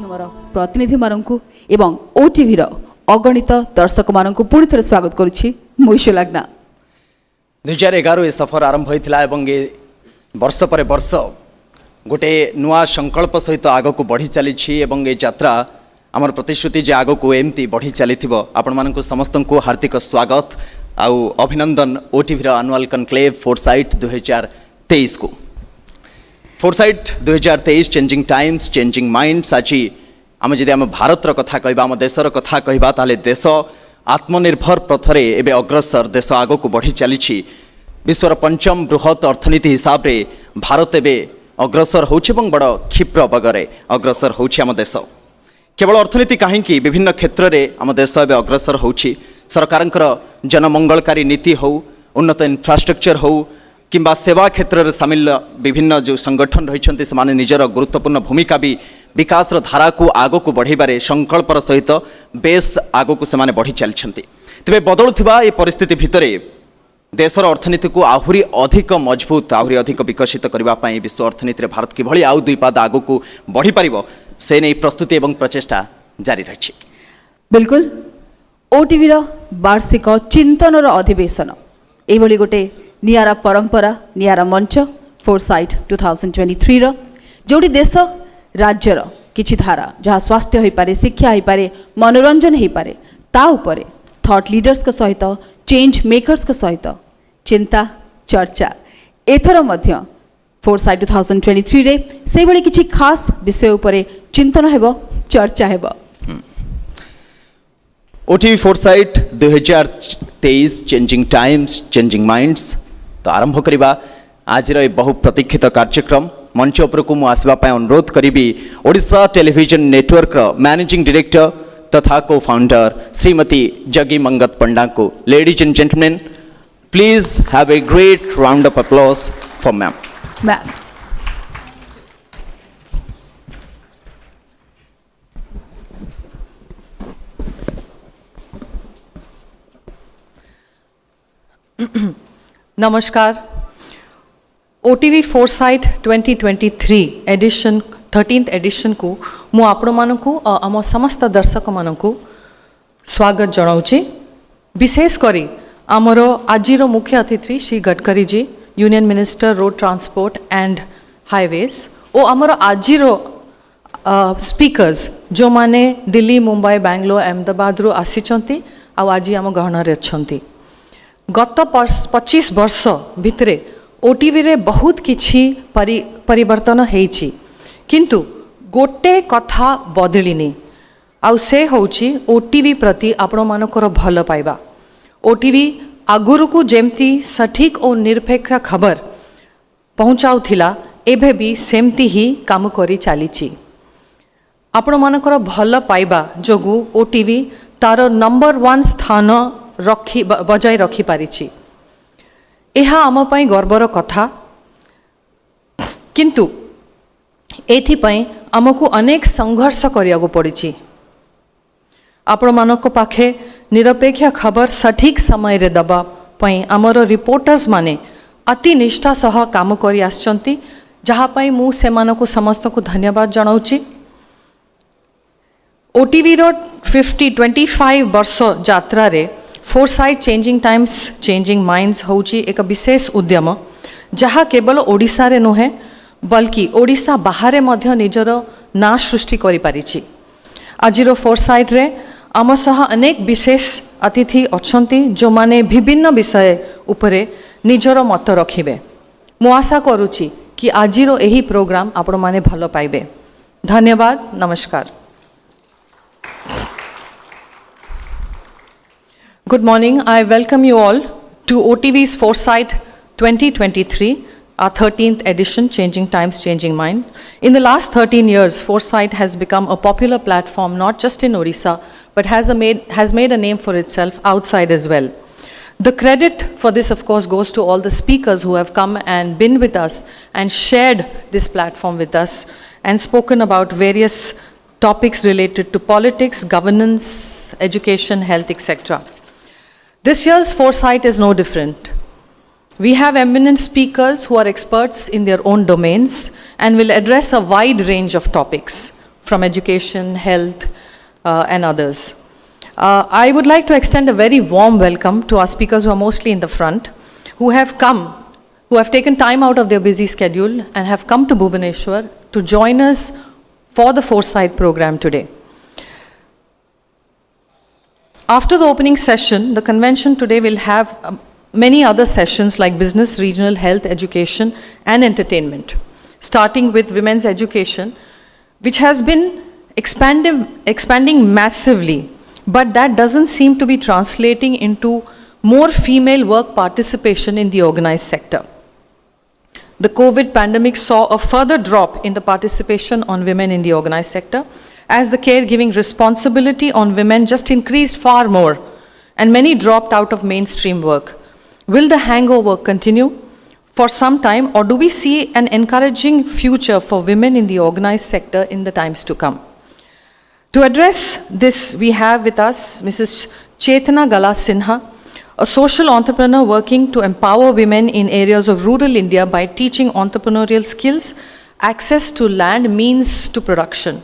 गणमाध्यमर प्रतिनिधि मानकु एवं ओटीवी रो अगणित दर्शक मानकु पुणी थरे स्वागत करुछि मुइशो लाग्ना 2011 ए सफर आरंभ होइतिला एवं ए वर्ष पर वर्ष गोटे नुआ संकल्प सहित आग को बढ़ी चली एवं ए यात्रा आमर प्रतिश्रुति जे आग को एमती बढ़ी चली आपण मानकु समस्त को हार्दिक स्वागत आउ अभिनंदन ओटीवी रो एनुअल कनक्लेव फोरसाइट 2023 को foresight 2023 changing times changing minds आज आम जदि आम भारत कथा कहबा आम देशर कथा कहबा ताले देश आत्मनिर्भर पथरे एबे अग्रसर देश आग को बढ़ी चली विश्वर पंचम बृहत अर्थनीति हिसाब रे भारत एबे अग्रसर होछि एवं बड़ क्षिप्र बगरे अग्रसर होछि आम देश केवल अर्थनीति कहीं विभिन्न क्षेत्र में आम देश एवं अग्रसर होछि सरकारंकर जनमंगलकारी नीति हो उन्नत इंफ्रास्ट्रक्चर हो किंबा सेवा क्षेत्र में सामिल विभिन्न जो संगठन रही से निजर गुरुत्वपूर्ण भूमिका भी विकास धारा को आग को बढ़ाइबारे संकल्पर सहित बेस आग को से बढ़ी चलती तेरे बदलुवा ये परिस्थिति भितर देशर अर्थनीति को आहरी अधिक मजबूत आहरी अधिक विकसित करने विश्व अर्थनीति भारत किभली आउ दुई पाद आग को बढ़ी पार से नहीं प्रस्तुति एवं प्रचेषा जारी रही। बिल्कुल ओटीवी वार्षिक चिंतन अधिवेशन ये गोटे नियारा परंपरा नियारा मंच फोरसाइट 2023 जोड़ी देश राज्यर किछि धारा जहाँ स्वास्थ्य हो पारे शिक्षा हो पारे मनोरंजन हो पारे ता उपरे थॉट लीडर्स के सहित चेंज मेकर्स के सहित चिंता चर्चा एथर मध्य फोरसाइट 2023 रे से भली किछि खास विषय उपरे चिंतन हेबो चर्चा हेबो। OTV foresight 2023 changing times changing minds तो आरंभ करवा आज बहु प्रतीक्षित कार्यक्रम मंच उपर को आसवा अनुरोध करी Odisha television network managing director तथा को फाउंडर श्रीमती जगी मंगत पंडा को ladies and gentlemen please have a great round of applause for ma'am. नमस्कार OTV foresight 2023 edition 13th edition को मु आपण मानकु आम समस्त दर्शक मानकु स्वागत जनाऊँगी विशेष करी आमर आजिर मुख्य अतिथि Shri Gadkari ji union minister road transport and highways और आमर आजिर स्पीकर्स जो माने दिल्ली मुंबई बेंगलोर अहमदाबाद रो आसीचंती आ आज आम गहन अच्छी गत 25 वर्ष भितरे ओटीवी रे बहुत किछि परिवर्तन हेछि किंतु गोटे कथा बदलिनी आउ से होछि ओटीवी प्रति आपण मानकर भल पाइबा ओटीवी आगुरु को जेमती सठिक और निरपेक्ष खबर पहुँचाउथिला एबे भी सेमती ही काम करी चलीछि आपण मानकर भल पाइबा जोगु ओटीवी तार नंबर 1 स्थान रखी बजाय रखी पारिछि एहा आम पई गर्वर कथा किंतु एथि पई आमको अनेक संघर्ष करिया को पड़िछि आपण मानक पाखे निरपेक्ष खबर सठिक समय रे दबा पई आमर रिपोर्टर्स माने अति निष्ठा सह काम करि आछंती जहा पई मु से मानको समस्त को धन्यवाद जनाउछि। ओटीवी रो 25 वर्ष यात्रा रे foresight changing times changing minds होची एक विशेष उद्यम जहाँ केवल ओडिशा रे नुहे बल्कि ओडिशा बाहर मध्य निजर ना सृष्टि करि पारिछि। आजिरो फोरसाइट रे आम सह अनेक विशेष अतिथि अछंती जो माने विभिन्न विषय उपरे निजर मत रखिबे मु आशा करूछि कि आजिरो एही प्रोग्राम आपण माने भलो पाइबे। धन्यवाद नमस्कार। Good morning. I welcome you all to OTV's Foresight 2023, our 13th edition, Changing Times, Changing Mind. In the last 13 years, Foresight has become a popular platform not just in Odisha, but has made a name for itself outside as well. The credit for this, of course, goes to all the speakers who have come and been with us and shared this platform with us and spoken about various topics related to politics, governance, education, health, etc. This year's Foresight is no different. We have eminent speakers who are experts in their own domains and will address a wide range of topics, from education, health, and others. I would like to extend a very warm welcome to our speakers who are mostly in the front, who have taken time out of their busy schedule and have come to Bhubaneswar to join us for the Foresight program today. After the opening session, the convention today will have many other sessions like business, regional, health, education, and entertainment, starting with women's education, which has been expanding massively, but that doesn't seem to be translating into more female work participation in the organized sector. The COVID pandemic saw a further drop in the participation on women in the organized sector, as the caregiving responsibility on women just increased far more, and many dropped out of mainstream work. Will the hangover continue for some time, or do we see an encouraging future for women in the organized sector in the times to come? To address this, we have with us Mrs. Chetana Gala Sinha, a social entrepreneur working to empower women in areas of rural India by teaching entrepreneurial skills, access to land, means to production,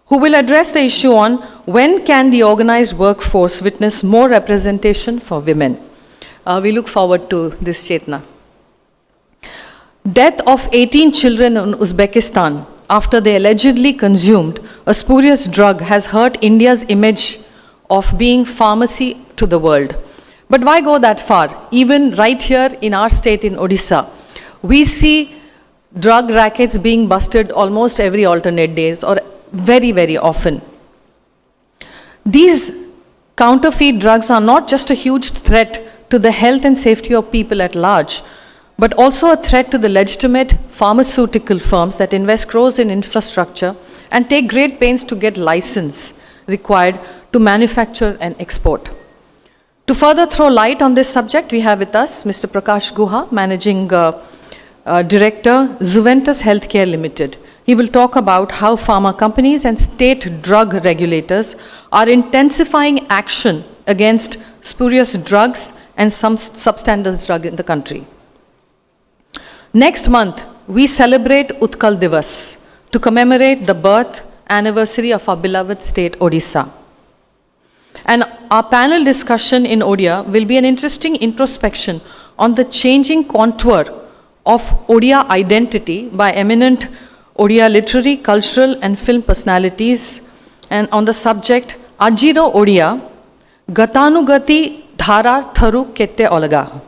who will address the issue on when can the organized workforce witness more representation for women. We look forward to this, Chetna. Death of 18 children in Uzbekistan after they allegedly consumed a spurious drug has hurt India's image of being pharmacy to the world. But why go that far? Even right here in our state in Odisha, we see drug rackets being busted almost every alternate days or very, very often. These counterfeit drugs are not just a huge threat to the health and safety of people at large, but also a threat to the legitimate pharmaceutical firms that invest crores in infrastructure and take great pains to get license required to manufacture and export. To further throw light on this subject, we have with us Mr. Prakash Guha, Managing Director, Zuventus Healthcare Limited. He will talk about how pharma companies and state drug regulators are intensifying action against spurious drugs and some substandard drug in the country. Next month, we celebrate Utkal Divas to commemorate the birth anniversary of our beloved state, Odisha. And our panel discussion in Odia will be an interesting introspection on the changing contour of Odia identity by eminent Odia literary, cultural, and film personalities, and on the subject, Ajiro Odia, Gatanugati Dhara Tharu Kette Olaga.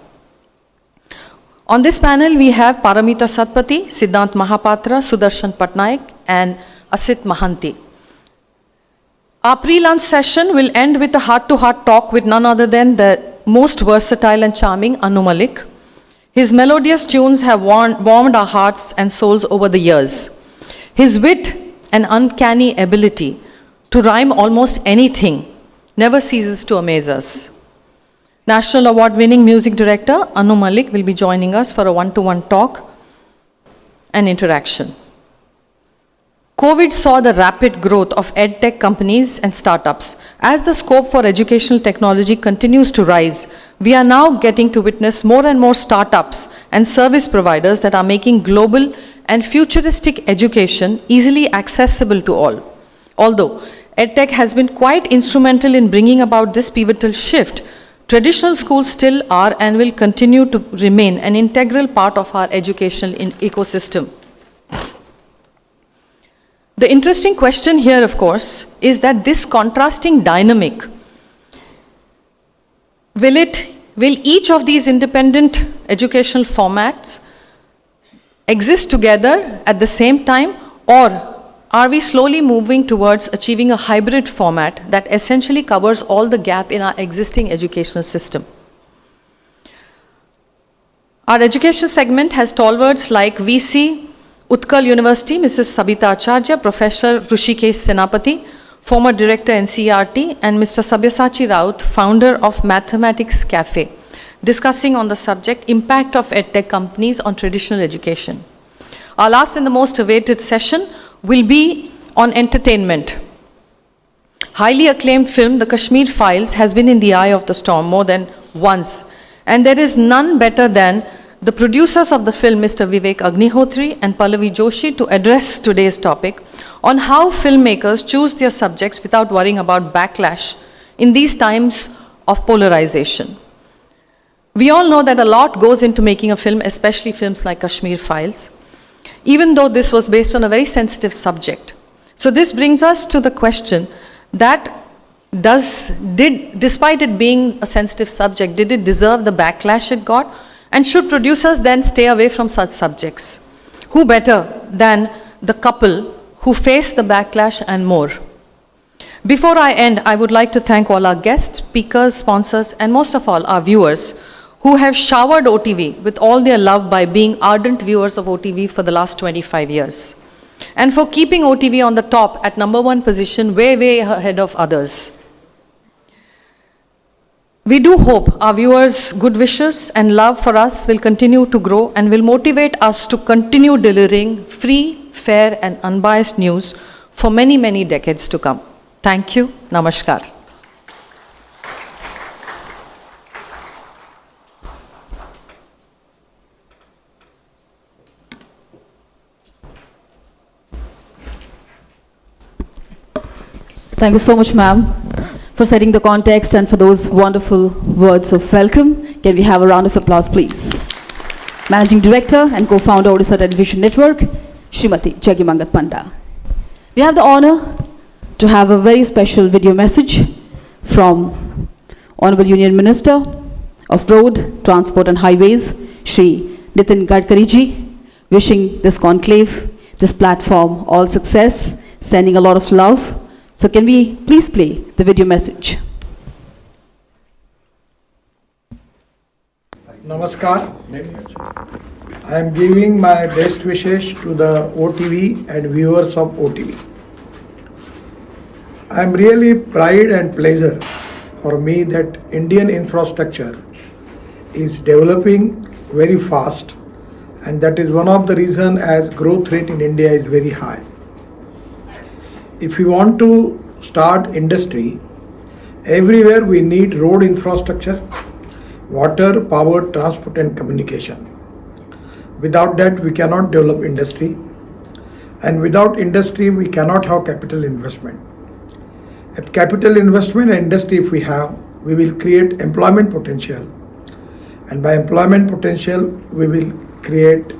On this panel, we have Paramita Satpathy, Siddhant Mahapatra, Sudarshan Patnaik, and Asit Mahanti. Our pre-lunch session will end with a heart-to-heart talk with none other than the most versatile and charming Anu Malik. His melodious tunes have warmed our hearts and souls over the years. His wit and uncanny ability to rhyme almost anything never ceases to amaze us. National Award-winning music director Anu Malik will be joining us for a one-to-one talk and interaction. COVID saw the rapid growth of edtech companies and startups. As the scope for educational technology continues to rise, we are now getting to witness more and more startups and service providers that are making global and futuristic education easily accessible to all. Although edtech has been quite instrumental in bringing about this pivotal shift, traditional schools still are and will continue to remain an integral part of our educational ecosystem. The interesting question here, of course, is that this contrasting dynamic, will each of these independent educational formats exist together at the same time, or are we slowly moving towards achieving a hybrid format that essentially covers all the gap in our existing educational system? Our education segment has stalwarts like VC, Utkal University, Mrs. Sabita Acharya, Professor Rushikesh Senapati, former director NCERT, and Mr. Sabyasachi Raut, founder of Mathematics Cafe, discussing on the subject impact of edtech companies on traditional education. Our last and the most awaited session will be on entertainment. Highly acclaimed film, The Kashmir Files, has been in the eye of the storm more than once, and there is none better than the producers of the film, Mr. Vivek Agnihotri and Pallavi Joshi, to address today's topic on how filmmakers choose their subjects without worrying about backlash in these times of polarization. We all know that a lot goes into making a film, especially films like Kashmir Files, even though this was based on a very sensitive subject. So this brings us to the question that despite it being a sensitive subject, did it deserve the backlash it got? And should producers then stay away from such subjects? Who better than the couple who face the backlash and more? Before I end, I would like to thank all our guests, speakers, sponsors, and most of all, our viewers who have showered OTV with all their love by being ardent viewers of OTV for the last 25 years. And for keeping OTV on the top at #1 position, way ahead of others. We do hope our viewers' good wishes and love for us will continue to grow and will motivate us to continue delivering free, fair, and unbiased news for many, many decades to come. Thank you. Namaskar. Thank you so much, ma'am, for setting the context and for those wonderful words of welcome. Can we have a round of applause, please? Managing Director and co-founder Odisha Television Network, Srimati Jagimangat Panda. We have the honor to have a very special video message from Honorable Union Minister of Road, Transport and Highways, Shri Nitin Gadkari ji, wishing this conclave, this platform all success, sending a lot of love. So can we please play the video message? Namaskar. I am giving my best wishes to the OTV and viewers of OTV. I am really pride and pleasure for me that Indian infrastructure is developing very fast, and that is one of the reasons as growth rate in India is very high. If we want to start industry, everywhere we need road infrastructure, water, power, transport and communication. Without that we cannot develop industry, and without industry we cannot have capital investment. If capital investment and industry if we have, we will create employment potential, and by employment potential we will create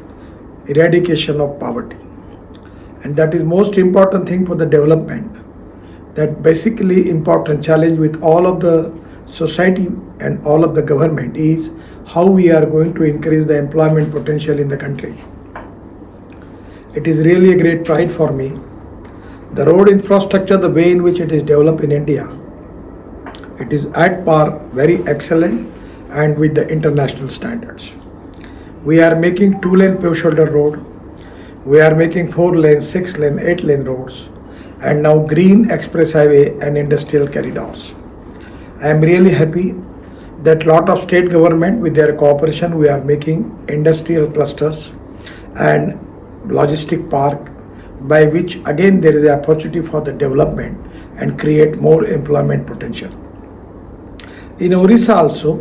eradication of poverty. And that is most important thing for the development. That basically important challenge with all of the society and all of the government is how we are going to increase the employment potential in the country. It is really a great pride for me. The road infrastructure, the way in which it is developed in India, it is at par, very excellent and with the international standards. We are making 2-lane paved shoulder road. We are making 4-lane, 6-lane, 8-lane roads, and now green express highway and industrial corridors. I am really happy that lot of state government with their cooperation we are making industrial clusters and logistic park, by which again there is an opportunity for the development and create more employment potential. In Odisha also,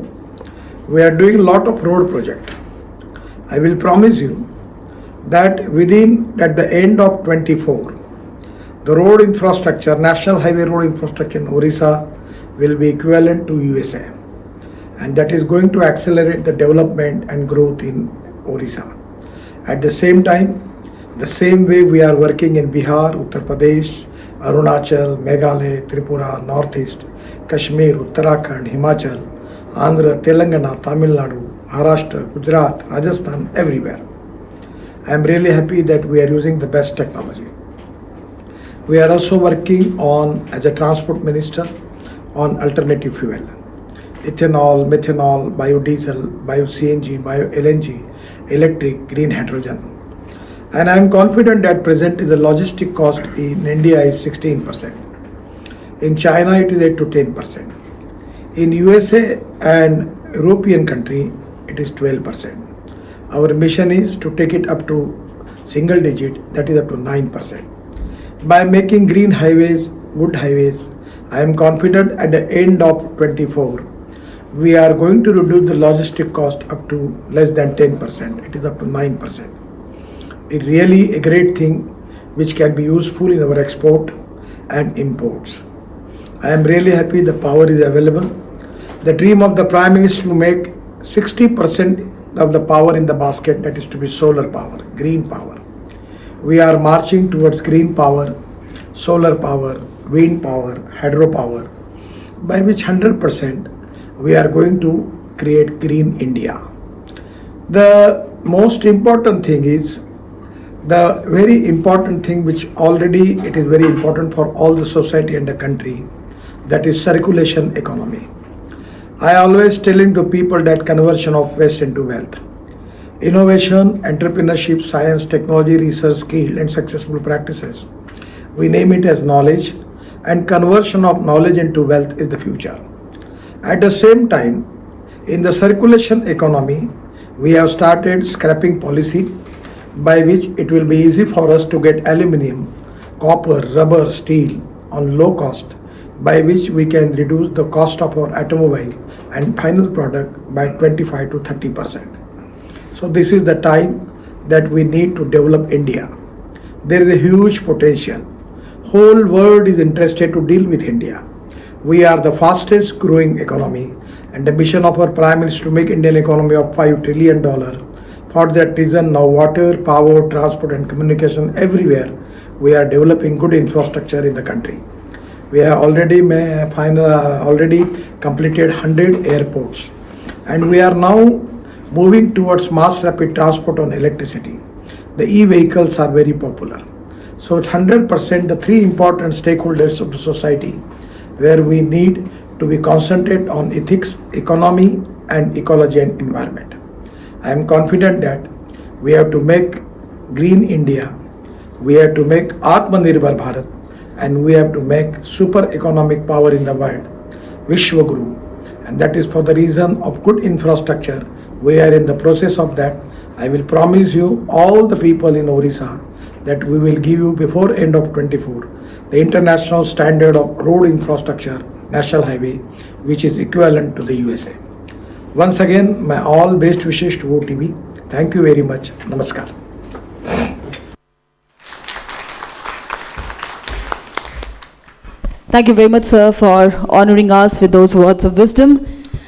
we are doing a lot of road project. I will promise you that at the end of 24, the road infrastructure, national highway road infrastructure in Odisha will be equivalent to USA, and that is going to accelerate the development and growth in Odisha. At the same time, the same way we are working in Bihar, Uttar Pradesh, Arunachal, Meghalaya, Tripura, Northeast, Kashmir, Uttarakhand, Himachal, Andhra, Telangana, Tamil Nadu, Maharashtra, Gujarat, Rajasthan, everywhere. I am really happy that we are using the best technology. We are also working on, as a transport minister, on alternative fuel. Ethanol, methanol, biodiesel, bio-CNG, bio-LNG, electric, green hydrogen. And I am confident that presently the logistic cost in India is 16%. In China it is 8 to 10%. In USA and European country it is 12%. Our mission is to take it up to single digit, that is up to 9%. By making green highways, good highways, I am confident at the end of 24, we are going to reduce the logistic cost up to less than 10%. It is up to 9%. It really a great thing which can be useful in our export and imports. I am really happy the power is available. The dream of the Prime Minister to make 60% of the power in the basket, that is to be solar power, green power. We are marching towards green power, solar power, wind power, hydropower, by which 100% we are going to create green India. The most important thing is the very important thing which already it is very important for all the society and the country, that is circulation economy. I always telling to people that conversion of waste into wealth. Innovation, entrepreneurship, science, technology, research, skill and successful practices. We name it as knowledge, and conversion of knowledge into wealth is the future. At the same time, in the circulation economy, we have started scrapping policy by which it will be easy for us to get aluminium, copper, rubber, steel on low cost, by which we can reduce the cost of our automobile and final product by 25 to 30%. So this is the time that we need to develop India. There is a huge potential. Whole world is interested to deal with India. We are the fastest growing economy, and the mission of our Prime Minister to make Indian economy of $5 trillion. For that reason, now water, power, transport and communication everywhere, we are developing good infrastructure in the country. We have already completed 100 airports, and we are now moving towards mass rapid transport on electricity. The e-vehicles are very popular. So 100% the three important stakeholders of the society where we need to be concentrated on ethics, economy and ecology and environment. I am confident that we have to make green India, we have to make Atmanirbhar Bharat, and we have to make super economic power in the world, Vishwaguru, and that is for the reason of good infrastructure. We are in the process of that. I will promise you, all the people in Odisha, that we will give you before end of 24 the international standard of road infrastructure, national highway, which is equivalent to the USA. Once again, my all best wishes to OTV. Thank you very much. Namaskar. Thank you very much, sir, for honoring us with those words of wisdom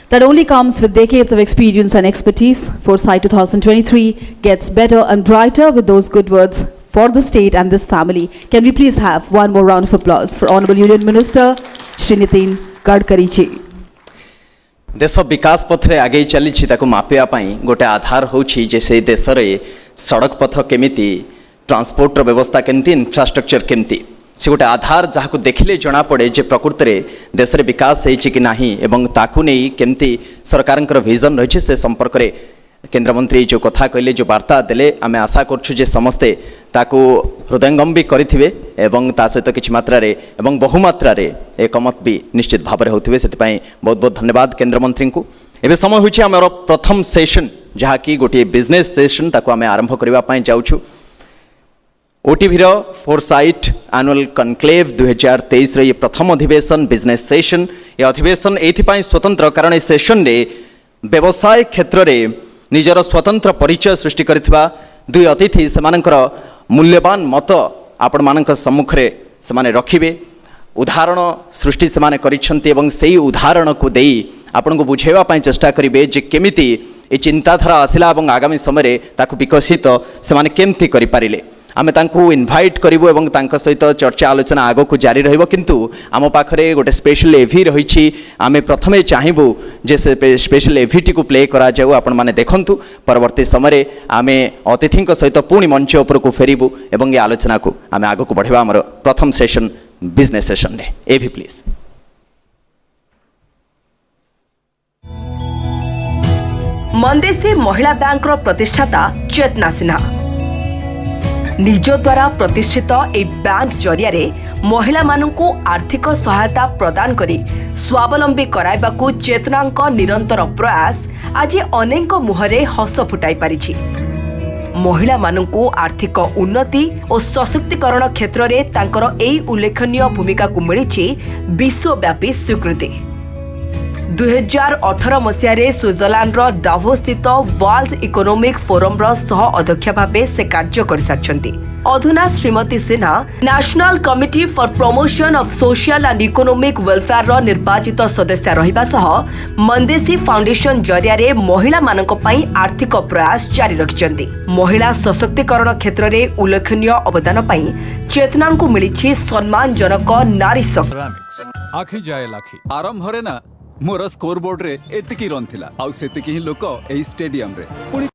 that only comes with decades of experience and expertise. Foresight 2023 gets better and brighter with those good words for the state and this family. Can we please have one more round of applause for Honorable Union Minister Shri Nitin Gadkari ji. देश विकास पथरे आगे चली मापिया गोटे आधार होछि जे से देश रे सड़क पथ केमिति ट्रांसपोर्ट व्यवस्था केमती इंफ्रास्ट्रक्चर केमती से गोटे आधार जहाँ को देखिले जना पड़े जे प्रकृति रे देश रे विकास होइछि कि नाही एवं ताकू नहीं केमती सरकारंकर विजन रही से संपर्क रे केंद्रमंत्री जो कथा कहले जो वार्ता देले आमे आशा करछु जे समस्ते ताकू हृदयंगम भी करिथिबे एवं ता सहित किछि मात्रा रे एवं बहुमात्रा रे एकमत भी निश्चित भाव रे होथिबे सेति बहुत बहुत धन्यवाद केंद्रमंत्री को। एबे समय होछि हमर प्रथम सेशन जहाँ कि गोटे बिजनेस सेशन ताकू आमे आरंभ करबा पई जाउछु। ओटीवी रो फोरसाइट एनुअल कनक्लेव 2023 रे ये प्रथम अधिवेशन बिजनेस सेशन ये अधिवेशन एथि स्वतंत्र कारण ए सेशन रे व्यवसाय क्षेत्र रे निजर स्वतंत्र परिचय सृष्टि करिथिबा दुई अतिथि सेमानकर मूल्यवान मत आपण मानक सम्मुख रे सेमाने रखिबे। उदाहरण सृष्टि सेमाने करिसंती एवं सेही उदाहरण को देई आपण को बुझेवा पई चेष्टा करिवे जे केमिति ए चिंताधारा आसिला एवं आगामी समय रे ताकु विकसित सेमाने केमति करि पारिले। आमे तांकु इनवाइट करिवो एवं तांक सहित चर्चा आलोचना आगो को जारी रहिबो किंतु आम पाखरे गोटे स्पेशल एवी रहिछि आमे प्रथमे चाहिबु जे स्पेशल एवीटी को प्ले करा जाऊ आपण माने देखंतु परवर्ती समय रे आमे अतिथिंक सहित पुणी मंच ऊपर को फेरिबु एवं ये आलोचना को आमे आगो को बढ़िबा हमर प्रथम सेशन बिजनेस सेशन रे एवी प्लीज। मंदेसे महिला बैंक प्रतिष्ठाता चेतना सिन्हा निज द्वारा प्रतिष्ठित ए बैंक जरिया महिला मानू आर्थिक सहायता प्रदान करी स्वावलंबी कराइबाकू चेतनांक निरंतर प्रयास आज अनेक मुहरे हस फुटाई पारिछि। महिला मानू आर्थिक उन्नति और सशक्तिकरण क्षेत्र में तांकर एई उल्लेखनीय भूमिका को मिली विश्वव्यापी स्वीकृति। 2018 मसीह स्विट्जरलैंड डावोस स्थित वर्ल्ड इकोनॉमिक फोरम सह अध्यक्ष भाव से कार्य कर सारिछंती। अधुना Shrimati Sinha national committee for promotion of social and economic welfare निर्वाचित सदस्य रहिबा सह मंदेसी फाउंडेशन जरिया रे महिला मानक पई आर्थिक प्रयास जारी रखिछंती। महिला सशक्तिकरण क्षेत्र में उल्लेखनीय अवदान पई चेतना को मिली सम्मानजनक नारी शक्ति। आखि जाए लाखी आरंभ रे ना मोर स्कोर बोर्ड रे एतिकी रन थिला आउ सेतिकी ही लोक एही स्टेडियम रे पुणी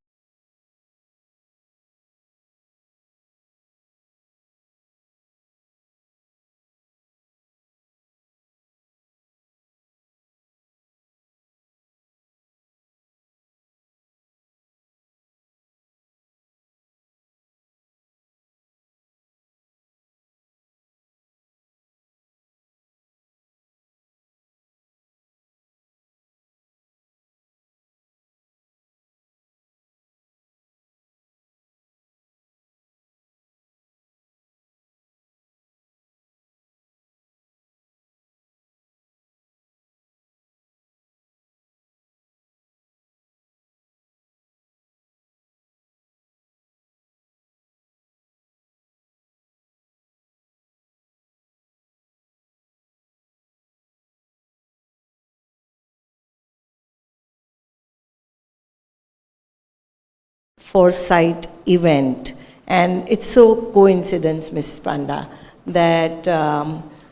Foresight event, and it's so coincidence, Mrs. Panda, that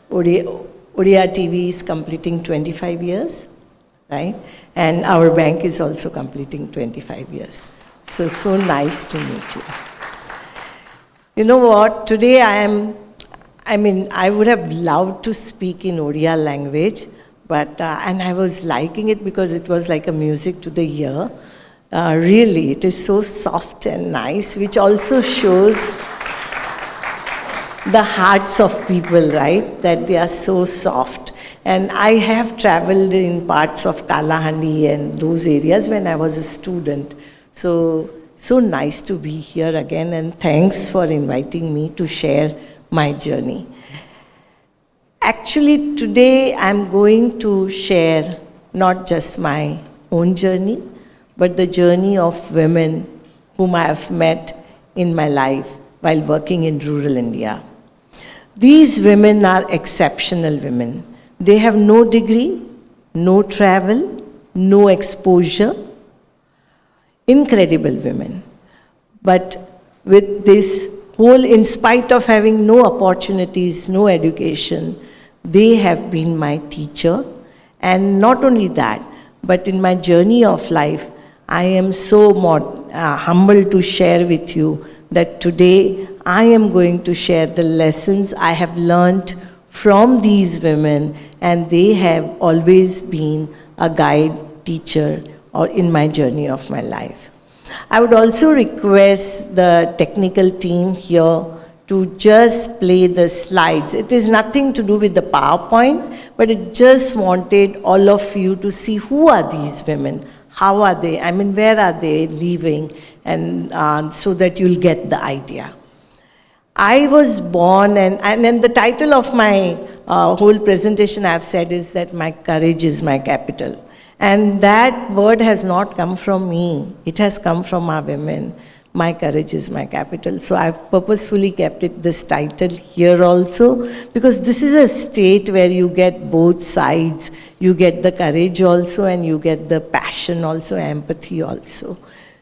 Odisha TV is completing 25 years, right? And our bank is also completing 25 years. So nice to meet you. You know what? Today I would have loved to speak in Odia language, but and I was liking it because it was like a music to the ear. Really, it is so soft and nice, which also shows the hearts of people, right? That they are so soft. And I have traveled in parts of Kalahandi and those areas when I was a student. So nice to be here again, and thanks for inviting me to share my journey. Actually, today I'm going to share not just my own journey, but the journey of women whom I have met in my life while working in rural India. These women are exceptional women. They have no degree, no travel, no exposure. Incredible women. But with this whole, in spite of having no opportunities, no education, they have been my teacher. And not only that, but in my journey of life, I am so humbled to share with you that today I am going to share the lessons I have learned from these women, and they have always been a guide, teacher, or in my journey of my life. I would also request the technical team here to just play the slides. It is nothing to do with the PowerPoint, but it just wanted all of you to see who are these women. How are they? I mean, where are they living? And so that you'll get the idea. I was born, and then the title of my whole presentation I've said is that my courage is my capital. And that word has not come from me. It has come from our women. My courage is my capital. So I've purposefully kept it this title here also, because this is a state where you get both sides. You get the courage also, and you get the passion also, empathy also.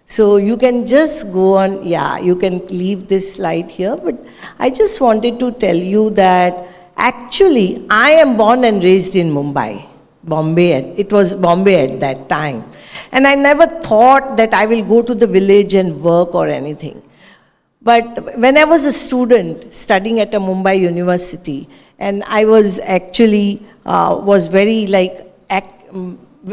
So you can just go on, you can leave this slide here, but I just wanted to tell you that actually I am born and raised in Mumbai, Bombay. It was Bombay at that time. And I never thought that I will go to the village and work or anything. But when I was a student studying at a Mumbai university, and I was actually, was very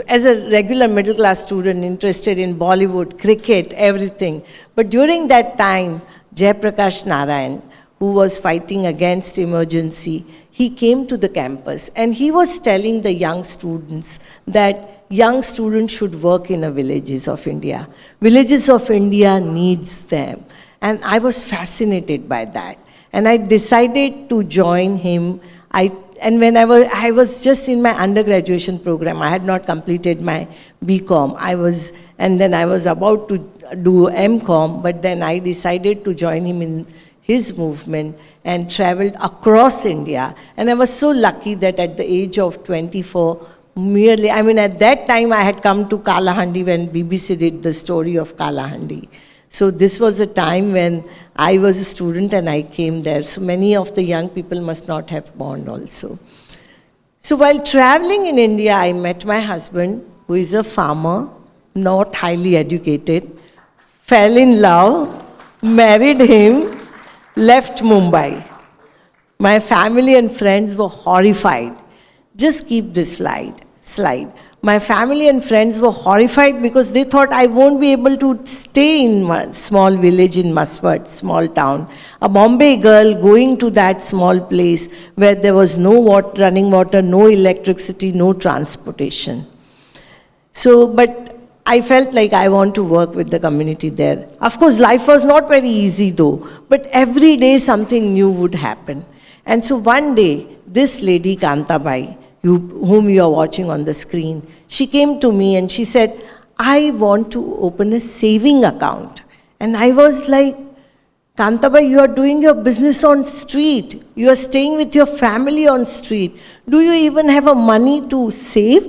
as a regular middle class student interested in Bollywood, cricket, everything. But during that time, Jayaprakash Narayan, who was fighting against emergency, he came to the campus and he was telling the young students that young students should work in the villages of India. Villages of India needs them. And I was fascinated by that. And I decided to join him. I and when I was just in my undergraduation program. I had not completed my BCom. And then I was about to do MCom, but then I decided to join him in his movement and traveled across India. And I was so lucky that at the age of 24, at that time I had come to Kalahandi when BBC did the story of Kalahandi. So this was a time when I was a student and I came there. So many of the young people must not have born also. So while traveling in India, I met my husband, who is a farmer, not highly educated, fell in love, married him, left Mumbai. My family and friends were horrified. Just keep this slide. My family and friends were horrified because they thought I won't be able to stay in a small village in Maswat, small town. A Bombay girl going to that small place where there was no running water, no electricity, no transportation. So, but I felt like I want to work with the community there. Of course, life was not very easy though, but every day something new would happen. And so one day, this lady, Kantabai, whom you are watching on the screen, she came to me and she said, I want to open a saving account. And I was like, Kantabai, you are doing your business on street. You are staying with your family on street. Do you even have a money to save?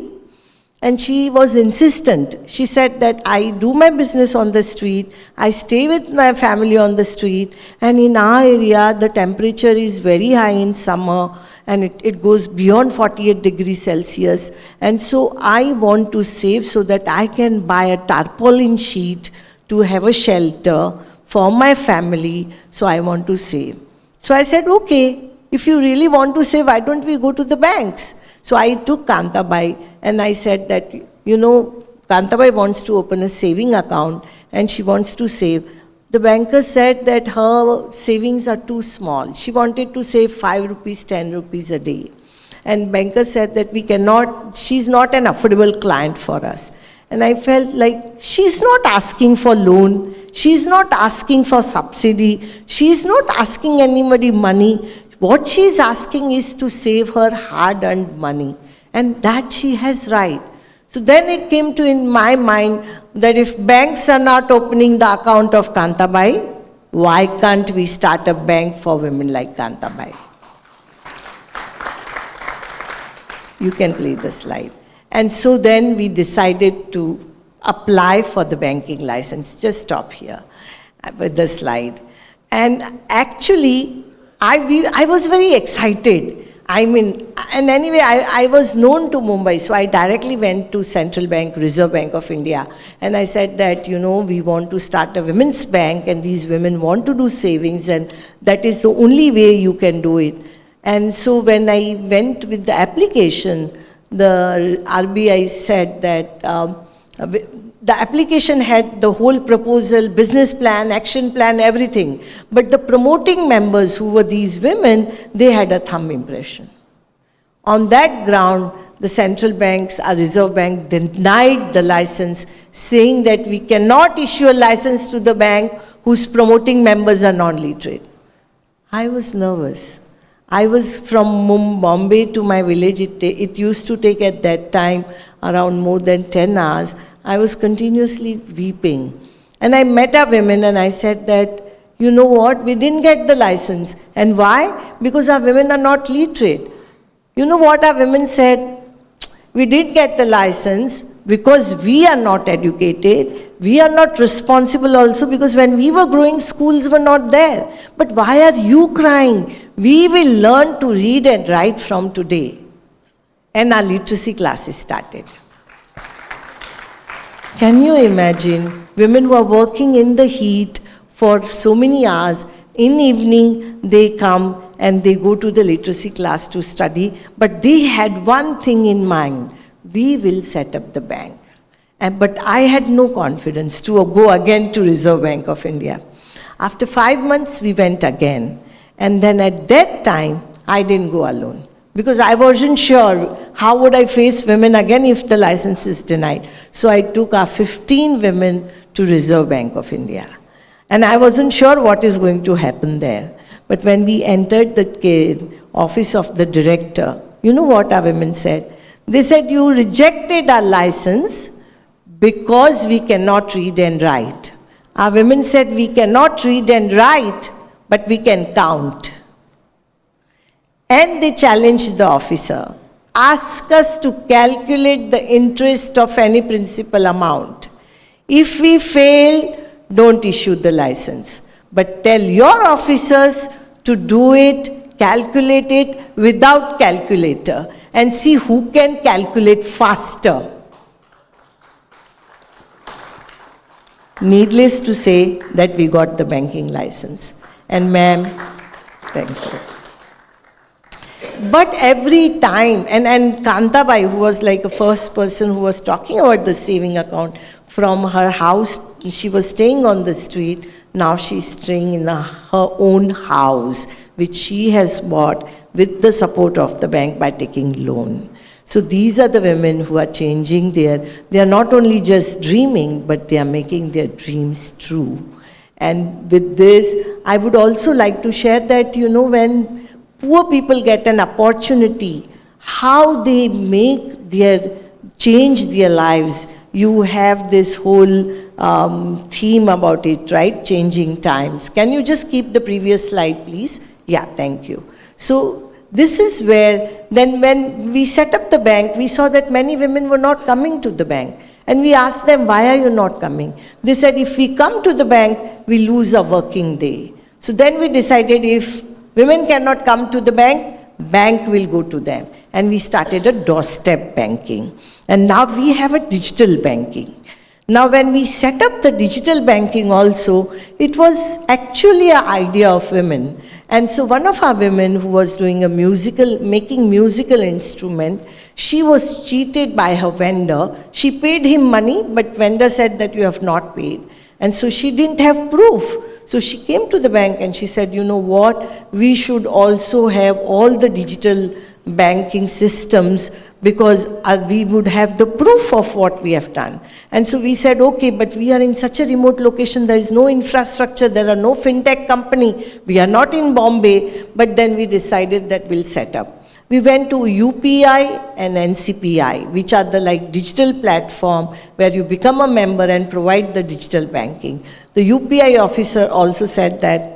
And she was insistent. She said that I do my business on the street, I stay with my family on the street, and in our area, the temperature is very high in summer, and it goes beyond 48 degrees Celsius. And so I want to save so that I can buy a tarpaulin sheet to have a shelter for my family, so I want to save. So I said, okay, if you really want to save, why don't we go to the banks? So I took Kantabai and I said that, Kantabai wants to open a saving account and she wants to save. The banker said that her savings are too small. She wanted to save 5 rupees, 10 rupees a day. And banker said that she's not an affordable client for us. And I felt like she's not asking for loan. She's not asking for subsidy. She's not asking anybody money. What she's asking is to save her hard-earned money. And that she has right. So then it came to in my mind that if banks are not opening the account of Kantabai, why can't we start a bank for women like Kantabai? You can play the slide. And so then we decided to apply for the banking license. Just stop here with the slide. And actually, I was very excited. And anyway, I was known to Mumbai, so I directly went to Central Bank, Reserve Bank of India, and I said that, we want to start a women's bank, and these women want to do savings, and that is the only way you can do it. And so when I went with the application, the RBI said that the application had the whole proposal, business plan, action plan, everything. But the promoting members, who were these women, they had a thumb impression. On that ground, the central banks, our Reserve Bank, denied the license, saying that we cannot issue a license to the bank whose promoting members are non-literate. I was nervous. I was from Bombay to my village. It used to take at that time around more than 10 hours. I was continuously weeping. And I met our women and I said that, you know what, we didn't get the license. And why? Because our women are not literate. You know what our women said? We didn't get the license because we are not educated. We are not responsible also because when we were growing, schools were not there. But why are you crying? We will learn to read and write from today. And our literacy classes started. Can you imagine women who are working in the heat for so many hours, in evening they come and they go to the literacy class to study, but they had one thing in mind, we will set up the bank. But I had no confidence to go again to Reserve Bank of India. After 5 months, we went again. And then at that time, I didn't go alone. Because I wasn't sure how would I face women again if the license is denied. So I took our 15 women to Reserve Bank of India. And I wasn't sure what is going to happen there. But when we entered the gate, office of the director, you know what our women said? They said, you rejected our license because we cannot read and write. Our women said, we cannot read and write, but we can count. And they challenged the officer. Ask us to calculate the interest of any principal amount. If we fail, don't issue the license. But tell your officers to do it, calculate it without calculator, and see who can calculate faster. Needless to say that we got the banking license. And ma'am, thank you. But every time, and Kantabai, who was like the first person who was talking about the saving account, from her house, she was staying on the street, now she's staying in her own house, which she has bought with the support of the bank by taking loan. So these are the women who are changing they are not only just dreaming, but they are making their dreams true. And with this, I would also like to share that, when poor people get an opportunity, how they change their lives. You have this whole theme about it, right? Changing times. Can you just keep the previous slide, please? Yeah, thank you. So this is where, then when we set up the bank, we saw that many women were not coming to the bank. And we asked them, why are you not coming? They said, if we come to the bank, we lose a working day. So then we decided, if women cannot come to the bank will go to them. And we started a doorstep banking. And now we have a digital banking. Now when we set up the digital banking also, it was actually an idea of women. And so one of our women who was doing making musical instrument, she was cheated by her vendor. She paid him money, but vendor said that you have not paid. And so she didn't have proof. So she came to the bank and she said, you know what, we should also have all the digital banking systems, because we would have the proof of what we have done. And so we said, okay, but we are in such a remote location, there is no infrastructure, there are no fintech company, we are not in Bombay, but then we decided that we'll set up. We went to UPI and NCPI, which are the digital platform where you become a member and provide the digital banking. The UPI officer also said that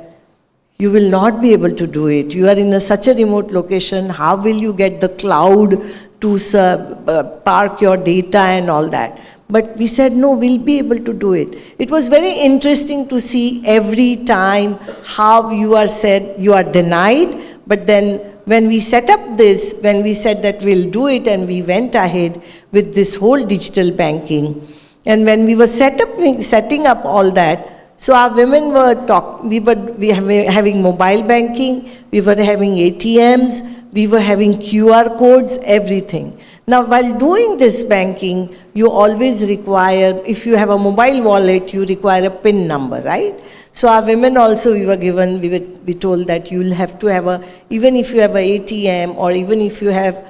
you will not be able to do it. You are in such a remote location, how will you get the cloud to park your data and all that? But we said, no, we'll be able to do it. It was very interesting to see every time how you are said, you are denied, but then when we set up this, when we said that we'll do it, and we went ahead with this whole digital banking, and when we were setting up all that, so our women were we were having mobile banking, we were having ATMs, we were having QR codes, everything. Now, while doing this banking, you always require, if you have a mobile wallet, you require a PIN number, right? So our women also, we told that you will have to have even if you have an ATM, or even if you have,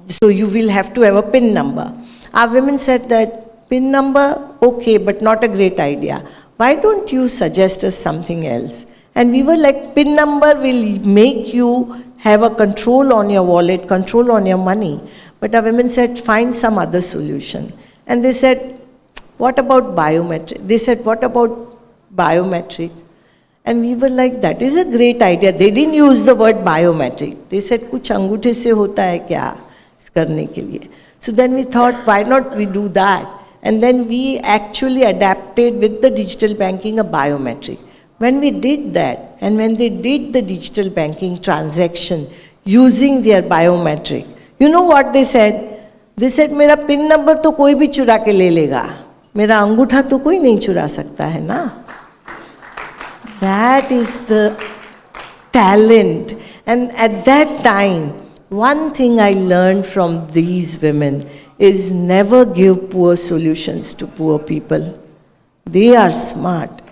so you will have to have a PIN number. Our women said that PIN number, okay, but not a great idea. Why don't you suggest us something else? And we were like, PIN number will make you have a control on your wallet, control on your money. But our women said, find some other solution. And they said, what about biometric? They said, what about biometric? And we were like, that is a great idea. They didn't use the word biometric. They said, kuch anguthe se hota hai kya karne ke liye? So then we thought, why not we do that? And then we actually adapted with the digital banking a biometric. When we did that, and when they did the digital banking transaction using their biometric, you know what they said? They said, मेरा PIN number तो कोई भी चुरा के ले लेगा, मेरा अंगूठा तो कोई नहीं चुरा सकता है ना? That is the talent. And at that time, one thing I learned from these women is never give poor solutions to poor people. They are smart.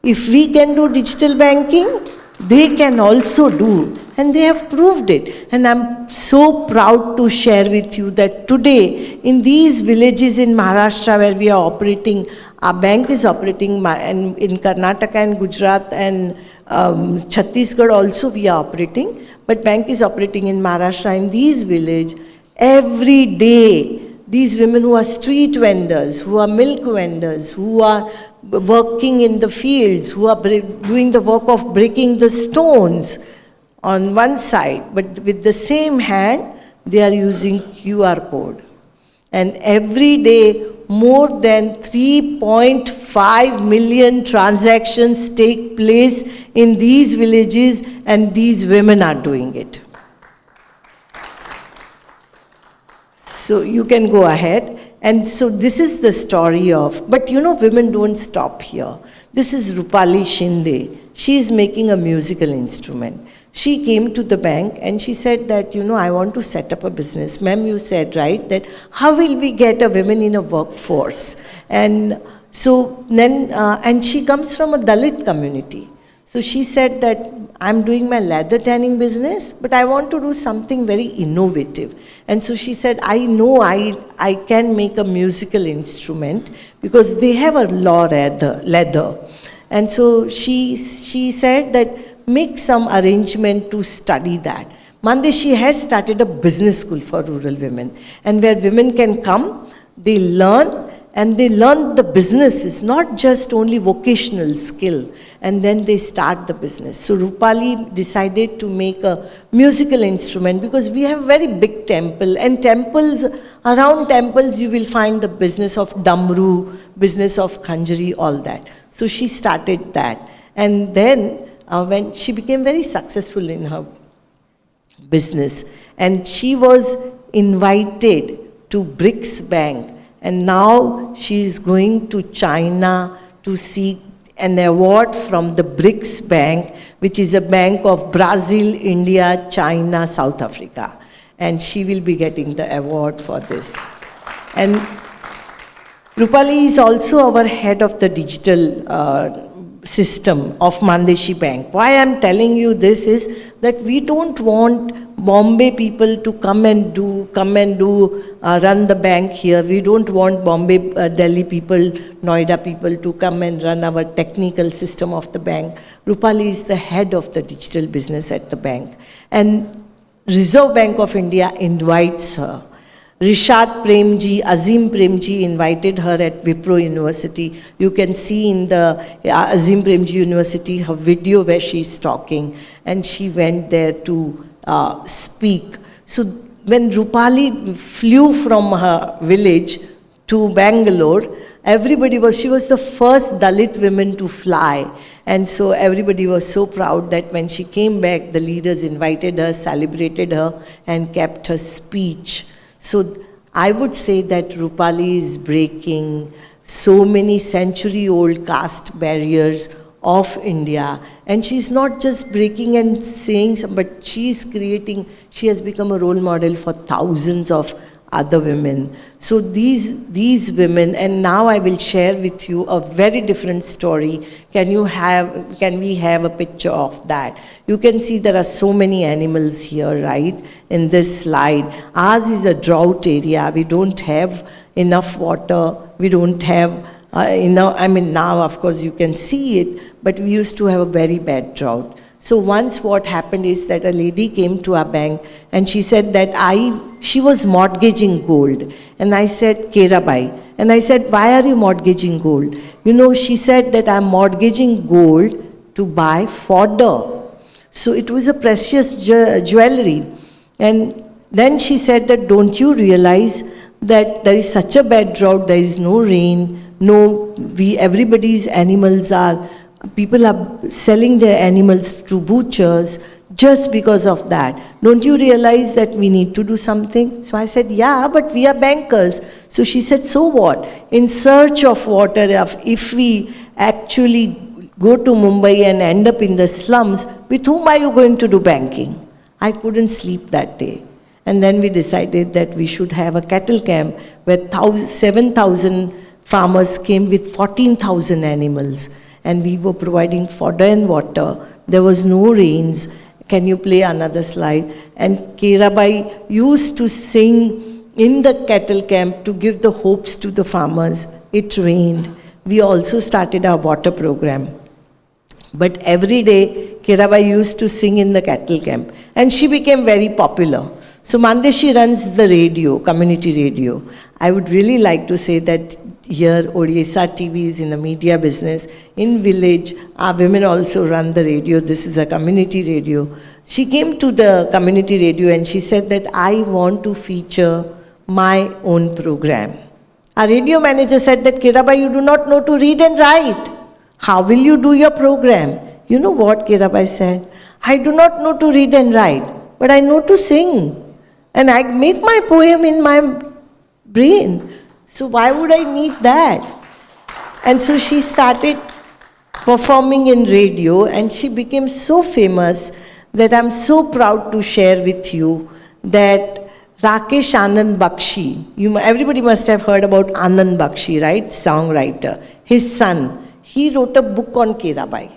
If we can do digital banking, they can also do. And they have proved it. And I'm so proud to share with you that today, in these villages in Maharashtra where we are operating, our bank is operating in Karnataka and Gujarat and Chhattisgarh also we are operating, but bank is operating in Maharashtra. In these villages, every day, these women who are street vendors, who are milk vendors, who are working in the fields, who are doing the work of breaking the stones on one side, but with the same hand, they are using QR code. And every day, more than 3.5 million transactions take place in these villages, and these women are doing it. So you can go ahead. And so this is the story of, but you know, women don't stop here. This is Rupali Shinde. She is making a musical instrument. She came to the bank and she said that, you know, I want to set up a business. Ma'am, you said, right, that how will we get a women in a workforce? And so then, and she comes from a Dalit community. So she said that I'm doing my leather tanning business, but I want to do something very innovative. And so she said, I know I can make a musical instrument because they have a raw leather. And so she said that make some arrangement to study that. Mandeshi has started a business school for rural women, and where women can come, they learn, and they learn the businesses, not just only vocational skill, and then they start the business. So Rupali decided to make a musical instrument because we have a very big temple, and temples, around temples you will find the business of damru, business of khanjari, all that. So she started that, and then when she became very successful in her business, and she was invited to BRICS Bank, and now she is going to China to seek an award from the BRICS Bank, which is a bank of Brazil, India, China, South Africa. And she will be getting the award for this. And Rupali is also our head of the digital system of Mandeshi Bank. Why I am telling you this is that we don't want Bombay people to come and run the bank here. We don't want Bombay, Delhi people, Noida people to come and run our technical system of the bank. Rupali is the head of the digital business at the bank. And Reserve Bank of India invites her. Rishad Premji, Azim Premji invited her at Wipro University. You can see in the Azim Premji University her video where she is talking, and she went there to speak. So when Rupali flew from her village to Bangalore, she was the first Dalit woman to fly. And so everybody was so proud that when she came back, the leaders invited her, celebrated her, and kept her speech. So I would say that Rupali is breaking so many century-old caste barriers of India. And she's not just breaking and saying, but she has become a role model for thousands of other women. So these women, and now I will share with you a very different story. Can we have a picture of that? You can see there are so many animals here, right, in this slide. Ours is a drought area. We don't have enough water. We don't have now of course you can see it, but we used to have a very bad drought. So once what happened is that a lady came to our bank and she said that she was mortgaging gold. And I said, Kerabai. And I said, why are you mortgaging gold? You know, she said that I'm mortgaging gold to buy fodder. So it was a precious jewelry. And then she said that, don't you realize that there is such a bad drought, there is no rain, everybody's animals people are selling their animals to butchers just because of that. Don't you realize that we need to do something? So I said, yeah, but we are bankers. So she said, so what? In search of water, if we actually go to Mumbai and end up in the slums, with whom are you going to do banking? I couldn't sleep that day. And then we decided that we should have a cattle camp where 7,000 farmers came with 14,000 animals. And we were providing fodder and water. There was no rains. Can you play another slide? And Kerabai used to sing in the cattle camp to give the hopes to the farmers. It rained. We also started our water program. But every day, Kirabai used to sing in the cattle camp. And she became very popular. So Mandeshi runs the radio, community radio. I would really like to say that here Odisha TV is in the media business. In village, our women also run the radio. This is a community radio. She came to the community radio and she said that I want to feature my own program. Our radio manager said that, Kirabai, you do not know to read and write. How will you do your program? You know what Kirabai said? I do not know to read and write, but I know to sing. And I make my poem in my brain. So why would I need that? And so she started performing in radio and she became so famous that I'm so proud to share with you that Rakesh Anand Bakshi, everybody must have heard about Anand Bakshi, right? Songwriter. His son, he wrote a book on Kirabai.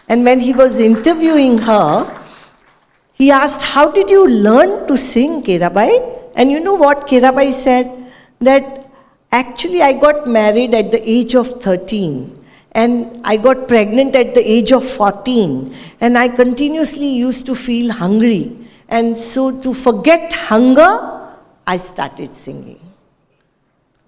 And when he was interviewing her, he asked, how did you learn to sing, Kirabai? And you know what Kirabai said? That actually I got married at the age of 13. And I got pregnant at the age of 14. And I continuously used to feel hungry. And so to forget hunger, I started singing.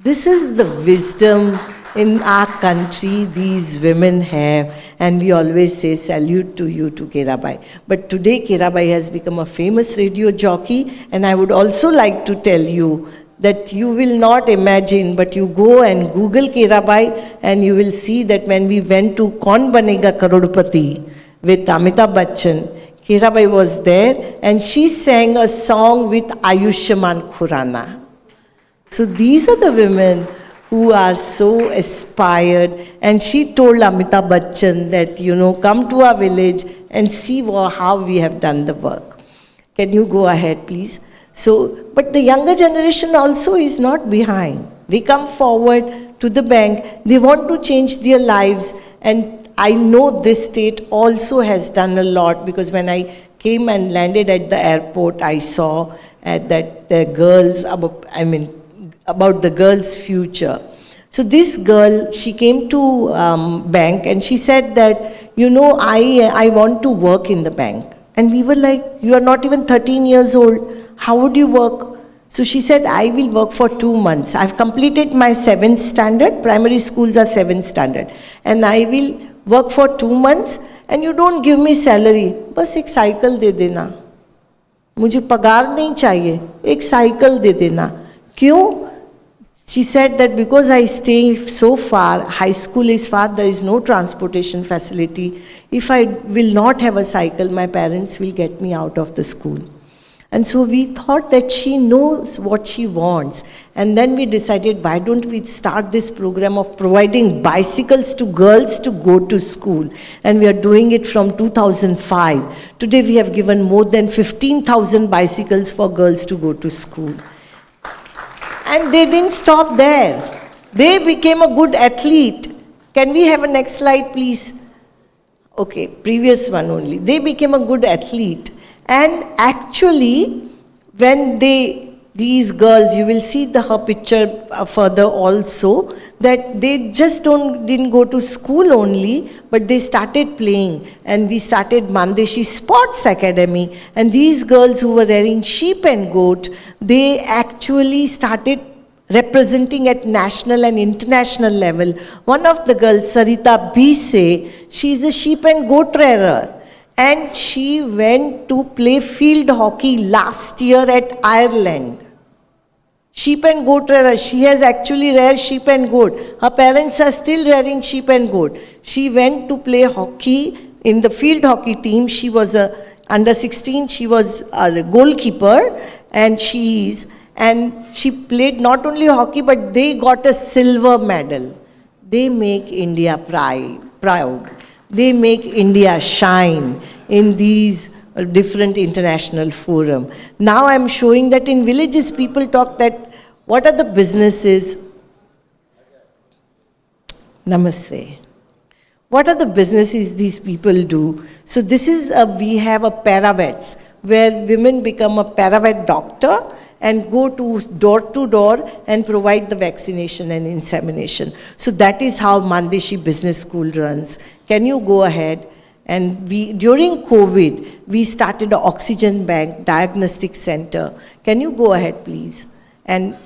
This is the wisdom in our country these women have, and we always say salute to you, to Kirabai. But today Kirabai has become a famous radio jockey, and I would also like to tell you that you will not imagine, but you go and Google Kirabai and you will see that when we went to Kaun Banega Karodpati with Amitabh Bachchan, Kirabai was there and she sang a song with Ayushman Khurrana. So these are the women who are so aspired, and she told Amitabh Bachchan that, come to our village and see how we have done the work. Can you go ahead, please? So, but the younger generation also is not behind. They come forward to the bank. They want to change their lives, and I know this state also has done a lot, because when I came and landed at the airport, I saw that the girls, about the girls' future. So this girl, she came to bank and she said that, I want to work in the bank. And we were like, you are not even 13 years old. How would you work? So she said, I will work for 2 months. I've completed my 7th standard. Primary schools are 7th standard. And I will work for 2 months and you don't give me salary. बस एक cycle दे देना. मुझे पगार नहीं चाहिए. एक cycle दे देना. क्यों? She said that because I stay so far, high school is far, there is no transportation facility. If I will not have a cycle, my parents will get me out of the school. And so we thought that she knows what she wants. And then we decided, why don't we start this program of providing bicycles to girls to go to school. And we are doing it from 2005. Today we have given more than 15,000 bicycles for girls to go to school. And they didn't stop there. They became a good athlete. Can we have a next slide, please? Okay, previous one only. They became a good athlete. And actually, when these girls, you will see her picture further also, that they just didn't go to school only, but they started playing. And we started Mandeshi Sports Academy. And these girls who were wearing sheep and goat, they actually started representing at national and international level. One of the girls, Sarita Bise, she is a sheep and goat rearer. And she went to play field hockey last year at Ireland. Sheep and goat rearer. She has actually reared sheep and goat. Her parents are still rearing sheep and goat. She went to play hockey in the field hockey team. She was under 16. She was the goalkeeper, and she played not only hockey, but they got a silver medal. They make India proud. They make India shine in these different international forum. Now I'm showing that in villages people talk that what are the businesses? Namaste. What are the businesses these people do? So this is we have a paravets where women become a paravet doctor and go to door and provide the vaccination and insemination. So that is how Mandeshi Business School runs. Can you go ahead? And during COVID, we started an oxygen bank, diagnostic center. Can you go ahead, please? And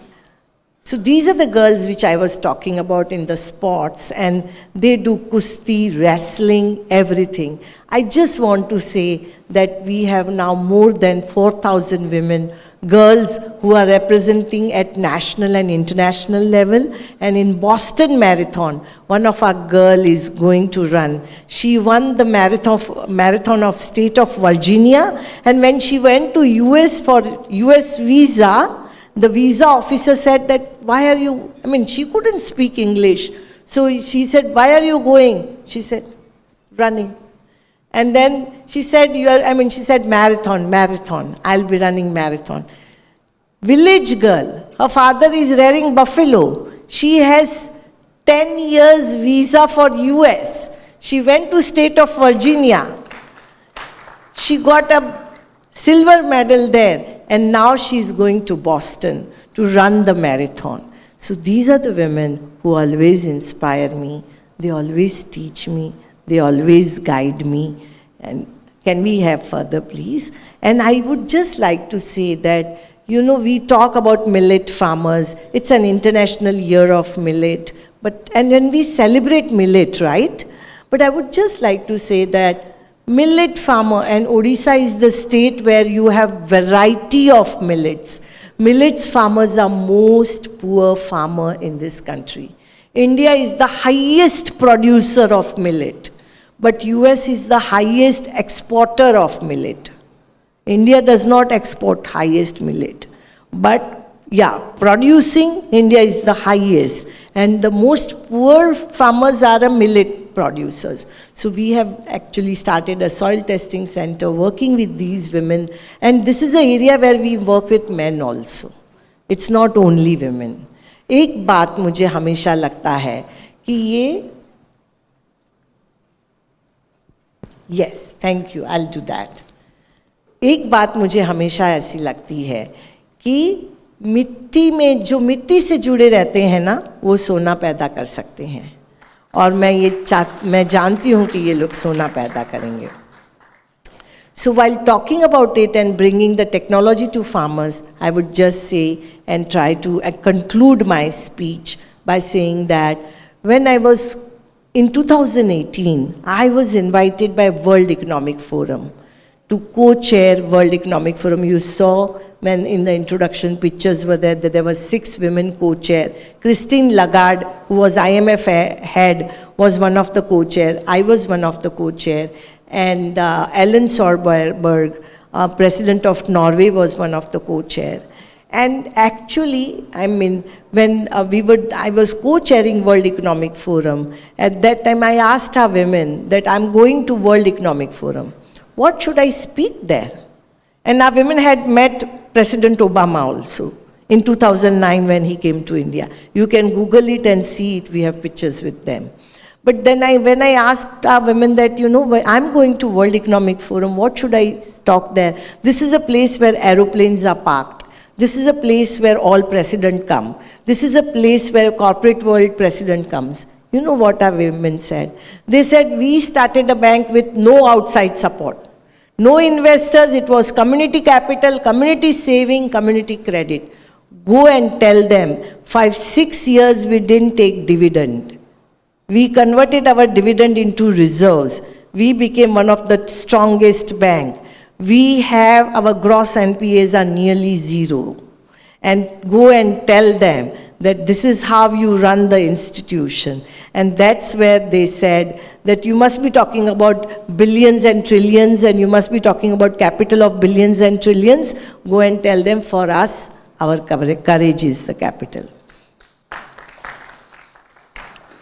so these are the girls which I was talking about in the sports, and they do kusti, wrestling, everything. I just want to say that we have now more than 4,000 women, girls who are representing at national and international level. And in Boston Marathon, one of our girl is going to run. She won the marathon of state of Virginia, and when she went to US for US visa, the visa officer said that, why are you, she couldn't speak English. So she said, why are you going? She said, running. And then she said, she said, marathon. I'll be running marathon. Village girl. Her father is rearing buffalo. She has 10 years visa for US. She went to state of Virginia. She got a silver medal there. And now she's going to Boston to run the marathon. So these are the women who always inspire me. They always teach me. They always guide me. And can we have further, please? And I would just like to say that, we talk about millet farmers. It's an international year of millet. And when we celebrate millet, right? But I would just like to say that millet farmer, and Odisha is the state where you have variety of millets. Millets farmers are most poor farmer in this country. India is the highest producer of millet, but US is the highest exporter of millet. India does not export highest millet, but producing, India is the highest. And the most poor farmers are the millet producers. So we have actually started a soil testing center working with these women. And this is an area where we work with men also. It's not only women. एक बात मुझे हमेशा लगता है कि ये Yes, thank you, I'll do that. एक बात मुझे हमेशा ऐसी लगती है कि मिट्टी में जो मिट्टी से जुड़े रहते हैं ना, वो सोना पैदा कर सकते हैं. और मैं जानती हूँ कि ये लोग सोना पैदा करेंगे. So while talking about it and bringing the technology to farmers, I would just say and try to conclude my speech by saying that when I was in 2018, I was invited by World Economic Forum to co-chair World Economic Forum. You saw when in the introduction pictures were there that there were 6 women co-chair. Christine Lagarde, who was IMF head, was one of the co-chair. I was one of the co-chair. And Ellen Solberg, president of Norway, was one of the co-chair. And actually, when I was co-chairing World Economic Forum, at that time I asked our women that I'm going to World Economic Forum. What should I speak there? And our women had met President Obama also in 2009 when he came to India. You can Google it and see it. We have pictures with them. But then when I asked our women that, I'm going to World Economic Forum, what should I talk there? This is a place where aeroplanes are parked. This is a place where all presidents come. This is a place where corporate world president comes. You know what our women said? They said, we started a bank with no outside support. No investors, it was community capital, community saving, community credit. Go and tell them, 5-6 years we didn't take dividend. We converted our dividend into reserves. We became one of the strongest bank. We have, our gross NPAs are nearly 0. And go and tell them that this is how you run the institution. And that's where they said that you must be talking about billions and trillions, and you must be talking about capital of billions and trillions. Go and tell them, for us, our courage is the capital.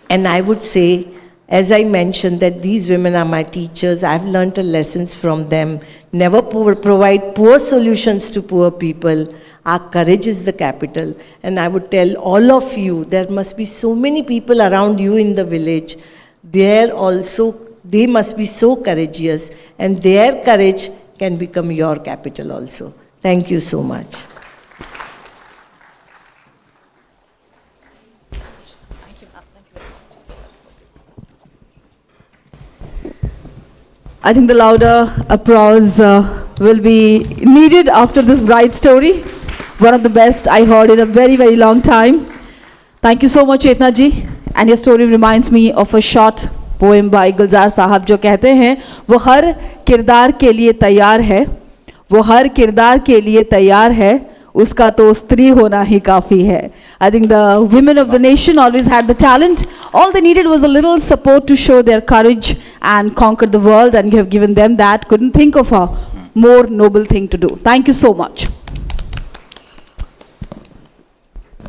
And I would say, as I mentioned, that these women are my teachers. I've learned lessons from them. Never provide poor solutions to poor people. Our courage is the capital. And I would tell all of you, there must be so many people around you in the village. They must be so courageous. And their courage can become your capital also. Thank you so much. I think the louder applause will be needed after this bright story. One of the best I heard in a very, very long time. Thank you so much, Chetna ji. And your story reminds me of a short poem by गुलजार साहब जो कहते हैं वो हर किरदार के लिए तैयार है, वो हर किरदार के लिए तैयार है, उसका तो स्त्री होना ही काफ़ी है. I think the women of the nation always had the talent. All they needed was a little support to show their courage and conquer the world, and you have given them that. Couldn't think of a more noble thing to do. Thank you so much.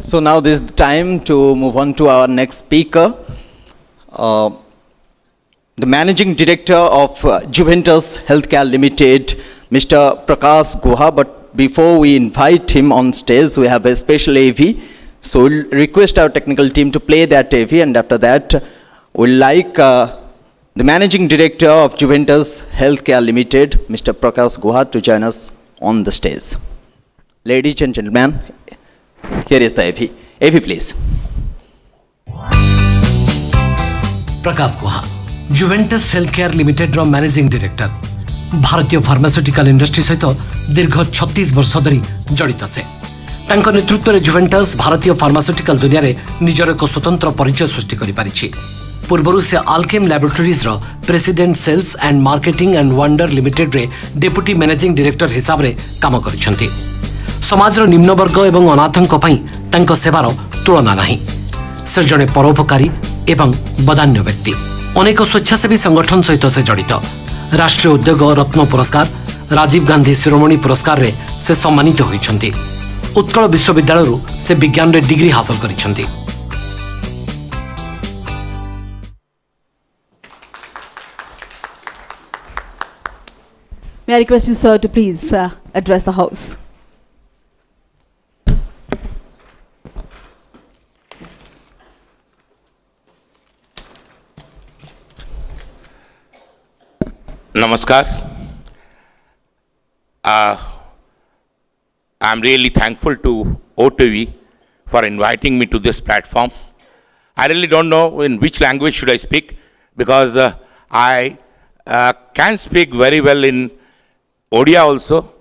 So now this is the time to move on to our next speaker. The Managing Director of Juventus Healthcare Limited, Mr. Prakash Guha. But before we invite him on stage, we have a special AV. So we'll request our technical team to play that AV, and after that, we'll like the Managing Director of Juventus Healthcare Limited, Mr. Prakash Guha, to join us on the stage. Ladies and gentlemen, here is the AV. AV, please. Prakash Guha, Juventus Healthcare Limited ro Managing Director. भारतीय pharmaceutical industry सहित दीर्घ 36 वर्ष धरी जड़ित से नेतृत्व में Juventus भारतीय pharmaceutical दुनिया रे निजर एक स्वतंत्र परिचय सृष्टि करि पारिछि. पूर्वरु से अल्केम लैबोरेटरीज रो president sales and marketing and Wonder Limited रे डेप्यूटी मैनेजिंग डायरेक्टर हिसाब रे काम करिसेंती. समाजर निम्न वर्ग एवं अनाथंक पई तांको सेवार तुलना नाही. से जणे परोपकारी एवं बदान्य व्यक्ति. अनेक स्वेच्छासेवी संगठन सहित से जड़ित. राष्ट्रीय उद्योग रत्न पुरस्कार, राजीव गांधी शिरोमणि पुरस्कार रे से सम्मानित होइछंती. उत्कल विश्वविद्यालय से विज्ञान रे डिग्री हासिल करिछंती. May I request you, sir, to please address the house. Namaskar. I'm really thankful to OTV for inviting me to this platform. I really don't know in which language should I speak, because I can speak very well in Odia also,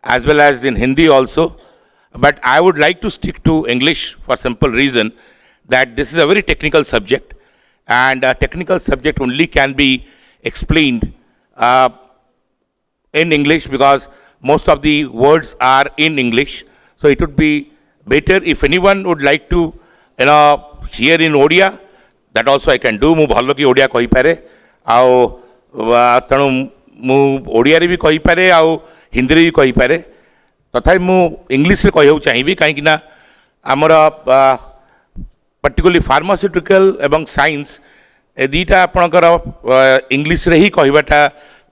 as well as in Hindi also. But I would like to stick to English for simple reason that this is a very technical subject, and a technical subject only can be explained in English, because most of the words are in English. So it would be better if anyone would like to, hear in Odia, that also I can do. Mu bhallo ki Odia kahi pare, au tanu mu Odia re bhi kahi pare, au Hindi re bhi kahi pare. तथापि मु English रे कहू चाहिबी काहे कि ना हमर particularly pharmaceutical एवं science ए दीटा आपनकर इंग्लिश रे ही कहबाटा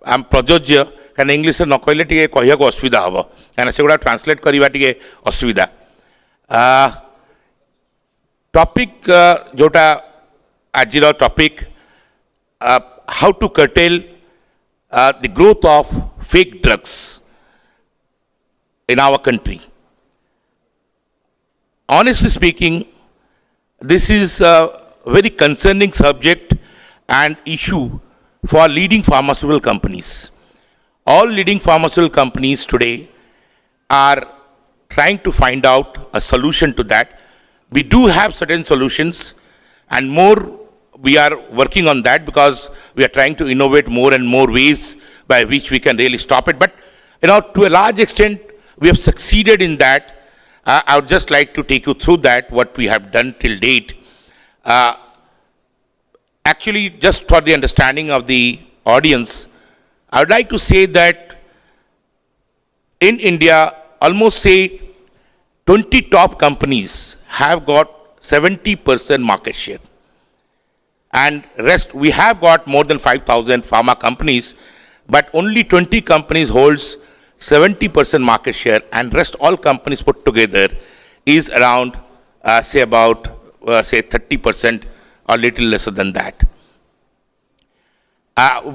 हम प्रयोज्य, कारण इंग्लिश न कहले टिके कहया को असुविधा हबो, कारण सेगुडा ट्रांसलेट करबा टिके असुविधा. टॉपिक जोटा आजिर topic, how to curtail the growth of fake drugs in our country. Honestly speaking, this is a very concerning subject and issue for leading pharmaceutical companies. All leading pharmaceutical companies today are trying to find out a solution to that. We do have certain solutions, and more we are working on that, because we are trying to innovate more and more ways by which we can really stop it. But to a large extent, we have succeeded in that. I would just like to take you through that, what we have done till date. Actually, just for the understanding of the audience, I would like to say that in India, almost say 20 top companies have got 70% market share. And rest, we have got more than 5,000 pharma companies, but only 20 companies holds 70% market share, and rest all companies put together is around, say 30% or little lesser than that.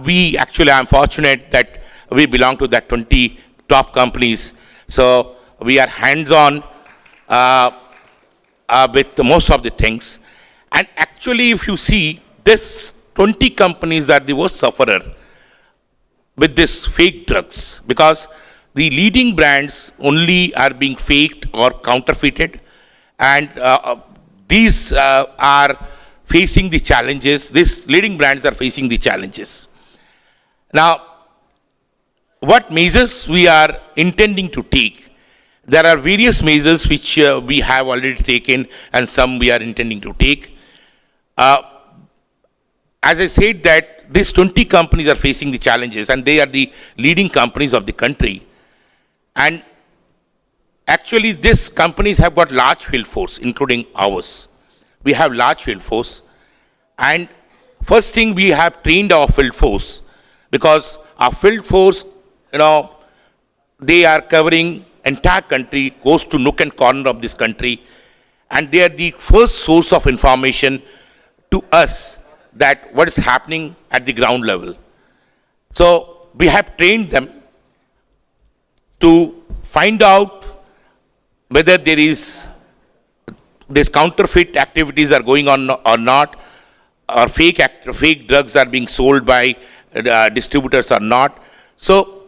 We actually, I'm fortunate that we belong to that 20 top companies. So we are hands-on with most of the things. And actually, if you see, this 20 companies are the worst sufferer with this fake drugs, because the leading brands only are being faked or counterfeited, and these are facing the challenges. These leading brands are facing the challenges. Now, what measures we are intending to take? There are various measures which we have already taken, and some we are intending to take. As I said, that these 20 companies are facing the challenges, and they are the leading companies of the country. And actually, these companies have got large field force, including ours. We have large field force. And first thing, we have trained our field force, because our field force, they are covering entire country, goes to nook and corner of this country, and they are the first source of information to us that what is happening at the ground level. So we have trained them to find out whether these counterfeit activities are going on or not, or fake drugs are being sold by distributors or not. So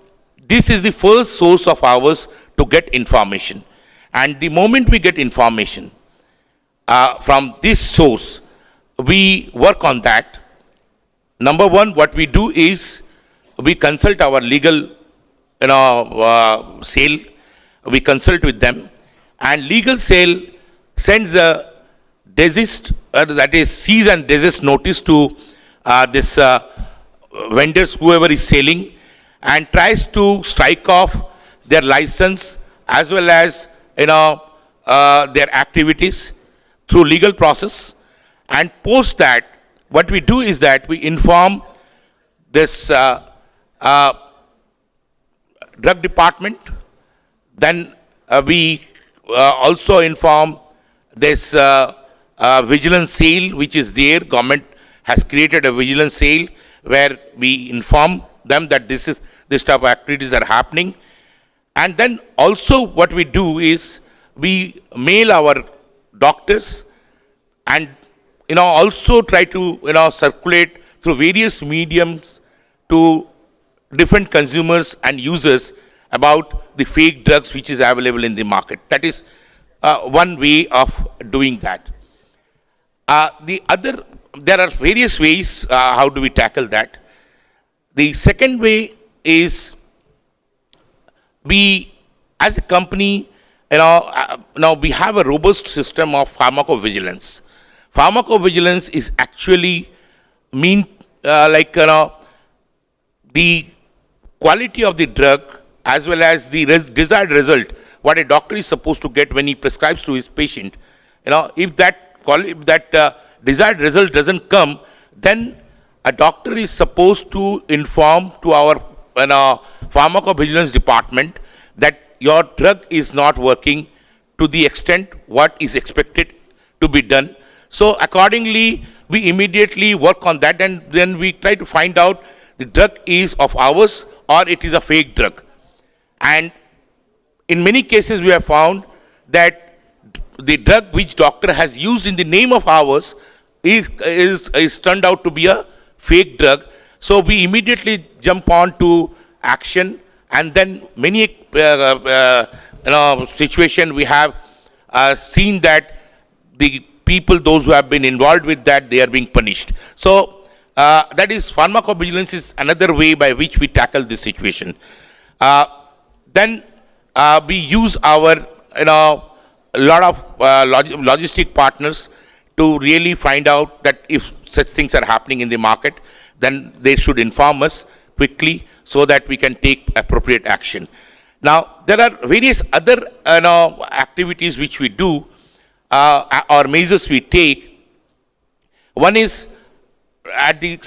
this is the first source of ours to get information. And the moment we get information from this source, we work on that. Number one, what we do is we consult our legal cell. We consult with them, and legal cell sends a desist, that is cease and desist notice to this vendors, whoever is selling, and tries to strike off their license as well as their activities through legal process. And post that, what we do is that we inform this drug department. Then we also inform this vigilance cell, which is there. Government has created a vigilance cell where we inform them that this type of activities are happening. And then also what we do is we mail our doctors, and also try to circulate through various mediums to different consumers and users about the fake drugs which is available in the market. That is one way of doing that. There are various ways how do we tackle that. The second way is we, as a company, now we have a robust system of pharmacovigilance. Pharmacovigilance is actually the quality of the drug as well as the desired result, what a doctor is supposed to get when he prescribes to his patient. If that desired result doesn't come, then a doctor is supposed to inform to our pharmacovigilance department that your drug is not working to the extent what is expected to be done. So accordingly, we immediately work on that, and then we try to find out the drug is of ours or it is a fake drug. And in many cases, we have found that the drug which doctor has used in the name of ours is turned out to be a fake drug. So we immediately jump on to action, and then many situation we have seen that the people, those who have been involved with that, they are being punished. So that is, pharmacovigilance is another way by which we tackle this situation. Then we use our lot of logistic partners to really find out that if such things are happening in the market, then they should inform us quickly so that we can take appropriate action. Now, there are various other activities which we do or measures we take. One is at the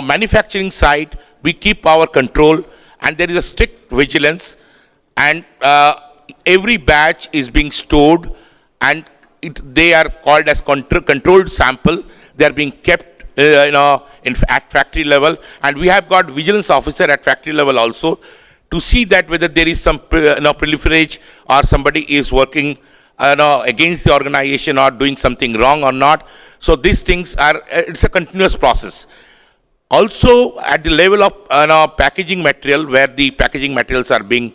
manufacturing side, we keep our control, and there is a strict vigilance, and every batch is being stored, and they are called as controlled sample. They are being kept at factory level, and we have got vigilance officer at factory level also to see that whether there is some proliferage or somebody is working against the organization or doing something wrong or not. So these things are, it's a continuous process. Also at the level of packaging material, where the packaging materials are being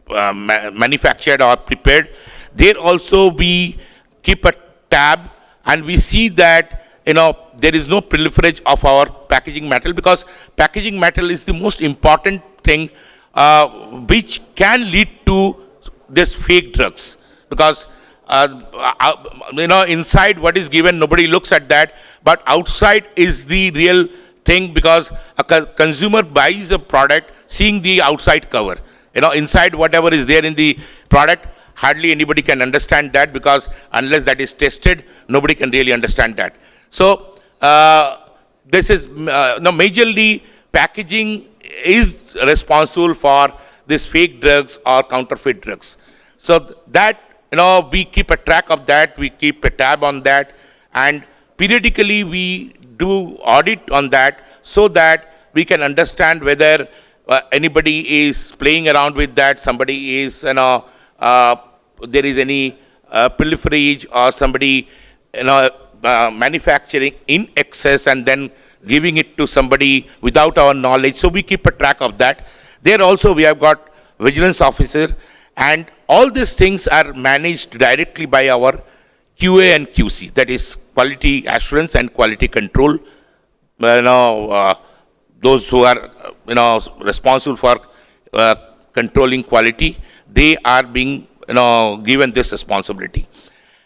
manufactured or prepared, there also we keep a tab, and we see that there is no proliferation of our packaging material, because packaging material is the most important thing which can lead to this fake drugs, because inside what is given, nobody looks at that, but outside is the real thing, because a consumer buys a product seeing the outside cover. Inside whatever is there in the product, hardly anybody can understand that, because unless that is tested, nobody can really understand that. So this is majorly packaging is responsible for these fake drugs or counterfeit drugs. So that we keep a track of that, we keep a tab on that, and periodically we do audit on that, so that we can understand whether anybody is playing around with that, somebody is there is any proliferage, or somebody manufacturing in excess and then giving it to somebody without our knowledge. So we keep a track of that. There also we have got vigilance officer, and all these things are managed directly by our QA and QC, that is quality assurance and quality control. Those who are responsible for controlling quality, they are being given this responsibility.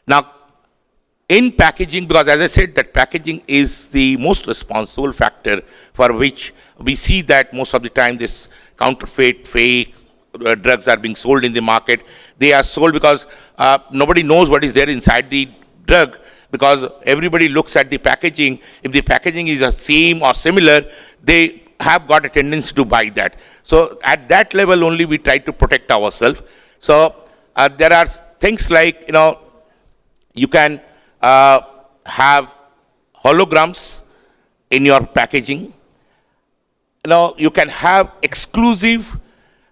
Now, in packaging, because as I said, that packaging is the most responsible factor for which we see that most of the time this counterfeit, fake drugs are being sold in the market. They are sold because nobody knows what is there inside the drug, because everybody looks at the packaging. If the packaging is the same or similar, they have got a tendency to buy that. So at that level only we try to protect ourselves. So there are things like, you can have holograms in your packaging. You can have exclusive,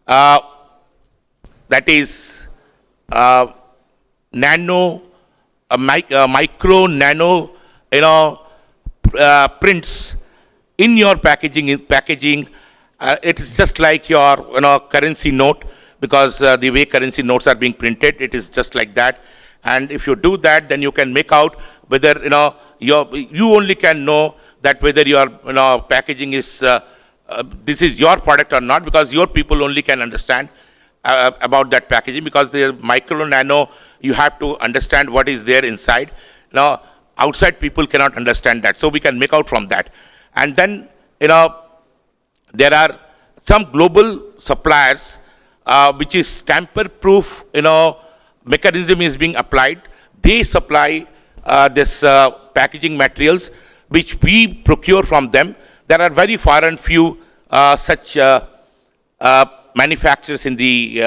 that is nano, micro, nano, prints in your packaging. It is just like your currency note, because the way currency notes are being printed, it is just like that. And if you do that, then you can make out whether you only can know that whether your packaging is this is your product or not, because your people only can understand about that packaging, because the micro, nano, you have to understand what is there inside. Now outside people cannot understand that, so we can make out from that. And then there are some global suppliers which is tamper-proof mechanism is being applied. They supply this packaging materials which we procure from them. There are very far and few such manufacturers in the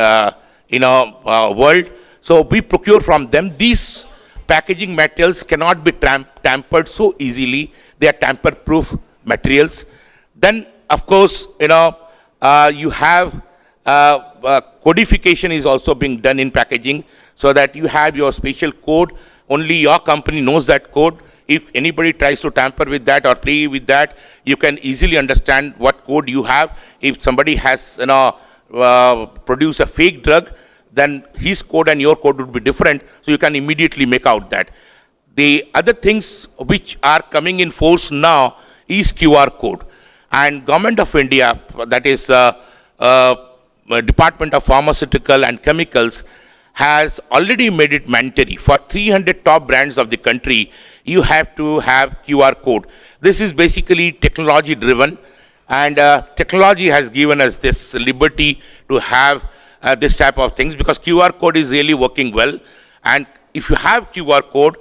world. So we procure from them. These packaging materials cannot be tampered so easily. They are tamper-proof materials. Then, of course, you have codification is also being done in packaging, so that you have your special code. Only your company knows that code. If anybody tries to tamper with that or play with that, you can easily understand what code you have. If somebody has produced a fake drug, then his code and your code would be different, so you can immediately make out that. The other things which are coming in force now is QR code. And Government of India, that is Department of Pharmaceutical and Chemicals, has already made it mandatory for 300 top brands of the country. You have to have QR code. This is basically technology driven, and technology has given us this liberty to have this type of things, because QR code is really working well. And if you have QR code,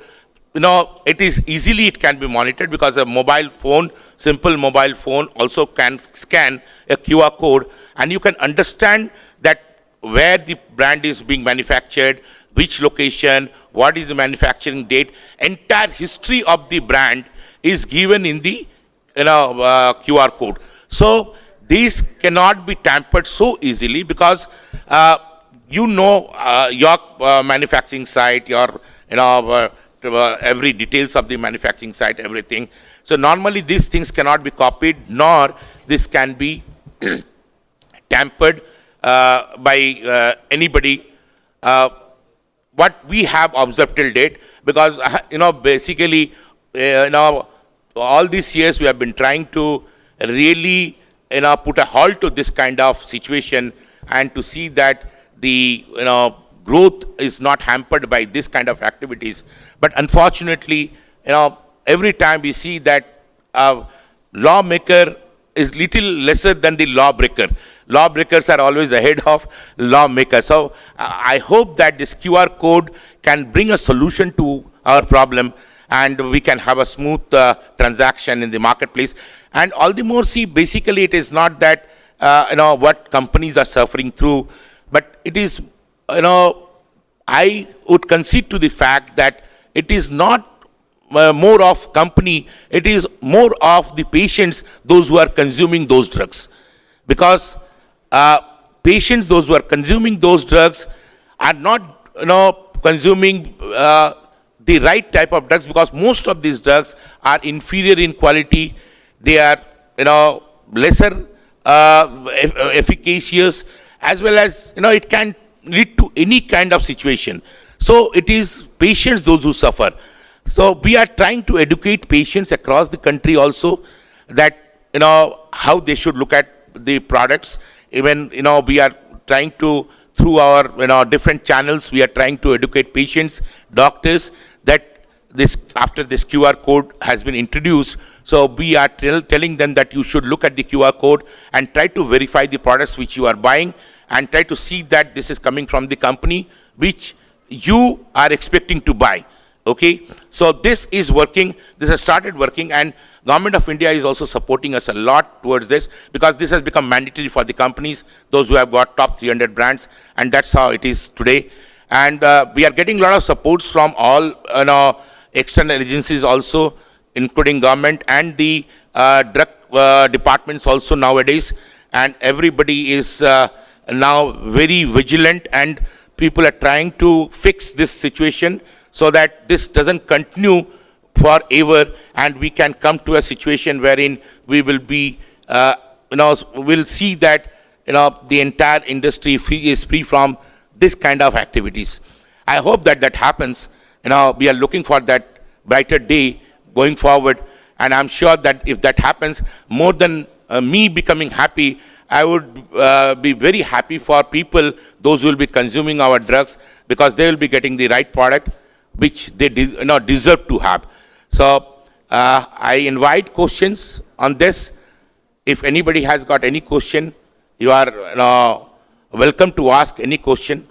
it is easily, it can be monitored, because a mobile phone, simple mobile phone also can scan a QR code, and you can understand that where the brand is being manufactured, which location, what is the manufacturing date, entire history of the brand is given in the QR code. So these cannot be tampered so easily, because your manufacturing site, your every details of the manufacturing site, everything. So normally these things cannot be copied, nor this can be tampered by anybody. What we have observed till date, because basically, all these years we have been trying to really put a halt to this kind of situation and to see that the growth is not hampered by this kind of activities. But unfortunately, every time we see that lawmaker is little lesser than the lawbreaker. Lawbreakers are always ahead of lawmakers. So I hope that this QR code can bring a solution to our problem, and we can have a smooth transaction in the marketplace. And all the more, see, basically it is not that what companies are suffering through, but it is, I would concede to the fact that it is not more of company, it is more of the patients, those who are consuming those drugs. Because patients, those who are consuming those drugs, are not consuming the right type of drugs, because most of these drugs are inferior in quality. They are lesser efficacious, as well as it can lead to any kind of situation. So it is patients those who suffer. So we are trying to educate patients across the country also, that how they should look at the products. Even we are trying to, through our different channels, we are trying to educate patients, doctors, that this, after this QR code has been introduced, so we are telling them that you should look at the QR code and try to verify the products which you are buying, and try to see that this is coming from the company which you are expecting to buy. Okay, so this is working, this has started working, and Government of India is also supporting us a lot towards this, because this has become mandatory for the companies, those who have got top 300 brands, and that's how it is today. And we are getting a lot of supports from all external agencies also, including government and the drug departments also nowadays, and everybody is now very vigilant, and people are trying to fix this situation so that this doesn't continue forever, and we can come to a situation wherein we will be, we'll see that the entire industry is free from this kind of activities. I hope that that happens. We are looking for that brighter day going forward, and I'm sure that if that happens, more than me becoming happy, I would be very happy for people, those who will be consuming our drugs, because they will be getting the right product which they deserve to have. So I invite questions on this. If anybody has got any question, you are welcome to ask any question.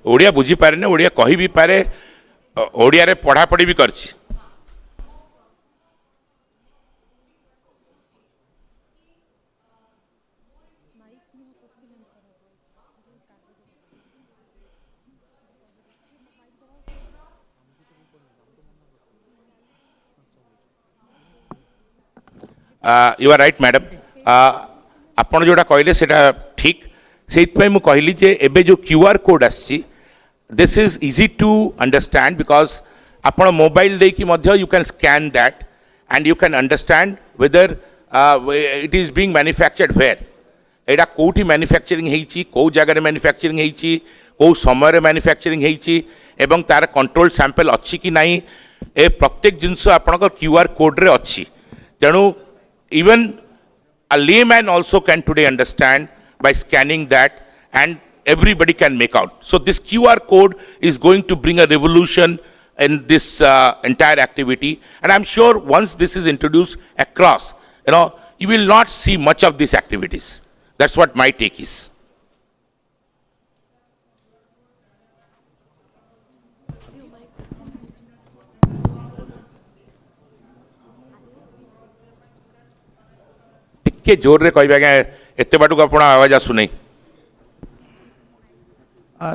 Odia बुझी पारे ना, ओडिया कही भी पारे, ओडिया रे पढ़ा पढ़ी भी करछि। यू आर राइट मैडम, आपण जोटा कहले सेटा ठीक, सेइतपय मु कहली जे एबे जो क्यूआर कोड आछि, this is easy to understand, because upon a mobile day ki madhya you can scan that and you can understand whether it is being manufactured where. Eta kouti manufacturing heichi, kou jaga re manufacturing heichi, kou samay re manufacturing heichi, ebong tar control sample achi ki nahi, e pratyek jinso apanakar QR code re achi. Tenu even a layman also can today understand by scanning that, and everybody can make out. So this QR code is going to bring a revolution in this entire activity, and I'm sure once this is introduced across, you will not see much of these activities. That's what my take is. टिके जोर रे कहबे एते बाटू आपण आवाज आसु नहीं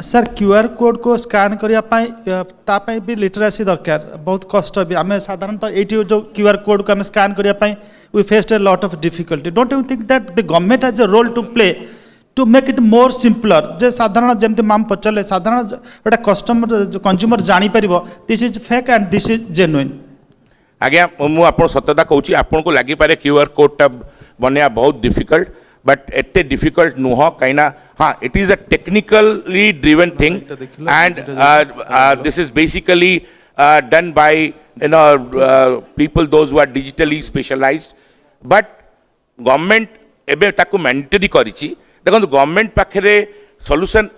सर क्यूआर कोड को स्कैन करने भी लिटरेसी दरकार बहुत कष्ट भी आम साधारणतः ये जो क्यूआर कोड को स्कैन करने we faced a lot of difficulty don't you think that the government has a role to play to make it more simpler जे साधारण जमती मैम पचारे साधारण गोटे कस्टमर कंज्यूमर जापर this is fake and this is genuine आज्ञा मु आप सत्यता कहूँ आपन को लगिपारे क्यूआर कोडटा बनया बहुत डिफिकल्ट बट एते डिफिकल्ट नुह कहीं हाँ it is a technically driven thing and this is basically done by people those who are digitally specialised but government एबे ताकू मैंडेटरी करिछि देखो गवर्नमेंट पाखे सॉल्यूशन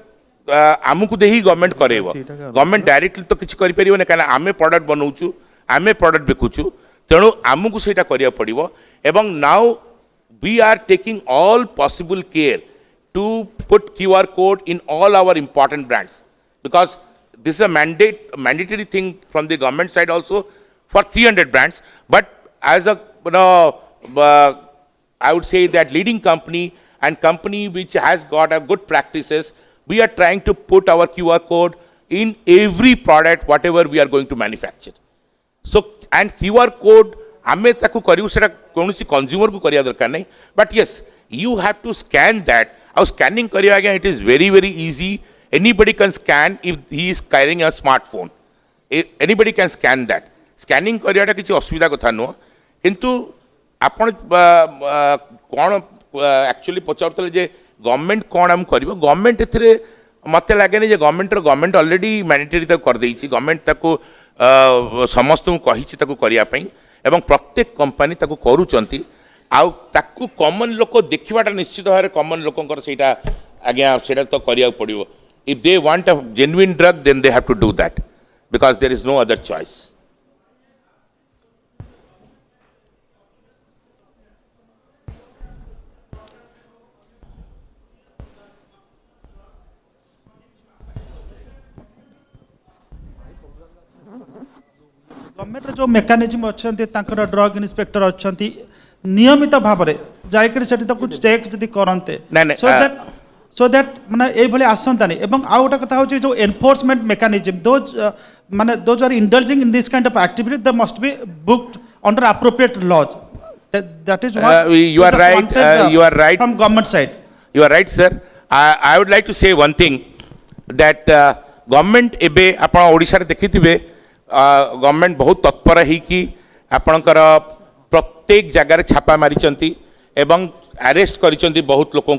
आमको दे ही गवर्नमेंट करेब गवर्नमेंट डायरेक्टली तो किसी करें कहीं आम प्रोडक्ट बनाऊँ आम प्रोडक्ट बिकुचु तेणु आमको से पड़ो एवं now we are taking all possible care to put QR code in all our important brands because this is a mandatory thing from the government side also for 300 brands but as a I would say that leading company and company which has got a good practices we are trying to put our QR code in every product whatever we are going to manufacture so and QR code आमे ताकू करियो सेटा कोनोसी consumer को करिया दरकार नहीं but yes you have to scan that और स्कैनिंग करिया again it is very easy anybody can scan if he is carrying a smartphone anybody can scan that scanning करियाटा किसी असुविधा कथा नुह किंतु आपण कौन एक्चुअली पचारुतले जे गवर्नमेंट कौन आम करिवो गवर्नमेंट एथिरे मते लागेनी जे गवर्नमेंट ऑलरेडी मैंडेटरी तक कर देइछि गवर्नमेंट ताकू समस्त को कहिछि ताकू करिया पई एवं प्रत्येक कंपनी ताकू करूचंती आउ ताकू कॉमन लोक देखिबाटा निश्चित भाव कॉमन लोकंकर सेटा आज्ञा सेटा तो करिया पड़िबो if they want a genuine drug then they have to do that because there is no other choice government जो मेकानिजम अच्छा ड्रग इन्स्पेक्टर अच्छा नियमित भाव में जाकर चेक जदि करते सो दैट माने ये आसंतानी एवं आउ गोटे कथा होची जो एनफोर्समेंट मेकानिजम दोज माने those are indulging in this kind of activity they must be booked under appropriate laws that is what you are right from government side you are right sir I would like to say one thing that government एबे आपण ओडिसा रे देखिथिबे government बहुत तत्पर है कि आपणकर प्रत्येक जगार छापा मारी एवं अरेस्ट कर बहुत लोक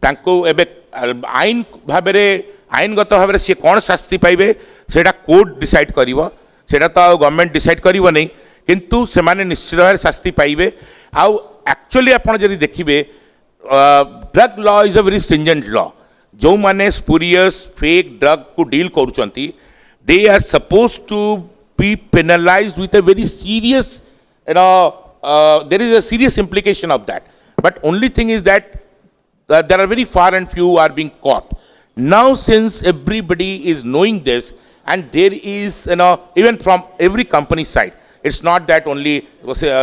आईन भाव आईनगत भाव सी कौन शास्ति पाइबे सेटा कोर्ट डिसाइड करा तो गवर्नमेंट डिसाइड कर नहीं किंतु से माने निश्चित भाव शास्ति पाइबे आउ एक्चुअली आपड़ जब देखिए drug law is a very stringent law जो माने स्पूरियस फेक ड्रग को deal करुचंती they are supposed to be penalized with a very serious there is a serious implication of that but only thing is that there are very far and few are being caught now since everybody is knowing this and there is even from every company side it's not that only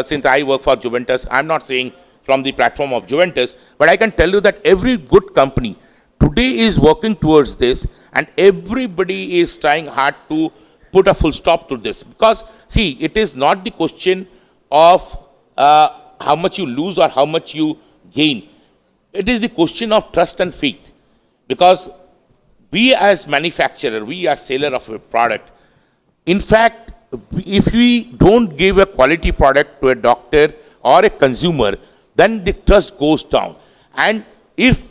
since I work for Juventus I'm not saying from the platform of Juventus but I can tell you that every good company today is working towards this and everybody is trying hard to put a full stop to this because see it is not the question of how much you lose or how much you gain it is the question of trust and faith because we as manufacturer we as seller of a product in fact if we don't give a quality product to a doctor or a consumer then the trust goes down and if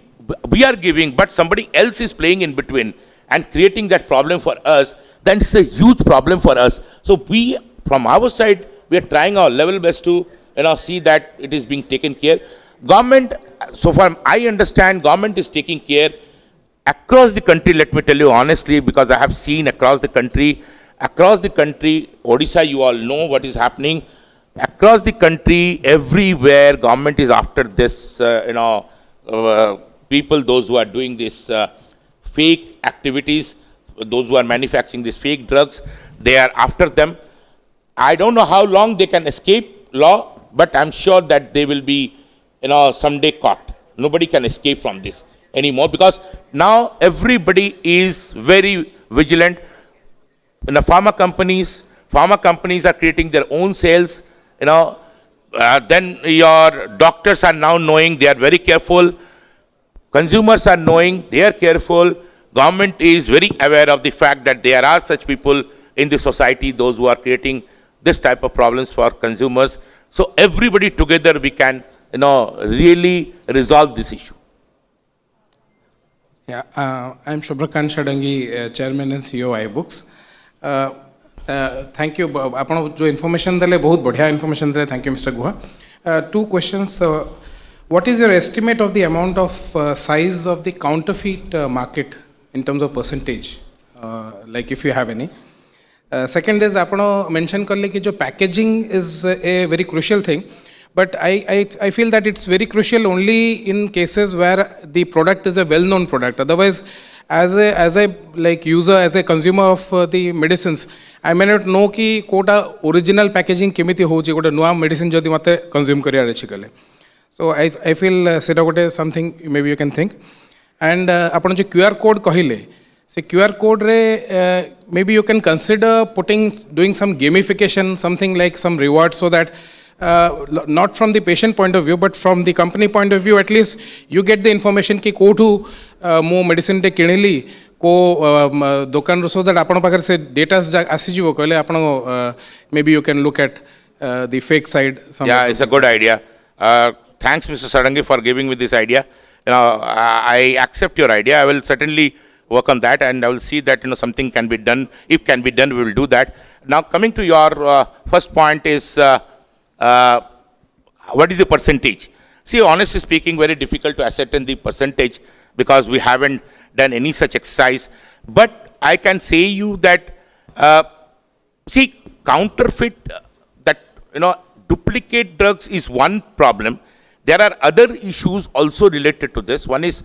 we are giving but somebody else is playing in between and creating that problem for us then it's a huge problem for us so we from our side we are trying our level best to see that it is being taken care government so far I understand government is taking care across the country let me tell you honestly because I have seen across the country Odisha you all know what is happening across the country everywhere government is after this people those who are doing this fake activities, those who are manufacturing these fake drugs, they are after them. I don't know how long they can escape law, but I'm sure that they will be, someday caught. Nobody can escape from this anymore, because now everybody is very vigilant. In the pharma companies are creating their own sales. Then your doctors are now knowing, they are very careful. Consumers are knowing, they are careful. Government is very aware of the fact that there are such people in the society, those who are creating this type of problems for consumers. So everybody together we can, really resolve this issue. Yeah, I'm Shubhrakant Shadangi, Chairman and CEO iBooks. Thank you. आपन जो information देले बहुत बढ़िया information देले. Thank you, Mr. Guha. Two questions. What is your estimate of the amount of size of the counterfeit market in terms of percentage? Like if you have any. Second is आपन mention करले कि जो packaging is a very crucial thing. But I feel that it's very crucial only in cases where the product is a well-known product. Otherwise, as a like user, as a consumer of the medicines, I may not know कि Kota original packaging केमिति होची कोटा नुआ medicine जदि मते consume करिया रही कले. So I feel सेटा कोटे something maybe you can think. And अपन जो QR code कहिले, से QR code रे maybe you can consider doing some gamification, something like some rewards, so that not from the patient point of view, but from the company point of view, at least you get the information कि कोठू मो medicine टे किणिली को दुकान, so that आपण पाकर से data आसी जीवो कहले आपण maybe you can look at the fake side. Yeah, it's a good idea. Thanks, Mr. Sadangi, for giving me this idea. I accept your idea. I will certainly work on that, and I will see that something can be done. If can be done, we will do that. Now, coming to your first point is. What is the percentage? See, honestly speaking, very difficult to ascertain the percentage because we haven't done any such exercise. But I can say you that, see, counterfeit, duplicate drugs is one problem. There are other issues also related to this. One is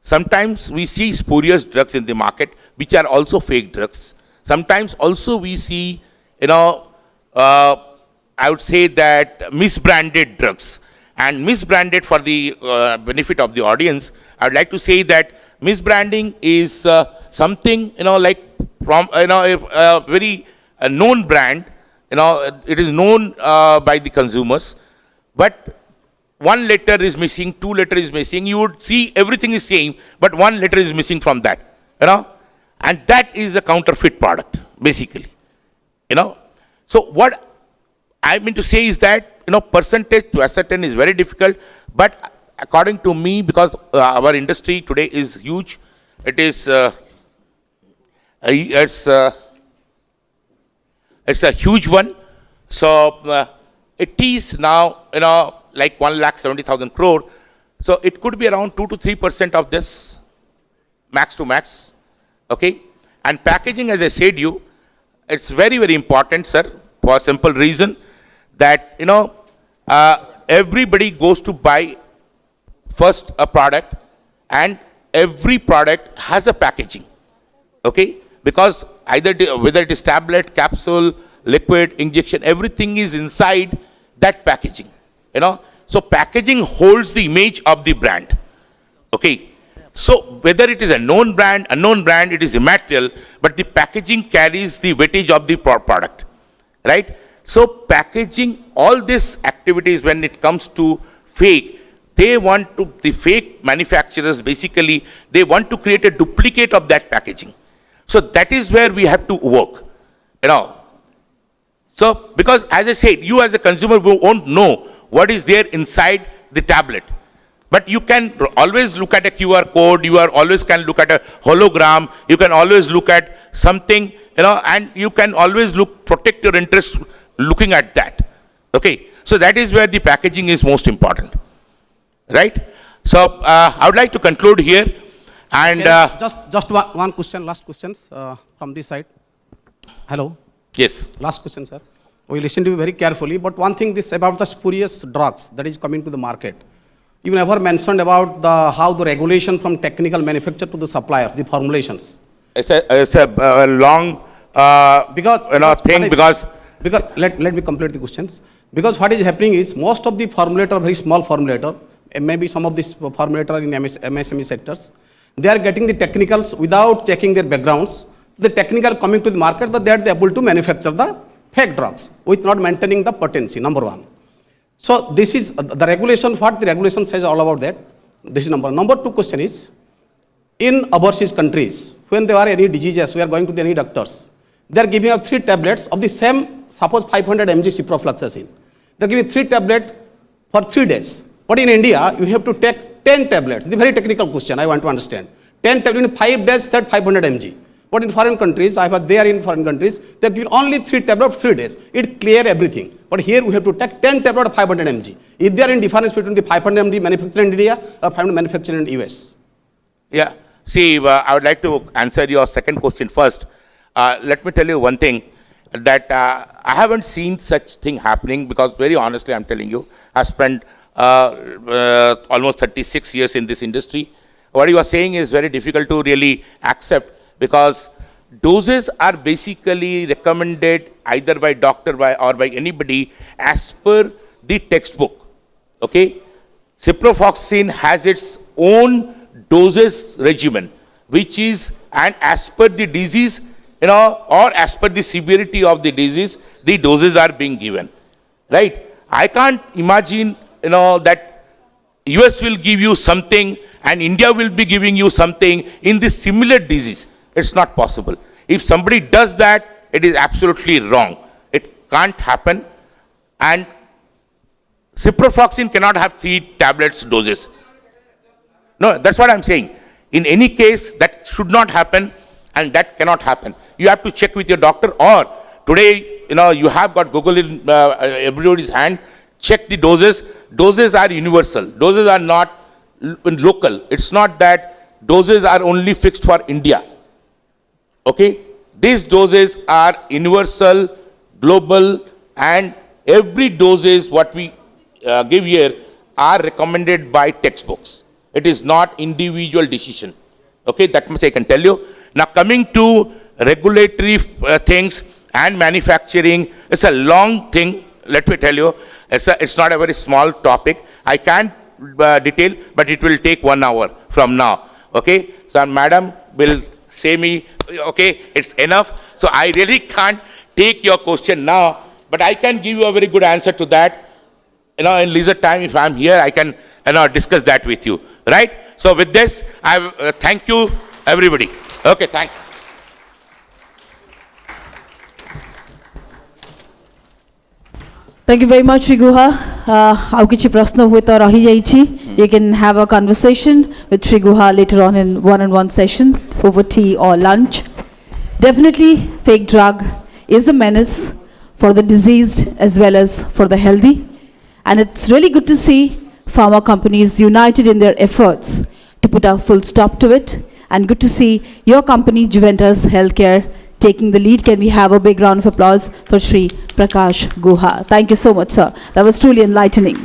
sometimes we see spurious drugs in the market, which are also fake drugs. Sometimes also we see, I would say that misbranded drugs. And misbranded, for the benefit of the audience, I would like to say that misbranding is something, like from, a very known brand, it is known by the consumers, but one letter is missing, two letters is missing. You would see everything is same, but one letter is missing from that, and that is a counterfeit product, basically, So what I mean to say is that, percentage to ascertain is very difficult, but according to me, because our industry today is huge, it is, it's a huge one. So it is now, like 1,70,000 crore. So it could be around 2 to 3% of this, max to max, okay? And packaging, as I said you, it's very, very important, sir, for a simple reason that, everybody goes to buy first a product, and every product has a packaging, okay? Because whether it is tablet, capsule, liquid, injection, everything is inside that packaging, So packaging holds the image of the brand, okay? So whether it is a known brand, unknown brand, it is immaterial, but the packaging carries the weightage of the product, right? So packaging, all these activities, when it comes to fake, the fake manufacturers, basically, they want to create a duplicate of that packaging. So that is where we have to work, So, because as I said, you as a consumer won't know what is there inside the tablet. But you can always look at a QR code, always can look at a hologram, you can always look at something, and you can always protect your interest looking at that, okay? So that is where the packaging is most important, right? So I would like to conclude here, and just one question, last questions from this side. Hello. Yes. Last question, sir. We listen to you very carefully, but one thing this about the spurious drugs that is coming to the market. You never mentioned about how the regulation from technical manufacturer to the supplier, the formulations. It's a long because let me complete the questions. Because what is happening is most of the formulator, very small formulator, maybe some of these formulator in MSME sectors, they are getting the technicals without checking their backgrounds. The technical coming to the market, that they are able to manufacture the fake drugs with not maintaining the potency, number one. So this is the regulation, what the regulation says all about that. This is number one. Number two question is, in overseas countries, when there are any diseases, we are going to any doctors, they are giving us 3 tablets of the same, suppose 500 mg ciprofloxacin. They are giving 3 tablets for 3 days. But in India, you have to take 10 tablets. The very technical question I want to understand. 10 tablets in 5 days, that 500 mg. But in foreign countries, they are in foreign countries, they are giving only 3 tablets of 3 days. It clear everything. But here we have to take 10 tablets of 500 mg. Is there any difference between the 500 mg manufactured in India or 500 manufactured in US? Yeah. See, I would like to answer your second question first. Let me tell you one thing, that I haven't seen such thing happening, because very honestly I'm telling you, I spent almost 36 years in this industry. What you are saying is very difficult to really accept, because doses are basically recommended either by doctor or by anybody as per the textbook. Okay? Ciprofloxacin has its own doses regimen, which is, and as per the disease, or as per the severity of the disease, the doses are being given. Right? I can't imagine, that US will give you something and India will be giving you something in this similar disease. It's not possible. If somebody does that, it is absolutely wrong. It can't happen. And ciprofloxacin cannot have 3 tablets doses. No, that's what I'm saying. In any case, that should not happen, and that cannot happen. You have to check with your doctor, or today, you have got Google in everybody's hand. Check the doses. Doses are universal. Doses are not local. It's not that doses are only fixed for India. Okay? These doses are universal, global, and every doses what we give here are recommended by textbooks. It is not individual decision. Okay, that much I can tell you. Now coming to regulatory things and manufacturing, it's a long thing. Let me tell you, it's not a very small topic. I can't detail, but it will take 1 hour from now. Okay, so madam will say me, okay, it's enough. So I really can't take your question now, but I can give you a very good answer to that. In leisure time, if I'm here, I can discuss that with you. Right? So with this, I thank you, everybody. Okay, thanks. Thank you very much, Shriguha. How kichi prashna hue ta rahi jaichi. You can have a conversation with Shriguha later on in one-on-one session over tea or lunch. Definitely, fake drug is a menace for the diseased as well as for the healthy. And it's really good to see pharma companies united in their efforts to put a full stop to it. And good to see your company, Juventus Healthcare, taking the lead. Can we have a big round of applause for Shri Prakash Guha? Thank you so much, sir. That was truly enlightening.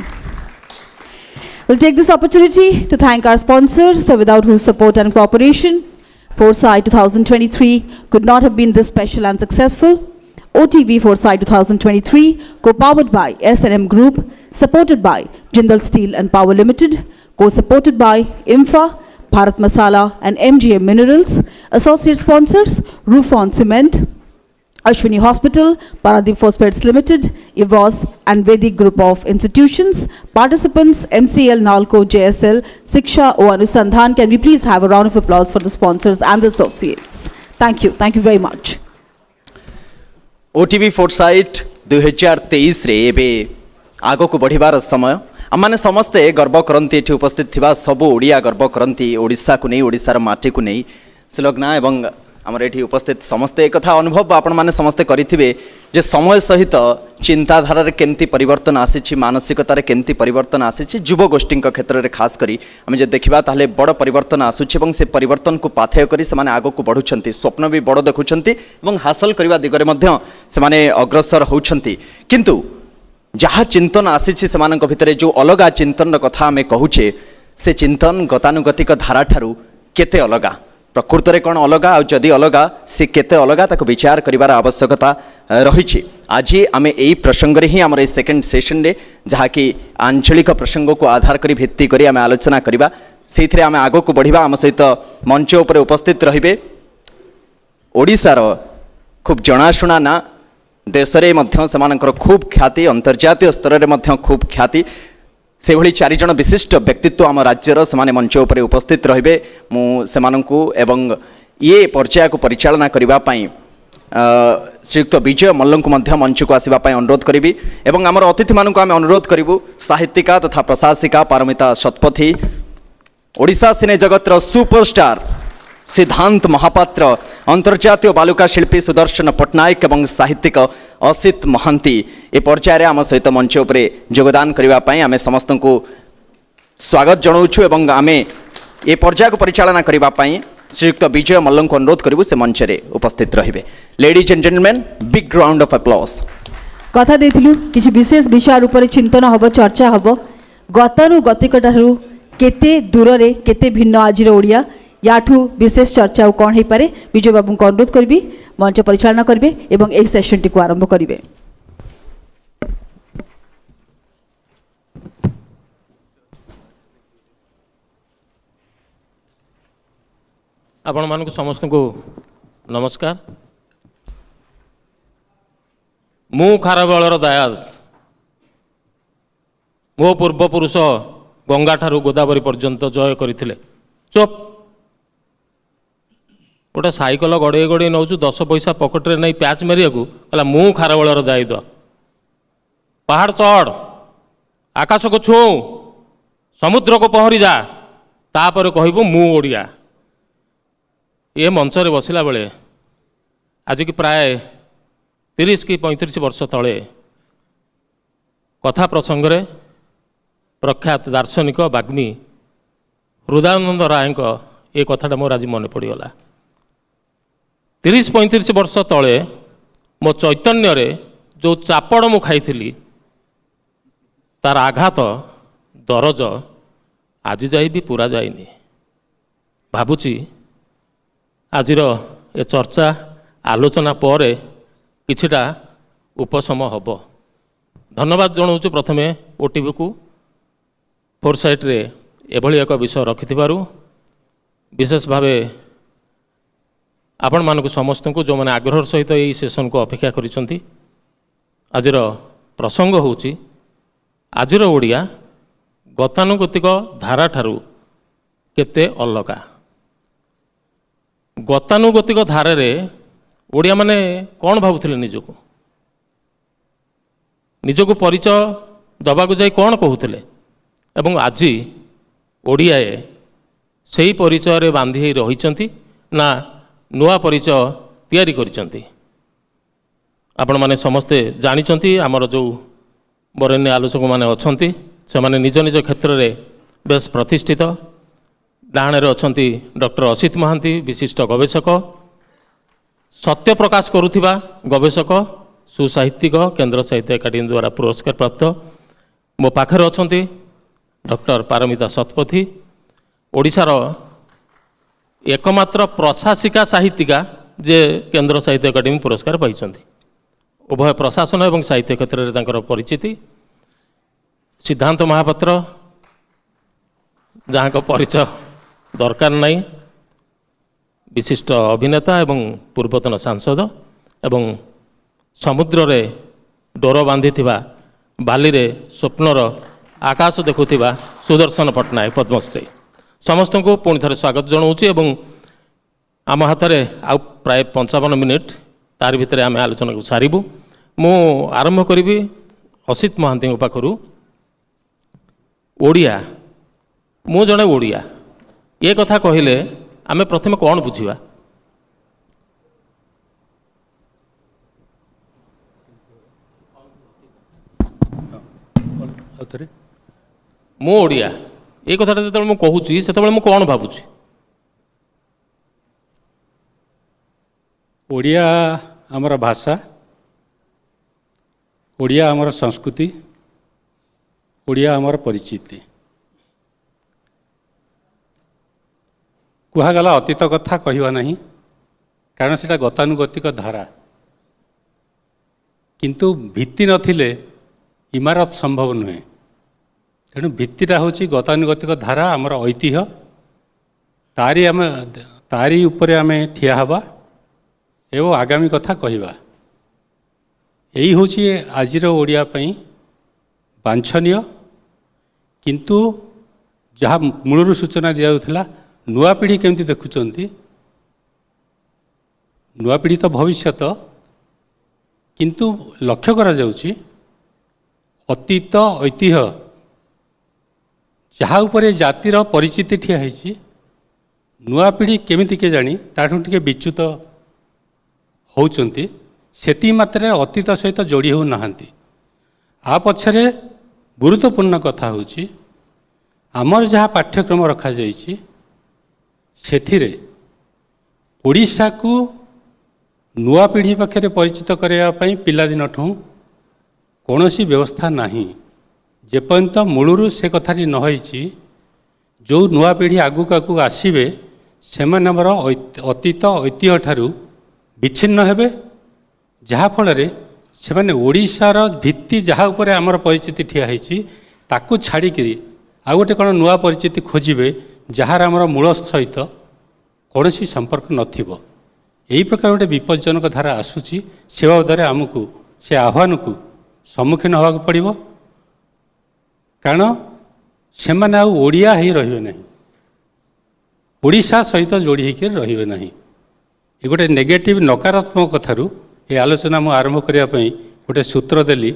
We'll take this opportunity to thank our sponsors, without whose support and cooperation, Foresight 2023 could not have been this special and successful. OTV Foresight 2023, co-powered by S&M Group, supported by Jindal Steel and Power Limited, co-supported by IMFA, Bharat Masala and MGM Minerals. Associate sponsors, Rufon Cement, Ashwini Hospital, Paradip Phosphates Limited, EVOS and Vedic Group of Institutions. Participants, MCL, Nalco, JSL, Siksha, Anusandhan. Can we please have a round of applause for the sponsors and the associates? Thank you. Thank you very much. OTV Foresight 2023 रे एबे आगो को बढ़िबार समय आमाने समस्ते गर्व करंती एठी उपस्थित थिबा सबु ओडिया गर्व करंती ओडिसा को नै ओडिसार माटी को नै सिलग्ना एवं आमर एठी उपस्थित समस्ते एक कथा अनुभव आपण माने समस्ते करिथिबे जे समय सहित चिंताधारा रे केमती परिवर्तन आसीछि मानसिकता रे केमती परिवर्तन आसीछि युव गोष्ठी क्षेत्र रे खास करी आमे जे देखिबा ताले बड़ परिवर्तन आसुछि एवं से परिवर्तन को पाथेय करी से माने आगो को बढ़ुछंती स्वप्न भी बड़ देखुछंती एवं हासिल करबा दिगरे मध्य से माने अग्रसर होउछंती किंतु जहाँ चिंतन आसीछि सेमानक भितरे जो अलगा चिंतन कथा आमे कहूचे से चिंतन गतानुगतिक धारा ठारू केते अलगा प्रकृत रे कोन अलगा आ जदि अलगा से केते अलगा ताको विचार करिवार आवश्यकता रही आज आम यही प्रसंग रे ही आम सेकेंड सेशन रे जहाँकि आंचलिक प्रसंग को आधार करी भित्ति करी आम आलोचना करवा से आम आग को बढ़िया आम सहित मंच उपर उपस्थित रहिबे ओडिशार खूब जनाशुना ना देश में खूब ख्याति अंतर्जातीय स्तर में खूब ख्याति से भली 4 जन विशिष्ट व्यक्तित्व आम राज्यर से मंच उपर उपस्थित रहिबे मुझे एवं ये पर्याय को परिचालना करने श्रीयुक्त विजय मल्ल को मंच को आसवाई अनुरोध करी एवं आमर अतिथि मानक आम अनुरोध करूँ साहित्यिका तथा प्रशासिका पारमिता शतपथी ओडिशा सिने जगतर सुपरस्टार सिद्धांत महापात्र अंतर्जातीय बालुका शिल्पी सुदर्शन पट्टनायक एवं साहित्यिक असित महांती ए पर्यायर आम सहित मंच उपर योगदान करने आम समस्त को स्वागत जनाऊँ एवं आम ए पर्याय को परिचालना करने श्रीयुक्त विजय मल्ल को अनुरोध करूँ से मंच रे उपस्थित रहिबे ladies and gentleman big round of applause कथा देथिलु किछि विशेष विषय ऊपर चिंतन हबो चर्चा हबो गतानु गतिकटारु केते दूर रे केते भिन्न आजिर ओडिया याठू विशेष चर्चा कौन हो पारे विजय बाबू को अनुरोध करी मंच परिचालना करेंगे एवं यही सेशन टी को आरंभ करेंगे। आपण मानक समस्त को नमस्कार। मु खारबलर दयाल मो पूर्वपुरुष गंगा ठारू गोदावरी पर्यंत जय करथिले। चुप गोटे साइकल गड़े गड़े नौ 10 पैसा पकेट्रे नहीं प्याच मारिया कहला मु खारबलर दायित्व पहाड़ चढ़ आकाश को छू समुद्र को पहरी जा तापर कहबू मु ओडिया। ये मंच रे बसिला बेले आज की प्राय 30 कि 35 वर्ष तले कथा प्रसंग रे प्रख्यात दार्शनिक बाग्मी हृदयानंद राय ये कथाटा मोर आज मन पड़गला। 30-35 वर्ष तले मो चैतन्य रे जो चापड़ मु खाई तार आघात दरज आज जाए भी पूरा जाइनी। भावुची आजिर ए चर्चा आलोचना पर किछिटा उपशम हब। धन्यवाद जनाऊँ प्रथमे ओटीवी को फोरसाइट रे एभली एक विषय रखिथिबारु विशेष भावे आपण मानक समस्त को जो मैंने आग्रह सहित यही सेशन को अपेक्षा करिसंती। आजिर प्रसंग होउची आजिर ओडिया गतानुगतिक धारा ठारू केते अलगा। गतानुगतिक धारा रे ओडिया माने कौन भावुथिले निजको परिचय दबाकू जाई कौन कहूथिले एवं आज ओडियाए सही परिचय रे बांधी रहिचंती ना नुआ परिचय तैयारी करिसंती। आपण माने समस्ते जानिचंती आमर जो बरेण्य आलोचक माने अछंती से माने निज निज क्षेत्र रे बेस प्रतिष्ठित। डाणे रे अछंती डॉक्टर असित महांती विशिष्ट गवेषक सत्य प्रकाश करुथिबा गवेषक सुसाहित्यिक केंद्र साहित्य एकाडेमी द्वारा पुरस्कार प्राप्त मो पाखरे अछंती डॉक्टर पारमिता शतपथी ओडिशार एकमात्र प्रशासिका साहित्यिका जे केंद्र साहित्य एकाडेमी पुरस्कार पाइछंती। उभय प्रशासन एवं साहित्य क्षेत्र में तांकर परिचिति। सिद्धांत महापात्र जहाँ परिचय दरकार नहीं विशिष्ट अभिनेता एवं पूर्वतन सांसद एवं समुद्र रे डोर बांधी बाली रे स्वप्नर आकाश देखुथिबा सुदर्शन पट्टनायक पद्मश्री समस्त को पुणी थे स्वागत जनाऊँगी। एवं आम हाथ में आउ प्राय 55 मिनिट तार भितर आम आलोचना को सारू। मु आरंभ करी असित महांती पाखु ओडिया मु जड़े ओडिया ये कथा कहले आम प्रथम कौन बुझा मु ओडिया ये कथा जो मुझे कहूँ से कौन भावुची ओडिया आमर भाषा ओडिया आमर संस्कृति ओडिया आमर परिचिति कहगला अतीत कथा कहवा नहीं कारण से गतानुगतिक धारा किंतु भित्ति नथिले इमारत संभव नुहे तेणु भित्तिटा हूँ गतानुगतिक धारा आमर ऐतिह्य तारी उपरे आमे ठिया हवा एवं आगामी कथा कहवा यही हूँ आजिर ओडिया पई वांछनीय किंतु जहाँ मूलर सूचना दिया नुआ पीढ़ी केमती देखुंट नुआ पीढ़ी तो भविष्यत किंतु लक्ष्य करा जाउची अतीत ऐतिह्य जहाँ उपरे जातिर परिचिति ठिया है नुआ पीढ़ी केमिति के जानी ताठू टिके विच्युत होउचंती सेती मात्रे अतीत सहित जोड़ी हो नाहांती आ पछरे गुरुत्वपूर्ण कथा होची आमर जहाँ पाठ्यक्रम रखा जाइछि सेथिरे ओडिशा को नुआ पीढ़ी पाखे परिचित करने पिलादिन ठूँ कौन व्यवस्था नहीं जेपर्यंत मूलरू से कथाटी नही जो नुआ पीढ़ी आगुक आगुक आसवे से अतीत ऐतिह्य ठारू विच्छिन्न हेबे जहाँफल से ओडिशार भित्ति जहाँ उपर आमर परिचिति ठिया है ताकू छाड़िकी आउ गोटे कौन नुआ परिचिति खोजे जार आमर मूल सहित कौन संपर्क नथिबो यही प्रकार गोटे विपज्जनक धारा आसूची से बाबद आमको से आह्वान को सम्मुखीन होगा पड़ो कारण से मैंने ओडिया ही रहिबे नहीं ओडिशा सहित जोड़ी होकर रहिबे नहीं ये गोटे नेगेटिव नकारात्मक कथारू ये आलोचना मु आरंभ करने गोटे सूत्र देली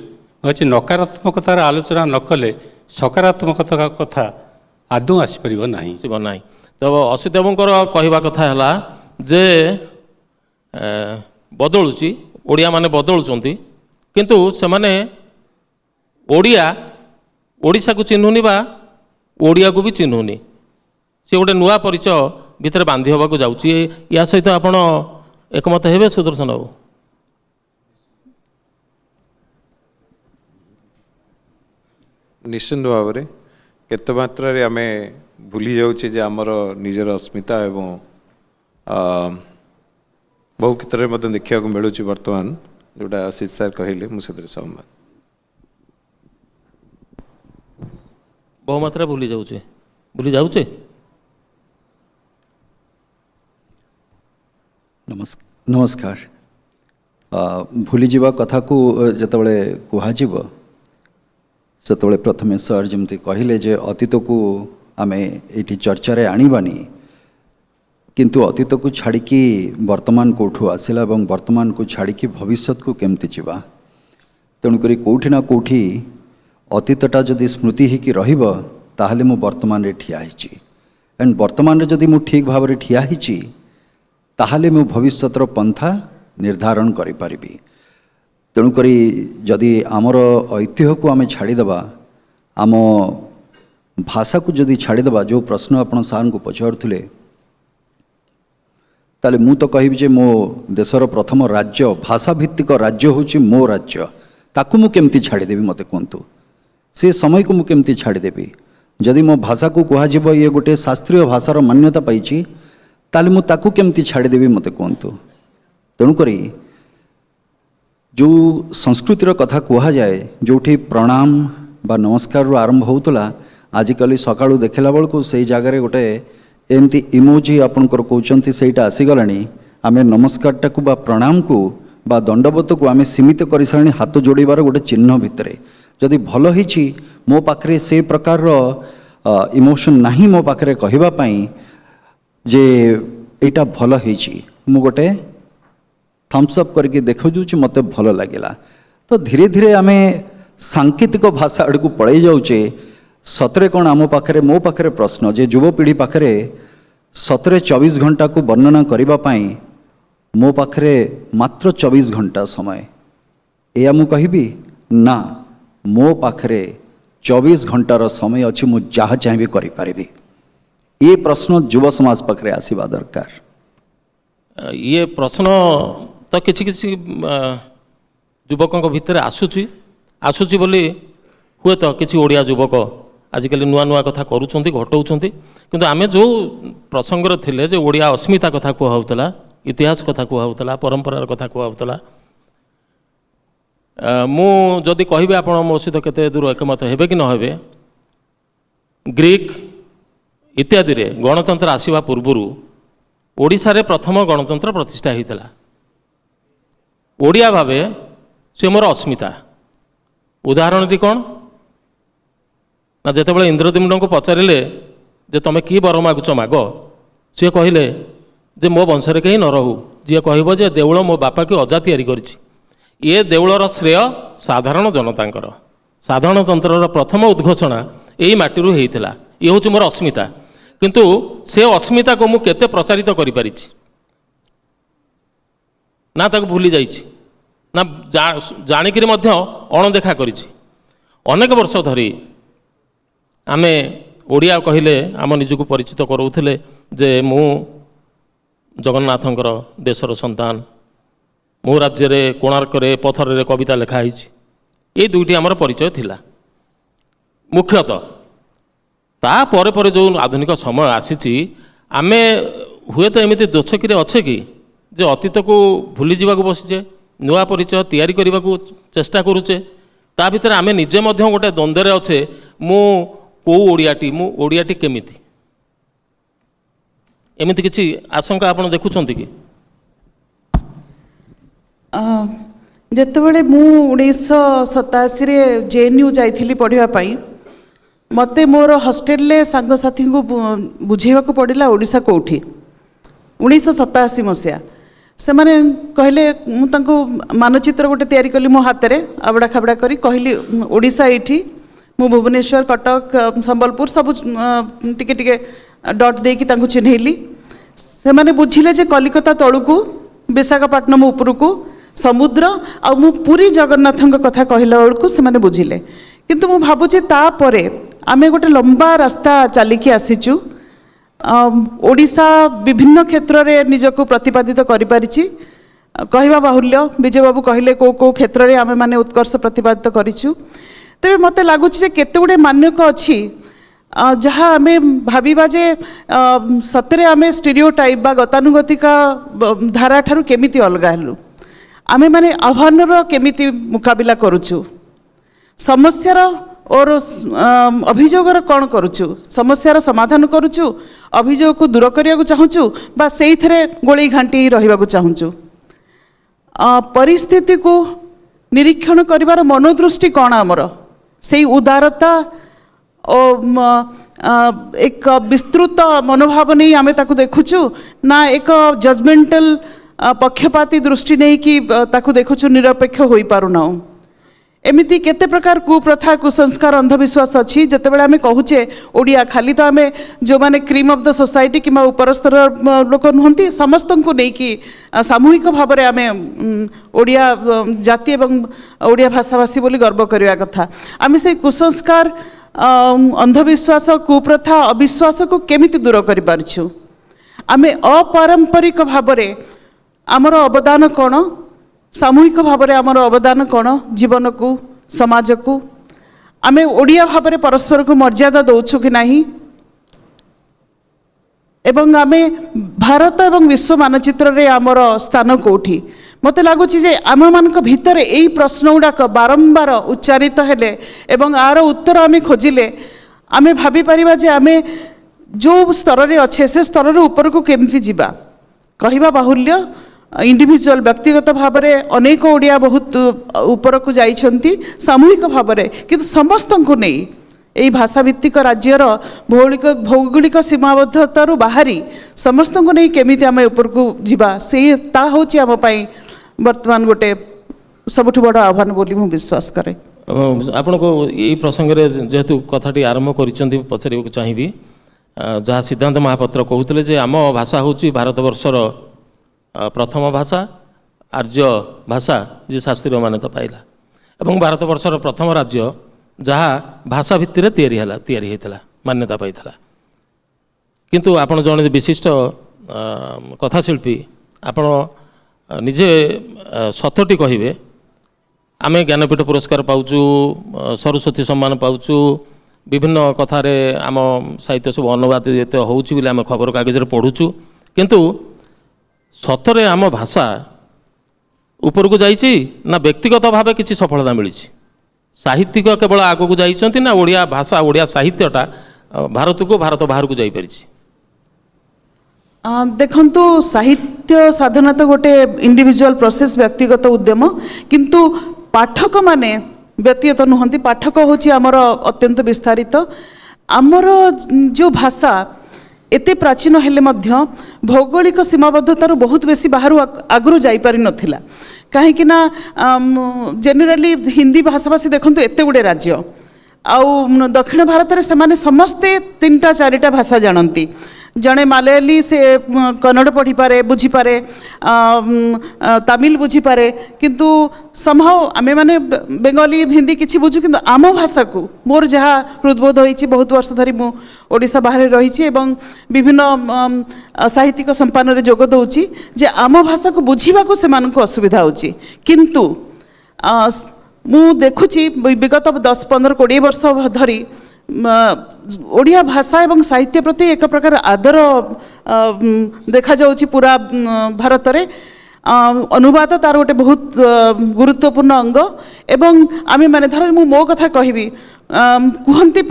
अच्छे नकारात्मकतार आलोचना न कले सकारात्मकता कथा आदौ आसपर ना तब असितबाबूर कहवा कथा है जे बदलुची ओडिया माने बदलुचंती किंतु से माने ओडिया ओडिशा को चिन्हुनी बा ओडिया को भी चिन्हुनी से गोटे नुआ परिचय भितर बांधि होगा जाऊँगी या सहित आपण एकमत हेबे सुदर्शन बाबू निश्चिंत भाव में केते मात्रा रे आमे भूली जाऊँचे जे आमर निजर अस्मिता एवं बहु क्षेत्र में देखा मिलूँ बर्तमान जोटा आशीष सार कहले मुझे सहमत बहु मात्रा भूली जाऊचे नमस्कार भूली जावा कथा को जतबले कुहाजिब सेतबले प्रथमे सर जमती कहले जे अतीत को आमे एठी चर्चा रे आनिबानी किंतु अतीत को छाड़िकी वर्तमान कौठू आसला और वर्तमान को छाड़िकी भविष्य को केमती जीवा तेणुक कौटि ना कौटि अतीतटा जदि स्मृति होकि रहिबो ताहले मु वर्तमान रे ठिया हिची एंड वर्तमान रे जदि मु ठीक भाव रे ठिया हिची ताहले मु भविष्यतर पंथा निर्धारण करि परिबी तेणुक जदि आमर ऐतिह्य को आमे छाड़ीदेबा आम भाषा को जदि छाड़ीदेबा जो प्रश्न आपण सार को पचारुले ताले मु तो कहिबी जे मो देशर प्रथम राज्य भाषा भित्तिक राज्य होची मो राज्य ताकू मु केमती छाड़ीदेवी मते कहतु से समय को मु केमती छाड़ीदेवी जदि मो भाषा को कह ये गोटे शास्त्रीय भाषार मान्यता पाई ताले मु ताकू केमती छाड़ीदेवी मते कहतु तेणुक जो संस्कृतिर कथा कह जाए जोठी प्रणाम बा नमस्कार आरंभ होतला आजिकल सकाळू देखला बेलू से जगार गोटे एमती इमोजी आपणकर कहते सहीटा आसीगलानी आमे नमस्कारटा को बा प्रणाम को बा दंडवत को आमे सीमित कर सारे हाथ जोड़बार गोटे चिन्ह भितर जदि भल होईछि मो पाखरे से प्रकार इमोशन नाही मो पाखरे कहवाई जे एटा भल होईछि मु गोटे थम्स अप करके देखो मते भल लगिला तो धीरे धीरे आमे सांकेतिक भाषा आड़ को पड़े जाऊे सतरे कौन आम पाखे मो पाखे प्रश्न जे युवपीढ़ी पाखे सतरे 24 घंटा को वर्णना करने मो पाखे मात्र 24 घंटा समय या मु कहिबी ना मो पाखे 24 घंटार समय अच्छी मु जहाँ चाहिए करें ये प्रश्न युव समाज पाखे आसवा दरकार ये प्रश्न तो किसी किसी युवकों भितर आसूची बोली हुए तो किसी ओडिया युवक आजिकल नुआ नुआ कथा करूछंती घटाउछंती किंतु आमे जो प्रसंगर थिले जे ओडिया अस्मिता कथा कुहाउतला इतिहास कथा कुहाउतला परंपरार कथा कुहाउतला मु जदि कहबे आपण मो सहित केते दूर एकमत हेबे कि न हेबे ग्रीक इत्यादि रे गणतंत्र आसीबा पूर्वरु ओडिशा रे प्रथम गणतंत्र प्रतिष्ठा होता ओडिया भावे से मोर अस्मिता उदाहरण दी कौन ना जितेबाला इंद्रद्युम्न को पचारे जे तुम कि वर मागुच माग सी कहले जे मो वंश कहीं न रहू जी कह जे देउल मो बापा की अजा तैयारी करिछि ये देउलर श्रेय साधारण जनतांकर साधारणतंत्र प्रथम उद्घोषणा यही माटी होता ये हूँ मोर अस्मिता किंतु से अस्मिता को मु केते प्रचारित करि परिछि ना ताको भूली जाइछि ना जानिकरी मध्य अणदेखा करिछि अनेक वर्ष धरी आमे ओडिया कहले आम निजको परिचित कराउथिले जे मु जगन्नाथंकर देशर संतान मो राज्य रे कोणार्क रे पथर रे कविता लिखा होइछि ये दुईटी आमर परिचय थिला मुख्यतः ता परे परे जो आधुनिक समय आसीछि आमे हुए तो एमिति दोछकिरे अच्छे कि जे अतीत को भूली जावाक बसिचे नुआ परिचय तैयारी करने को चेष्टा करुचे ता भितर आमे निजे मध्य गोटे द्वंद्व अच्छे मु को ओडियाटी केमिति एमिति किछि आशंका आपण देखुछंती कि जेतेबेले मु 1987 रे जेएनयू जाइथिली पढ़िबा पई मते मोर हॉस्टेल ले सांग साथी को बुझेवा को पड़िला ओडिशा कोठी 1987 मसिया से माने कहले मु तांको मानचित्र गोटे तैयारी कली मो हाथ रे आबड़ा खाबड़ा करी कहली ओडिशा एठी मु भुवनेश्वर कटक संबलपुर सब टिके टिके डॉट देकी तांको चिन्हैली से माने बुझिले जे कलिकता तळुकू विशाखापट्टनम उपरकू समुद्र आ मु पूरी जगन्नाथंक कथा कहला बेलकू से माने बुझिले किंतु मु भाबुचे तापरे आमे गोटे लंबा रास्ता चलिकी आसीचु ओडिशा विभिन्न क्षेत्र रे निजको प्रतिपादित करि परिछि कहवा बाहुल्य विजय बाबू कहले को क्षेत्र रे आमे माने उत्कर्ष प्रतिपादित करिछु तेबे मते लागुछि जे केते गुडे मान्यक अछि जहाँ आमे भाबिबा जे सतरे आमे स्टीरियोटाइप बा गतानुगतिका धारा ठारू केमिति अलगा हलु आमे माने आह्वानर केमिति मुकाबिला करूछु समस्यार और अभियोगर कौन करुचु समस्यार समाधान करुचु अभियोग को दूर करने को चाहूँ बा से गोली घाटी रहा चाहूँ परिस्थिति को निरीक्षण करिवार मनोदृष्टि कौन आमर से उदारता और एक विस्तृत मनोभाव नहीं आमे ताकू देखुचु ना एक जजमेंटल पक्षपाती दृष्टि नहीं कि ताकू देखुचु निरपेक्ष हो पारुना एमिति केते प्रकार कुप्रथा कुसंस्कार अंधविश्वास अच्छी जितेबाला आम कहूचे ओडिया खाली तो आम जो माने क्रीम ऑफ द सोसाइटी कि उपरस्तर लोक नुहति समस्त को लेकिन सामूहिक भाव में आम ओडिया जाति एवं ओडिया भाषाभाषी बोली गर्व करवा कथा आम से कुसंस्कार अंधविश्वास कुप्रथा अविश्वास को केमिति दूर कर पारछु आम अपारंपरिक भाव में आमर अवदान कौन सामूहिक भाव में आमर अवदान कौन जीवन को समाज को आम ओडिया भाव में परस्पर को मर्यादा दौछु कि नहीं एवं आम भारत एवं विश्व मानचित्र रे आमर स्थान कोठी मते लागुछि जे आम मानक भितर एई प्रश्न गुड़ाक बारंबार उच्चारित हेले एवं आर उत्तर आम खोजिले आम भाभी परिबा जे आम जो स्तर रे अच्छे से स्तर रे ऊपर को केमती जीवा कहवा बाहुल्य इंडिविजुअल व्यक्तिगत भाव में अनेक ओडिया बहुत ऊपर को जाइछंती सामूहिक भाव में किंतु समस्त को नहीं यही भाषा भित्तिक राज्यर भौगोलिक सीमाबद्धतारू बाहरी समस्त को नहीं केमिति आम ऊपर को जीवा से ता होची आम पई वर्तमान गोटे सबुठ बड़ आह्वान बोली मु विश्वास करे आपण को यही प्रसंग रे जेहेतु कथाटी आरंभ करिसंती पछारी को चाहिबी जहाँ सिद्धांत महापात्र कहते जे आम भाषा होची भारतवर्षर प्रथम भाषा आर्य भाषा जी शास्त्रीय मान्यता पाइला एवं भारतवर्षर प्रथम राज्य जहाँ भाषा भित्तिर तैयारी होता मान्यता पाइला किंतु आपण जड़े विशिष्ट कथाशिल्पी आपण निजे सतटी कहे आम ज्ञानपीठ पुरस्कार पाचु सरस्वती सम्मान पाचु विभिन्न कथार आम साहित्य सब अनुवाद होने आम खबर कागज पढ़ुचु किंतु सतरे आम भाषा उपरको जाइछि ना व्यक्तिगत भाव किसी सफलता मिली साहित्यिक केवल आगक जाइछन्ति ना ओडिया भाषा ओडिया साहित्यटा भारत को भारत बाहर को जाई परिछि देखंतु साहित्य साधना तो गोटे इंडिविजुअल प्रोसेस व्यक्तिगत उद्यम किंतु पाठक माने व्यक्तिगत नुहंती पाठक होची आमर अत्यंत विस्तारित आमर जो भाषा एते प्राचीन हेले मध्य भौगोलिक सीमाबद्धतार बहुत बेसी बाहर आगु जापारि नथिला कहीं ना जेनेराली हिंदी भाषाभाषी देखंतु एते गुडे राज्य आउ दक्षिण भारत में से समस्ते 3-4 भाषा जानती जड़े मलयाली से कन्नड़ पढ़ी पारे बुझी पारे तमिल बुझी पारे किंतु समहाउ आमे माने बेंगली हिंदी किछि बुझु किंतु आम भाषा को मोर जहाँ हृदबोध होइछि बहुत वर्ष धरी मु ओडिशा बाहर रहिछि एवं विभिन्न साहित्यिक संपादन रे जोग दउछि जे आम भाषा को बुझीबा को सेमानकु असुविधा होछि किंतु मु देखुछि विगत 10-15-20 वर्ष धरी ओडिया भाषा एवं साहित्य प्रति एक प्रकार आदर देखा जाउछि पूरा भारत रे अनुवाद तार गोटे बहुत गुरुत्वपूर्ण अंग एवं आमे माने धर मु मो कथा कहबी कहती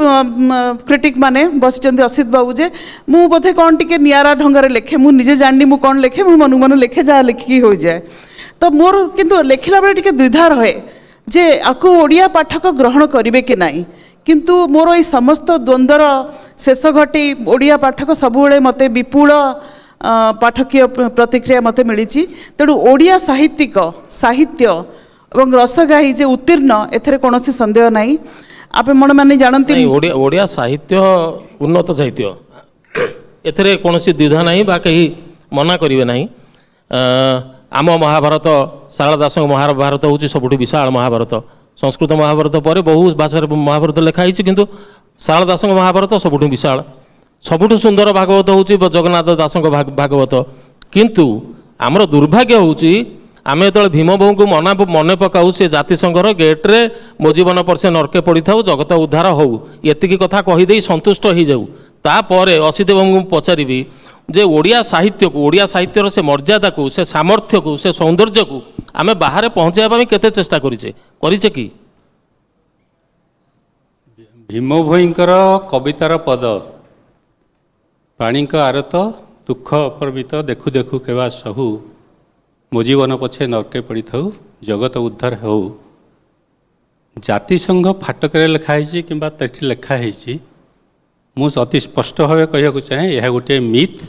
क्रिटिक माने बसिचंदी असित बाबू जे मु बोधे कौन टिके नियारा ढंगरे लेखे मु निजे जाननी मु कौन लेखे मु मनु मनु लेखे जहाँ लेखिकी हो जाए तो मोर किंतु लेखिला बेले टिके द्विधा रहे जे आकु ओडिया पाठक ग्रहण करिवे कि नाही किंतु मोर ये समस्त द्वंद्वर शेष घटी ओडिया पाठक सबुले मते विपुल पाठकीय प्रतिक्रिया मते मिली तेणु ओडिया साहित्यिक साहित्य एवं रसगाही जे उत्तीर्ण एथरे कौनसी संदेह नहीं आप मन माने जानती ओडिया साहित्य उन्नत साहित्य एथरे कौनसी द्विधा नहीं बा कहीं मना करिवे नहीं आम महाभारत शारदा दास महाभारत हूँ सबुठ विशाल महाभारत संस्कृत महाभारत पर बहु भाषा महाभारत लिखाई किंतु शारदा दास महाभारत सबुठ विशाल सबुठ सुंदर भागवत हूँ जगन्नाथ दास भागवत किंतु आमर दुर्भाग्य हूँ आम जो भीम बहु को मन पकाऊ से जातिसंघर गेट्रे मो जीवन पर से नरके पड़ी था जगत उद्धार हो ये कथा कहीदे संतुष्ट हो जाऊ तापर असीदेव को पचारि जे ओडिया साहित्य को ओडिया साहित्यर से मर्यादा को से सामर्थ्य को से सौंदर्य को आम बाहर पहुँचाइबा केते चेष्टा करिचे कि भीम भोईंकर कवितार पद प्राणी आरत दुख अपर्मित देखु देखु केवा सहु मो जीवन पछे नरके पड़ी था जगत उद्धार हो जातिसंघ फाटक लिखाई कि लिखाई मु अति स्पष्ट भाव कहूँ चाहे यह गोटे मिथ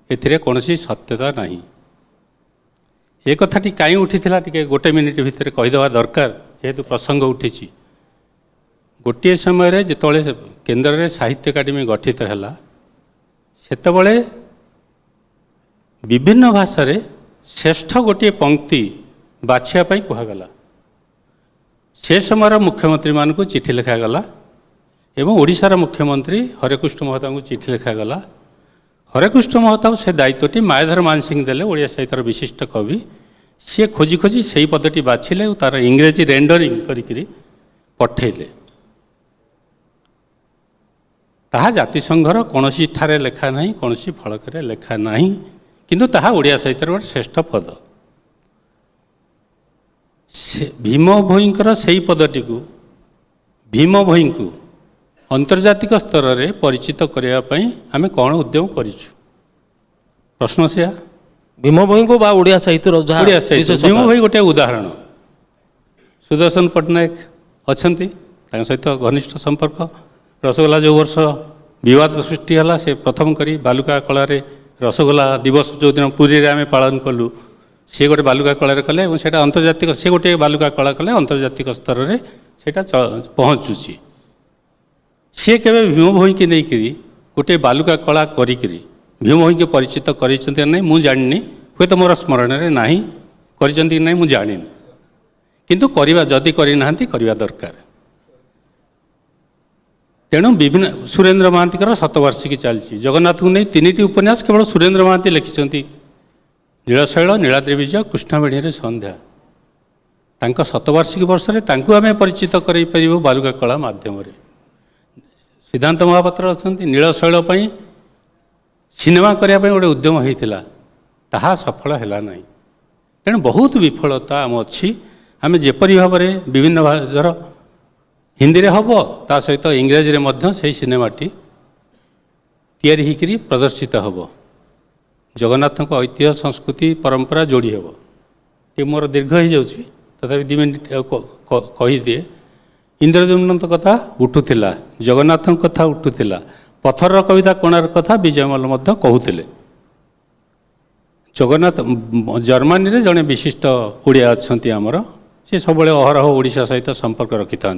एथिरे कौन सत्यता नहीं ये कथाटी कहीं उठी टे गोटे मिनिट भितर कहीदेवा दरकार जेहेतु प्रसंग उठी गोटे समय जिते केन्द्र में साहित्य एकाडेमी गठित है सेतबले विभिन्न भाषा रे श्रेष्ठ गोटे पंक्ति बाछियापाई कहगला से समय मुख्यमंत्री मान को चिठी लिखागला एवं ओडिशार मुख्यमंत्री हरेकृष्ण महता को चिठी लिखागला हरेकृष्ण महता से दायित्वटी मायाधर मानसिंह देले ओडिया साहित्यर विशिष्ट कवि सी खोजी खोजी से पदटी बाछिले तार इंग्रेजी रेंडरिंग करी पठेले ताहा जातिसंघर कौन ठारे लेखा ना कौन फलक लेखा ना किंतु ताहा ओडिया साहित्यर गोटे श्रेष्ठ पद भीम भोईंकर से पदटी को भीम भोई को अंतर्जातिक स्तर में परिचित करने आम कौन उद्यम करिछु प्रश्न से भीम भोई को ओडिया साहित्य ओडिया साहित्य भीम भोई गोटे उदाहरण सुदर्शन पट्टनायक अच्छी सहित घनिष्ठ संपर्क रसगोला जो वर्ष विवाद सृष्टि है से प्रथम करी बालुका कला रसगोला दिवस जो दिन पुरी रे आम पालन कलु सी गोटे बालुका कला कले और सेटा अंतर्जातिक सी गोटे बालुका कला कले अंतर्जातिक स्तर में सेटा पहुँचुची सी के भीम भोई की नहीं करी गोटे बालुका कला करी भीम भोई के परिचित कर मु जानी हुए तो मोर स्मरण में ना कर मुझे जानी किंतु करवा जदि करना करवा दरकार तेणु विभिन्न सुरेन्द्र महांतीकर शतवार्षिकी चलती जगन्नाथ को नहीं 3टी उपन्यास केवल सुरेन्द्र महांती लिखिं नीलशैल नीलाद्रि विजय कृष्णवेणी संध्या तांका शतवार्षिकी वर्ष में आम परिचित कर बालुका कला माध्यम सिद्धांत महापात्र अच्छा नीलशैल सिनेमा करने गोटे उद्यम होता ताहा सफल है ना तेणु बहुत विफलता आम अच्छी आम जेपरी भाव में विभिन्न धर हिंदी रे हम ता सहित इंग्राजी रे मध्य से सिनेमाटी तैयारी होकरी प्रदर्शित हम जगन्नाथ ऐतिह्य संस्कृति परंपरा जोड़ी हम ये मोर दीर्घ हो जाऊँगी तथापि 2 मिनिट कहीदिए इंद्रद्युम्न कथा उठुला जगन्नाथ कथा उठुला पथर कविता कोणार कथा विजयमल कहते जगन्नाथ जर्मनी रे जड़े विशिष्ट ओडिया अच्छा आमर सी सब अहरह ओडिशा सहित संपर्क रखि था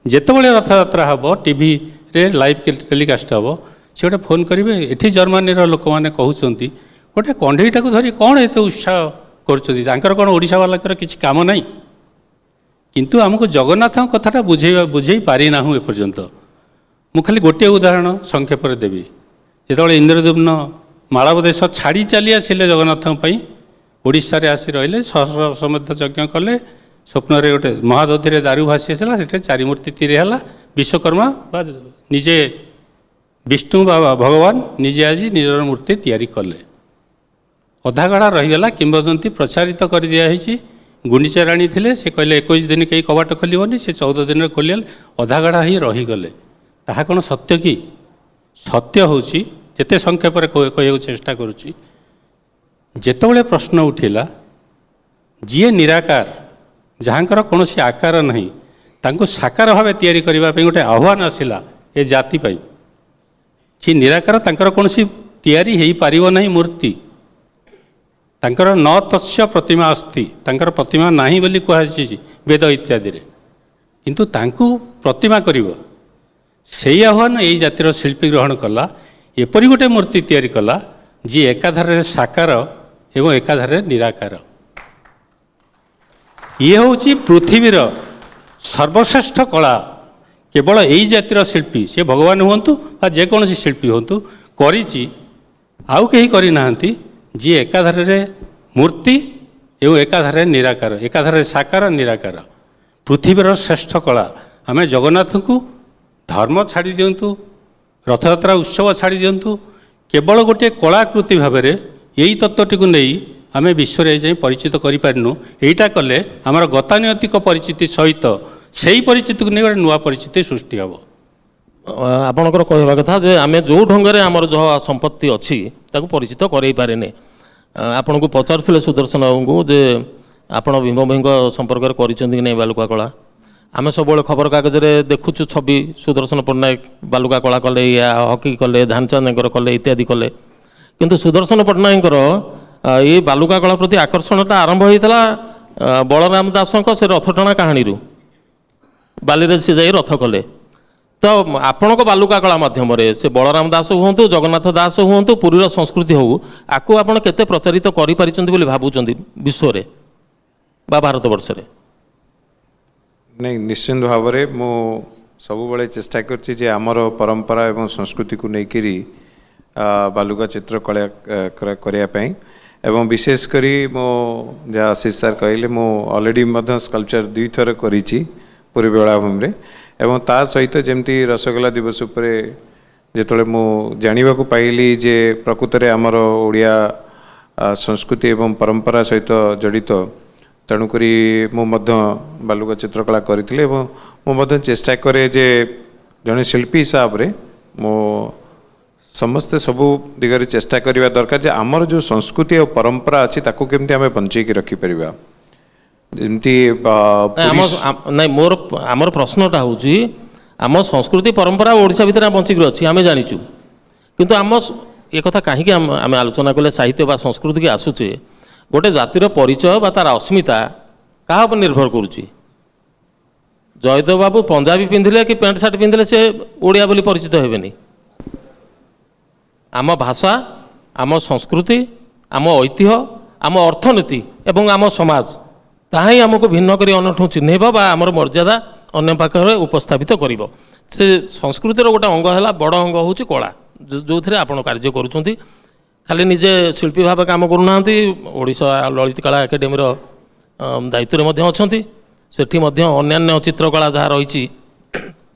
जितेबाला रथयात्रा हम टीवी रे लाइव टेलीकास्ट हम सी गोटे फोन करेंगे ये जर्मनी लोक मैंने कहते गोटे कंढईटा को धरी कौन एत उत्साह कर कौन ओडिशा वाला किसी काम ना किंतु आमको जगन्नाथ कथाटा बुझे पारि ना एपर्यंत मु खाली गोटे उदाहरण संक्षेप देवी जो इंद्रद्युम्न मालव देश छाड़ी चली आसिले जगन्नाथ ओडिशा रे आसी रहिले सहस्र समेत यज्ञ कले स्वप्न रे गोटे महादधि रे दारू भासी आसला से 4 मूर्ति तीरे हला विश्वकर्मा बा निजे विष्णु बाबा भगवान निजे आज निजर मूर्ति तैयारी कले अधागढ़ा रहीगला किंवदंती प्रचारित कर दिखाई गुंडीचा राणी थे से कहले 21 दिन कहीं कबाट खोलबनी से 14 दिन खोलिया अधागढ़ा ही रहीगले ताहा कौन सत्य कि सत्य होची जिते संक्षेप कहू चेष्टा करुच्ची जितेबाला प्रश्न उठिला जी निराकार जहाँकर कौन आकार नहीं तांको साकार भाव तैयारी करने गोटे आह्वान आसला ए जाति सी निराकार तांकर कौन तैयारी हो पार नहीं मूर्ति तांकर न तस्य प्रतिमा अस्ति तांकर प्रतिमा नहीं बोली कहुची वेद इत्यादि किंतु तांकु प्रतिमा करिवो से आह्वान यही जातिर शिल्पी ग्रहण कला एपरी गोटे मूर्ति तैयारी कला जी एकाधार साकार एवं एकाधार निराकार ये हूँ पृथ्वीर सर्वश्रेष्ठ कला केवल यही जातिर शिल्पी से भगवान हूँ जेकोसी शिल्पी हूँ करी आउ कहीं करना जी एकाधार मूर्ति एवं एकाधार निराकार एकाधार साकार निराकार पृथ्वीर श्रेष्ठ कला आम जगन्नाथ को धर्म छाड़ी दिंतु रथयात्रा उत्सव छाड़ी दिंतु केवल गोटे कलाकृति भाव में यही तत्वटी को नहीं आम विश्व में परिचित करूँ यहीटा कले आमर गतानुगतिक परिचिति सहित से ही परिचिति को नहीं गोटे नुआ परिचिति सृष्टि हम आपणकर कहवा कथा जे आम जो ढंग आमर जो संपत्ति अच्छी ताको परिचित करई पारेने आपन को पचारुले सुदर्शन बाबू को जे आपण भीम भाई संपर्क कर बालुका कला आम सब खबर कागज में देखुचु छवि सुदर्शन पट्टनायक बालुका कला कले या हकी कले ध्यानचंद कले इत्यादि कले किंतु सुदर्शन पट्टनायक ये बालुका कला प्रति आकर्षणटा आरंभ होता बलराम दास से रथ टଣା कहानी बाली से जाई रथ कले तो आपण को बालुका कला माध्यम से बलराम दास हूँ जगन्नाथ दास हूँ पुरीर संस्कृति हो आपको आपड़ केते प्रचारित कर भावुं विश्व रे बा भारत वर्ष रे नहीं निश्चिंत भाव में मु सब चेष्टा कर आमर परंपरा एवं संस्कृति को लेकरी बालुका चित्र कला करने एवं विशेष करी मो जहाँ आशीष सर कहले मु ऑलरेडी स्कल्पचर 2 थर करी पूरी बेलाभूमि एवं ता सहित जमती रसगोल्ला दिवस उपरे जेतले मु जानिबा को पाइली जे प्रकृत रे हमर ओडिया संस्कृति एवं परंपरा सहित जड़ित तेणुकरी मु बालुका चित्रकला करी एवं मु चेष्टा करे जे जड़े शिल्पी हिसाब रे मो समस्ते सबू दिगरे चेष्टा करवा दरकार जे आमर जो संस्कृति और परंपरा अच्छी ताकू केमती आमे बंचेकी रखी परिबा जमती नहीं मोर आमर प्रश्नटा हूँ आम संस्कृति परंपरा ओडिशा भितर बंचिक अच्छी आम जाचु किंतु आम ये कथा कहीं आम आलोचना कले साहित्य बा संस्कृति की आसूचे गोटे जातिर परिचय बा तार अस्मिता क्या उपर निर्भर करुच्ची जयदेव बाबू पंजाबी पिंधिले कि पैंट सार्ट पिंधिले से ओडिया बोली परिचित हेबेनी आम भाषा आम संस्कृति आम ऐतिह्य आम अर्थनीति एवं आम समाज ताहा ही आमको भिन्न करी अन्यठू चिन्हब बा आमर मर्यादा अन्य पाखे उपस्थापित कर से संस्कृतिर गोटे अंग है बड़ अंग हूँ कला जो थे आप कार्य करुँच खाली निजे शिल्पी भाव काम करूना ओडिशा ललित कला एकेडेमी दायित्व में अच्छा सेठी अन्य चित्रकला जहाँ रही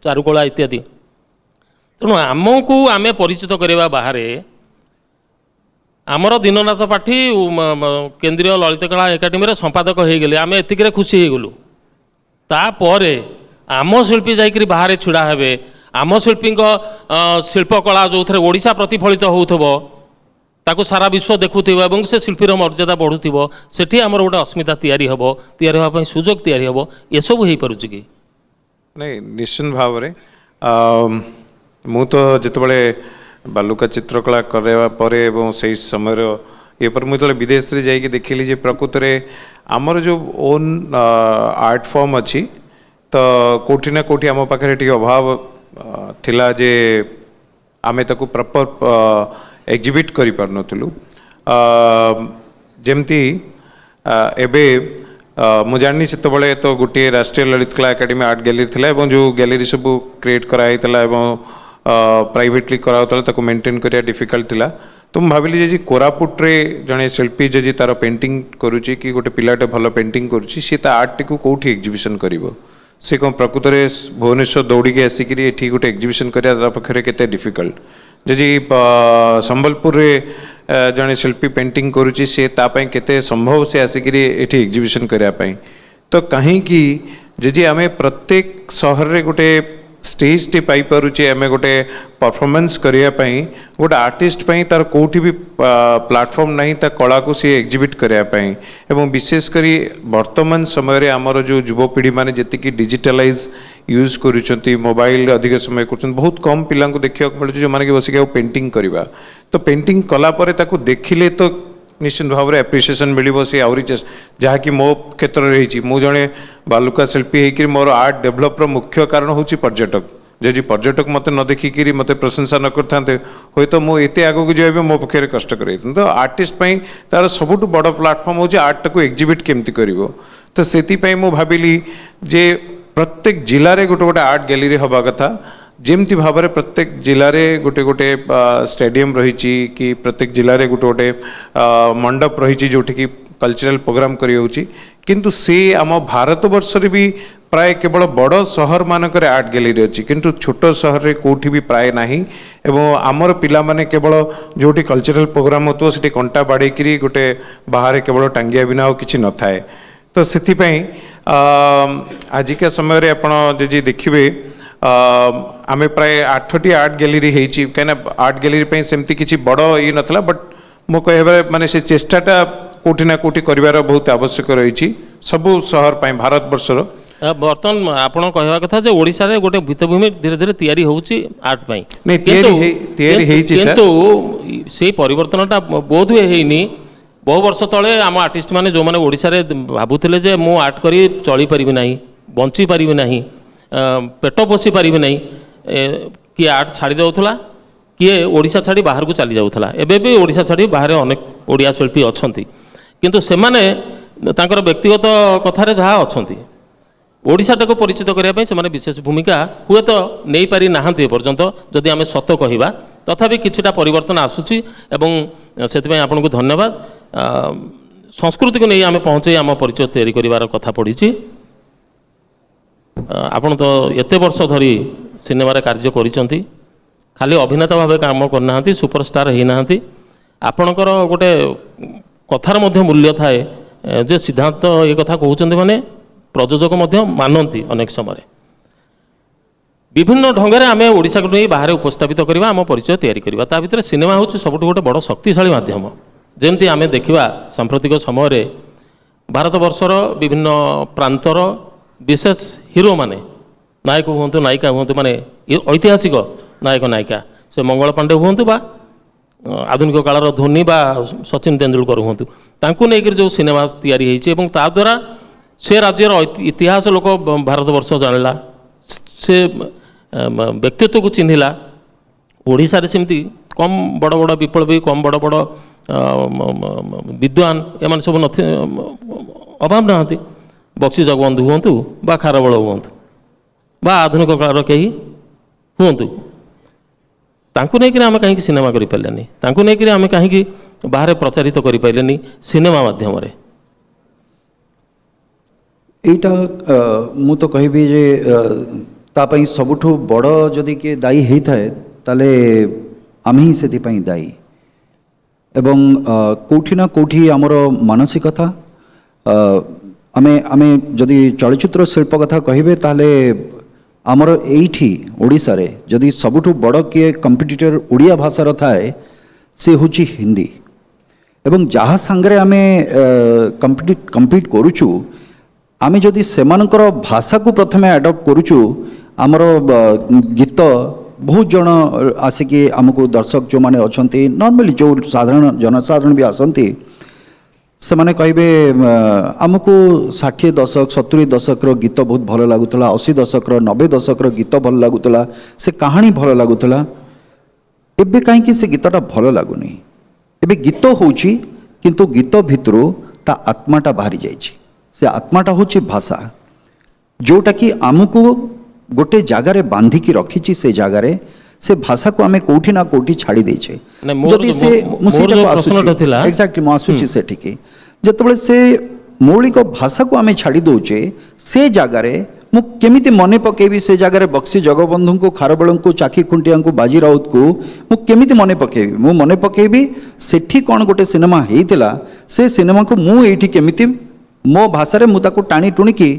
चारुकला इत्यादि तेणु आमको आम परिचित करवा बाहर आमर दीननाथ पाठी केंद्रीय ललित कला एकाडेमी संपादक हो गले आम एतिक खुशी हो गलु तापर आम शिल्पी जाकि बाहर छिड़ा हे आम शिल्पी शिल्पकला जो थे ओडिशा प्रतिफलित होउथबो ताकू सारा विश्व देखुथिबो एवं से शिल्पीर मर्यादा बढ़ुथिबो सेठी हमर गोटे अस्मिता तैयारी हबो तैयारी होबा सुजोग तैयारी हबो ये सब हेई पारुछि कि नहीं निश्चित भाव रे मु तो जितबले बालुका चित्रकला करवा परे एवं से समय ये पर मुझे विदेश रे जाइए देखिली जे प्रकृत रे आमर जो ओन आर्ट फॉर्म अच्छी तो कोठी ना कोठी आम पाखे टी अभाव थिला जे आमे ताकू प्रॉपर एग्जिबिट करि पारनथलु जेमती एबे मु जानी सेतबले तो गोटे राष्ट्रीय ललित कला एकेडमी आर्ट गैलरी थिला एवं जो गैलरी सब क्रिएट कराइतला एवं प्राइवेटली कराउतला ताकू मेंटेन करिया डिफिकल्ट थिला तो मुझे भाविली जे कोरापुट रे जने शिल्पी जदि तार पेंटिंग करुची कि गोटे पिलाटे भल पेंटिंग करुची सी ता आर्ट टी कौटी एग्जिबिशन करिवो से कौन प्रकृत में भुवनेश्वर दौड़ी आसिक ये गोटे एग्जिबिशन करा पाखे केते डिफिकल्ट जदि संबलपुर रे जने शिल्पी पेंटिंग करुची से तापाई केते संभव से आसिक एठी एग्जिबिशन करिया पाई तो कहीं जदि आमे प्रत्येक शहर रे गोटे स्टेज टी पाई पारुचे आमे गोटे परफॉर्मेंस करिया पाई गोटे आर्टिस्ट पाई तार कोठी भी प्लेटफॉर्म नहीं ता कला को सी एग्जिबिट करिया पाई एवं विशेष करी वर्तमान समय रे हमर जो युवपीढ़ी माने जति की डिजिटलाइज यूज करूचंती मोबाइल अधिक समय करूचंती बहुत कम पिला को देखिया मिलुची जो माने कि बसिक पेंटिंग करबा तो पेंटिंग कला परे ताको देखिले तो निश्चित भाव में एप्रिसिएशन मिल सी आहरी जहाँकि मो क्षेत्र रही मु जड़े बालुका शिल्पी होकर मोर आर्ट डेभलपर मुख्य कारण हूँ पर्यटक जदि पर्यटक मत न देखिकी मत प्रशंसा न करते हूँ तो मुझे आगक जाए मो पक्षे कष्ट कर तो आर्टिस्ट तार सबुठ बड़ प्लाटफर्म हूँ आर्ट को एग्जिबिट केमती कर तो से मु भाविली जे प्रत्येक जिले गोटे गोटे आर्ट गैलरी हवा कथा जेमती भाव में प्रत्येक जिले में गोटे गोटे स्टेडियम रही कि प्रत्येक जिले में गोटे गोटे मंडप रही जोटि की कल्चरल प्रोग्राम किंतु से आम भारत वर्ष रे भी प्राय केवल बड़ सहर मानक आर्ट गैलरी अच्छी किंतु छोट सहर रे कोठी भी प्राय नहीं एवं आमर पिला माने केवल जोटी कल्चरल प्रोग्राम होतो सेठी कंटा बाड़ेकरी गोटे बाहर केवल टांगिया बिना किसी न थाए तो से आजिका समय रे आपण जे देखिबे आम प्राय 8टी आर्ट गैलरी होती कहीं आर्ट गैलरी सेमती किसी बड़ ये नाला बट मो कह माने से चेष्टाटा कोठी ना कोठी करिवार बहुत आवश्यक रही सबु सहर भारत वर्षर बर्तमान आपण कहवा कथा जे ओडिसा रे गोटे भित्तिभूमि धीरे धीरे तैयारी होउची आर्ट पई नहीं तैयारी हेची सर किंतु से परिवर्तनटा बोध हुए हेनी बहु वर्ष तले आम आर्टिस्ट माने जो माने ओडिसा रे भाबुथिले जे मु आर्ट करी चली परिबि नाही बंची परिबि नाही पेट पोषी पारि नहीं किए आर्ट छाड़ी देउथला किए ओडिशा छाड़ी बाहर को चली जाउथला एबे भी ओडिशा छाड़ी बाहर अनेक ओडिया शिल्पी अछंती किंतु सेमाने तांकर व्यक्तिगत कथारे जहाँ अछंती ओडिशाटा को परिचित करने से विशेष भूमिका हुए तो नहीं पारि नाहांती एपर्यंत जदि आम सत कहवा तथापि किछिटा परिवर्तन आसुची एवं से आपन को धन्यवाद संस्कृति को नहीं आम पहुँचे आम परिचय तैयारी करिवार कथा पड़ी आपण तो एते वर्ष धरी सिनेमार कार्य करिसंती खाली अभिनेता भाव काम करना सुपरस्टार होना आपणकर गोटे कथार मध्य मूल्य थाए जे सिद्धांत ये कथा कहते माने प्रयोजक मध्य मानती अनेक समय विभिन्न ढंग से आम ओडिशा को नहीं बाहर उपस्थापित करवा आम परिचय तैयारी करवा ता भितर सिनेमा हूँ सबुठ गोटे बड़ शक्तिशाली माध्यम जमती आम देखा सांप्रतिक समय भारत वर्षर विभिन्न प्रांतर विशेष हिरो माने नायक हूँ नायिका हूँ माने ऐतिहासिक नायक नायिका से मंगल पांडे हूँ बा आधुनिक कालर धोनी बा सचिन तेंदुलकर हूँ तांकु नेकर जो सिनेमा तैयारी होती ता द्वारा से राज्यर इतिहास लोक भारत वर्ष जानिला से व्यक्तित्व को चिन्हिला ओडिशा रे सेमती कम बड़ बड़ विप्लवी कम बड़ बड़ विद्वान एमान सब न अभाव नहांती बक्सी जगबंधु हूँ बा खारबल हूँ बा आधुनिक कालर कहीं हूँ तांकु नहीं आम कहीं सिनेमा कर पारे तांकु नहीं आम कहीं बाहर प्रचारित कर पारे सिनेमा माध्यम एटा मु तो कहबी जे तापई सबुठु बड़ जदि किए दायी होता है ताले आम ही से दायी एवं कोठी ना कोठी आमर मानसिकता आमे आमे जदि चलचित्र शिल्प कथा कहिबे ताले आमर एठी ओडिसा रे जदि सबुठु बड़ किए कंपिटिटर ओडिया भाषार थाए से होची हिंदी एवं जहाँ सांगरे आमे कंपीट करूचु आमे जदि सेमानकर भाषा को प्रथमे एडप्ट करूचु आमर गीत बहुत जन आसिकी आमको दर्शक जो माने अछंती नॉर्मली जो साधारण जनसाधारण भी आसंती से माने कहबे आमको 60 दशक 70 दशक रो गीत बहुत भल लागुतला 80 दशक रो 90 दशक रो गीत भल लागुतला से कहानी भल लागुतला एबे काहे कि से गीतटा भल लागुनी एबे गीत होची किंतु गीत भितरो ता आत्माटा बाहरी जाइछि से आत्माटा होची भाषा जोटा कि आमको गोटे जगार बांधिकी रखी से जगार से भाषा को आमे कोठी ना कोठी छाड़ी देछे जदि से एक्जेक्टली मो आसुची से ठीक जतबे से मौलिक भाषा को आमे छाड़ी दोचे से जगार मु केमिति मने पकेबी से जगार बक्सी जगबंधु को खारबेल को चाकी खुंटिया को बाजी राउत को मु केमिति मने पकेबी मु मने पकेबी सेठी कोन गोटे सिनेमा हेइतिला से सिनेमा को मु एठी केमिति मो भाषा रे मु ताको टाणी टुणी की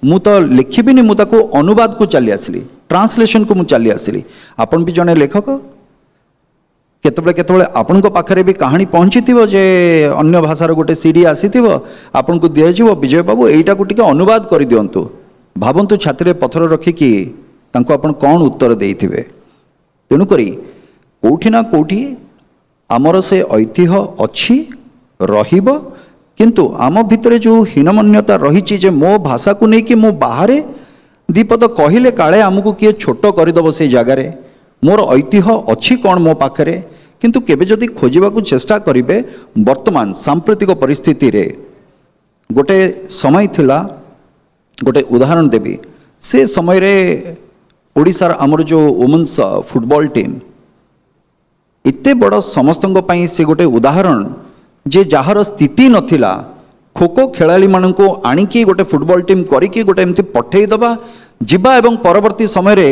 मु तो लिखिबिनी मु ताको अनुवाद को चली आसली ट्रांसलेशन को मु चली आसली आपण भी जने लेखक केतबे केतबे आपण को पाखरे भी कहानी पहुंची थिबो जे अन्य भाषार गोटे सीडी आसी थिबो आपण को दिया जिवो विजय बाबू एटा को टिके अनुवाद करि दियंतु भावंतु छाती पथर रखिकी तांको आपण कौन उत्तर देइथिबे तेणु करी कोठी ना कोठी आमर से ऐतिह्य अछि रहिबो किंतु आम भितरे जो हीनमान्यता रही जे मो भाषा को नहीं कि मो बाहरे दीपद कहले काले आमको किए छोट करदेव से जगार मोर ऐतिह्य अच्छी कौन मो पाखरे किंतु केबे जदि खोजिबा को चेष्टा करिवे वर्तमान सांप्रतिक परिस्थिति रे गोटे समय थिला गोटे उदाहरण देवी से समय रे ओडिशार आमर जो वुमेन्स फुटबॉल टीम इत्ते बड़ समस्तंग पई से गोटे उदाहरण जे जार स्थिति नथिला खो खो खेलाड़ी मानक आणिकी गोटे फुटबॉल टीम करिकी गोटे एमती पठेई दबा जिबा एवं परवर्ती समय रे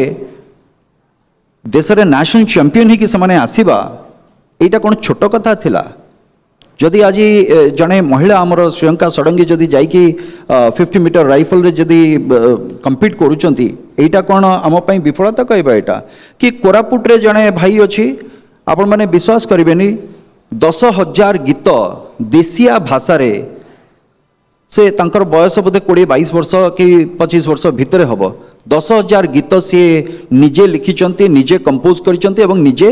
देश रे नेशनल चैंपियन ही कि समाने आसीबा एटा कोन छोट कथा थिला जदि आज जने महिला आमर श्रीलंका षडंगी जदि जाइकी 50 मीटर राइफल रे जदि कंपीट करूचंती एटा कोन आम पई विफलता कहबा एटा कि कोरापुट रे जने भाई अछि आपण माने विश्वास करिवेनी 10,000 गीत देशिया भाषा रे से तांकर बयस बोधे 20-22 वर्ष कि 25 वर्ष भितर हम 10,000 गीत सी निजे लिखिंट निजे कंपोज करिसेंती एवं निजे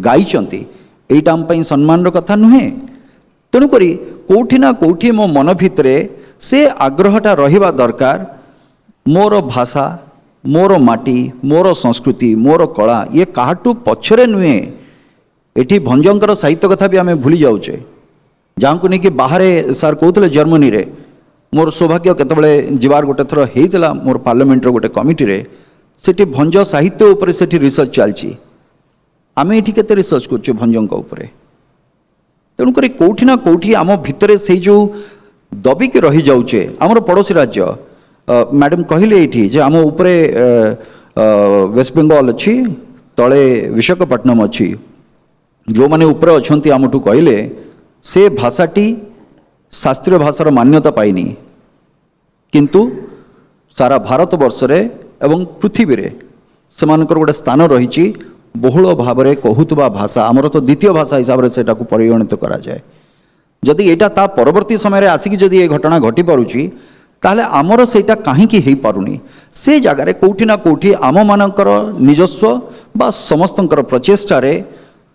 गाइचंती एटा हम पई सम्मान रो कथा नुहे तेणुक कोठी ना कोठी मो मन भितरे से आग्रहटा रहिबा दरकार मोर भाषा मोर माटी मोर संस्कृति मोर कला ये काहाटू पछरे नुहे एठी भंजंकर साहित्य कथा भी आम भूली जाऊे जहाँ को नहीं कि बाहर सार कहते जर्मनी रे मोर सौभाग्य केतबले जीवार गोटे थर होता मोर पार्लियामेंट गोटे कमिटी रे सेठी भंज साहित्य उपरे सेठी रिसर्च चलची आम ये केते रिसर्च कर भंजंक उपरे तेणुक कोठी ना कोठी आम भितरे से जो दबिकी रही जाऊे आमर पड़ोसी राज्य मैडम कहले ये जे आम उपरे वेस्ट बेंगल अच्छी तले विशाखापट्टनम अच्छी जो माने ऊपर अच्छी आमठू कहले से भाषाटी शास्त्रीय भाषार मान्यता पाइनी किंतु सारा भारत वर्ष रे एवं पृथ्वी रे सेमानकर गोटे स्थान रही बहुल भाव में कहूबा भाषा आमर तो द्वितीय भाषा हिसाब से परिगणित करा जाए जदि एटा ता परवर्ती समय आसिक जदि ये घटना घटी पारुची ताहले आमर सेटा काहींकी हेई पारुनी से जगार कोठी ना कोठी आम मानकर निजस्व बा समस्तंकर प्रचेष्टा रे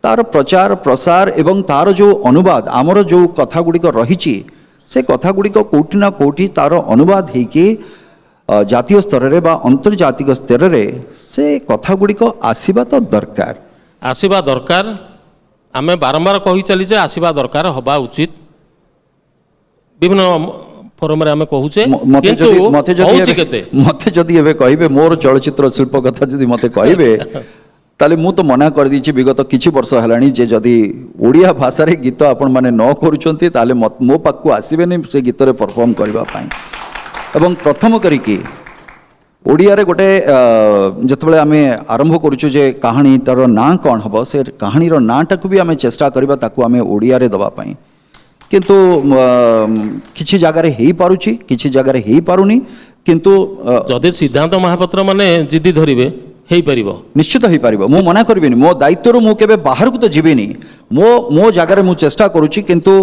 तार प्रचार प्रसार एवं तार जो अनुवाद आमर जो कथा गुड़िक रही से कथा गुड़िक कोठी ना कोठी तार अनुवाद होइकी जातीय स्तर रे बा अंतर्जातिक स्तर रे से कथा गुड़िक आसीबा तो दरकार आसीबा दरकार आमे बारंबार कहि चली जे आसीबा दरकार हबा उचित विभिन्न फोरम रे आमे कहूचे मते जदि एबे कहिबे मोर चलचित्र शिल्प कथा जदि मते कहिबे ताले मु तो मना कर दी विगत किछि वर्ष हेलानी जे जदि ओडिया भाषा रे गीत आपण माने न करूचंती ताले मो पाक को आसीबेनी से गीत रे परफॉर्म करबा पाई एवं प्रथम करिकी ओडिया रे गोटे जितेबाला आम आरंभ करुचु जे कहानीटार ना कौन हम से कहानीर नाटा को भी आम चेष्टा करवा ताकू आम ओडिया रे दवापाई किंतु किछि जगार हो पारुछि किछि जगार हो पारुनी किंतु जदि सिद्धांत महापात्र माने जिद्दी धरिबे हेई परिबो निश्चित हो पारिबो मु मना करबिनी मो दायित्व मु केबे बाहर को तो जीवेनी मो जगार मु चेष्टा करुछि किंतु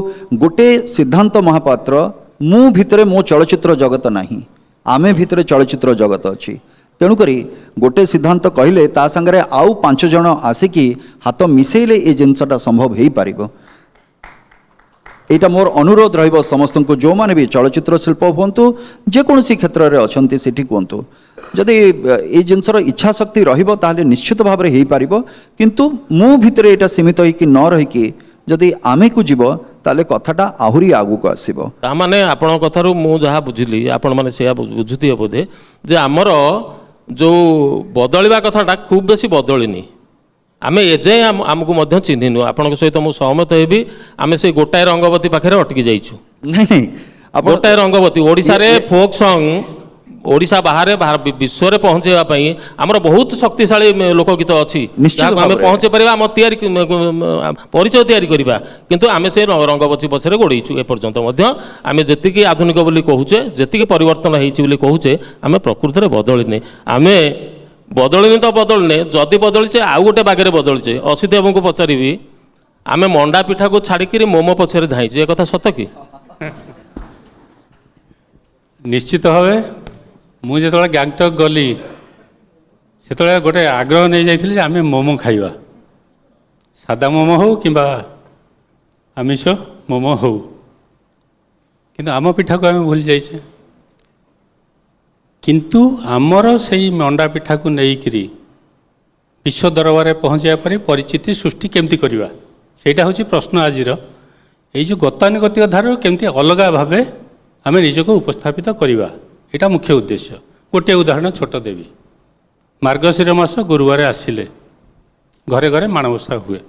गोटे सिद्धांत महापात्र मु भितरे मो चलचित्र जगत नाही आमे भितरे चलचित्र जगत अछि तेणुकरी गोटे सिद्धांत कहले ता संगरे आउ 5 जण आसिकी हाथ मिसेले ए जिनसटा संभव हो पारिबो एटा मोर अनुरोध रहिबो समस्त को जो माने भी चलचित्र शिल्प होंतु जेकोसी क्षेत्र में अच्छा सेठी कहतु जदि ये जिनसर इच्छा शक्ति रहिबो ताहले निश्चित भाव में हो पारिबो किंतु मु भितरे एटा सीमित होइकी न रहिकी जदि आमे को जीव ताले कथाटा आहुरी आगु को आसीबो ता माने आपन कथारु मु जहा बुझिली आपन माने से बुझुतिए बोधे जे हमर जो बदलिबा कथाटा खूब बेसी बदलिनी आम एजे आमको मध्य चिन्हनु आपण सहित मुझे सहमत हेबी आम से गोटाए रंगवती पाखे अटकी जाइछु नहीं गोटाए रंगवती ओडिशा रे फोक सॉन्ग ओडिशा बाहर विश्व में पहुँचेगा आमर बहुत शक्तिशाली लोकगीत अच्छी आम पहुँचे पार आम परिचय तैयारी करवा किंतु आम से रंगवती पछरे गोड़ेचु एपर्यंत आम जी आधुनिक बोली कहूचे जी परिवर्तन होती कहूचे आम प्रकृति में बदलने आम बदलने तो बदलने जदि बदलचे आउ गोटे बागरे बदलचे असित बाबू को पचारि आम मंडा पिठा को छाड़ी मोमो पछरे धाइचे एक कथा सत कि निश्चित भाव मुझे गैंगटक गली से गोटे आग्रह नहीं जाइए आम मोमो खाइबा सादा मोमो हो कि आमिष मोमो हो किंतु आम पिठा को आम भूली जाइए किंतु आमर से मंडा पिठा को लेकिरी विश्व दरबार में पहुँचा पर परिचिति सृष्टि केमती करवा सेटा हूँ प्रश्न आज जो गतानुगतिक धारा केमती अलग भाव आम निजक उपस्थापित करवा यहाँ मुख्य उद्देश्य गोटे उदाहरण छोट देवी मार्गशीर मास गुरुवार आसिले घरे घरे माणबसा हुए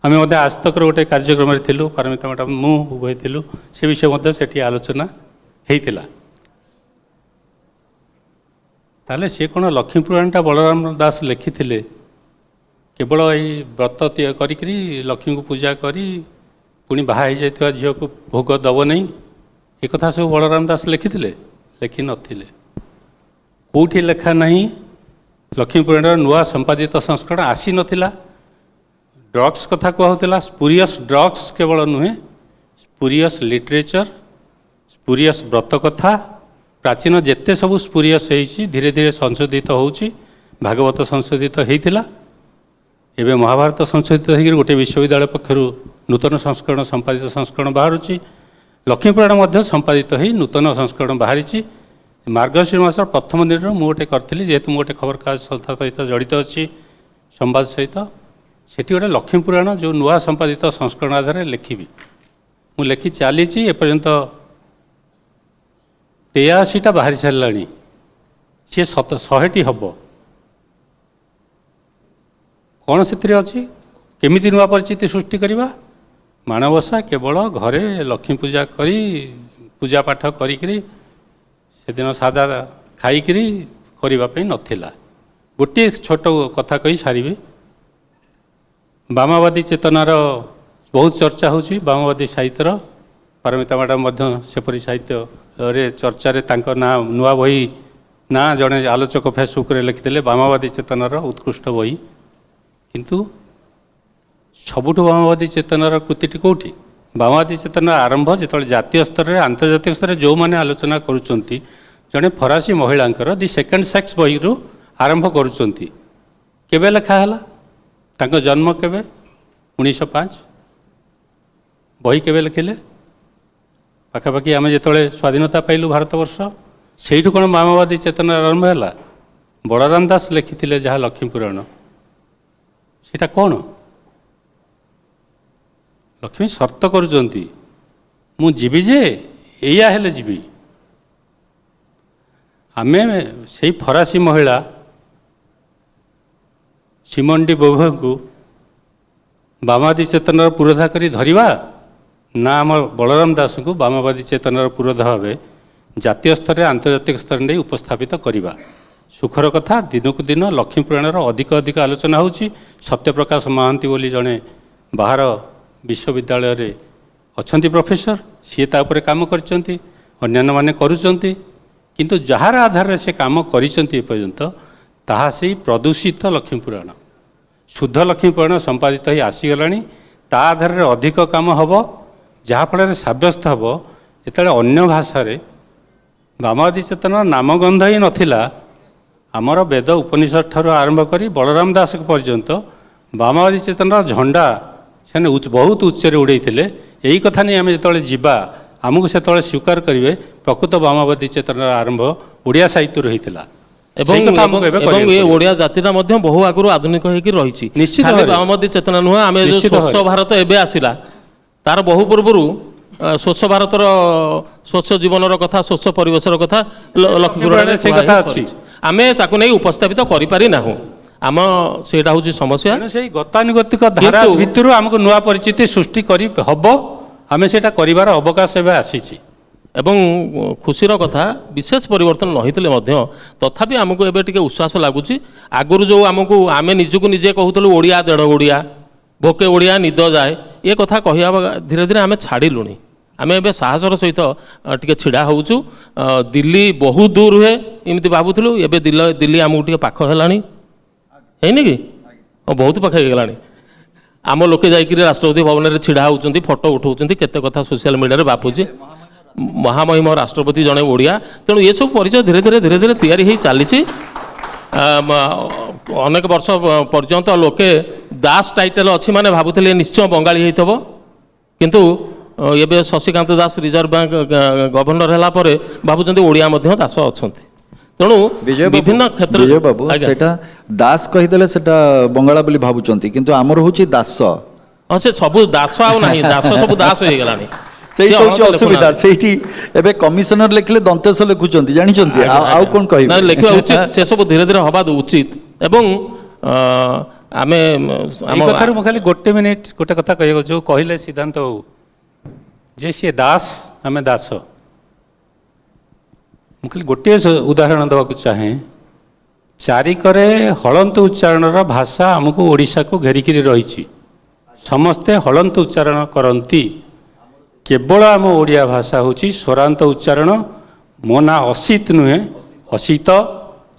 आम आज तक गोटे कार्यक्रम थिलु पारमिता मैडम मुझे थिलु से विषय से आलोचना होता ताले सी कौन लक्ष्मी पुराणटा बलराम दास लिखि केवल यही व्रत करी लक्ष्मी को पूजा करी पुणी बाहा जाइଥିବା झील को भोग दब नहीं एक कथा सब बलराम दास लिखिले लिखि नथिले कोठी लेखा नहीं लक्ष्मी पुराण नुआ संपादित संस्करण आसी नथिला ड्रग्स कथा कहूला स्पुरियस ड्रग्स केवल नुहे स्पुरियस लिटरेचर स्पुरियस व्रत कथा प्राचीन जेते सब स्पुरियस होती धीरे धीरे संशोधित होउची भागवत संशोधित होता एवं महाभारत संशोधित हो गोटे विश्वविद्यालय पक्षर नूतन संस्करण संपादित संस्करण बाहरुची लक्ष्मी पुराण संपादित हो नूतन संस्करण बाहरी मार्गशीर मास प्रथम दिन मुझे गोटे करी जेहेतु गोटे खबर कागज संस्था सहित जड़ित अच्छी संवाद सहित सेठी गोटे लक्ष्मी पुराण जो नुआ संपादित संस्करण आधार लिखी मु लिखि चली एपर्यंत 83टा बाहरी सारा सी 100टी हम कौन से अच्छी केमी नुआ परिचिति सृष्टि करवा माणबसा केवल घरे लक्ष्मी पूजा करी पूजा पाठ करी से दिन सादा खाईकरी करने नथिला गोटे छोट कथा कही सारी वामवादी चेतनार बहुत चर्चा होची वामवादी साहित्यर पारमिता मैडम सेपरी साहित्य रे चर्चा रे तांको ना नुआ बही ना जड़े आलोचक फेसबुक रे लिखिले वामवादी चेतनार उत्कृष्ट बही किंतु सबुठु वामवादी चेतनार कृति कौटी वामवादी चेतना आरंभ जो जातीय स्तर में आंतर्जातिक स्तर में जो मैंने आलोचना करुँच जड़े फरासी महिला दि सेकेंड सेक्स बही रू आरंभ करुँच केबे लेखाला तांको जन्म केबे 1905 बही केबे लिखिले पाखापाखि आम जो स्वाधीनता पाइलु भारतवर्ष से कौन वामवादी चेतना आरंभ है बलराम दास लिखि जहाँ लक्ष्मी पुराण सेटा कौन लक्ष्मी शर्त करुँच मु जीवी जे एया हेले जीवी आमे से फरासी महिला सिमन डी बोभर को वामवादी चेतनार पुरोधा करी धरिबा ना आम बलराम दास को वामवादी चेतनार पुरोधा भाव ଜାତୀୟ ସ୍ତରରେ ଆନ୍ତର୍ଜାତିକ ସ୍ତରରେ ନେଇ ଉପସ୍ଥାପିତ କରିବା। ସୁଖର କଥା ଦିନକୁ ଦିନ ଲକ୍ଷ୍ମୀ ପୁରାଣର ଅଧିକ ଆଲୋଚନା ହେଉଛି। ସତ୍ୟପ୍ରକାଶ ମହାନ୍ତି ବୋଲି ଜଣେ ବାହାର ବିଶ୍ୱବିଦ୍ୟାଳୟରେ ଅଛନ୍ତି ପ୍ରଫେସର, ସିଏ ତା ଉପରେ କାମ କରିଛନ୍ତି, ଅନ୍ୟାନ୍ୟମାନେ କରୁଛନ୍ତି, କିନ୍ତୁ ଯାହାର ଆଧାରରେ ସେ କାମ କରିଛନ୍ତି ଏପର୍ଯ୍ୟନ୍ତ ତାହା ସେଇ ପ୍ରଦୂଷିତ ଲକ୍ଷ୍ମୀ ପୁରାଣ। ଶୁଦ୍ଧ ଲକ୍ଷ୍ମୀ ପୁରାଣ ସମ୍ପାଦିତ ହୋଇ ଆସିଗଲାଣି, ତା ଆଧାରରେ ଅଧିକ କାମ ହେବ, ଯାହାଫଳରେ ସାବ୍ୟସ୍ତ ହେବ ଯେତେବେଳେ ଅନ୍ୟ ଭାଷାରେ ମାଓବାଦୀ ଚେତନାର ନାମଗନ୍ଧ ହିଁ ନଥିଲା। ଆମର ବେଦ ଉପନିଷଦ ଠାରୁ ଆରମ୍ଭ କରି ବଳରାମ ଦାସଙ୍କ ପର୍ଯ୍ୟନ୍ତ ମାଓବାଦୀ ଚେତନାର ଝଣ୍ଡା ସେମାନେ ବହୁତ ଉଚ୍ଚରେ ଉଡ଼େଇଥିଲେ। ଏହି କଥା ନେଇ ଆମେ ଯେତେବେଳେ ଯିବା ଆମକୁ ସେତେବେଳେ ସ୍ୱୀକାର କରିବେ ପ୍ରକୃତ ମାଓବାଦୀ ଚେତନାର ଆରମ୍ଭ ଓଡ଼ିଆ ସାହିତ୍ୟରୁ ହୋଇଥିଲା। ଏବଂ ଏ ଓଡ଼ିଆ ଜାତିଟା ମଧ୍ୟ ବହୁ ଆଗରୁ ଆଧୁନିକ ହେଇକି ରହିଛି। ନିଶ୍ଚିତ ମାଓବାଦୀ ଚେତନା ନୁହଁ। ଆମେ ଯେଉଁ ସ୍ୱଚ୍ଛ ଭାରତ ଏବେ ଆସିଲା ତାର ବହୁ ପୂର୍ବରୁ ସ୍ୱଚ୍ଛ ଭାରତର ସ୍ୱଚ୍ଛ ଜୀବନର କଥା, ସ୍ୱଚ୍ଛ ପରିବେଶର କଥା ଲକ୍ଷ୍ମୀ ପୁରାଣରେ ସେ କଥା ଅଛି। ଆମେ ତାକୁ ନେଇ ଉପସ୍ଥାପିତ କରିପାରିନାହୁଁ। ଆମ ସେଇଟା ହେଉଛି ସମସ୍ୟା। ସେଇ ଗତାନୁଗତିକ ଧାରା ଭିତରୁ ଆମକୁ ନୂଆ ପରିଚିତି ସୃଷ୍ଟି କରି ହେବ, ଆମେ ସେଇଟା କରିବାର ଅବକାଶ ଏବେ ଆସିଛି। ଏବଂ ଖୁସିର କଥା ବିଶେଷ ପରିବର୍ତ୍ତନ ନ ହେଇଥିଲେ ମଧ୍ୟ ତଥାପି ଆମକୁ ଏବେ ଟିକେ ଉଶ୍ୱାସ ଲାଗୁଛି। ଆଗରୁ ଯେଉଁ ଆମେ ନିଜକୁ ନିଜେ କହୁଥିଲୁ ଓଡ଼ିଆ ଦେଢ଼ ଓଡ଼ିଆ, ଭୋକେ ଓଡ଼ିଆ ନିଦ ଯାଏ, ଏ କଥା କହିବା ଧୀରେ ଧୀରେ ଆମେ ଛାଡ଼ିଲୁଣି। ଆମେ ଏବେ ସାହସର ସହିତ ଟିକେ ଛିଡ଼ା ହେଉଛୁ। ଦିଲ୍ଲୀ ବହୁତ ଦୂର ହୁଏ ଏମିତି ଭାବୁଥିଲୁ, ଏବେ ଦିଲ୍ଲୀ ଆମକୁ ଟିକେ ପାଖ ହେଲାଣି, ହେଇନି କି? ବହୁତ ପାଖ ହେଇଗଲାଣି। ଆମ ଲୋକେ ଯାଇକରି ରାଷ୍ଟ୍ରପତି ଭବନରେ ଛିଡ଼ା ହେଉଛନ୍ତି, ଫଟୋ ଉଠାଉଛନ୍ତି, କେତେ କଥା ସୋସିଆଲ ମିଡ଼ିଆରେ ବାପୁଛି। ମହାମହିମ ରାଷ୍ଟ୍ରପତି ଜଣେ ଓଡ଼ିଆ। ତେଣୁ ଏସବୁ ପରିଚୟ ଧୀରେ ଧୀରେ ତିଆରି ହେଇ ଚାଲିଛି। ଅନେକ ବର୍ଷ ପର୍ଯ୍ୟନ୍ତ ଲୋକେ ଦାସ ଟାଇଟେଲ ଅଛି ମାନେ ଭାବୁଥିଲେ ନିଶ୍ଚୟ ବଙ୍ଗାଳୀ ହେଇଥିବ, କିନ୍ତୁ ଏବେ Shaktikanta Das reserve bank governor ହେଲା ପରେ ଭାବୁଛନ୍ତି ଓଡ଼ିଆ ମଧ୍ୟ ଦାସ ଅଛନ୍ତି। ତେଣୁ ବିଭିନ୍ନ କ୍ଷେତ୍ରରେ ବିଜୟ ବାବୁ ସେଟା ଦାସ କହିଦେଲେ ସେଟା ବଙ୍ଗଳା ବୋଲି ଭାବୁଛନ୍ତି, କିନ୍ତୁ ଆମର ହେଉଛି ଦାସ। ହଁ, ସେ ସବୁ ଦାସ ଆଉ ନାହିଁ, ଦାସ ସବୁ ଦାସ ହେଇଗଲାଣି। ସେଇଟା ହେଉଛି ଅସୁବିଧା। ସେଇଠି ଏବେ କମିଶନର ଲେଖିଲେ ଦନ୍ତେଶ ଲେଖୁଛନ୍ତି, ଜାଣିଛନ୍ତି? ଆଉ କ'ଣ କହିବେ? ଲେଖିବା ଉଚିତ, ସେସବୁ ଧୀରେ ଧୀରେ ହେବା ଉଚିତ। ଏବଂ ଆମେ କଥାରୁ ମୁଁ ଖାଲି ଗୋଟେ ମିନିଟ୍ ଗୋଟେ କଥା କହିବାକୁ, ଯେଉଁ କହିଲେ ସିଦ୍ଧାନ୍ତ ବାବୁ ଯେ ସିଏ ଦାସ ଆମେ ଦାସ, ମୁଁ ଖାଲି ଗୋଟିଏ ଉଦାହରଣ ଦେବାକୁ ଚାହେଁ। ଚାରିକରେ ହଳନ୍ତ ଉଚ୍ଚାରଣର ଭାଷା ଆମକୁ ଓଡ଼ିଶାକୁ ଘେରିକିରି ରହିଛି। ସମସ୍ତେ ହଳନ୍ତ ଉଚ୍ଚାରଣ କରନ୍ତି, କେବଳ ଆମ ଓଡ଼ିଆ ଭାଷା ହେଉଛି ସ୍ୱରାନ୍ତ ଉଚ୍ଚାରଣ। ମୋ ନାଁ ଅସିତ ନୁହେଁ, ଅସିତ।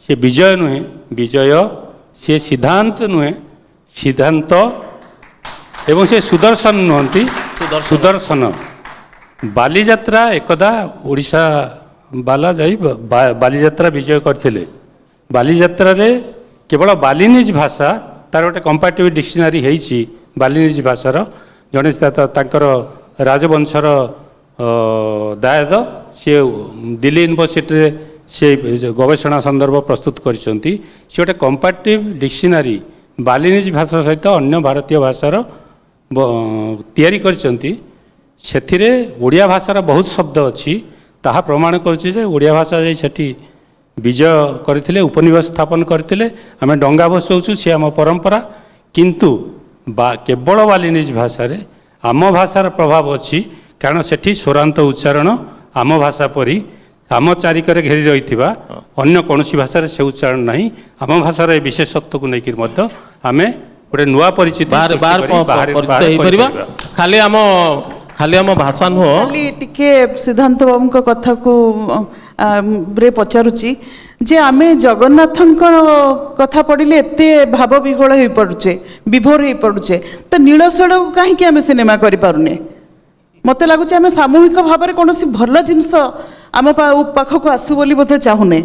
ସେ ବିଜୟ ନୁହେଁ, ବିଜୟ। ସେ ସିଦ୍ଧାନ୍ତ ନୁହେଁ, ସିଦ୍ଧାନ୍ତ। ଏବଂ ସେ ସୁଦର୍ଶନ ନୁହନ୍ତି, ସୁଦର୍ଶନ। ବାଲିଯାତ୍ରା ଏକଦା ଓଡ଼ିଶା ବାଲା ଯାଇ ବାଲିଯାତ୍ରା ବିଜୟ କରିଥିଲେ। ବାଲିଯାତ୍ରାରେ କେବଳ ବାଲିନିଜ ଭାଷା, ତାର ଗୋଟେ କମ୍ପାରେଟିଭ୍ ଡିକ୍ସନାରୀ ହେଇଛି ବାଲିନିଜ ଭାଷାର। ଜଣେ ତାଙ୍କର ରାଜବଂଶର ଦାୟଦ, ସେ ଦିଲ୍ଲୀ ୟୁନିଭର୍ସିଟିରେ ସେ ଗବେଷଣା ସନ୍ଦର୍ଭ ପ୍ରସ୍ତୁତ କରିଛନ୍ତି। ସେ ଗୋଟେ କମ୍ପାରେଟିଭ୍ ଡିକ୍ସନାରୀ ବାଲିନିଜ ଭାଷା ସହିତ ଅନ୍ୟ ଭାରତୀୟ ଭାଷାର ତିଆରି କରିଛନ୍ତି। ସେଥିରେ ଓଡ଼ିଆ ଭାଷାର ବହୁତ ଶବ୍ଦ ଅଛି, ତାହା ପ୍ରମାଣ କରୁଛି ଯେ ଓଡ଼ିଆ ଭାଷା ଯାଇ ସେଠି ବିଜୟ କରିଥିଲେ, ଉପନିବେଶ ସ୍ଥାପନ କରିଥିଲେ। ଆମେ ଡଙ୍ଗା ଭସଉଛୁ, ସେ ଆମ ପରମ୍ପରା। କିନ୍ତୁ କେବଳ ବାଲିନିଜ ଭାଷାରେ ଆମ ଭାଷାର ପ୍ରଭାବ ଅଛି, କାରଣ ସେଠି ସ୍ୱରାନ୍ତ ଉଚ୍ଚାରଣ ଆମ ଭାଷା ପରି ଆମ ଚାରିକରେ ଘେରି ରହିଥିବା ଅନ୍ୟ କୌଣସି ଭାଷାରେ ସେ ଉଚ୍ଚାରଣ ନାହିଁ। ଆମ ଭାଷାର ଏ ବିଶେଷତ୍ୱକୁ ନେଇକି ମଧ୍ୟ ଆମେ ଗୋଟେ ନୂଆ ପରିଚିତି ହେଇପାରିବା। ଖାଲି ଆମ ଭାଷା ନୁହଁ। ଖାଲି ଟିକେ ସିଦ୍ଧାନ୍ତ ବାବୁଙ୍କ କଥାକୁ ପଚାରୁଛି ଯେ ଆମେ ଜଗନ୍ନାଥଙ୍କ କଥା ପଢ଼ିଲେ ଏତେ ଭାବ ବିହ୍ୱଳ ହୋଇପଡ଼ୁଛେ, ବିଭୋର ହୋଇପଡ଼ୁଛେ, ତ ନୀଳଶୈଳକୁ କାହିଁକି ଆମେ ସିନେମା କରିପାରୁନେ? ମୋତେ ଲାଗୁଛି ଆମେ ସାମୂହିକ ଭାବରେ କୌଣସି ଭଲ ଜିନିଷ ଆମ ପାଖକୁ ଆସୁ ବୋଲି ବୋଧେ ଚାହୁଁନେ।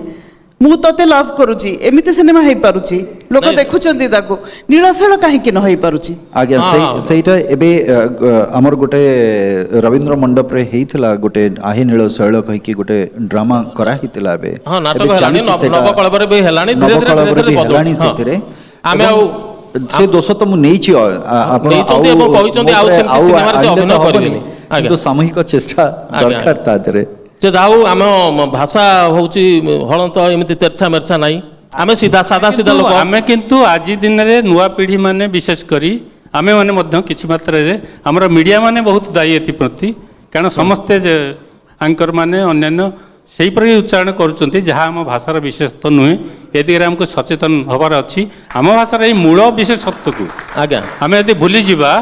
ମୁଁ ତତେ ଲଭ୍ କରୁଛି, ଏମିତି ସିନେମା ହେଇପାରୁଛି, ଲୋକ ଦେଖୁଛନ୍ତି ତାକୁ, ନୀଳଶୈଳ କାହିଁକି ନ ହେଇପାରୁଛି? ଆଜ୍ଞା, ସେଇଟା ଏବେ ଆମର ଗୋଟେ ରବୀନ୍ଦ୍ର ମଣ୍ଡପରେ ହେଇଥିଲା, ଗୋଟେ ଆହେ ନୀଳଶୈଳ କହିକି ଗୋଟେ ଡ୍ରାମା କରାହେଇଥିଲା। ଏବେ ହେଲାଣି ସେଥିରେ। ସେ ଦୋଷ ତ ମୁଁ ନେଇଛି, ଆପଣ କିନ୍ତୁ ସାମୂହିକ ଚେଷ୍ଟା ଦରକାର ତା ଦେହରେ। ଯେ ଯାଉ ଆମ ଭାଷା ହେଉଛି ହଳନ୍ତ, ଏମିତି ତେର୍ଛା ମେର୍ଛା ନାହିଁ, ଆମେ ସିଧା ସାଧା ଲୋକ। ଆମେ କିନ୍ତୁ ଆଜି ଦିନରେ ନୂଆ ପିଢ଼ି ମାନେ ବିଶେଷ କରି ଆମେମାନେ ମଧ୍ୟ କିଛି ମାତ୍ରାରେ ଆମର ମିଡ଼ିଆ ମାନେ ବହୁତ ଦାୟୀ ଏଥିପ୍ରତି, କାରଣ ସମସ୍ତେ ଆଙ୍କର ମାନେ ଅନ୍ୟାନ୍ୟ सेहीपरि उच्चारण करुँच जहाँ आम भाषार विशेषत्व नुहे ए दिगरे आमको सचेतन हबार अच्छी आम भाषार ये मूल विशेषत्व को आज्ञा आम यदि भूली जावा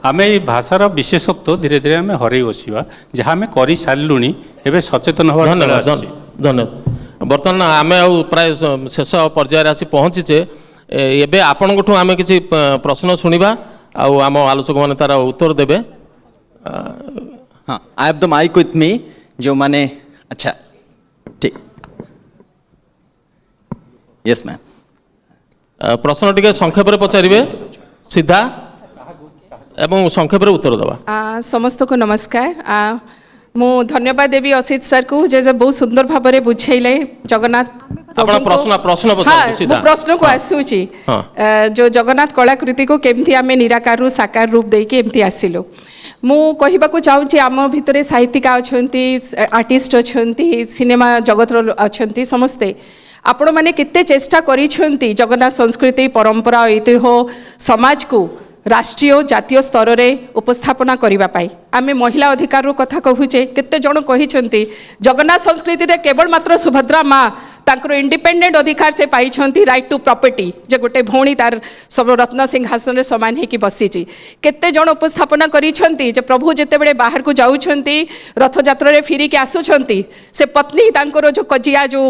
आम ये भाषार विशेषत्व धीरे धीरे आम हरई बसवा जहाँ आम कर सारूँ एवं सचेतन हवा। धन्यवाद धन्यवाद। बर्तमान आम प्राय शेष पर्यायर आसी पहुँचीचे एबे आपणठू आम किसी प्रश्न शुणा आम आलोचक मैंने तार उत्तर देवे। हाँ I have the mic with me जो माने अच्छा ठीक यस मैम प्रश्न टिके संक्षेप पचारे सीधा एवं संक्षेप उत्तर दवा। समस्त को नमस्कार। मु धन्यवाद देवी असित सर को जे बहुत सुंदर भाव में बुझेले जगन्नाथ प्रश्न प्रश्न प्रश्न को आसूची जो जगन्नाथ कलाकृति को केमती आम निराकार रु साकार रूप देके एमती आसिलु मु कहबाकू चाहूँगी आम भितर साहित्यिका अच्छा आर्टिस्ट अच्छा सिनेमा जगत अच्छा समस्ते आपण मैंने केते चेष्टा करिसेंती जगन्नाथ संस्कृति परंपरा ऐतिह्य समाज को राष्ट्रीय जातीय स्तर में उपस्थापना करने आमे महिला अधिकार कथा कहूचे केते जन कहिसेंती जगन्नाथ संस्कृति रे केवल मात्र सुभद्रा माँ तांकर इंडिपेंडेंट अधिकार से पाइछंती राइट टू प्रॉपर्टी जे गोटे भौणी तार सब रत्न सिंहासन रे समान हेकी बसीची केते जन उपस्थापना करिछंती जे प्रभु जेतेबेले बाहर को जाउछंती रथ यात्रा रे फिरी के आसुछंती से पत्नी तांकर जो कजिया जो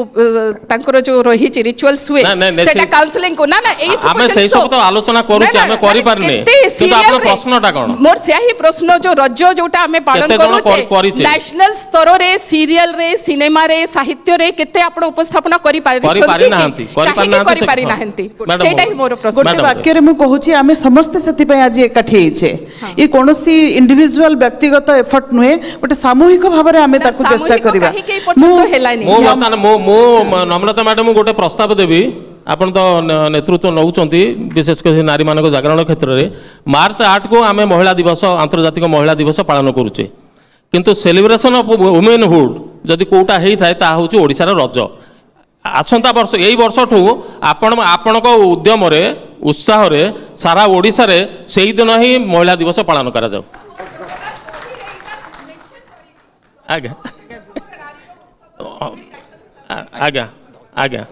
तांकर जो रहिची रिचुअल्स हुए सेटा काउंसलिंग को ना एई सब आमे सेई सब तो आलोचना करूची आमे करि पारने किंतु आपन प्रश्नटा कोन मोर सेही प्रश्न जो रज्य जोटा आमे पालन करूचे नेशनल स्तर रे सीरियल रे सिनेमा रे साहित्य रे केते आपण उपस्थापना करि पारि नाहंती सेटा ही मोर प्रश्न गोटे वाक्य रे मु कहूची आमे समस्त सेति पय आज एकाठी हेचे ई कोनोसी इंडिविजुअल व्यक्तिगत एफर्ट नुहे गोटे सामूहिक भाव रे आमे ताकू चेष्टा करिबा मो नम्रता मैडम गोटे प्रस्ताव देबी आपण तो नेतृत्व नौचंती विशेषकर नारी मानक जागरण क्षेत्र में मार्च 8 को आम महिला दिवस आंतर्जातिक महिला दिवस पालन करुचे किंतु सेलिब्रेशन ऑफ वुमेनहुड जदि कोटा होता है हूँ ओडिशार रज आसंता वर्ष यही वर्ष ठू आपण उद्यम उत्साह सारा ओडिशा रे सेही दिन ही महिला दिवस पालन करा जाऊ। आज्ञा आज्ञा आज्ञा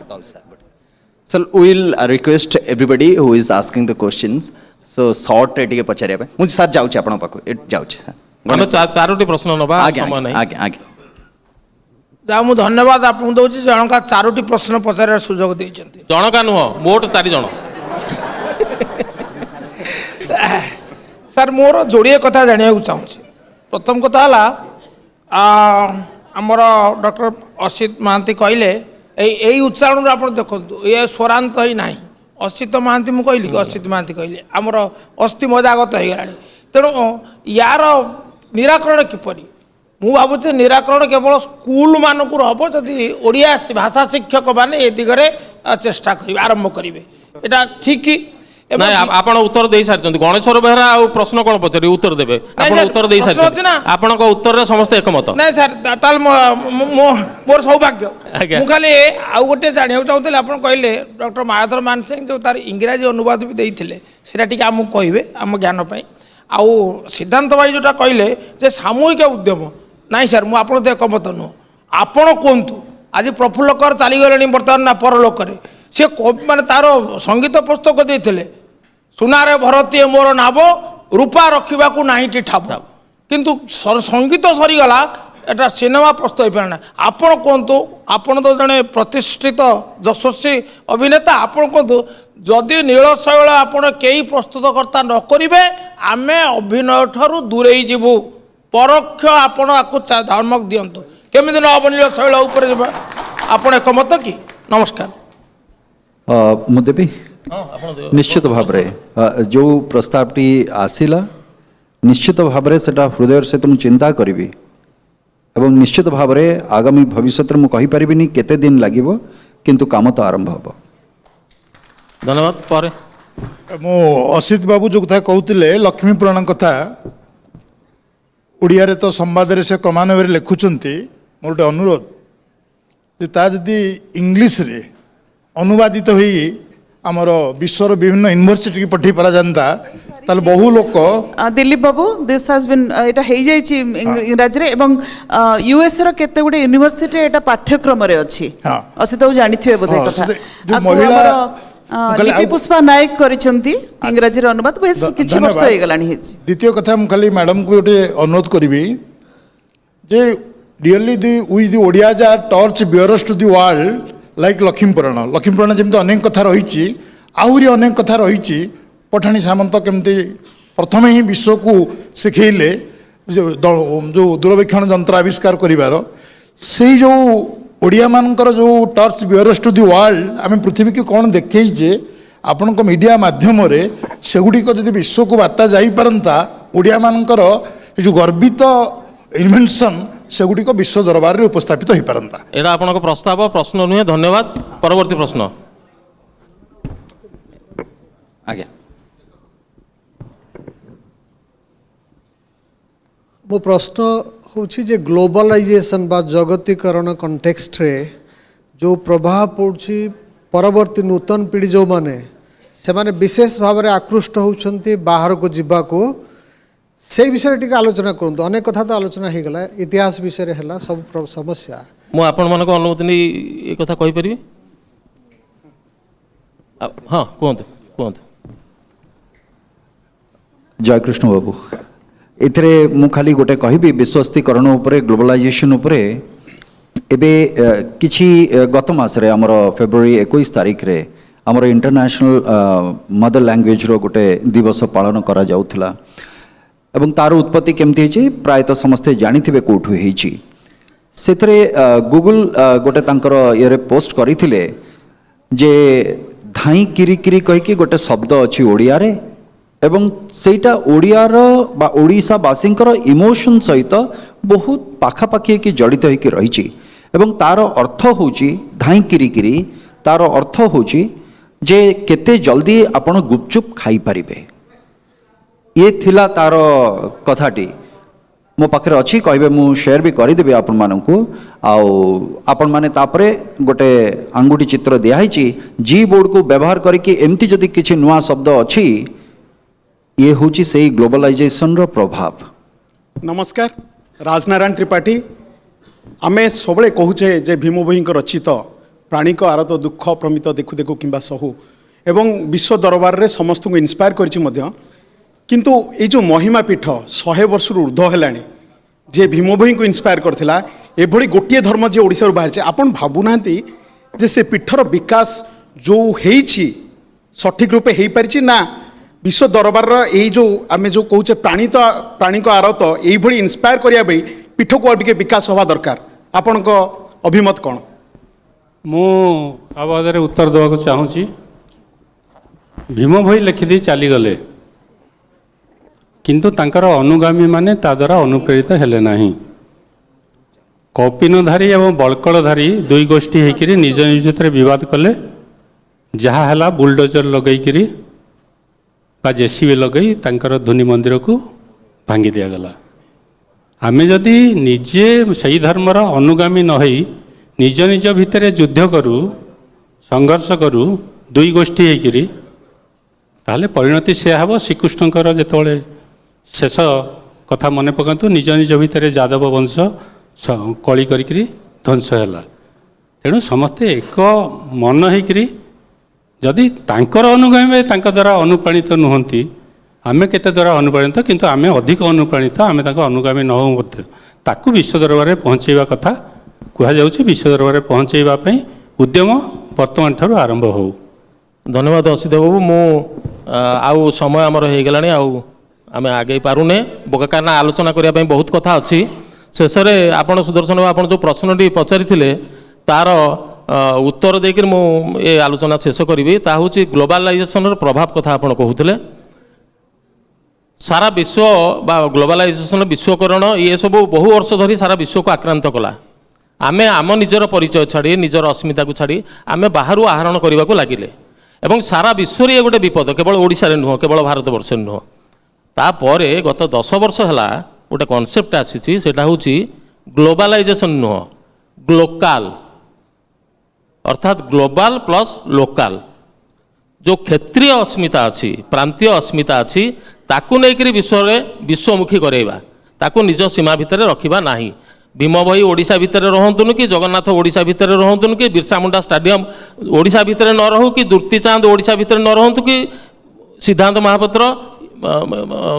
So we'll request everybody who is asking the questions. So short रे टिके पचारिया पे मुझे साथ जाउछ आपण पाखो जाउछ हम चारोटी प्रश्न नबा समय नै आगे आगे जा मु धन्यवाद आपन दउछि जनका चारोटी प्रश्न पचारे सुजोग दैछन्ती जनका नुह मोट 4 जण सर मोर जोड़िए कथा जानिया चाहूँ प्रथम कथा हला आमर डॉक्टर असित महांती कहले यही उच्चारण आप देखु ये स्वरांत ही ना असित महांती मुझे कहली कि असित महांती कहले आमर अस्थि मजागत हो गला तेणु यार निराकरण किपरि मु भावुचे निराकरण केवल स्कूल मानक हम जदि ओडिया भाषा शिक्षक मैंने ये दिगरे चेष्टा करेंगे आरंभ करेंगे यहाँ ठीक ना आपण उत्तर दे सारी गणेश्वर बेहरा आ प्रश्न कौन पचारे उत्तर देवे आपण उत्तर दे सारी आपण उत्तर समस्त एकमत ना सर मोर सौभाग्य मु खाली आउ गोटे जानिया चाहूँगी आप कहले डॉक्टर मायाधर मान सिंह जो तार इंग्राजी अनुवाद भी देते से आमको कहे आम ज्ञान आउ सिद्धांत भाई जोटा कहले जे सामूहिक उद्यम ना सर मुझे एकमत नुह आपण कहतु आज प्रफुल्ल कर चलीगले बर्तमान ना परलोक सी माने तार संगीत पुस्तक देते सुनारे भरतीय मोर नाव रूपा रखा नाईटी ठाप किंतु संगीत सरीगला एटा सिनेमा प्रस्तुत हो पारना आपण कहतु आपण तो जड़े प्रतिष्ठित यशस्वी अभिनेता आपण कहतु जदि नील शैल आपण कई प्रस्तुतकर्ता न करेंगे आम अभिनय ठारू दूरे जीवु परोक्ष आपण आपको धमक दिंतु केमी न हम नील शैल उपर आपण एकमत कि नमस्कार मुदेवी निश्चित भाव जो प्रस्तावटी आसला निश्चित भाव हृदय सहित मुझे चिंता करी एवं निश्चित भाव आगामी भविष्य में मुझे कहीपरि केते दिन लगे किंतु काम तो आरंभ हम धन्यवाद मो असित बाबू जो कथा कहते लक्ष्मी पुराण कथा ओडिया तो संवाद से क्रमान्वय लिखुंट मोर गोटे अनुरोध जदि इंग्लीश रे अनुवादित हुई आमर विश्वर विभिन्न यूनिवर्सिटी की पठे पारा जानता ताले बहु लोक दिलीप बाबू दिस हैज बीन एटा हे जाइछि इंग्रजी रे एवं यूएस रो केते गुडे यूनिवर्सिटी एटा पाठ्यक्रम रे अछि असे तो जानिथिबे बोधे कथा जो महिला लिपि पुष्पा नायक करिसंती इंग्रजी रे अनुवाद किछि वर्ष होई गलानी हेछि द्वितीय कथा हम खाली मैडम को गोटे अनुरोध करिवि जे रियली दी ओडिया जा torch bearers to the world like Lakshmipurana जेमती अनेक कथा रही आहरी अनेक कथा रही पठाणी सामंत केमती प्रथम ही विश्व को शिखेले जो दूरवीक्षण यंत्र आविष्कार करिवार से जो ओडिया मानकर जो torch bearers to the world आम पृथ्वी की कौन देखैजे आपण मीडिया माध्यम सेगुड़िक जदि विश्व को बार्ता जापरता ओडिया मानकर जो गर्वित इन्वेंशन सेगुड़िक विश्व दरबार में उपस्थापित हो पारंता। एटा आपनको प्रस्ताव प्रश्न नुहे धन्यवाद परवर्ती प्रश्न आज्ञा मो प्रश्न होछि जे ग्लोबलाइजेशन बा जगतीकरण कंटेक्स्ट रे जो प्रभाव पड़छि परवर्ती नूतन पीढ़ी जो माने से माने विशेष भाव में आकृष्ट होउछंती बाहर को जिबा को से विषय टिके आलोचना करंतु अनेक कथा तो आलोचना हो गला इतिहास विषय है सब समस्या मु आपण मानको अनुमति नै ए कथा कहि परिबे हां कोंत कोंत जय कृष्ण बाबू एथरे मु खाली गोटे कहबी विश्वस्तीकरण उपरे ग्लोबलाइजेशन उपरे एबे किछि गत मास रे हमर फेब्रुआरी 21 तारिख रे हमर इंटरनेशनल मदर लैंग्वेज रो गोटे दिवस पालन करा जाउथला एवं तार उत्पत्ति केमती होची प्रायतः समस्ते जानिथिबे कोठु हेची सेथरे गूगल गोटे तांकर ये पोस्ट करिथिले जे धाई किरी किरी कहि कि गोटे शब्द अछि ओडिया रे एवं सेटा ओडियार बा ओडिशा बासिंकर इमोशन सहित बहुत पाखापाखी कि जड़ित होइकि रहिछि एवं तार अर्थ होची धाई किरी किरी तार अर्थ होची जे केते जल्दी आपण गुपचुप खाई पारिबे ये थिला तार कथाटी मो पाखे अच्छी कहे मु शेयर भी करदेवी आपण मानू आपण मैंने तापरे गोटे आंगुठी चित्र दिखाई जी बोर्ड को व्यवहार करके एमती जदि किसी नुआ शब्द अच्छी ये हूँ से ग्लोबलाइजेशन रो प्रभाव। नमस्कार राजनारायण त्रिपाठी आमे सबले कहूचे जे भीम भोई रचित प्राणिक आरत दुख प्रमित देखु देखु किंबा सहु एवं विश्व दरबार रे समस्त को इन्स्पायर करछि मध्य किंतु ये जो महिमा पीठ 100 वर्ष ऊर्ध है जे भीम भोई को इन्स्पायर करथिला एभली गोटे धर्म जे ओडिसा बाहर आपण भावुना जे से पीठर विकास जो हेछि सठिक रूपे हो पारि ना विश्व दरबार यही जो आम जो कहे प्राणिक आरत यही इन्स्पायर करने पीठ को और विकास हवा दरकार आपण अभिमत कौन मु आबादरे उत्तर देवाक चाहूँगी भीम भोई लिखिदे चलीगले किंतु तांकर अनुगामी माने ता द्वारा अनुप्रेरित हेले नाही कौपिनधारी एवं बलकलधारी दुई गोष्ठी होकर निज निज विवाद कले जहाँ है बुलडोजर लगैकरी बा जेसीबी लगे तांकर ध्वनि मंदिर को भांगी दिगला आमे जदि निजे सही धर्मर अनुगामी न होई निज निज भितर युद्ध करूँ संघर्ष करूँ दुई गोष्ठी होकर ताहले परिणति से हम श्रीकृष्णकर जिते शेष कथा मन पकातु निज निज भितर यादव वंश कली करी ध्वंस है तेणु समस्ते एक मन होकरी जदि तांकर अनुगामी तांका द्वारा अनुप्राणित नुहंती आमे केते द्वारा अनुप्राणित किंतु आमे अधिक अनुप्राणित आमे ताको अनुगामी न हो मध्य ताकू विश्व दरबार में पहुँचेवा कथा कह जाउछि विश्व दरबार में पहुँचेवा पई उद्यम वर्तमान ठारू आरंभ हो। धन्यवाद असिदेव बाबू मु आउ समय आमर हो गलानी आमे आगे पारुने कारण आलोचना करने बहुत कथा अच्छी शेष में आपड़ सुदर्शन बाबू आप जो प्रश्नटी पचारि तार उत्तर देकर मु ये आलोचना शेष करी ता हूँ ग्लोबलाइजेशन प्रभाव कथा आप कहते सारा विश्व बा ग्लोबलाइजेशन विश्वकरण ये सब बहु वर्ष धरी सारा विश्व को आक्रांत कला आमे आम निजर परिचय छाड़ी निजर अस्मिता को छाड़ी आमे बाहर आहरण करने को लगिले एवं सारा विश्व ये गोटे विपद केवल ओडिशा रे नुह केवल भारत वर्ष नुह तापर गत 10 वर्ष है गोटे कनसेप्ट आसी सेटा हूँ ग्लोबलाइजेशन नुह ग्लोकाल अर्थात ग्लोबाल प्लस लोकाल जो क्षेत्रीय अस्मिता अच्छी प्रांतीय अस्मिता अच्छी ताकू नहीं विश्वमुखी करेवा ताकू निज सीमा भितर रखा नहीं। भीम भाई ओडिशा भितर रहतुन कि जगन्नाथ ओडिशा भितर रहतुन कि बिरसा मुंडा स्टाडियम ओडिशा भितर न रहू कि दुर्ती चांद ओडिशा भितर न रहतु कि सिद्धांत महापात्र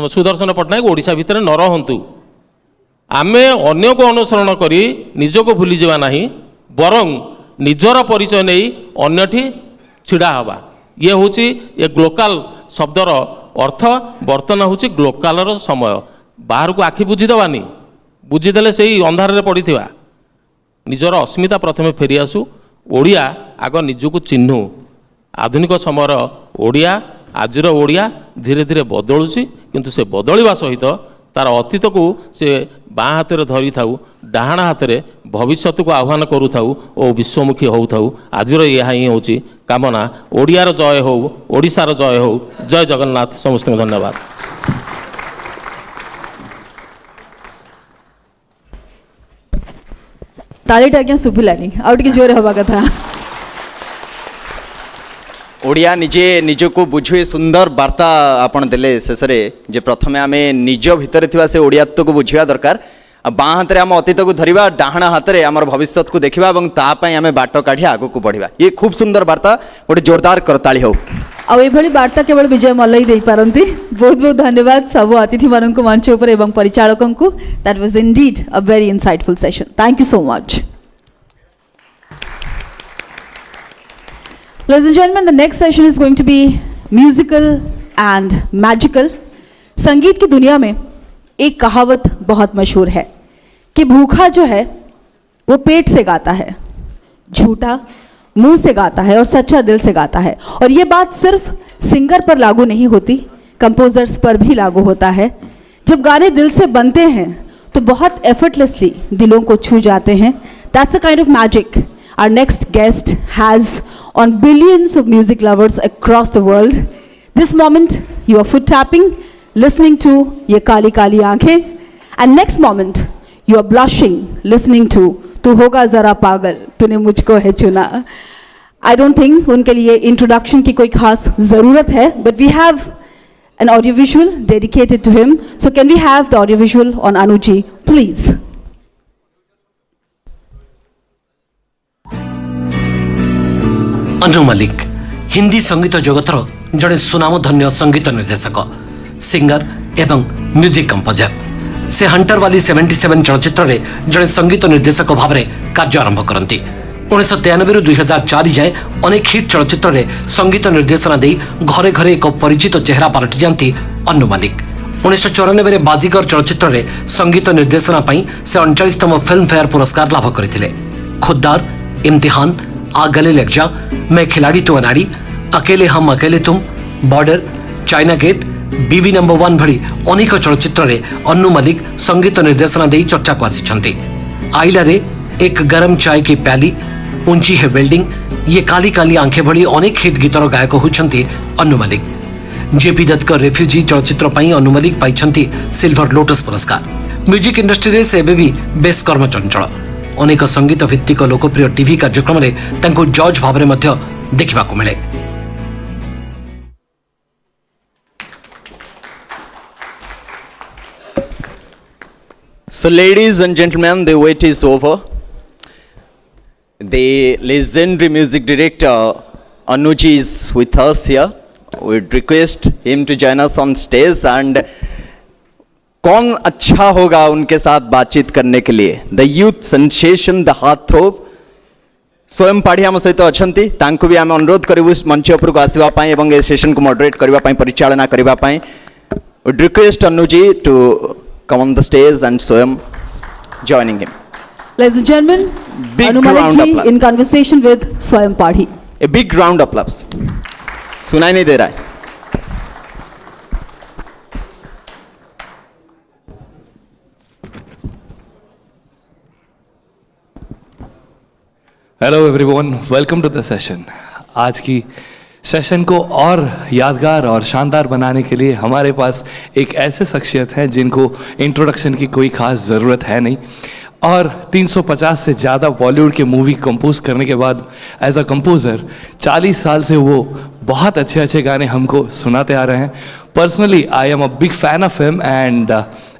सुदर्शन पट्टनायक ओडिशा भितर न रहतु। आमे अन्य को अनुसरण करी निजको भूली जावा नहीं बरं निजर परिचय नहीं अन्यठी छिड़ा हवा। ये हूँ ये ग्लोकाल शब्दर अर्थ बर्तन हूँ ग्लोकालर समय बाहर को आखि बुझीदेवानी बुझीदेले से अंधारे पड़ी निजर अस्मिता प्रथमे फेरी आसू ओडिया आग निजको चिन्हू। आधुनिक समयर ओडिया आजिर ओडिया धीरे धीरे बदलुची किंतु से बदलवा सहित तार अतीत को से बाँ हाथ में धरी थाऊ डाहाण हाथ में भविष्य को आह्वान करू थाऊ और विश्वमुखी हो थाऊ। आजिर यह ही हूँ कामना ओडियार जय हो ओडिशार जय हो। जय जगन्नाथ समस्त धन्यवाद। तालीटा आज्ञा शुभिलानी आउ टिके जोर हवा कथा। ओडिया निजे निजको बुझे सुंदर वार्ता आपन देले शेष जे प्रथमे आमे निज भितर थिबा से ओडियात्व को बुझिया दरकार। बाँ हाथ में आम अतीत को धरिबा डाहाण हाथ में आम भविष्य को देखा और तापाई आम बाट काढ़ी आग को बढ़िया। ये खूब सुंदर वार्ता गोटे जोरदार करताली हो। आउ वार्ता केवल विजय मल्ल ही दे पारती। बहुत बहुत धन्यवाद सब अतिथि मान मंच उपर एवं परिचालकों को। That was indeed a very insightful session. Thank you so much. Ladies and gentlemen, the next session is going to be musical and magical. संगीत की दुनिया में एक कहावत बहुत मशहूर है कि भूखा जो है वो पेट से गाता है, झूठा मुंह से गाता है और सच्चा दिल से गाता है। और ये बात सिर्फ सिंगर पर लागू नहीं होती, कंपोजर्स पर भी लागू होता है। जब गाने दिल से बनते हैं तो बहुत एफर्टलेसली दिलों को छू जाते हैं। That's the kind of magic our next guest has on billions of music lovers across the world. This moment you are foot tapping, listening to Ye Kali Kali Aankhein, and next moment you are blushing, listening to Tu Hoga Zara Pagal, Tune Mujhko Hai Chuna. I don't think उनके लिए introduction की कोई खास ज़रूरत है, but we have an audiovisual dedicated to him. So can we have the audiovisual on Anuji, please? Anu Malik Hindi संगीत जगतर जड़े सुनामधन्य संगीत निर्देशक सिंगर एवं म्यूजिक कंपोजर। से हंटर वाली 77 चलचित्र रे जड़े संगीत निर्देशक भाव में कार्य आरंभ करती। 1993 रु 2004 जाए अनेक हिट चलचित्र रे संगीत निर्देशना दे घरे घरे एक परिचित चेहरा पलटि जाती अनु मलिक। 1994 रे बाजीगर चलचित्र रे संगीत निर्देशना पाई से 39तम फिल्म फेयर पुरस्कार लाभ करथिले। खुद्दार, इम्तिहान, आ गले लग जा, मैं खिलाड़ी तो अनाड़ी, अकेले हम अकेले तुम, बॉर्डर, चाइना गेट, बीवी नंबर 1 भली अनेक चलचित्र रे अनु मलिक संगीत निर्देशना दे चर्चा को आसी। आइला रे एक गरम चाय की प्याली, ऊंची है बिल्डिंग, ये काली काली आंखें भली अनेक हिट गीतर गायक होती अनु मलिक। जेपी दत्त रेफ्यूजी चलचित्र पाई अनु मलिक पाई सिल्वर लोटस पुरस्कार। म्यूजिक इंडस्ट्री रे से भी बेस कर्म चंचल। अनेक संगीत भित्तिक लोकप्रिय टीवी कार्यक्रम रे तांको जज भाव में देखा मिले। So ladies and gentlemen, the wait is over. The legendary music director Anuji is with us here. We'd request him to join us on stage and कौन अच्छा होगा उनके साथ बातचीत करने के लिए। The youth sensation, the heart throb Swayam Padhi आम सहित अच्छी तांको भी आम अनुरोध करूँ मंच उपर को आसवा एवं ए सेशन को मॉडरेट करने परिचालना करने। Would request Anu ji to come on the stage and Swayam joining him. Ladies and gentlemen, big round of applause in conversation with Swayam Padhi. A big round of applause. सुनाई नहीं दे रहा है। Hello everyone, welcome to the session. आज की session को और यादगार और शानदार बनाने के लिए हमारे पास एक ऐसे शख्सियत हैं जिनको इंट्रोडक्शन की कोई ख़ास ज़रूरत है नहीं, और 350 से ज़्यादा बॉलीवुड के मूवी कंपोज करने के बाद एज अ कंपोज़र 40 साल से वो बहुत अच्छे अच्छे गाने हमको सुनाते आ रहे हैं. Personally, I am a big fan of him and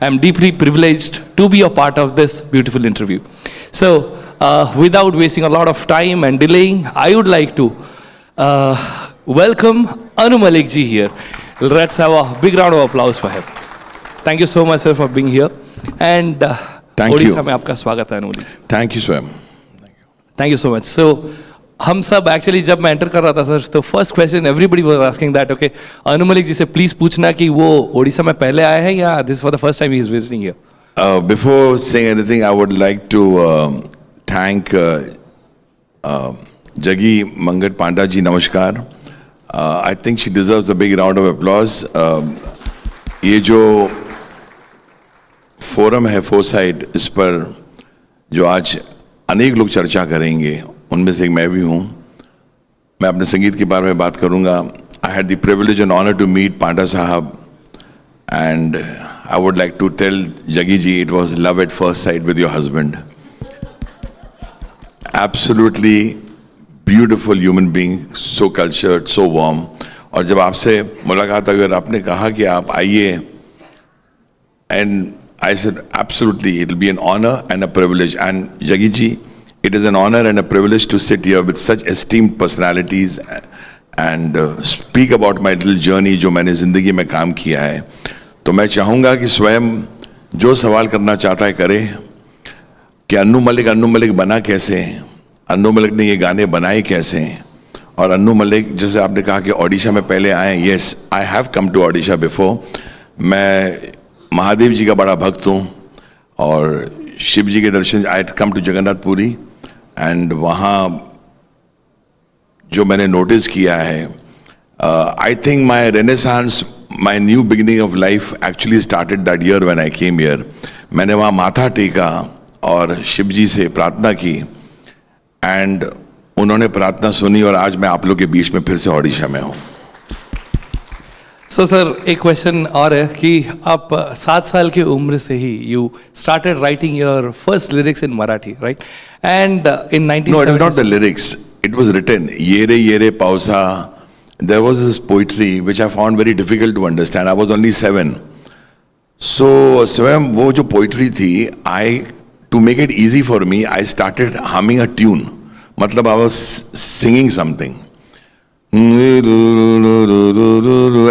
I'm deeply privileged to be a part of this beautiful interview. So, without wasting a lot of time and delaying, I would like to welcome Anu Malik ji here. Let's have a big round of applause for him. Thank you so much, sir, for being here. And Odisha में आपका स्वागत है, अनु मलिक जी. Thank you, Swam. Thank you so much. So, हम सब actually जब मैं enter कर रहा था सर, तो first question everybody was asking that, okay, Anu Malik ji से प्लीज पूछना कि वो ओडिशा में पहले आए हैं या this for the first time he is visiting here. Before saying anything, I would like to thank Jagi Mangat Panda ji. Namaskar. I think she deserves a big round of applause. ये जो forum है foresight, इस पर जो आज अनेक लोग चर्चा करेंगे, उनमें से एक मैं भी हूँ. मैं अपने संगीत के बारे में बात करूँगा. I had the privilege and honour to meet Panda साहब and I would like to tell Jagi ji it was love at first sight with your husband. Absolutely beautiful human being, so cultured, so warm. और जब आपसे मुलाकात हुई और आपने कहा कि आप आइए, and I said, absolutely, it will be an honor and a privilege. And Jagi ji, it is an honor and a privilege to sit here with such esteemed personalities and speak about my little journey जो मैंने ज़िंदगी में काम किया है. तो मैं चाहूँगा कि स्वयं जो सवाल करना चाहता है करे कि अन्नू मलिक बना कैसे, अन्नू मलिक ने ये गाने बनाए कैसे. और अन्नू मलिक, जैसे आपने कहा कि ओडिशा में पहले आए, yes, I have come to Odisha before. मैं महादेव जी का बड़ा भक्त हूँ और शिव जी के दर्शन, आई कम टू जगन्नाथपुरी एंड वहाँ जो मैंने नोटिस किया है, I think my renaissance, my new beginning of life actually started that year when I came here. मैंने वहाँ माथा टेका और शिव जी से प्रार्थना की एंड उन्होंने प्रार्थना सुनी और आज मैं आप लोग के बीच में फिर से ओडिशा में हूँ. सो सर, एक क्वेश्चन और है कि आप 7 साल की उम्र से ही you started writing your first lyrics in Marathi, right? And in 1970s. No, it was not the lyrics. It was written. Yere pausa. There was this poetry which I found very difficult to understand. I was only 7. So, स्वयं वो जो poetry थी, to make it easy for me, I started humming a tune. मतलब I was singing something.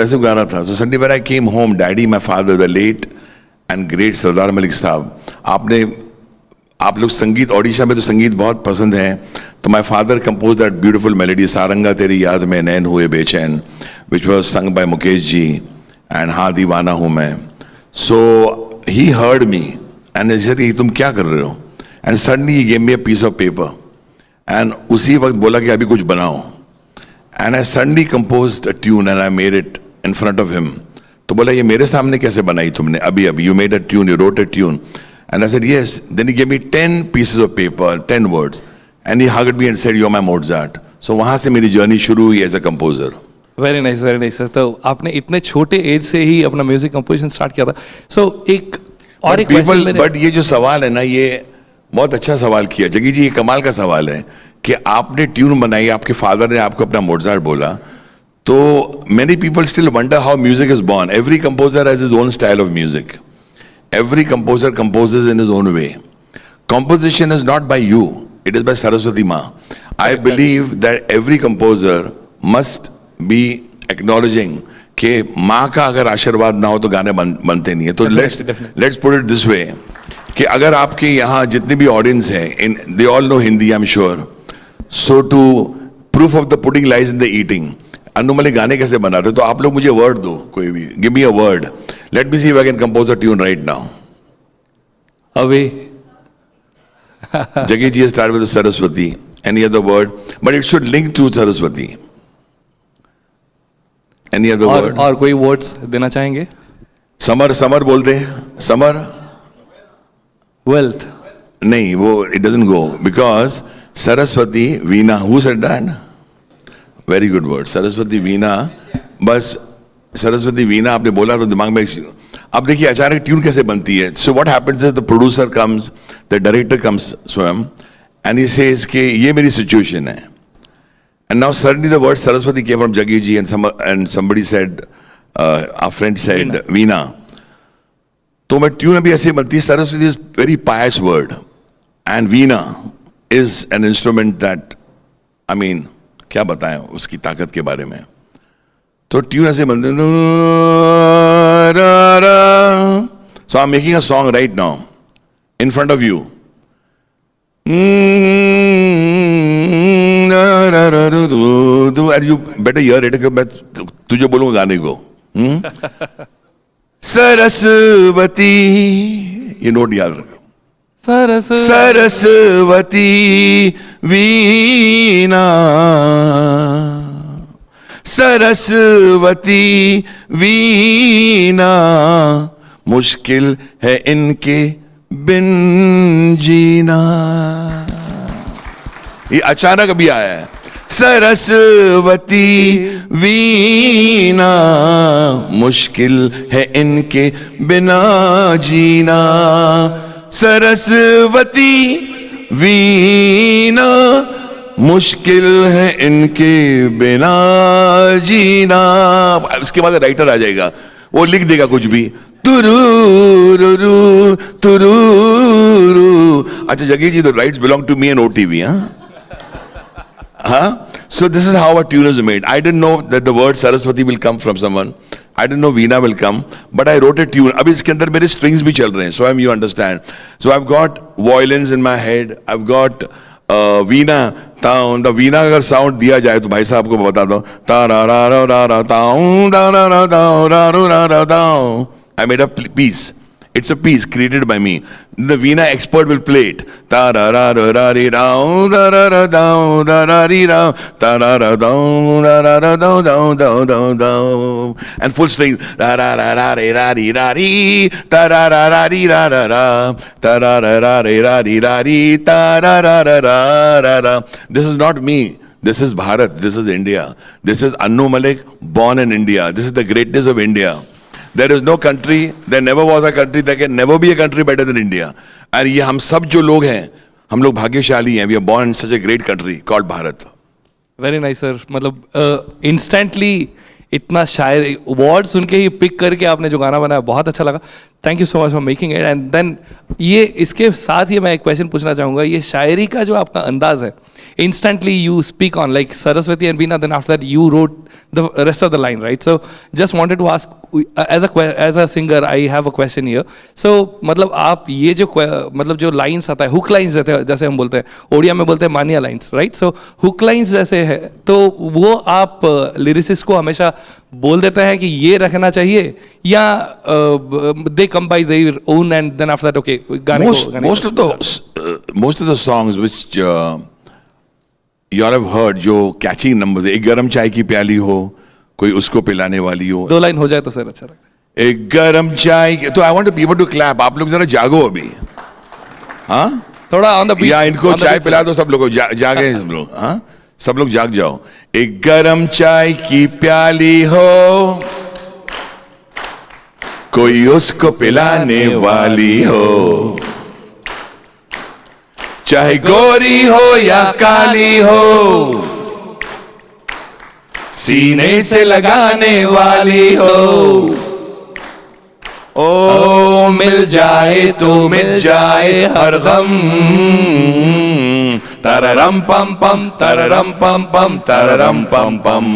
ऐसे गा रहा था. So Sunday when I came home, Daddy, my father, the late and great सरदार मलिक साहब, आप लोग संगीत, ओडिशा में तो संगीत बहुत पसंद है, तो my father composed that beautiful melody, Saranga तेरी याद में नैन हुए बेचैन, which was sung by Mukesh ji, and हाँ दीवाना हूँ मैं. So he heard me and he said, तुम क्या कर रहे हो? And suddenly he gave me a piece of paper and उसी वक्त बोला कि अभी कुछ बनाओ. And I suddenly composed a tune and I made it in front of him. तो बोला ये मेरे सामने कैसे बनाई तुमने अभी? You made a tune, you wrote a tune. And I said yes. Then he gave me 10 pieces of paper, 10 words. And he hugged me and said, you're my Mozart. So वहाँ से मेरी journey शुरू हुई as a composer. Very nice, very nice. तो आपने इतने छोटे as से ही अपना म्यूजिक कंपोजिशन स्टार्ट किया था. So एक और एक क्वेश्चन मेरे, बट ये जो सवाल है ना, ये बहुत अच्छा सवाल किया जगी जी. ये कमाल का सवाल है कि आपने ट्यून बनाई, आपके फादर ने आपको अपना मोजार्ट बोला. तो many people still wonder how music is born. Every composer has his own style of music. Every composer composes in his own way. Composition is not by you, it is by Saraswati Ma. I believe that every composer must be acknowledging कि माँ का अगर आशीर्वाद ना हो तो गाने बनते नहीं है. तो let's put it this way कि अगर आपके यहाँ जितने भी ऑडियंस हैं, they all know Hindi, I'm sure. So to proof of the pudding lies in the eating. Annu Malik गाने कैसे बनाते? तो आप लोग मुझे वर्ड दो, कोई भी. Give me a word. Let me see if I can compose a tune right now. अभी Jagi ji start with the Saraswati. Any other word? But it should link to Saraswati. Any other word? और कोई words देना चाहेंगे? Summer बोलते हैं. Summer. Wealth. नहीं, वो it doesn't go because Saraswati Veena. Who said that? Very good word. Saraswati Veena. बस सरस्वती वीणा आपने बोला तो दिमाग में. अब देखिए अचानक ट्यून कैसे बनती है. So what happens is the producer comes, the director comes स्वयं, and he says कि ये मेरी सिचुएशन है And now suddenly the word Saraswati came from Jaggi ji, and somebody said, our friend said, Veena. तो मैं tune अभी ऐसे बनती है, Saraswati is very pious word and veena is an instrument that I mean क्या बताएं उसकी ताकत के बारे में. तो ट्यून ऐसे बनते हैं. So I am making a song right now in front of you. You better hear it. मैं तुझे बोलूंगा गाने को. सरस्वती, ये नोट याद रखो. सरस्वती वीणा, सरस्वती वीणा, मुश्किल है इनके बिन जीना. ये अचानक अभी आया है. सरस्वती वीणा, मुश्किल है इनके बिना जीना. सरस्वती वीणा, मुश्किल है इनके बिना जीना. इसके बाद राइटर आ जाएगा, वो लिख देगा कुछ भी. तुरुरुरु तुरुरु. अच्छा Jaggi ji, the rights belong to me and OTV. So this is how a tune is made. I didn't know that the word Saraswati will come from someone. I didn't know Veena will come, but I wrote a tune. अब इसके अंदर मेरे strings भी चल रहे हैं, so you understand. So I've got violins in my head. I've got Veena. The Veena अगर sound दिया जाए तो भाई साहब को बता दो. Ta ra ra ra ra ra ta ra ra ra ra ra ra ra. I made a piece. It's a piece created by me. The Veena expert will play it. Ta ra ra ra ra ri ra da ra ra da da ra ri ra ta ra ra da da ra ra da da da da da. And full string. Da ra ra ra ri ra ri ra ri ta ra ra ra ri ra ra ra ta ra ra ra ri ra ri ra ri ta ra ra ra ra ra ra. This is not me. This is Bharat. This is India. This is Annu Malik, born in India. This is the greatness of India. There is no country, there never was a country, there can never be a country better than India. And ये हम सब जो लोग हैं, हम लोग भाग्यशाली हैं. We are born in such a great country called Bharat. Very nice sir. मतलब instantly इतना शायर वर्ड सुन के ही पिक करके आपने जो गाना बनाया बहुत अच्छा लगा. Thank you so much for making it. And then ये इसके साथ ही मैं एक क्वेश्चन पूछना चाहूँगा. ये शायरी का जो आपका अंदाज है, instantly you speak on like Saraswati and Veena, then after that you wrote the rest of the line, right? So just wanted to ask, as a singer I have a question here. So मतलब आप ये जो मतलब जो lines आता है, hook lines जैसे हम बोलते हैं, ओडिया में बोलते हैं मानिया lines, right? So hook lines जैसे है, तो वो आप lyricist को हमेशा बोल देते हैं कि ये रखना चाहिए, या they come by their own and then after that okay गाने को most of the songs which you all have heard, जो catchy numbers है. एक गरम चाय की प्याली हो, कोई उसको पिलाने वाली हो. 2 लाइन हो जाए तो सर अच्छा लगता है. एक गरम चाय, तो I want people to clap. आप लोग जरा जागो अभी. हाँ थोड़ा on the beat. या इनको चाय पिला दो सब लोगों. जागे सब लोग. हाँ सब लोग जाग जाओ. एक गरम चाय की प्याली हो, कोई उसको पिलाने वाली हो, चाहे गोरी हो या काली हो, सीने से लगाने वाली हो. ओ मिल जाए तो मिल जाए हर गम. तररम पम पम तररम पम पम तररम पम पम.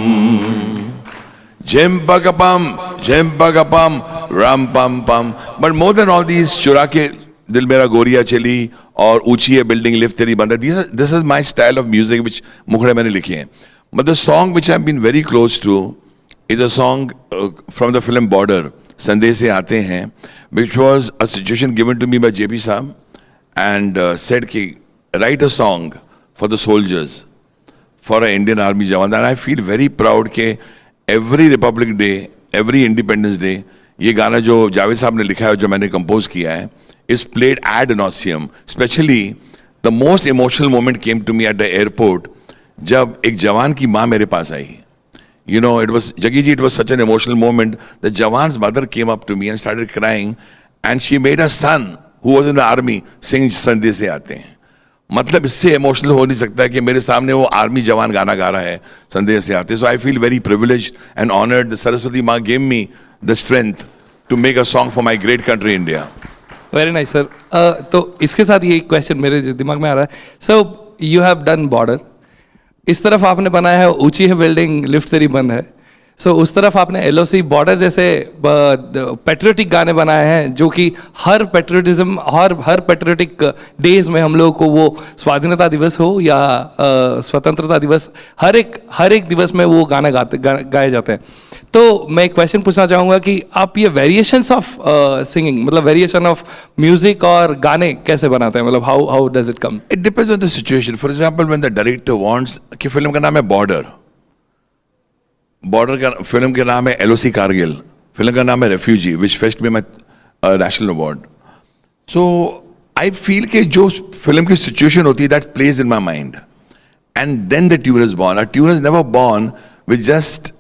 झिम्पकपम झिम्पकपम रम पम पम. But more than all these, चुरा के दिल मेरा गोरिया चली और ऊंची है बिल्डिंग लिफ्ट तेरी बंद है. This is my style of music which मुखड़े मैंने लिखे हैं. But the song which I've been very close to is a song from the film Border, संदेश से आते हैं, which was a situation given to me by JP साहब and said कि write a song for the soldiers, for an Indian Army jawan. And I feel very proud कि every Republic Day, every Independence Day, ये गाना जो जावेद साहब ने लिखा है, जो मैंने कंपोज किया है, is played ad nauseum. Especially the most emotional moment came to me at the airport जब एक जवान की माँ मेरे पास आई. You know, it was, Jaggi ji, it was such an emotional moment. The Jawan's mother came up to me and started crying, and she made her son, who was in the army, sing Sandesh Se Aate Hain. मतलब इससे emotional हो नहीं सकता है कि मेरे सामने वो आर्मी जवान गाना गा रहा है संदेश से आते. So I feel very privileged and honoured. The Saraswati Maa gave me the strength to make a song for my great country India. Very nice sir. तो इसके साथ ये क्वेश्चन मेरे दिमाग में आ रहा है. सो यू हैव डन बॉर्डर, इस तरफ आपने बनाया है ऊंची है बिल्डिंग लिफ्ट तेरी बंद है. सो उस तरफ आपने एलओसी बॉर्डर जैसे पेट्रियोटिक गाने बनाए हैं जो कि हर पेट्रियोटिज्म और हर पेट्रियोटिक डेज में हम लोग को वो स्वाधीनता दिवस हो या स्वतंत्रता दिवस, हर एक दिवस में वो गाने गाए जाते हैं. तो मैं एक क्वेश्चन पूछना चाहूँगा कि आप ये वेरिएशंस ऑफ सिंगिंग, मतलब वेरिएशन ऑफ म्यूजिक और गाने कैसे बनाते हैं, मतलब how does it come? It depends on the situation. For example when the director wants कि फिल्म का नाम है बॉर्डर का, फिल्म का नाम है एलओसी कारगिल, फिल्म का नाम है रेफ्यूजी विच फेस्ट में national award. So I feel कि जो फिल्म की सिचुएशन होती है that plays in my mind and then the tune is born. A tune is never born with just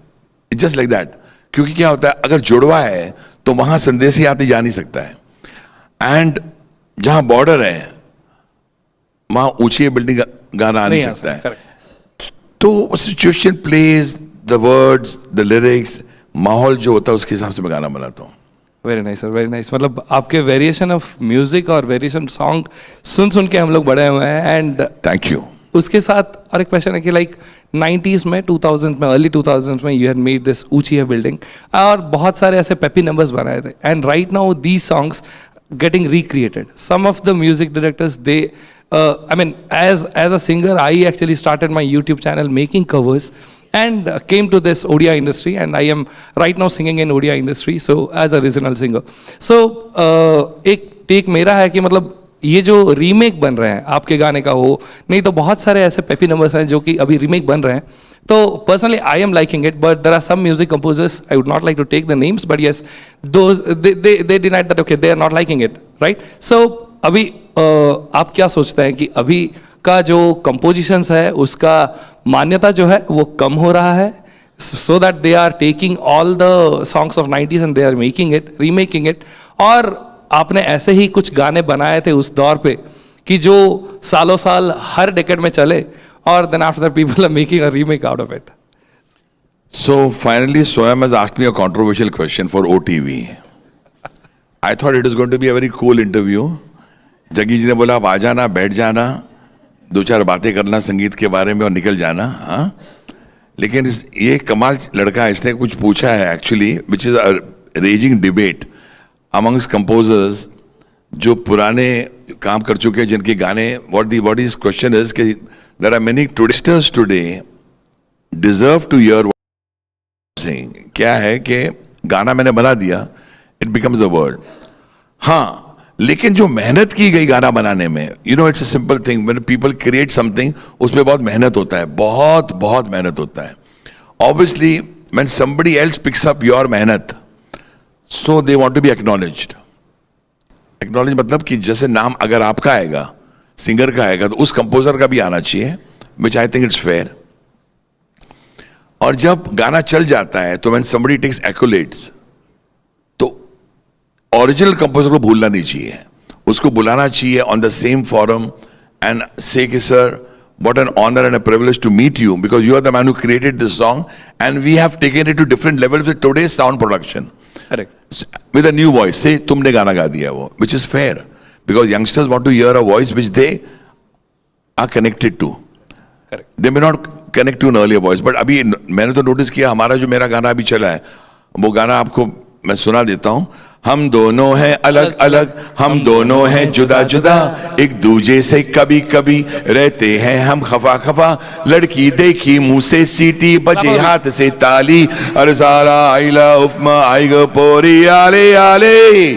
like that. क्योंकि क्या होता है, अगर जुड़वा है तो वहां संदेशी आते जा नहीं सकता है, एंड जहां बॉर्डर है वहां ऊंची बिल्डिंग गाना आ नहीं सकता है. तो situation plays, the words, the lyrics, माहौल जो होता है उसके हिसाब से मैं गाना बनाता हूँ. Very nice sir, very nice. मतलब आपके वेरिएशन ऑफ म्यूजिक और वेरिएशन सॉन्ग सुन के हम लोग बड़े हुए हैं. And thank you. उसके साथ और एक क्वेश्चन है कि लाइक 90s में, 2000 में, अर्ली 2000s में यू हैड मेड दिस ऊंची है बिल्डिंग और बहुत सारे ऐसे पेपी नंबर्स बनाए थे. And right now these songs getting recreated. Some of the music directors, they, I mean, as a singer, I actually started my YouTube channel making covers and came to this Odia industry, and I am right now singing in Odia industry, so as a regional singer. So एक take मेरा है कि मतलब ये जो remake बन रहे हैं आपके गाने का हो, नहीं तो बहुत सारे ऐसे पेपी नंबर्स हैं जो कि अभी रीमेक बन रहे हैं. तो personally I am liking it, but there are some music composers, I would not like to take the names, but yes those they denied that okay they are not liking it, right? So अभी आप क्या सोचते हैं कि अभी का जो compositions है उसका मान्यता जो है वो कम हो रहा है, so that they are taking all the songs of 90s and they are making it, remaking it? और आपने ऐसे ही कुछ गाने बनाए थे उस दौर पे कि जो सालों साल हर डेकेड में चले, और then after that people are making a remake out of it. So finally Swayam has asked me a controversial question for OTV. I thought it was going to be a very cool interview. जगी जी ने बोला आप आ जाना, बैठ जाना, दो चार बातें करना संगीत के बारे में और निकल जाना. हाँ, लेकिन ये कमाल लड़का है, इसने कुछ पूछा है actually which is a raging debate amongst composers जो पुराने काम कर चुके हैं, जिनके गाने, what his question is कि there are many tourists today deserve to hear what I'm saying. क्या है कि गाना मैंने बना दिया, it becomes a word. हाँ, लेकिन जो मेहनत की गई गाना बनाने में, you know, it's a simple thing. When people create something, उसमें बहुत मेहनत होता है, बहुत मेहनत होता है. Obviously, when somebody else picks up your मेहनत, so they want to be acknowledged. Acknowledge मतलब कि जैसे नाम अगर आपका आएगा, सिंगर का आएगा, तो उस कंपोजर का भी आना चाहिए, which I think it's fair. और जब गाना चल जाता है तो when somebody takes accolades, तो ओरिजिनल कंपोजर को भूलना नहीं चाहिए, उसको बुलाना चाहिए on the same forum and say कि sir, what an honor and a privilege to meet you because you are the man who created this song and we have taken it to different levels with today's sound production. Correct. With a new voice, say तुमने गाना गा दिया वो, which is fair because youngsters want to hear a voice which they are connected to. Correct. They may not connect to an earlier voice, but अभी मैंने तो notice किया, हमारा जो मेरा गाना अभी चला है वो गाना आपको मैं सुना देता हूँ. हम दोनों हैं अलग अलग, हम दोनों हैं जुदा जुदा, एक दूजे से कभी कभी रहते हैं हम खफा खफा, लड़की देखी मुंह से सीटी, बजे हाथ से ताली, अरे सारा आइला उफमा आएगा पोरी आले आले,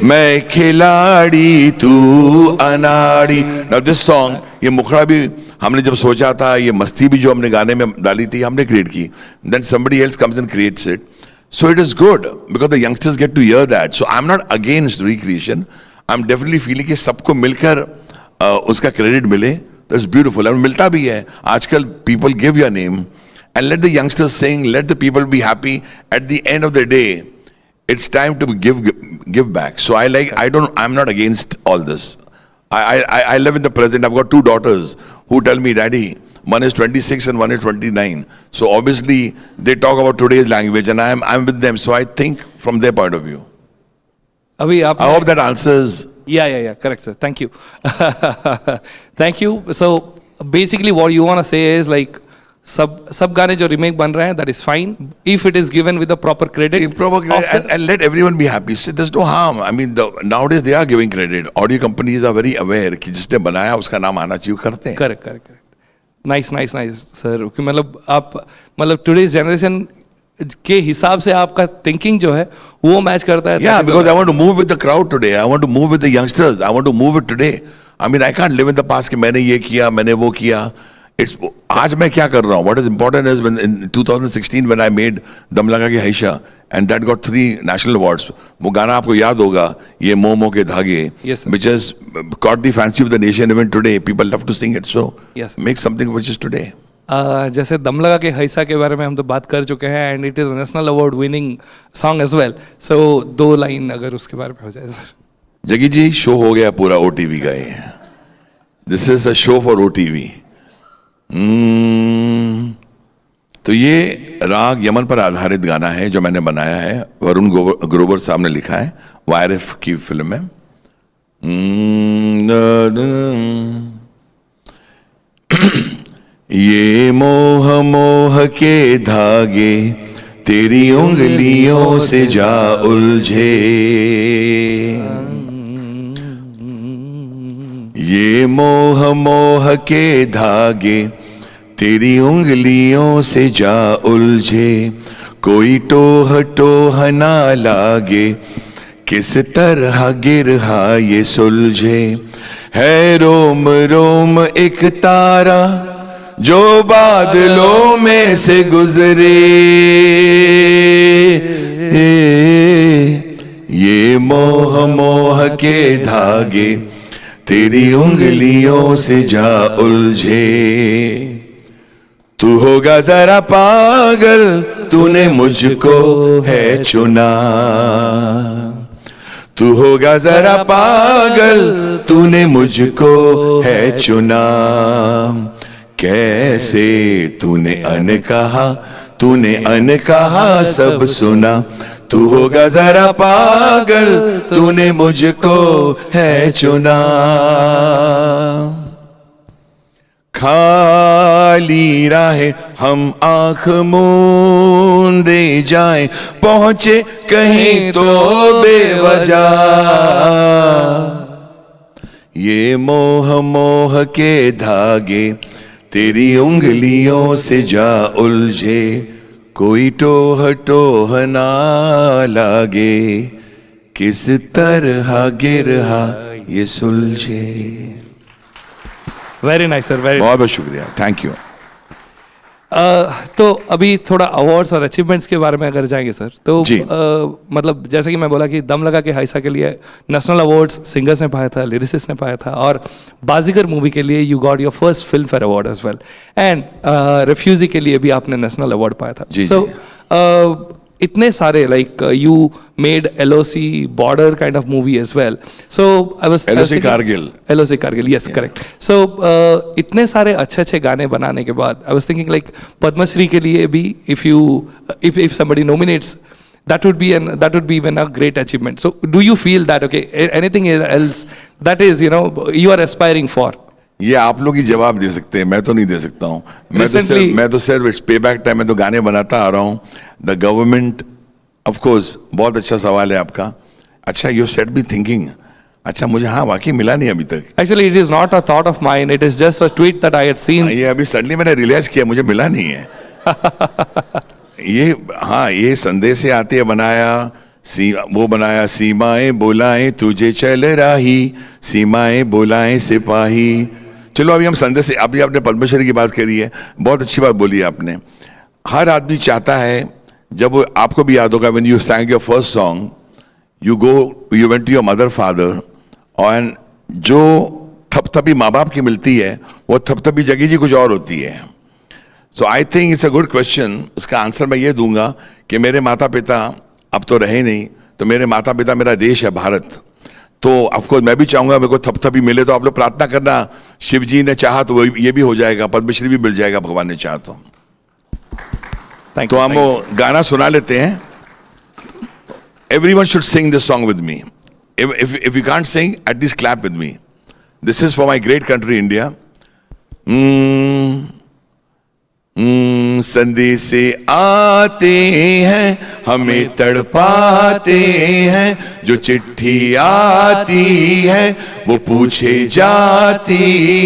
मैं खिलाड़ी तू अनाड़ी. नाउ दिस सॉन्ग, ये मुखड़ा भी हमने जब सोचा था, ये मस्ती भी जो हमने गाने में डाली थी हमने क्रिएट की, then somebody else comes and creates it. So it is good because the youngsters get to hear that. So I'm not against recreation. I'm definitely feeling कि सबको मिलकर उसका क्रेडिट मिले. That's beautiful. और मिलता भी है. आजकल people give your name and let the youngsters sing. Let the people be happy. At the end of the day, it's time to give back. So I'm not against all this. I live in the present. I've got 2 daughters who tell me, Daddy, one is 26 and one is 29. So obviously they talk about today's language, and I'm with them. So I think from their point of view. अभी आप I hope that answers. Yeah, correct, sir. Thank you. Thank you. So basically what you want to say is like सब गाने जो remake बन रहे हैं, that is fine if it is given with the proper credit. And let everyone be happy. So there's no harm. I mean, nowadays they are giving credit. Audio companies are very aware कि जिसने बनाया उसका नाम आना चाहिए, करते हैं. Correct. Nice, sir. मतलब आप मतलब today's generation के हिसाब से आपका thinking जो है वो match करता है. Yeah, because I want to move with the crowd today. I want to move with the youngsters. I want to move it today. I mean, I can't live in the past कि मैंने ये किया, मैंने वो किया. आज मैं क्या कर रहा हूँ? What is important is when in 2016 when I made दम लगा के हैशा and that got 3 national awards. वो गाना आपको याद होगा, ये मोमो के धागे, which has caught the fancy of the nation even today. People love to sing it. So make something which is today. जैसे दम लगा के हैशा के बारे में हम तो बात कर चुके हैं and it is a national award winning song as well. So 2 line अगर उसके बारे में हो जाए सर. जगी जी, शो हो गया पूरा OTV का ये. This is a show for OTV. तो ये राग यमन पर आधारित गाना है जो मैंने बनाया है. वरुण ग्रोवर साहब ने लिखा है, YRF की फिल्म में. ये मोह के धागे तेरी उंगलियों से जा उलझे, ये मोह के धागे तेरी उंगलियों से जा उलझे, कोई टोह ना लागे, किस तरह गिरहा ये सुलझे, है रोम रोम एक तारा जो बादलों में से गुजरे, ये मोह के धागे तेरी उंगलियों से जा उलझे. तू होगा जरा पागल, तूने मुझको है चुना, तू होगा जरा पागल, तूने मुझको है चुना, कैसे तूने अन कहा सब सुना, तू होगा जरा पागल, तूने मुझको है चुना. खाली राहें हम आंख मूंदे जाएं, पहुंचे कहीं तो बेवजह, ये मोह के धागे तेरी उंगलियों से जा उलझे, कोई टोह ना लागे, किस तरह गिरहा ये सुलझे. Very nice sir, very. बहुत बहुत शुक्रिया, थैंक यू. तो अभी थोड़ा अवार्ड्स और अचीवमेंट्स के बारे में अगर जाएंगे सर, तो मतलब जैसे कि मैं बोला कि दम लगा के हैशा के लिए नेशनल अवार्ड्स सिंगर्स ने पाया था, लिरिसिस्ट ने पाया था, और बाजीगर मूवी के लिए you got your first Filmfare award as well, and Refugee के लिए भी आपने नेशनल अवार्ड पाया था. सो इतने सारे like you made LOC border kind of movie as well. So I was LOC Kargil, yes, correct. So इतने सारे अच्छे गाने बनाने के बाद I was thinking like Padmashri के लिए भी if somebody nominates, that would be even a great achievement. So do you feel that anything else that is you are aspiring for? ये आप लोग ही जवाब दे सकते हैं, मैं तो नहीं दे सकता हूँ. मैं तो सिर्फ इट्स पे बैक टाइम में तो गाने बनाता आ रहा हूँ. द गवर्नमेंट, ऑफ कोर्स, बहुत अच्छा सवाल है आपका. अच्छा, यू सेट बी थिंकिंग. अच्छा, मुझे हाँ वाकई मिला नहीं अभी तक. Actually, it is not a thought of mine. It is just a tweet that I had seen. ये अभी सडनली मैंने रियलाइज किया, मुझे मिला नहीं है. ये संदेश से आते बनाया, वो बनाया, सीमाएं बोलाएं तुझे चल रही, सीमाएं बोलाएं सिपाही. चलो अभी हम संदेश से, अभी आपने पद्मश्री की बात करी है, बहुत अच्छी बात बोली आपने. हर आदमी चाहता है, जब वो आपको भी याद होगा, when you sang your first song, you went to your mother father, और जो थपथपी माँ बाप की मिलती है वो थपथपी जगी जी कुछ और होती है. So I think it's a good question. इसका आंसर मैं ये दूंगा कि मेरे माता पिता अब तो रहे नहीं, तो मेरे माता पिता, मेरा देश है भारत, तो ऑफकोर्स मैं भी चाहूंगा मेरे को थपथपी मिले, तो आप लोग प्रार्थना करना, शिव जी ने चाहा तो ये भी हो जाएगा, पद्मश्री भी मिल जाएगा भगवान ने चाहा तो। तो हम वो गाना सुना लेते हैं। Everyone should sing this song with me. If you can't sing, at least clap with me. This is for my great country, India. संदेशे आते हैं हमें तड़पाते हैं, जो चिट्ठी आती है वो पूछे जाती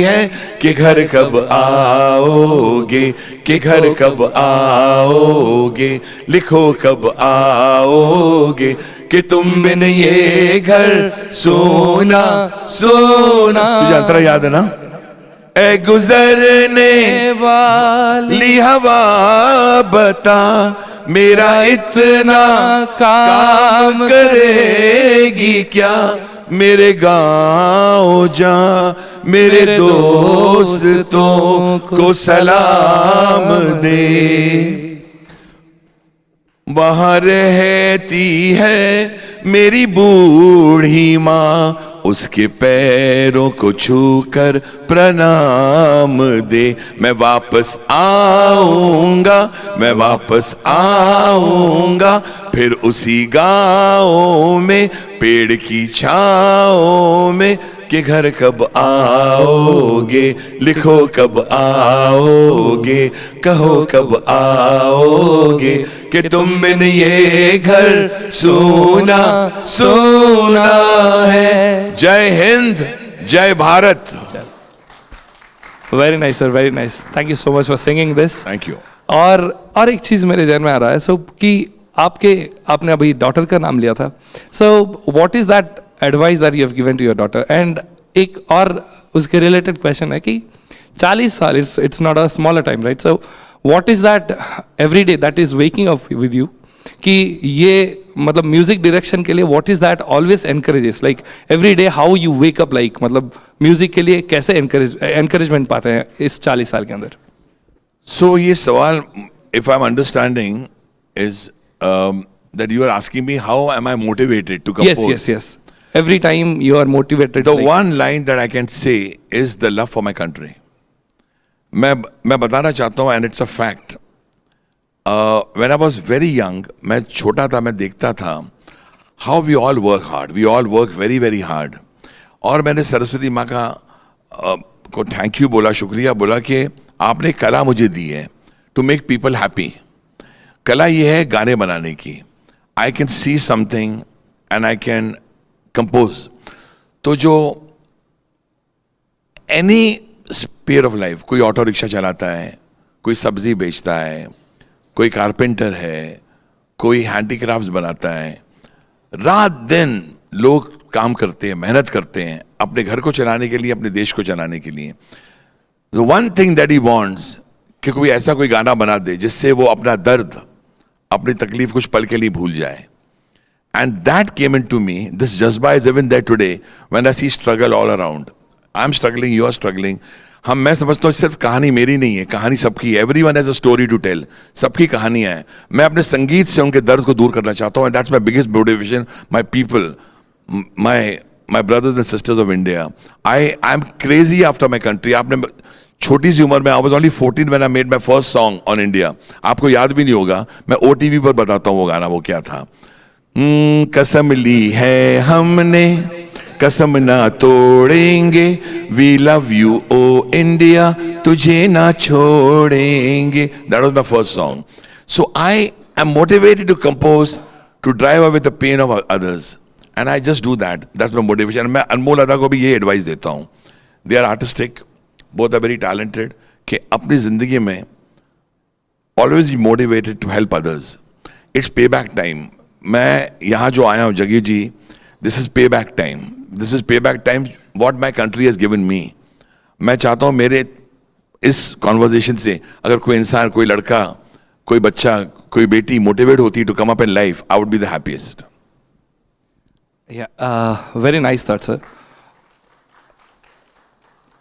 है कि घर कब आओगे, कि घर कब आओगे, लिखो कब आओगे, कि तुम बिन ये घर सोना सोना। तुझे अंतरा याद है ना? ए गुजरने वाली हवा बता, मेरा इतना काम करेगी क्या, मेरे गाँव जा मेरे दोस्तों को सलाम दे। वहाँ रहती है मेरी बूढ़ी माँ, उसके पैरों को छूकर प्रणाम दे। मैं वापस आऊंगा, मैं वापस आऊंगा, फिर उसी गाँव में पेड़ की छाँव में, कि घर कब आओगे, लिखो कब आओगे, कहो कब आओगे, कि तुम बिन ये घर सोना सोना है। जय हिंद, जय Bharat. Very nice sir, very nice, thank you so much for singing this. Thank you. और एक चीज़ मेरे जहन में आ रहा है, सो कि आपने अभी डॉटर का नाम लिया था, so what is that advice that you have given to your daughter? And एक और उसके रिलेटेड क्वेश्चन है कि 40 साल, it's not a smaller time, right? So what is that every day that is waking up with you, कि ये मतलब music direction के लिए what is that always encourages, like every day how you wake up, like मतलब music के लिए कैसे encouragement पाते हैं इस 40 साल के अंदर? सो ये सवाल, if I am understanding, is that you are asking me how am I motivated to compose? Yes. Every time you are motivated. The one line that I can say is the love for my country. मैं बताना चाहता हूँ, and it's a fact. When I was very young, मैं छोटा था, मैं देखता था how we all work hard. We all work very very hard. और मैंने सरस्वती माँ का को थैंक यू बोला, शुक्रिया बोला कि आपने कला मुझे दी है to make people happy. कला ये है गाने बनाने की। I can see something and I can compose. तो जो any sphere of life, कोई ऑटो रिक्शा चलाता है, कोई सब्जी बेचता है, कोई कारपेंटर है, कोई हैंडीक्राफ्ट्स बनाता है, रात दिन लोग काम करते हैं, मेहनत करते हैं अपने घर को चलाने के लिए, अपने देश को चलाने के लिए। The one thing that he wants, कि कोई ऐसा कोई गाना बना दे जिससे वो अपना दर्द, अपनी तकलीफ कुछ पल के लिए भूल जाए। And that came into me. This jazba is even there today when I see struggle all around. I'm struggling, you are struggling. मैं समझता हूँ सिर्फ कहानी मेरी नहीं है, कहानी सबकी है। Everyone has a story to tell. सबकी कहानियाँ हैं। मैं अपने संगीत से उनके दर्द को दूर करना चाहता हूँ। And that's my biggest motivation. My people, my brothers and sisters of India. I'm crazy after my country. आपने छोटी सी उम्र में, I was only 14 when I made my first song on India. आपको याद भी नहीं होगा, मैं OTV पर बताता हूँ वो गाना वो क्या था। कसम ली है हमने, कसम ना तोड़ेंगे, We love you oh India, तुझे ना छोड़ेंगे। That was my first song. So I am motivated to compose, to drive away the pain of others. And I just do that. That's my motivation. मैं अनमोल अदा को भी ये advice देता हूँ। They are artistic, both are very talented, कि अपनी जिंदगी में always be motivated to help others. It's payback time. मैं यहाँ जो आया हूँ जगी जी, this is payback time. This is payback time what my country has given me. मैं चाहता हूँ मेरे इस conversation से अगर कोई इंसान, कोई लड़का, कोई बच्चा, कोई बेटी मोटिवेट होती to come up in life, I would be the happiest. Yeah, very nice thought, sir.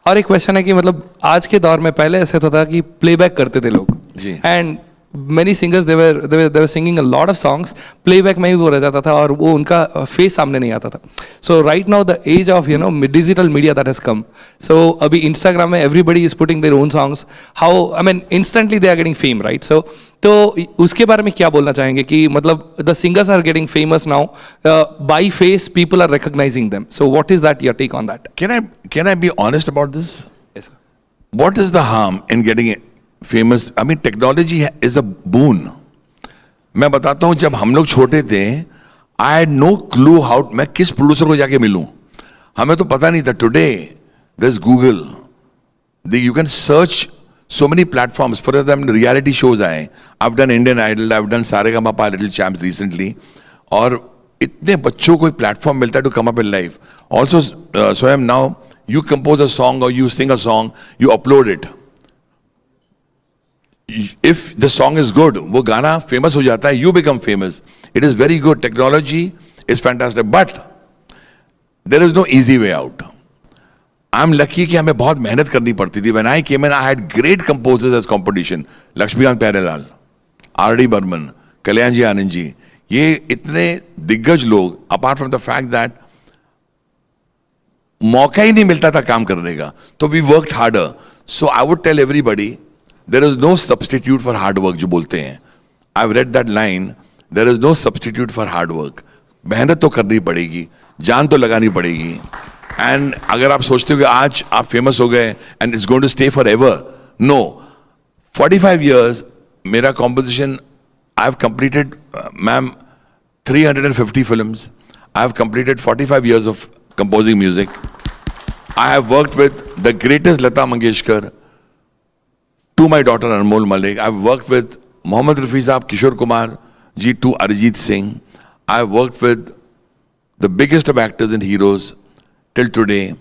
और एक क्वेश्चन है कि मतलब आज के दौर में, पहले ऐसे होता था कि प्लेबैक करते थे लोग, जी, and many singers they were singing a lot of songs, playback में ही वो रह जाता था और वो उनका face सामने नहीं आता था. So right now the age of digital media that has come. So अभी Instagram में everybody is putting their own songs. How I mean instantly they are getting fame, right? So तो उसके बारे में क्या बोलना चाहेंगे कि मतलब the singers are getting famous now, by face people are recognizing them. So what is that your take on that? Can I be honest about this? Yes, sir. What is the harm in getting famous? I mean, technology is a boon. मैं बताता हूँ, जब हम लोग छोटे थे, I had no clue how मैं किस प्रोड्यूसर को जाके मिलूं. हमें तो पता नहीं था. Today, there's Google. You can search so many platforms. For example, reality shows आए. I've done Indian Idol, I've done Saregama Little Champs recently. और इतने बच्चों को एक प्लेटफॉर्म मिलता है to come up in life. Also, Swayam, now you compose a song or you sing a song, you upload it. If the song is good, वो गाना famous हो जाता है, you become famous. It is very good. Technology is fantastic, but there is no easy way out. I'm lucky कि हमें बहुत मेहनत करनी पड़ती थी. When I came in, I had great composers as competition. Laxmikant Pyarelal, R.D. Burman, कल्याण जी आनंद जी, ये इतने दिग्गज लोग, apart from the fact that मौका ही नहीं मिलता था काम करने का, तो we worked harder. So I would tell everybody, there is no substitute for hard work जो बोलते हैं. I've read that line. There is no substitute for hard work. मेहनत तो करनी पड़ेगी, जान तो लगानी पड़ेगी. And अगर आप सोचते हो कि आज आप फेमस हो गए and it's going to stay forever, no. 45 years मेरा composition, I've completed, ma'am, 350 films. I've completed 45 years of composing music. I have worked with the greatest Lata Mangeshkar, to my daughter Anmol Malik. I've worked with Mohammad Rafi Saab, Kishore Kumar ji, to Arijit Singh. I've worked with the biggest of actors and heroes till today.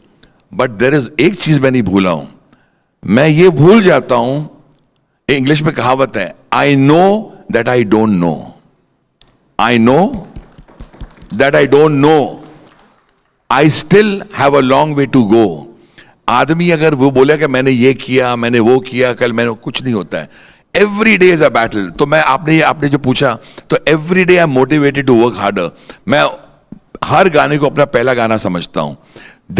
But there is एक चीज मैं नहीं भूला हूं. मैं ये भूल जाता हूं, इंग्लिश में कहावत है, I know that I don't know. I know that I don't know. I still have a long way to go. आदमी अगर वो बोले कि मैंने ये किया, मैंने वो किया, कल मैंने, कुछ नहीं होता है. Every day is a battle. तो मैं आपने जो पूछा, तो every day I'm motivated to work harder. मैं हर गाने को अपना पहला गाना समझता हूं.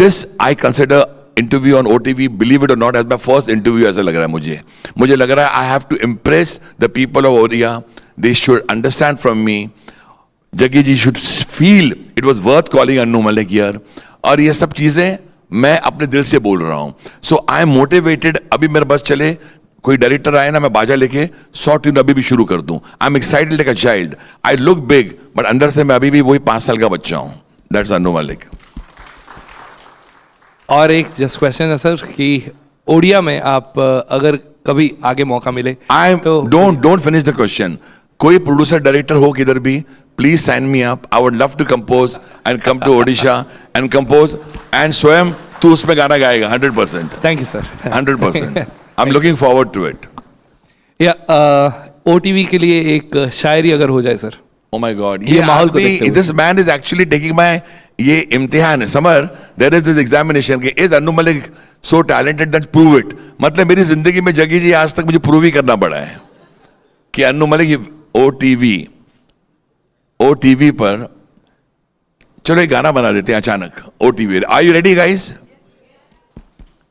This I consider interview on OTV, believe it or not, as my first interview ऐसा लग रहा है मुझे. मुझे लग रहा है I have to impress the people of Odisha. They should understand from me. जगी जी should feel it was worth calling Annu Malik here. और ये सब चीजें मैं अपने दिल से बोल रहा हूँ. So I am motivated. अभी मेरे बस चले, कोई डायरेक्टर आए ना, मैं बाजा लेके 100 ट्यून अभी भी शुरू कर दूं. I am excited like a child. I look big, but अंदर से मैं अभी भी वही 5 साल का बच्चा हूं. दैट्स अन्नू मलिक. और एक जस्ट क्वेश्चन है सर कि ओडिया में आप अगर कभी आगे मौका मिले, I don't finish the question. कोई प्रोड्यूसर डायरेक्टर हो किधर भी, please sign me up. I would love to compose and come to Odisha and compose. And Swayam तू उसमें गाना गाएगा 100%. Thank you sir. 100%. I'm looking forward to it. OTV के लिए एक शायरी अगर हो जाए सर. Oh my God. ये माहौल को देखते हुए. This man is actually taking my ये इम्तिहान है. Samar, there is this examination कि is Annu Malik so talented that prove it. मतलब मेरी जिंदगी में जगी जी आज तक मुझे प्रूव ही करना पड़ा है कि अन्नू मलिक OTV पर चलो एक गाना बना देते हैं अचानक. OTV. Are you ready guys?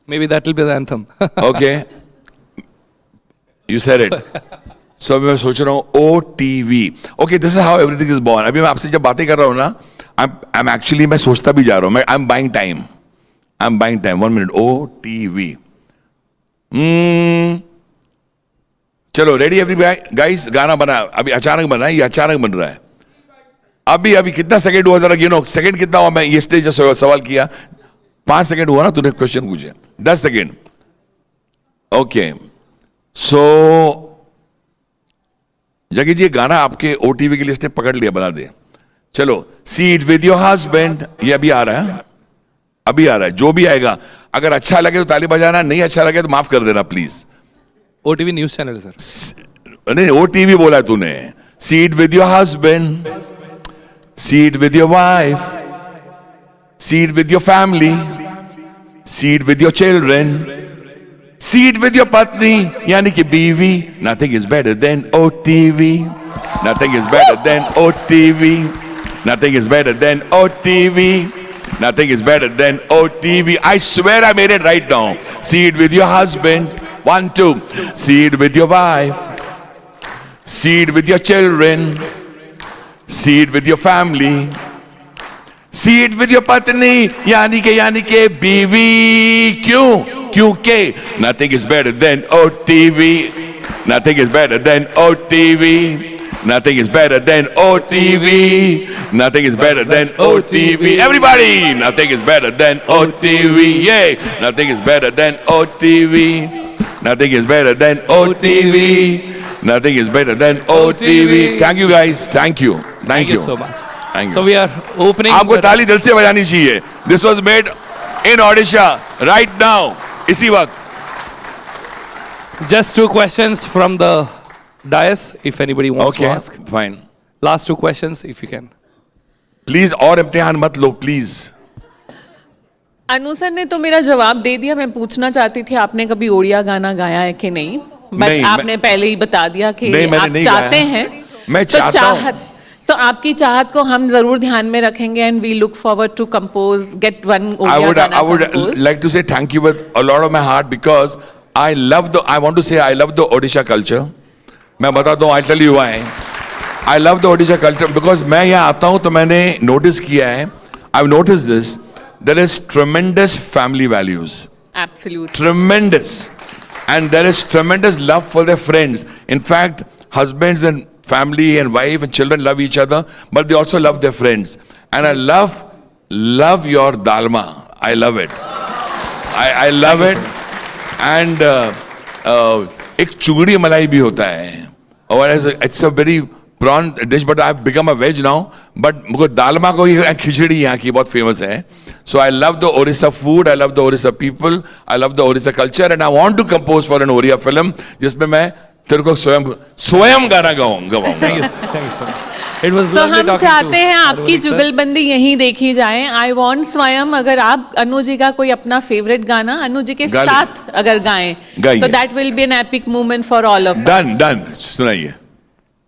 Maybe that will be the anthem. Okay. You said it. So मैं सोच रहा हूँ OTV. Okay, this is how everything is born. अभी मैं आपसे जब बातें कर रहा हूँ ना, I'm actually मैं सोचता भी जा रहा हूँ. I'm buying time. I'm buying time. 1 minute. OTV. चलो ready everybody guys. गाना बना. अभी अचानक बना है. ये अचानक बन रहा है. अभी कितना सेकंड हुआ जरा गिनो. सेकंड कितना हुआ? मैं ये स्टेज से सवाल किया. 5 सेकंड हुआ ना, तूने क्वेश्चन पूछे. 10 सेकंड. ओके. सो जगी जी गाना आपके OTV की लिस्ट ने पकड़ लिया, बना दे. चलो. Seat with your husband. ये अभी आ रहा है. अभी आ रहा है. जो भी आएगा, अगर अच्छा लगे तो ताली बजाना, नहीं अच्छा लगे तो माफ कर देना please. OTV news channel sir. नहीं, OTV बोला है तूने. Seat with your husband, seat with your wife, seat with your family, seat with your children, See it with your patni, yani ki beevi. Nothing is better than OTV. Nothing is better than OTV. Nothing is better than OTV. Nothing is better than OTV. I swear I made it right now. See it with your husband. 1, 2. See it with your wife. See it with your children. See it with your family. See it with your patni, yani ke beevi. Kyunke nothing is better than OTV. Nothing is better than OTV. Nothing is better than OTV. Nothing is better than OTV. Everybody, nothing is better than OTV. Yay! Nothing is better than OTV. Nothing is better than OTV. Nothing is better than OTV. Thank you guys. Thank you. Thank you so much. Thank you. So we are opening. आपको ताली दिल से बजानी चाहिए. This was made in Odisha right now. इसी वक्त. Just 2 questions from the dais, if anybody wants to ask. Fine. Last 2 questions, if you can. Please और इम्तिहान मत लो, please. अनु सर ने तो मेरा जवाब दे दिया. मैं पूछना चाहती थी आपने कभी ओडिया गाना गाया है कि नहीं? बट आपने पहले ही बता दिया कि आप चाहते हैं. मैं चाहता हूं. So आपकी चाहत को हम जरूर ध्यान में रखेंगे and we look forward to compose, get one Odia I गाना would composed. like to say thank you with a lot of my heart because I want to say I love the Odisha culture. मैं बताता हूँ, I'll tell you why. I love the Odisha culture because मैं यहाँ आता हूँ तो मैंने notice किया है. I've noticed this. There is tremendous family values. Absolutely. Tremendous. And there is tremendous love for their friends. In fact, husbands and family and wife and children love each other, but they also love their friends. And I love your dalma. I love it. I love it. And एक चुगड़ी मलाई भी होता है. Or it's a very prawn dish, but I've become a veg now. But मुझे दालमा को ही खिचड़ी यहाँ की बहुत famous है. So I love the Odisha food. I love the Odisha people. I love the Odisha culture, and I want to compose for an Oriya film, जिसमें मैं तेरे को स्वयं गाना गाऊंगा. Thank you, sir. It was So हम चाहते हैं आपकी जुगलबंदी यहीं देखी जाए. I want स्वयं अगर आप अनु जी का कोई अपना फेवरेट गाना अनु जी के साथ अगर गाएं, तो that will be an epic moment for all of us. Done. सुनाइए.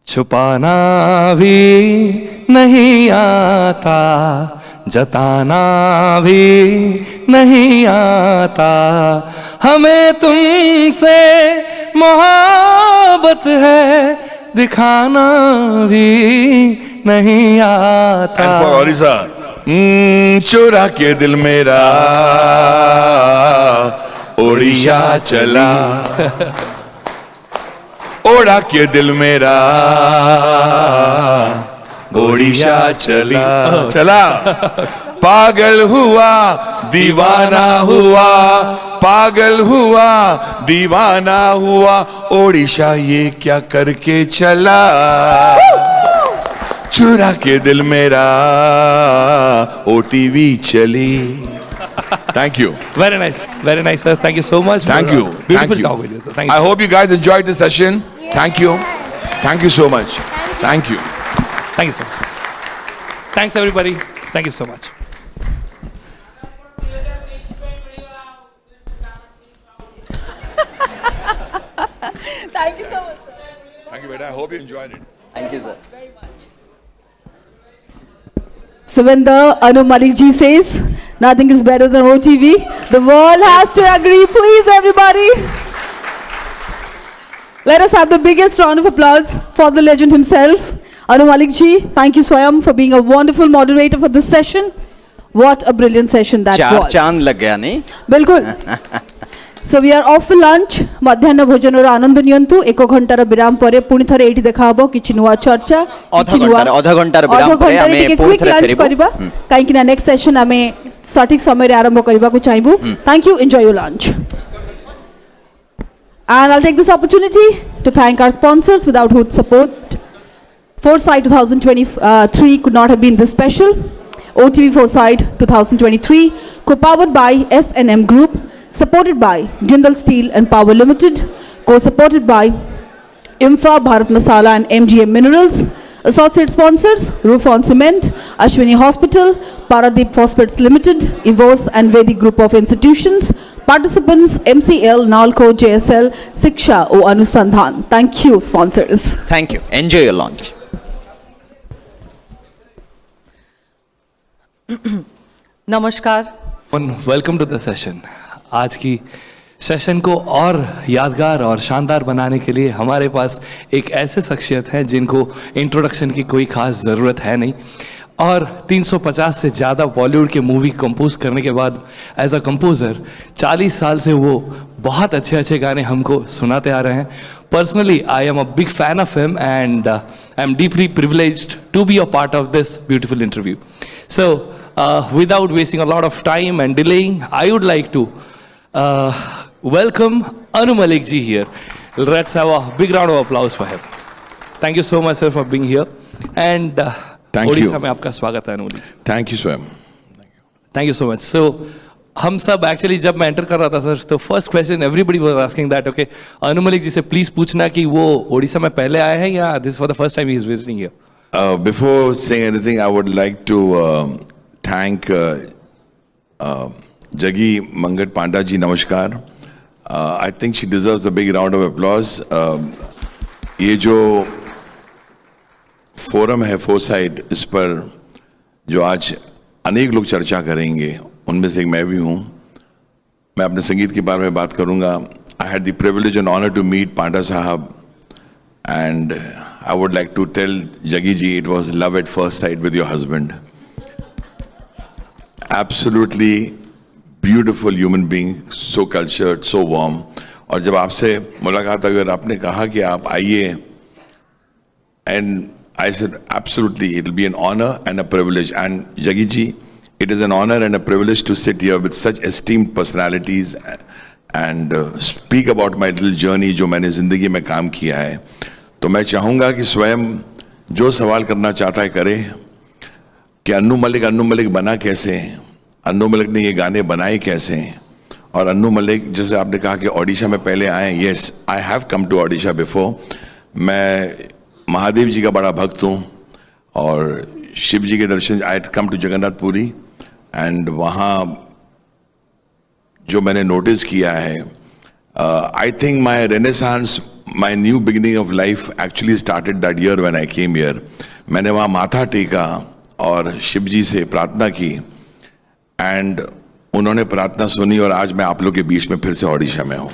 छुपाना भी नहीं आता, जताना भी नहीं आता, हमें तुमसे मोहब्बत है, दिखाना भी नहीं आता. And for Odisha, चुरा के दिल मेरा ओडिशा चला, ओढ़ा के दिल मेरा ओडिशा चला, पागल हुआ दीवाना हुआ, पागल हुआ दीवाना हुआ, ओडिशा ये क्या करके चला, चुरा के दिल मेरा OTV चली. Thank you. Very nice, sir. Thank you so much. Thank you. Beautiful talk with you, sir. Thank you. I hope you guys enjoyed the session. Thank you. Thank you so much. Thank you. Thank you so much. Thanks everybody. Thank you so much. Thank you so much, sir. Thank you, beta. I hope you enjoyed it. Thank you, sir. Very much. So when the Anu Malik ji says nothing is better than OTV, the world has to agree. Please, everybody. Let us have the biggest round of applause for the legend himself, Anu Malik ji. Thank you, Swayam, for being a wonderful moderator for this session. What a brilliant session that was. चांद लग गया नहीं? बिल्कुल. So we are off for lunch. मध्याह्न भोजन आनंद नियंतु. 1 घंटार विराम परे पुणी थरे एठी देखा हबो किछि नुवा चर्चा, आधा घंटार विराम परे हमें पुणी थरे फेरिबो. काहे कि ना नेक्स्ट सेशन हमें सठिक समय रे आरंभ करबा को चाहबो. Thank you. Enjoy your lunch. And I'll take this opportunity to thank our sponsors, without whose support Foresight 2023 could not have been this special. OTV Foresight 2023, co-powered by S&M Group, supported by Jindal Steel and Power Limited, co-supported by Infra, Bharat Masala and MGM Minerals. Associate sponsors, Roof on Cement, Ashwini Hospital, Paradeep Phosphates Limited, EVOS and Vedic Group of Institutions, Participants MCL, NALCO, JSL, Siksha o Anusandhan. Thank you, sponsors. Thank you. Enjoy your lunch. नमस्कार. Welcome to the session. आज की session को और यादगार और शानदार बनाने के लिए हमारे पास एक ऐसे शख्सियत हैं जिनको इंट्रोडक्शन की कोई खास ज़रूरत है नहीं, और 350 से ज़्यादा बॉलीवुड के मूवी कंपोज करने के बाद एज अ कंपोज़र 40 साल से वो बहुत अच्छे अच्छे गाने हमको सुनाते आ रहे हैं. Personally I am a big fan of him and I am deeply privileged to be a part of this beautiful interview. So without wasting a lot of time and delaying, I would like to welcome Anu Malik ji here. Let's have a big round of applause for him. Thank you so much, sir, for being here. And Odisha में आपका स्वागत है, Anu ji. Thank you, Swam. Thank you so much. So, हम सब actually जब मैं enter कर रहा था सर, तो first question everybody was asking that okay Anu Malik ji से प्लीज पूछना कि वो ओडिशा में पहले आए हैं या this for the first time he is visiting here. Before saying anything, I would like to thank Jagi Mangat Panda ji. Namaskar. I think she deserves a big round of applause. ये जो forum है foresight, इस पर जो आज अनेक लोग चर्चा करेंगे, उनमें से एक मैं भी हूँ. मैं अपने संगीत के बारे में बात करूँगा. I had the privilege and honor to meet Panda Sahab, and I would like to tell Jagi ji it was love at first sight with your husband. Absolutely beautiful human being, so cultured, so warm. और जब आपसे मुलाकात अगर आपने कहा कि आप आइए, and I said absolutely it will be an honor and a privilege. And Jagi ji, it is an honor and a privilege to sit here with such esteemed personalities and speak about my little journey जो मैंने जिंदगी में काम किया है. तो मैं चाहूँगा कि स्वयं जो सवाल करना चाहता है करे कि अन्नू मलिक बना कैसे, अन्नू मलिक ने ये गाने बनाए कैसे. और अन्नू मलिक, जैसे आपने कहा कि ओडिशा में पहले आए, yes I have come to Odisha before. मैं महादेव जी का बड़ा भक्त हूँ और शिव जी के दर्शन, आई कम टू जगन्नाथपुरी, एंड वहाँ जो मैंने नोटिस किया है, I think my renaissance, my new beginning of life actually started that year when I came here. मैंने वहाँ माथा टेका और शिव जी से प्रार्थना की, एंड उन्होंने प्रार्थना सुनी, और आज मैं आप लोग के बीच में फिर से ओडिशा में हूँ.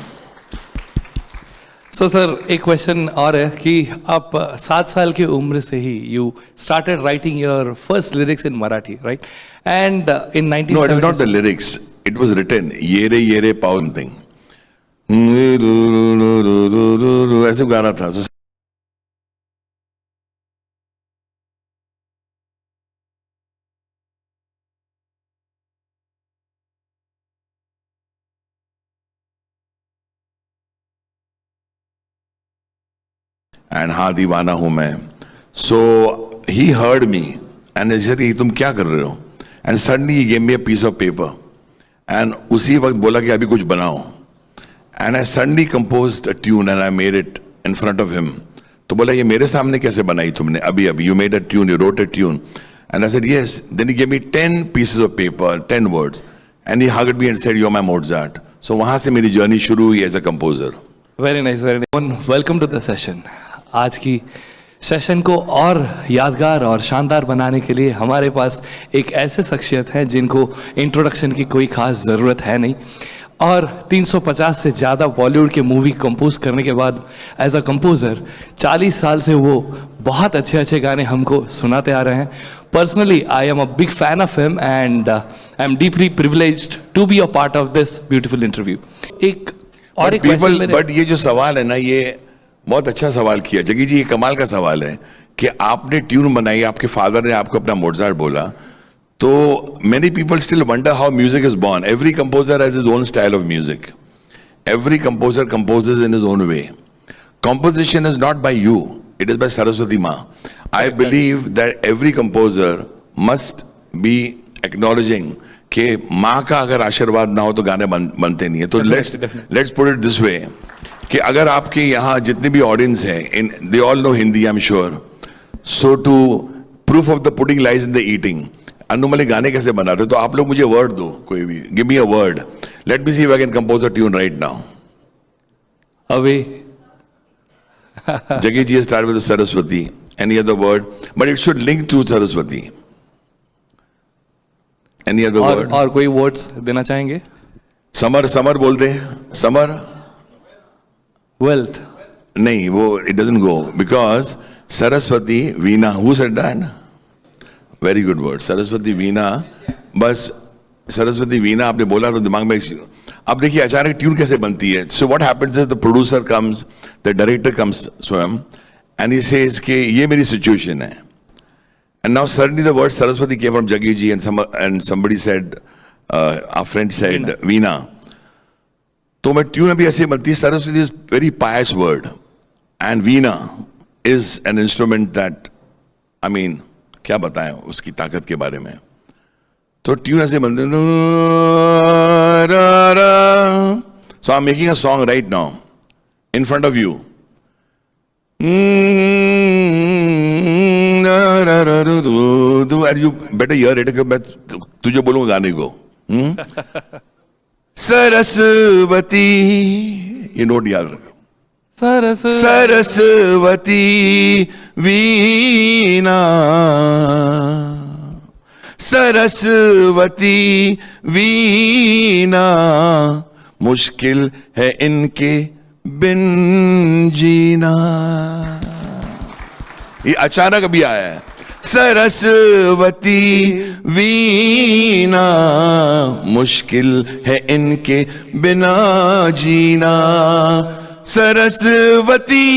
सो सर, एक क्वेश्चन और है कि आप 7 साल की उम्र से ही you started writing your first lyrics in Marathi, right? And in 1970s. No, it is not the lyrics. It was written. ये रे पाव थिंग ऐसे गा रहा था. एंड हाँ दीवाना हूँ मैं. So he heard me and sir तुम क्या कर रहे हो, and suddenly he gave me a piece of paper, and उसी वक्त बोला कि अभी कुछ बनाओ. And I suddenly composed a tune and I made it in front of him. तो बोला ये मेरे सामने कैसे बनाई तुमने, अभी you made a tune, you wrote a tune. And I said yes. Then he gave me 10 pieces of paper, 10 words, and he hugged me and said you're my Mozart. So वहाँ से मेरी जर्नी शुरू हुई as a composer. Very nice, very nice. Welcome to the session. आज की session को और यादगार और शानदार बनाने के लिए हमारे पास एक ऐसे शख्सियत हैं जिनको इंट्रोडक्शन की कोई खास ज़रूरत है नहीं, और 350 से ज़्यादा बॉलीवुड के मूवी कंपोज करने के बाद एज अ कंपोज़र 40 साल से वो बहुत अच्छे अच्छे गाने हमको सुनाते आ रहे हैं. Personally I am a big fan of him and I am deeply privileged to be a part of this beautiful interview. एक और एक क्वेश्चन, बट ये जो सवाल है ना, ये बहुत अच्छा सवाल किया जगी जी. ये कमाल का सवाल है कि आपने ट्यून बनाई, आपके फादर ने आपको अपना मोजार्ट बोला. तो many people still wonder how music is born. Every composer has his own style of music. Every composer composes in his own way. Composition is not by you, it is by Saraswati Ma. I believe that every composer must be acknowledging कि माँ का अगर आशीर्वाद ना हो तो गाने बनते नहीं है. तो let's put it this way कि अगर आपके यहाँ जितने भी ऑडियंस हैं, they all know Hindi, I'm sure. So to proof of the pudding lies in the eating. Annu Malik गाने कैसे बनाते? तो आप लोग मुझे वर्ड दो, कोई भी, give me a word, let me see if I can compose a tune right now. अभी Jaggi ji start with the Saraswati. Any other word? But it should link to Saraswati. Any other word? और कोई words देना चाहेंगे? Summer, summer बोलते हैं. Summer. Wealth. नहीं, वो it doesn't go because Saraswati Veena. Who said that? Very good word. Saraswati Veena. बस सरस्वती वीणा आपने बोला तो दिमाग में. अब देखिए अचानक ट्यून कैसे बनती है. So what happens is the producer comes, the director comes Swayam and he says कि ये मेरी सिचुएशन है. And now suddenly the word Saraswati came from Jaggi ji and somebody said, our friend said veena. तो मैं ट्यून अभी ऐसे बनती है. Saraswati is very pious word and veena is an instrument that, I mean क्या बताएं उसकी ताकत के बारे में. तो ट्यून ऐसे बनते हैं. So I'm making a song right now in front of you. And you better hear it. मैं तुझे बोलूंगा गाने को. सरस्वती, ये नोट याद रखो. सरस्वती वीणा, सरस्वती वीणा, मुश्किल है इनके बिन जीना. ये अचानक अभी आया है. सरस्वती वीणा, मुश्किल है इनके बिना जीना. सरस्वती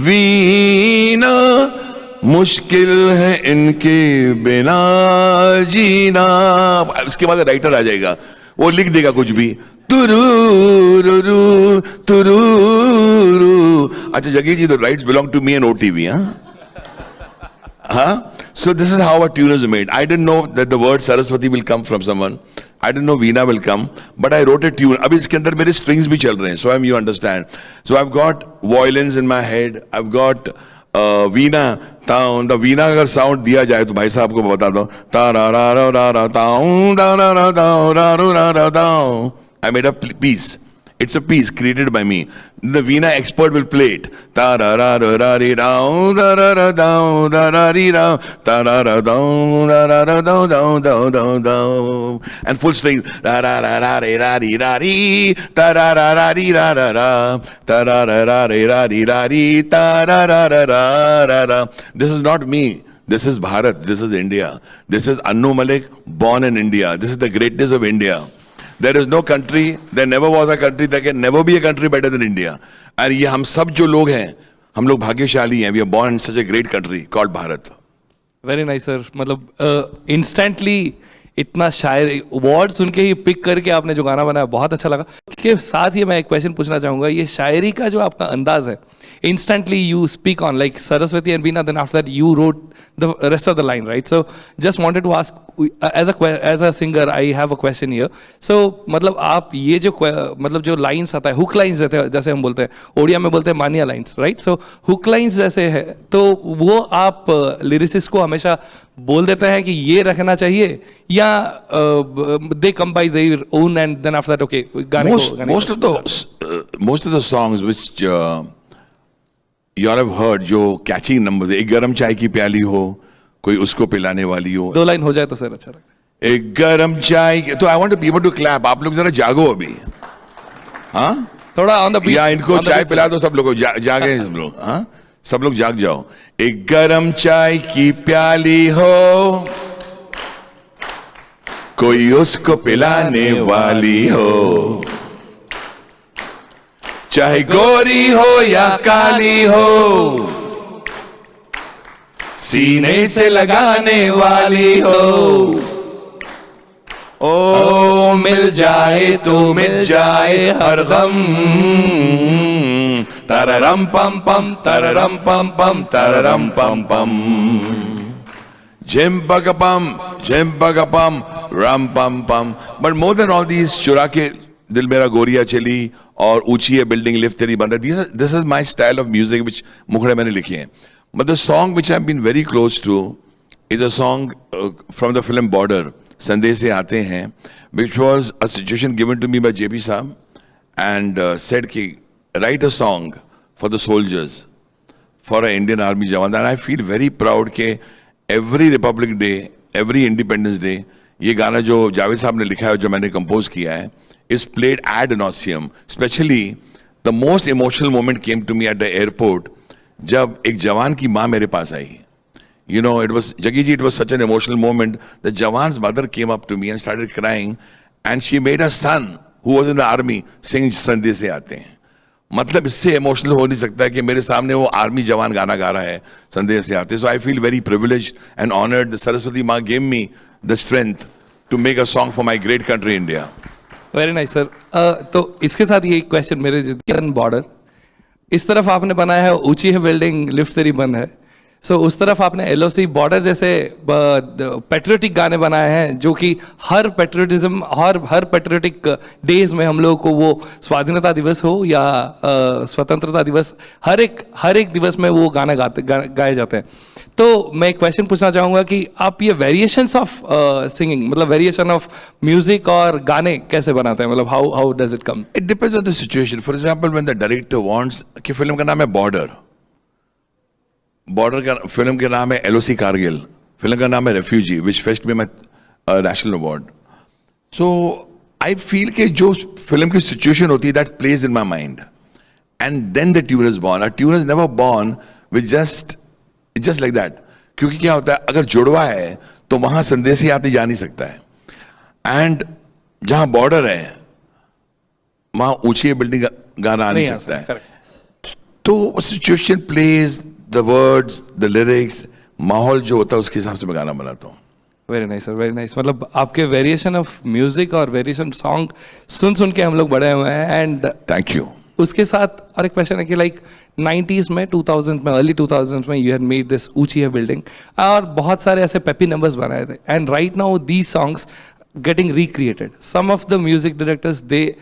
वीणा, मुश्किल है इनके बिना जीना. इसके बाद राइटर आ जाएगा, वो लिख देगा कुछ भी. तुरुरुरु तुरुरु. अच्छा Jaggi ji, the rights belong to me and OTV. So this is how a tune is made. I didn't know that the word Saraswati will come from someone. I didn't know Veena will come, but I wrote a tune. अभी इसके अंदर मेरे strings भी चल रहे हैं, so you understand. So I've got violins in my head. I've got veena. The veena अगर sound दिया जाए तो भाई साहब को बता दो. I made a piece. It's a piece created by me. The Veena expert will play it. And full strings. This is not me. This is Bharat. This is India. This is Annu Malik, born in India. This is the greatness of India. There is no country, there never was a country, there can never be a country better than India. And ये हम सब जो लोग हैं, हम लोग भाग्यशाली हैं. We are born in such a great country called Bharat. Very nice sir. मतलब instantly इतना शायर वर्ड सुन के ही पिक करके आपने जो गाना बनाया बहुत अच्छा लगा. के साथ ही मैं एक क्वेश्चन पूछना चाहूँगा. ये शायरी का जो आपका अंदाज है, instantly you speak on like Saraswati and Veena, then after that you wrote the rest of the line, right? So just wanted to ask, as a singer I have a question here. So मतलब आप ये जो मतलब जो lines आता है, hook lines जैसे हम बोलते हैं, ओडिया में बोलते हैं मानिया lines, right? So hook lines जैसे है, तो वो आप lyricist को हमेशा बोल देते हैं कि ये रखना चाहिए, या they come by their own and then after that okay गाने को most of the songs which you all have heard, जो catchy numbers, एक गरम चाय की प्याली हो, कोई उसको पिलाने वाली हो. 2 लाइन हो जाए तो सर अच्छा लगता. एक गरम चाय. तो I want the people to clap. आप लोग जरा जागो अभी. हाँ थोड़ा on the beat. या इनको चाय पिला दो सब लोगों. जागे सब लोग. हाँ सब लोग जाग जाओ. एक गरम चाय की प्याली हो, कोई उसको पिलाने वाली हो, चाहे गोरी हो या काली हो, सीने से लगाने वाली हो. ओ मिल जाए तो मिल जाए हर गम. तररम पम पम तररम पम पम तररम पम पम. झिम बग पम रम पम पम. But more than all these, चुरा के दिल मेरा गोरिया चली और ऊंची है बिल्डिंग लिफ्ट तेरी बंद है. This is my style of music which मुखड़े मैंने लिखे हैं. But the song which I've been very close to is a song from the film Border, Sandesh Se Aate Hain, which was a situation given to me by JP Saab and said ki write a song for the soldiers, for an Indian Army Jawan. And I feel very proud कि every Republic Day, every Independence Day, ये गाना जो जावेद साहब ने लिखा है, जो मैंने कंपोज किया है, is played ad nauseum. Especially the most emotional moment came to me at the airport जब एक जवान की माँ मेरे पास आई. You know, it was, Jaggi ji, it was such an emotional moment. The Jawan's mother came up to me and started crying, and she made her son, who was in the army, sing Sandesh Se Aate Hain. मतलब इससे emotional हो नहीं सकता है कि मेरे सामने वो आर्मी जवान गाना गा रहा है संदेश से आते. So I feel very privileged and honoured. The Saraswati Maa gave me the strength to make a song for my great country India. Very nice sir. तो इसके साथ ये क्वेश्चन मेरे बॉर्डर, इस तरफ आपने बनाया है ऊंची है बिल्डिंग, लिफ्ट तेरी बंद है. सो उस तरफ आपने एलओसी बॉर्डर जैसे पेट्रियोटिक गाने बनाए हैं, जो कि हर पेट्रियोटिज्म और हर पेट्रियोटिक डेज में हम लोगों को, वो स्वाधीनता दिवस हो या स्वतंत्रता दिवस, हर एक दिवस में वो गाना गाए जाते हैं. तो मैं एक क्वेश्चन पूछना चाहूँगा कि आप ये वेरिएशंस ऑफ सिंगिंग, मतलब वेरिएशन ऑफ म्यूजिक और गाने कैसे बनाते हैं, मतलब how does it come? It depends on the situation. For example when the director wants कि फिल्म का नाम है बॉर्डर, बॉर्डर का फिल्म के नाम है एलओसी कारगिल, फिल्म का नाम है रेफ्यूजी विच फेस्ट में national award. So I feel कि जो फिल्म की सिचुएशन होती है that plays in my mind and then the tune is born. A tune is never born with just like that. क्योंकि क्या होता है, अगर जुड़वा है तो वहां संदेश ही आते जा नहीं सकता है, एंड जहां बॉर्डर है वहां ऊंची बिल्डिंग गाना आ नहीं सकता है. तो situation plays, the words, the lyrics, माहौल जो होता है उसके हिसाब से मैं गाना बनाता हूँ. Very nice sir, very nice. मतलब आपके वेरिएशन ऑफ म्यूजिक और वेरिएशन सॉन्ग सुन के हम लोग बड़े हुए हैं. And thank you. उसके साथ और एक क्वेश्चन है कि लाइक 90s में, 2000 में, अर्ली 2000s में यू हैड मेड दिस ऊंची है बिल्डिंग, और बहुत सारे ऐसे पेपी नंबर्स बनाए थे. And right now these songs getting recreated. Some of the music directors, they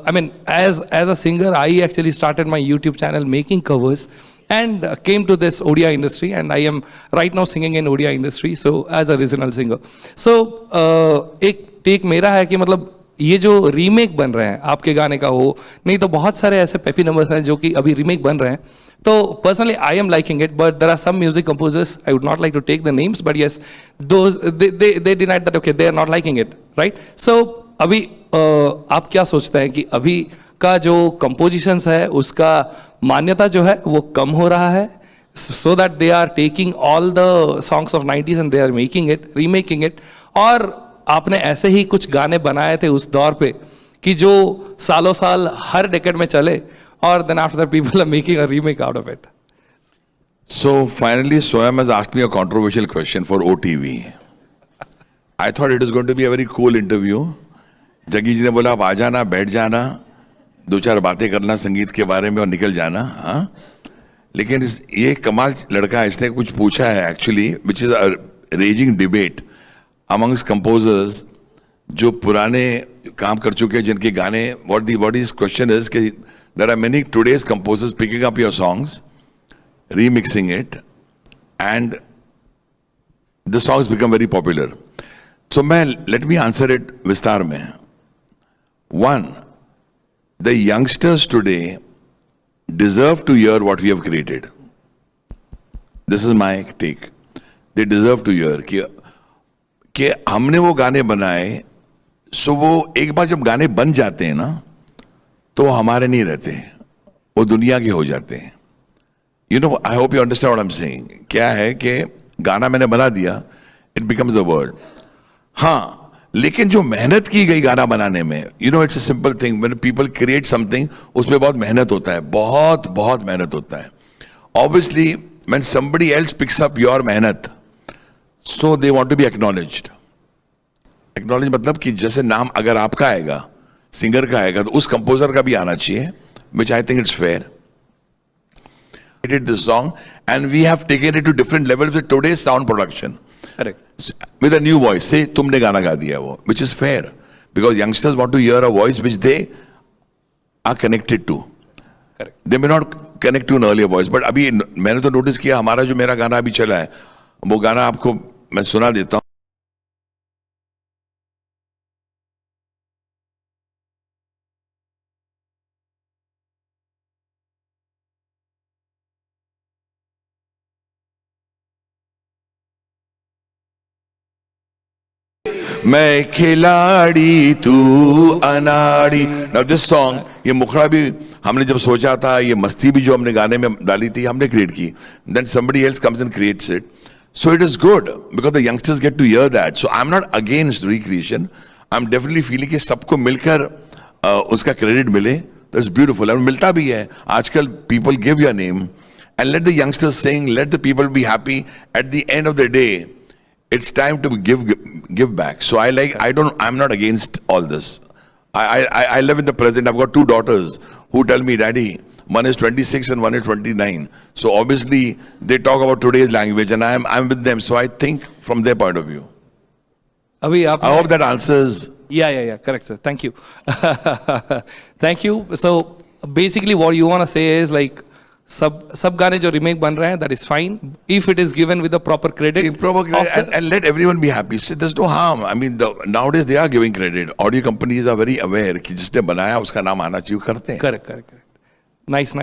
I mean, as a singer, I actually started my YouTube channel making covers and came to this Odia industry, and I am right now singing in Odia industry, so as a regional singer. So एक take मेरा है कि मतलब ये जो remake बन रहे हैं आपके गाने का हो, नहीं तो बहुत सारे ऐसे पेपी नंबर्स हैं जो कि अभी रीमेक बन रहे हैं. तो personally I am liking it, but there are some music composers, I would not like to take the names, but yes, those they denied that okay, they are not liking it, right? So अभी आप क्या सोचते हैं कि अभी का जो compositions है उसका मान्यता जो है वो कम हो रहा है, so that they are taking all the songs of 90s and they are making it, remaking it? और आपने ऐसे ही कुछ गाने बनाए थे उस दौर पे कि जो सालों साल हर डेकेड में चले, और then after that people are making a remake out of it. So finally, Swayam has asked me a controversial question for OTV. I thought it was going to be a very cool interview. Jaggi ji ने बोला आप आ जाना, बैठ जाना, दो चार बातें करना संगीत के बारे में और निकल जाना. हाँ, लेकिन ये कमाल लड़का है, इसने कुछ पूछा है actually which is a raging debate amongst composers जो पुराने काम कर चुके हैं, जिनके गाने, व्हाट इज क्वेश्चन इज कि there are many today's composers picking up your songs, remixing it, and the songs become very popular. So मैं लेट मी आंसर इट विस्तार में. One, the youngsters today deserve to hear what we have created. This is my take. They deserve to hear कि हमने वो गाने बनाए, सो वो एक बार जब गाने बन जाते हैं ना तो हमारे नहीं रहते, वो दुनिया के हो जाते हैं. You know, I hope you understand what I'm saying. क्या है कि गाना मैंने बना दिया, it becomes the world. हाँ, लेकिन जो मेहनत की गई गाना बनाने में, you know, it's a simple thing. When people create something, उसमें बहुत मेहनत होता है, बहुत मेहनत होता है. Obviously when somebody else picks up your मेहनत, so they want to be acknowledged. Acknowledge मतलब कि जैसे नाम अगर आपका आएगा, सिंगर का आएगा, तो उस कंपोजर का भी आना चाहिए, which I think it's fair. This song, and we have taken it to different levels with today's sound production. Correct. With a new voice, say तुमने गाना गा दिया वो, which is fair, because youngsters want to hear a voice which they are connected to. Correct. They may not connect to an earlier voice, but अभी मैंने तो notice किया, हमारा जो मेरा गाना अभी चला है, वो गाना आपको मैं सुना देता हूँ। मैं खिलाड़ी तू अनाड़ी। नाउ दिस सॉन्ग, ये मुखड़ा भी हमने जब सोचा था, ये मस्ती भी जो हमने गाने में डाली थी हमने क्रिएट की, then somebody else comes and creates it, so it is good because the youngsters get to hear that. So I am not against recreation, I am definitely feeling कि सबको मिलकर उसका क्रेडिट मिले तो इट्स ब्यूटीफुल, और मिलता भी है। आजकल people give your name and let the youngsters sing, let the people be happy. At the end of the day it's time to give back. So I'm not against all this. I live in the present. I've got two daughters who tell me, Daddy, one is 26 and one is 29. So obviously they talk about today's language and I'm with them. So I think from their point of view. I hope that answers. Yeah. Correct, sir. Thank you. Thank you. So basically what you want to say is like, सब गाने जो remake बन रहे हैं, that is fine if it is given with the proper credit. And let everyone be happy. So there's no harm. I mean, nowadays they are giving credit. Audio companies are very aware कि जिसने बनाया उसका नाम आना चाहिए, करते हैं. Correct. Nice,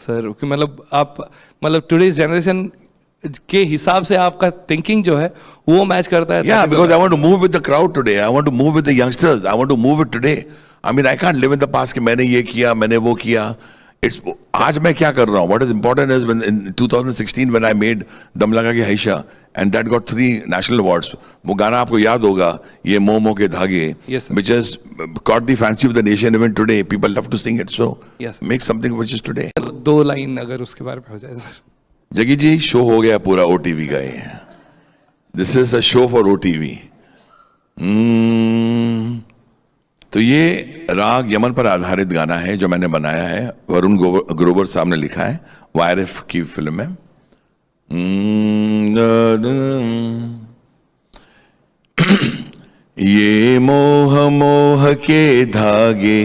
sir. मतलब आप today's generation के हिसाब से आपका thinking जो है वो मैच करता है. Yeah, because I want to move with the crowd today. I want to move with the youngsters. I want to move it today. I mean, I can't live in the past कि मैंने ये किया, मैंने वो किया. आज मैं क्या कर रहा हूँ? What is important is when in 2016 when I made दम लगा के हैशा and that got 3 national awards. वो गाना आपको याद होगा, ये मोमो के धागे, which has caught the fancy of the nation even today. People love to sing it. So make something which is today. 2 line अगर उसके बारे में हो जाए सर. जगी जी, शो हो गया पूरा OTV का ये. This is a show for OTV. तो ये राग यमन पर आधारित गाना है जो मैंने बनाया है, वरुण ग्रोवर साहब ने लिखा है, वायरफ की फिल्म में. ये मोह के धागे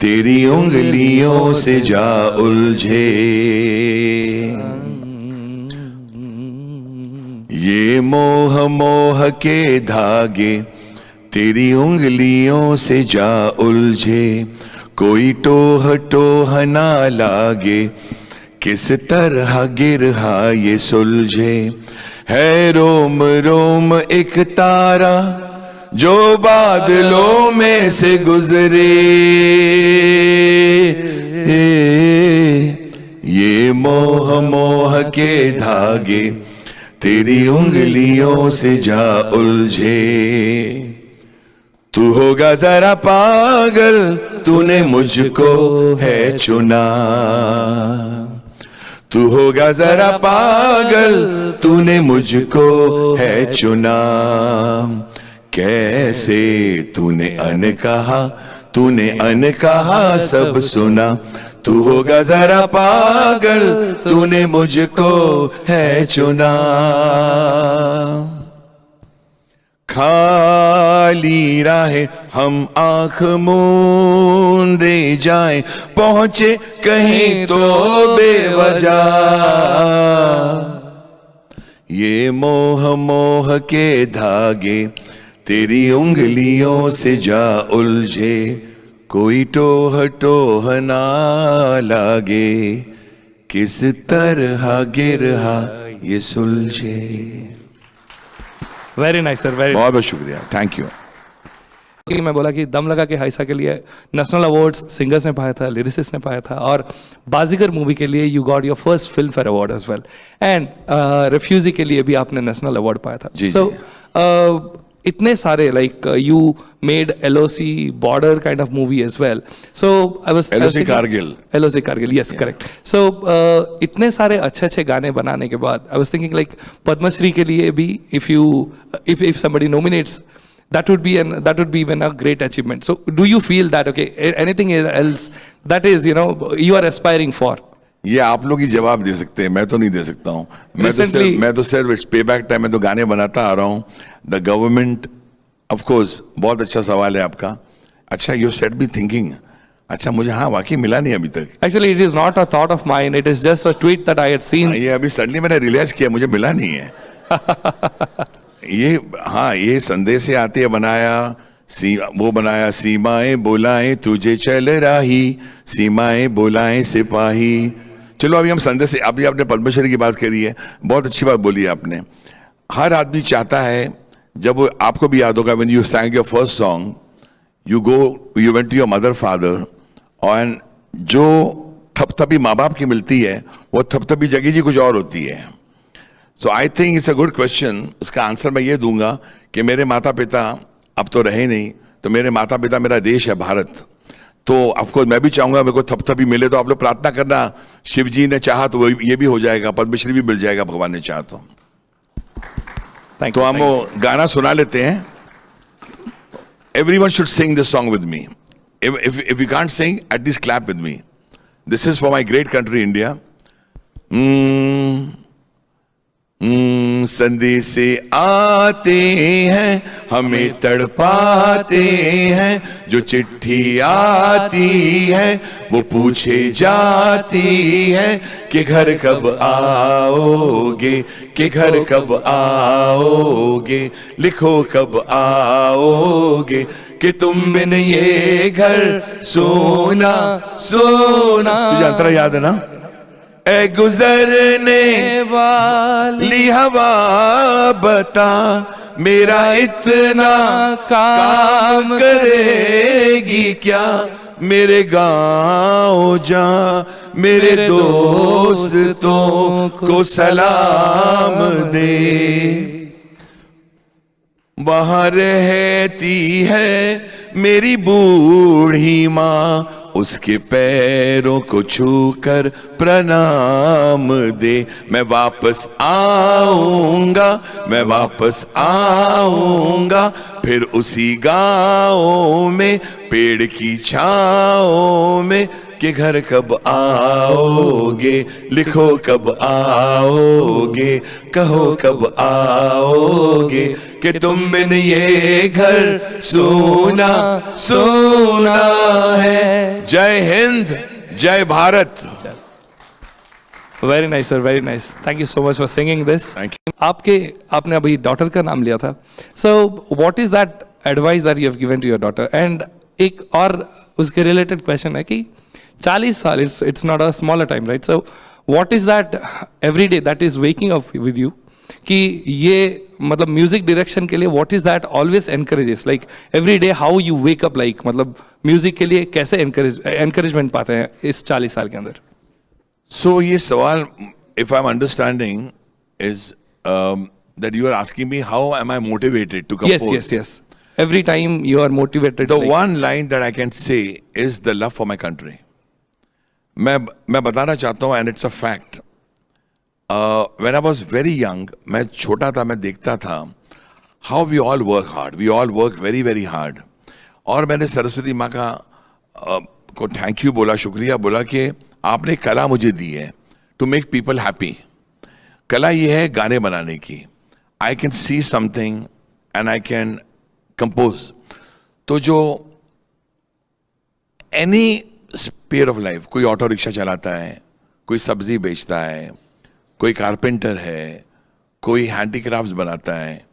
तेरी उंगलियों से जा उलझे, ये मोह के धागे तेरी उंगलियों से जा उलझे, कोई टोह ना लागे, किस तरह गिरहा ये सुलझे, है रोम रोम एक तारा जो बादलों में से गुजरे, ये मोह के धागे तेरी उंगलियों से जा उलझे. तू होगा जरा पागल, तूने मुझको है चुना, तू होगा जरा पागल, तूने मुझको है चुना, कैसे तूने कहा सब सुना, तू होगा जरा पागल, तूने मुझको है चुना. खाली राहें हम आँख मूंदे जाएं, पहुंचे कहीं तो बेवजह, ये मोह के धागे तेरी उंगलियों से जा उलझे, कोई टोह ना लागे, किस तरह गिरहा ये सुलझे. Very nice sir, very. बहुत बहुत शुक्रिया, थैंक यू. मैं बोला कि दम लगा के हाइसा के लिए नेशनल अवार्ड्स सिंगर्स ने पाया था, लिरिसिस्ट ने पाया था, और बाजीगर मूवी के लिए you got your first Filmfare award as well, and Refugee के लिए भी आपने नेशनल अवार्ड पाया था. सो इतने सारे like you made LOC border kind of movie as well. So I was LOC Kargil, yes, correct. So इतने सारे अच्छे गाने बनाने के बाद I was thinking like Padmashri के लिए भी if somebody nominates, that would be even a great achievement. So do you feel that anything else that is you are aspiring for? ये आप लोग ही जवाब दे सकते हैं, मैं तो नहीं दे सकता हूँ. मैं तो सिर्फ इट्स पे बैक टाइम में तो गाने बनाता आ रहा हूँ. द गवर्नमेंट ऑफ कोर्स, बहुत अच्छा सवाल है आपका. अच्छा, यू सेट बी थिंकिंग. अच्छा, मुझे वाकई मिला नहीं अभी तक. Actually it is not a thought of mine, it is just a tweet that I had seen. ये अभी सडनली मैंने रियलाइज किया मुझे मिला नहीं है. ये हाँ, ये संदेश से आते बनाया वो बनाया, सीमाएं बुलाएं तुझे चल राही, सीमाएं बुलाएं सिपाही। चलो अभी हम संदेश से, अभी आपने पद्मश्री की बात करी है, बहुत अच्छी बात बोली आपने। हर आदमी चाहता है, जब आपको भी याद होगा when you sang your first song, you went to your mother father, और जो थपथपी माँ बाप की मिलती है वो थपथपी जगह जी कुछ और होती है। So I think it's a good question. इसका आंसर मैं ये दूंगा कि मेरे माता पिता अब तो रहे नहीं, तो मेरे माता पिता मेरा देश है भारत। तो ऑफकोर्स मैं भी चाहूंगा मेरे को थपथपी मिले, तो आप लोग प्रार्थना करना, शिव जी ने चाहा तो ये भी हो जाएगा, पद्मश्री भी मिल जाएगा भगवान ने चाहा तो। तो हम वो गाना सुना लेते हैं। Everyone should sing this song with me. If you can't sing, at least clap with me. This is for my great country, India. संदेशे आते हैं हमें तड़पाते हैं, जो चिट्ठी आती है वो पूछे जाती है कि घर कब आओगे, कि घर कब आओगे, लिखो कब आओगे, कि तुम बिन ये घर सोना सोना। तुझे अंतरा याद है ना? ए गुजरने वाली हवा बता, मेरा इतना काम करेगी क्या, मेरे गाँव जा मेरे दोस्तों को सलाम दे। वहाँ रहती है मेरी बूढ़ी माँ, उसके पैरों को छूकर प्रणाम दे। मैं वापस आऊंगा, मैं वापस आऊंगा, फिर उसी गाँव में पेड़ की छाँव में, कि घर कब आओगे, लिखो कब आओगे, कहो कब आओगे, कि तुम बिन ये घर सोना सोना है। जय हिंद, जय Bharat. Very nice sir, very nice. Thank you so much for singing this. Thank you. आपने अभी डॉटर का नाम लिया था, so what is that advice that you have given to your daughter? And एक और उसके रिलेटेड क्वेश्चन है कि 40 साल, it's not a smaller time, right? So what is that every day that is waking up with you कि ये मतलब music direction के लिए what is that always encourages, like every day how you wake up, like मतलब music के लिए कैसे encouragement पाते हैं इस 40 साल के अंदर? So ये सवाल, if I'm understanding, is that you are asking me how am I motivated to compose? Yes. Every time you are motivated. The one line that I can say is the love for my country. मैं बताना चाहता हूँ, and it's a fact. When I was very young, मैं छोटा था, मैं देखता था how we all work hard. We all work very very hard. और मैंने सरस्वती माँ का को थैंक यू बोला, शुक्रिया बोला कि आपने कला मुझे दी है to make people happy. कला ये है गाने बनाने की. I can see something and I can compose. तो जो any स्पेयर ऑफ लाइफ, कोई ऑटो रिक्शा चलाता है, कोई सब्जी बेचता है, कोई कारपेंटर है, कोई हैंडीक्राफ्ट्स बनाता है,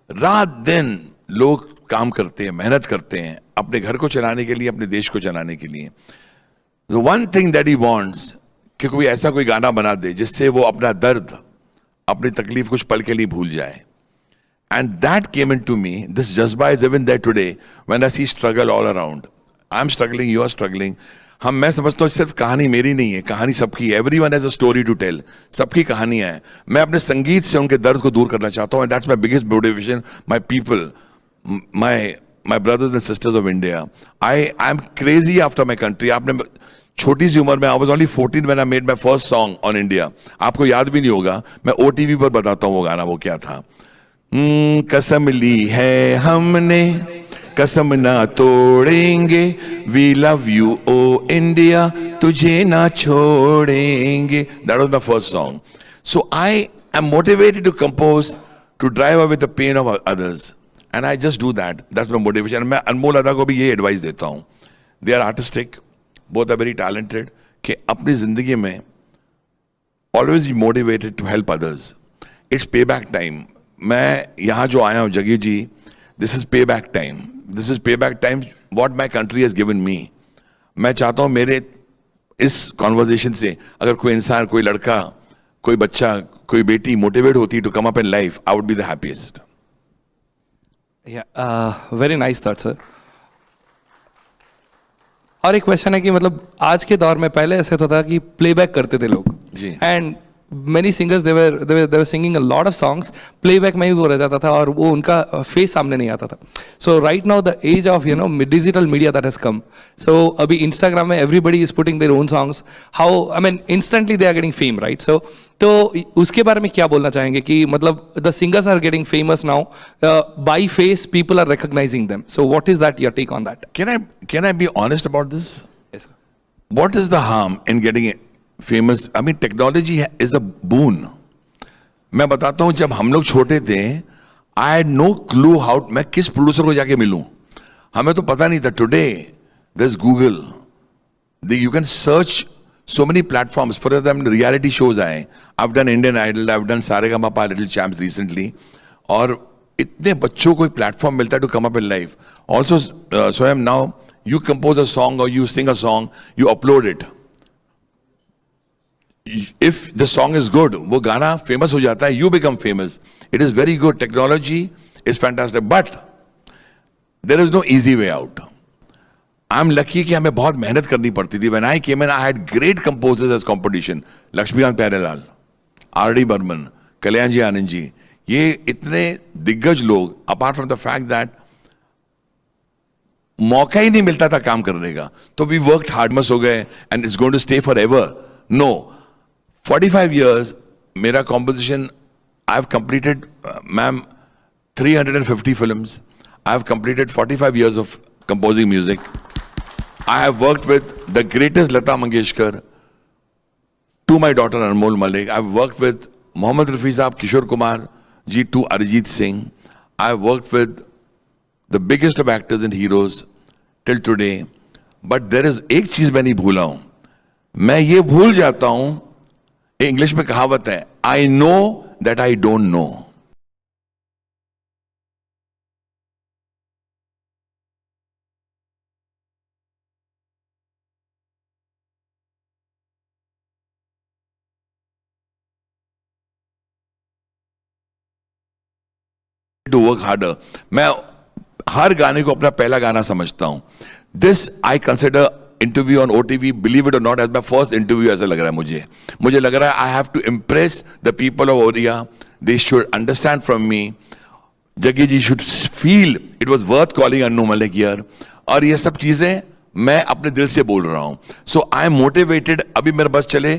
रात दिन लोग काम करते हैं, मेहनत करते हैं अपने घर को चलाने के लिए, अपने देश को चलाने के लिए। The one thing that he wants कि कोई ऐसा कोई गाना बना दे जिससे वो अपना दर्द, अपनी तकलीफ कुछ पल के लिए भूल जाए। And that came into me. This jazba is even there today when I see struggle all around. I'm struggling, you are struggling. मैं समझता हूँ सिर्फ कहानी मेरी नहीं है, कहानी सबकी है। Everyone has a story to tell. सबकी कहानियाँ हैं। मैं अपने संगीत से उनके दर्द को दूर करना चाहता हूँ। And that's my biggest motivation. My people, my brothers and sisters of India. I'm crazy after my country. आपने छोटी सी उम्र में, I was only 14 when I made my first song on India. आपको याद भी नहीं होगा, मैं OTV पर बताता हूँ वो गाना वो क्या था। कसम ली है हमने, कसम ना तोड़ेंगे, we love you oh India, तुझे ना छोड़ेंगे। That was my first song. So I am motivated to compose, to drive away the pain of others, and I just do that. That's my motivation. मैं अनमोल अदा को भी ये advice देता हूँ। They are artistic, both are very talented, कि अपनी जिंदगी में always be motivated to help others. It's payback time. मैं यहाँ जो आया हूँ Jaggi ji, this is pay back time, this is pay back time what my country has given me. मैं चाहता हूँ मेरे इस कॉन्वर्जेशन से अगर कोई इंसान, कोई लड़का, कोई बच्चा, कोई बेटी मोटिवेट होती to come up in life, I would be the happiest. Very nice thought sir. और एक क्वेश्चन है कि मतलब आज के दौर में, पहले ऐसे होता था कि प्लेबैक करते थे लोग जी, and many singers they were singing a lot of songs, playback में ही वो रह जाता था और वो उनका face सामने नहीं आता था। So right now the age of digital media that has come, so अभी Instagram में everybody is putting their own songs, how I mean instantly they are getting fame, right? So तो उसके बारे में क्या बोलना चाहेंगे कि मतलब the singers are getting famous now, by face people are recognizing them, so what is that your take on that? Can I be honest about this? Yes sir. What is the harm in getting it famous? I mean technology is a boon. मैं बताता हूं, जब हम लोग छोटे थे, I had no clue how मैं किस प्रोड्यूसर को जाके मिलूं, हमें तो पता नहीं था। Today there is Google, you can search so many platforms for example reality shows आए। I have done Indian Idol, I have done Sa Re Ga Ma Pa, Little Champs recently, और इतने बच्चों को एक प्लेटफॉर्म मिलता है to come up in life. Also स्वयं now you compose a song और you sing a song, you upload it, if the song is good, वो गाना famous हो जाता है, you become famous. It is very good. Technology is fantastic, but there is no easy way out. I'm lucky कि हमें बहुत मेहनत करनी पड़ती थी. When I came in, I had great composers as competition. Laxmikant Pyarelal, R.D. Burman, कल्याण जी आनंद जी, ये इतने दिग्गज लोग, apart from the fact that मौका ही नहीं मिलता था काम करने का, तो we worked hard, मस हो गए, and it's going to stay forever. No. 45 years, मेरा composition, I have completed, ma'am, 350 films. I have completed 45 years of composing music. I have worked with the greatest Lata Mangeshkar, to my daughter Anmol Malik. I have worked with Mohammad Rafi Saab, Kishore Kumar ji, to Arijit Singh. I have worked with the biggest of actors and heroes till today. But there is एक चीज मैं नहीं भूला हूं, मैं ये भूल जाता हूं, इंग्लिश में कहावत है, I know that I don't know. To work harder. मैं हर गाने को अपना पहला गाना समझता हूं। This I consider interview on OTV, believe it और not, as my first interview ऐसा लग रहा है मुझे लग रहा है I have to impress the people of Odia, they should understand from me, Jaggi ji should feel it was worth calling Annu Malik here, और ये सब चीजें मैं अपने दिल से बोल रहा हूं। सो आई एम मोटिवेटेड। अभी मेरे बस चले,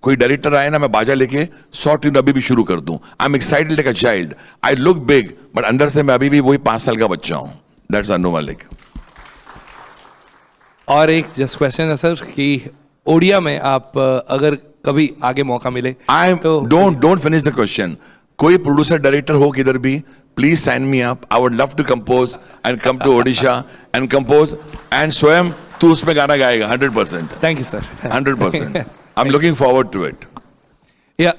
कोई डायरेक्टर आए ना, मैं बाजा लेके 100 ट्यून अभी भी शुरू कर दूं। I am excited like a child. I look big, but अंदर से मैं अभी भी वही 5 साल का बच्चा हूं। दैट्स अन्नू मलिक। और एक जस्ट क्वेश्चन है सर कि ओडिया में आप अगर कभी आगे मौका मिले, I don't finish the question. कोई प्रोड्यूसर डायरेक्टर हो किधर भी, please sign me up. I would love to compose and come to Odisha and compose, and Swayam तू उसमें गाना गाएगा 100%। Thank you sir. 100%। I am looking forward to it. या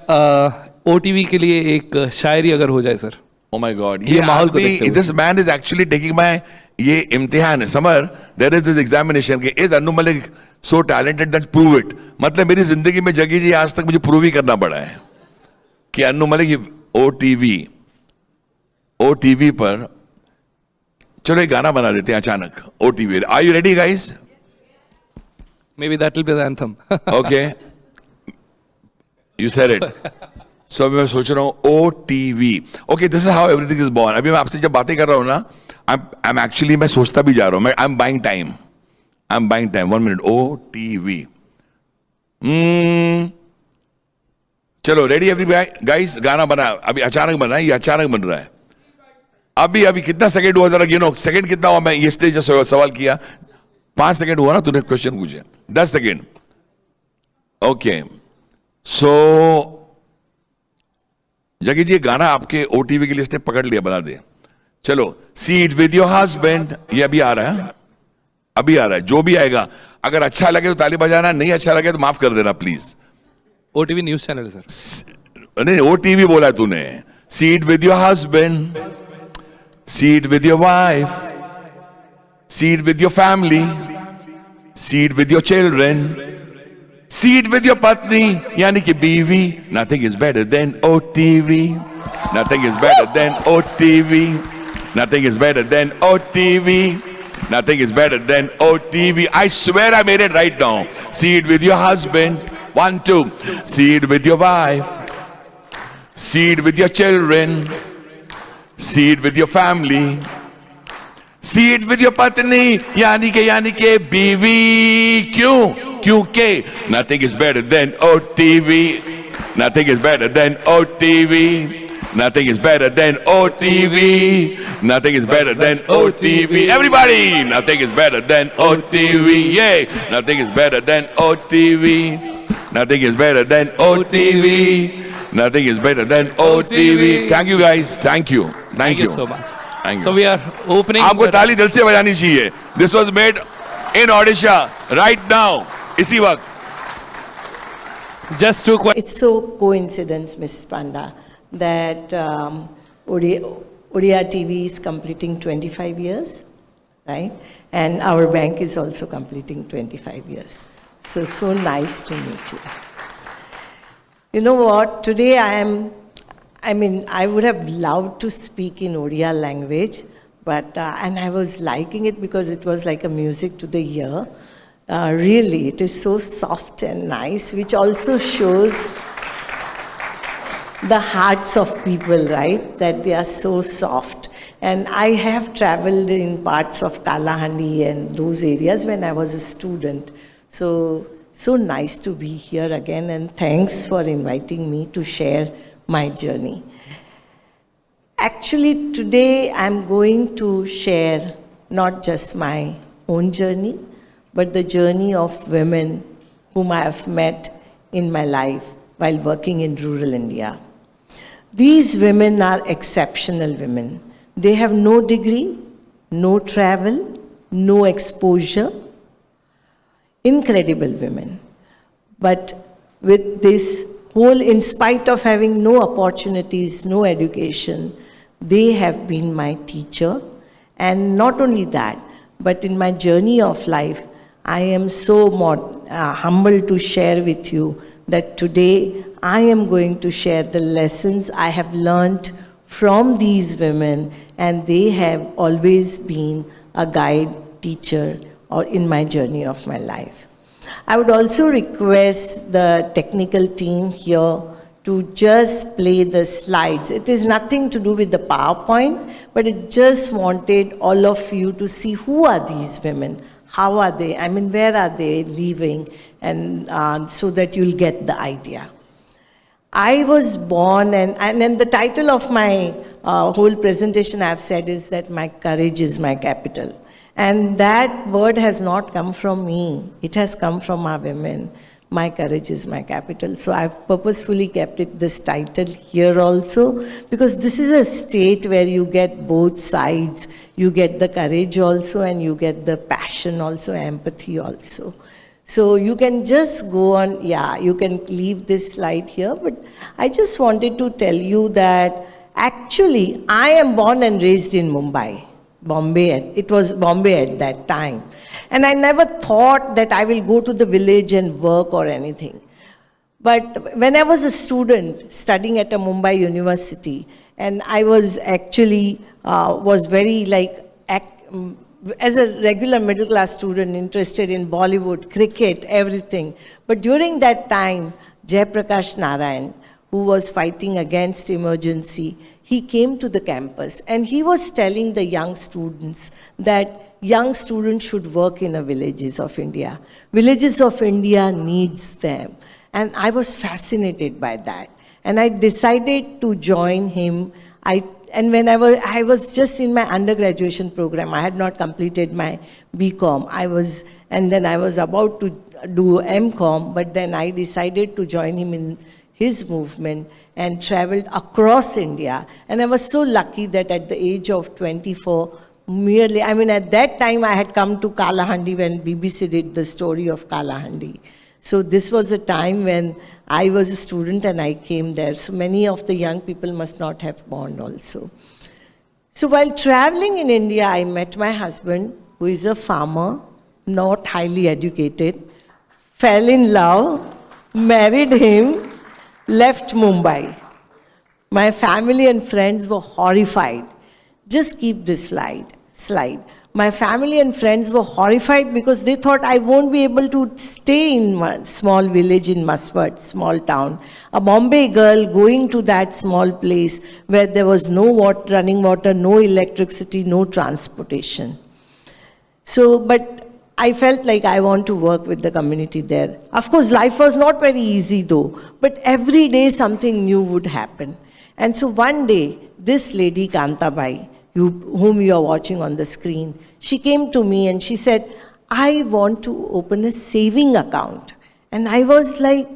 OTV के लिए एक शायरी अगर हो जाए सर। Oh my God! ये माहौल को देखते हुए, this man is actually taking my ये इम्तिहान है। Summer, there is this examination कि is Annu Malik so talented that prove it। मतलब मेरी जिंदगी में जगी जी आज तक मुझे प्रूव ही करना पड़ा है कि अन्नू मलिक OTV पर, चलो एक गाना बना देते हैं अचानक OTV। Are you ready guys? Maybe that will be the anthem. Okay, you said it. So मैं सोच रहा हूँ OTV। Okay, this is how everything is born। अभी मैं आपसे जब बातें कर रहा हूँ ना, I'm actually मैं सोचता भी जा रहा हूँ, I'm buying time। 1 minute। OTV। चलो रेडी एवरीबॉडी गाइस, गाना बना, अभी अचानक बना, ये अचानक बन रहा है। अभी कितना सेकंड हुआ जरा गिनो, सेकंड कितना हुआ? मैं ये स्टेज सवाल किया, 5 सेकंड हुआ ना, तूने क्वेश्चन पूछे 10 सेकंड। ओके, सो जगी जी गाना आपके OTV की लिस्ट ने पकड़ लिया, बना दे। चलो, सीट विद योर हस्बैंड, ये अभी आ रहा है, जो भी आएगा अगर अच्छा लगे तो ताली बजाना, नहीं अच्छा लगे तो माफ कर देना please. OTV news channel sir. नहीं, OTV बोला तूने, See it with your husband. See it with your wife. See it with your family. See it with your children. See it with your patni, yani ki biwi. Nothing is better than OTV. Nothing is better than OTV. Nothing is better than OTV. Nothing is better than OTV. I swear I made it right now. See it with your husband. 1, 2. See it with your wife. See it with your children. See it with your family. See it with your patni, yani ke biwi. Kyunke nothing is better than OTV. Nothing is better than OTV. Nothing is better than OTV. Nothing is better than OTV. Everybody, nothing is better than OTV. Yay! Nothing is better than OTV. Nothing is better than OTV. Nothing is better than OTV. Thank you guys. Thank you. Thank you so much. Thank you. So we are opening. आपको ताली दिल से बजानी चाहिए. This was made in Odisha right now. इसी वक्त. Just two questions. It's so coincidence, Mrs. Panda, that Odia TV is completing 25 years, right? And our bank is also completing 25 years. So nice to meet you. You know what? Today I would have loved to speak in Odia language, but and I was liking it because it was like a music to the ear. Really, it is so soft and nice, which also shows the hearts of people, right? That they are so soft. And I have traveled in parts of Kalahandi and those areas when I was a student. So nice to be here again, and thanks for inviting me to share my journey. Actually, today I'm going to share not just my own journey, but the journey of women whom I have met in my life while working in rural India. These women are exceptional women. They have no degree, no travel, no exposure. Incredible women. But with this whole, in spite of having no opportunities, no education, they have been my teacher. And not only that, but in my journey of life, I am so humbled to share with you that today I am going to share the lessons I have learned from these women, and they have always been a guide, teacher, or in my journey of my life. I would also request the technical team here to just play the slides. It is nothing to do with the PowerPoint, but it just wanted all of you to see who are these women, how are they, where are they living, and so that you'll get the idea. I was born, and then the title of my whole presentation I've said is that my courage is my capital. And that word has not come from me. It has come from our women. My courage is my capital. So I've purposefully kept this title here also, because this is a state where you get both sides. You get the courage also, and you get the passion also, empathy also. So you can just go on, you can leave this slide here, but I just wanted to tell you that actually I am born and raised in Mumbai. Bombay, it was Bombay at that time. And I never thought that I will go to the village and work or anything. But when I was a student studying at a Mumbai university, and I was actually, was very as a regular middle class student interested in Bollywood, cricket, everything. But during that time, Jayaprakash Narayan, who was fighting against emergency, he came to the campus and he was telling the young students that young students should work in the villages of India. Villages of India needs them. And I was fascinated by that. And I decided to join him. And when I was just in my undergraduation program, I had not completed my BCom. And then I was about to do MCom, but then I decided to join him in his movement and traveled across India. And I was so lucky that at the age of 24, at that time I had come to Kalahandi when BBC did the story of Kalahandi. So this was a time when I was a student and I came there. So many of the young people must not have born also. So while traveling in India, I met my husband, who is a farmer, not highly educated, fell in love, married him, left Mumbai. My family and friends were horrified. Just keep this slide. My family and friends were horrified because they thought I won't be able to stay in a small village in Maswat, small town. A Bombay girl going to that small place where there was no running water, no electricity, no transportation. So, but I felt like I want to work with the community there. Of course, life was not very easy though, but every day something new would happen. And so one day, this lady, Kantabai, whom you are watching on the screen, she came to me and she said, I want to open a saving account. And I was like,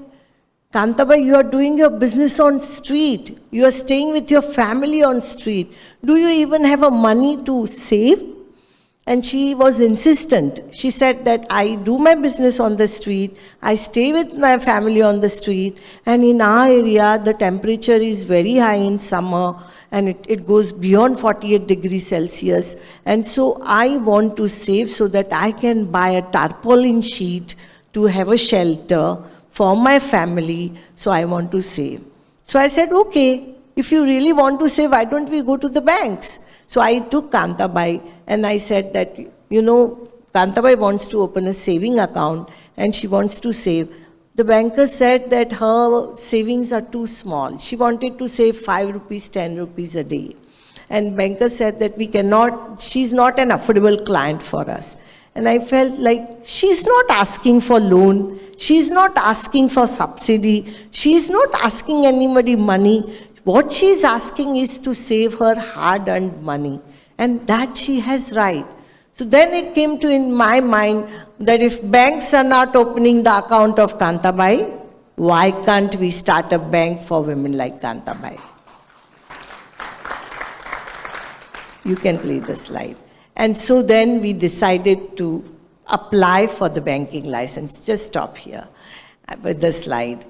Kantabai, you are doing your business on street. You are staying with your family on street. Do you even have a money to save? And she was insistent. She said that I do my business on the street, I stay with my family on the street, and in our area, the temperature is very high in summer, and it goes beyond 48 degrees Celsius. And so I want to save so that I can buy a tarpaulin sheet to have a shelter for my family, so I want to save. So I said, okay, if you really want to save, why don't we go to the banks? So I took Kantabai and I said that, you know, Kantabai wants to open a saving account and she wants to save. The banker said that her savings are too small. She wanted to save 5 rupees, 10 rupees a day. And banker said that we cannot, she's not an affordable client for us. And I felt like she's not asking for loan. She's not asking for subsidy. She's not asking anybody money. What she's asking is to save her hard-earned money. And that she has right. So then it came to in my mind that if banks are not opening the account of Kantabai, why can't we start a bank for women like Kantabai? You can play the slide. And so then we decided to apply for the banking license. Just stop here with the slide.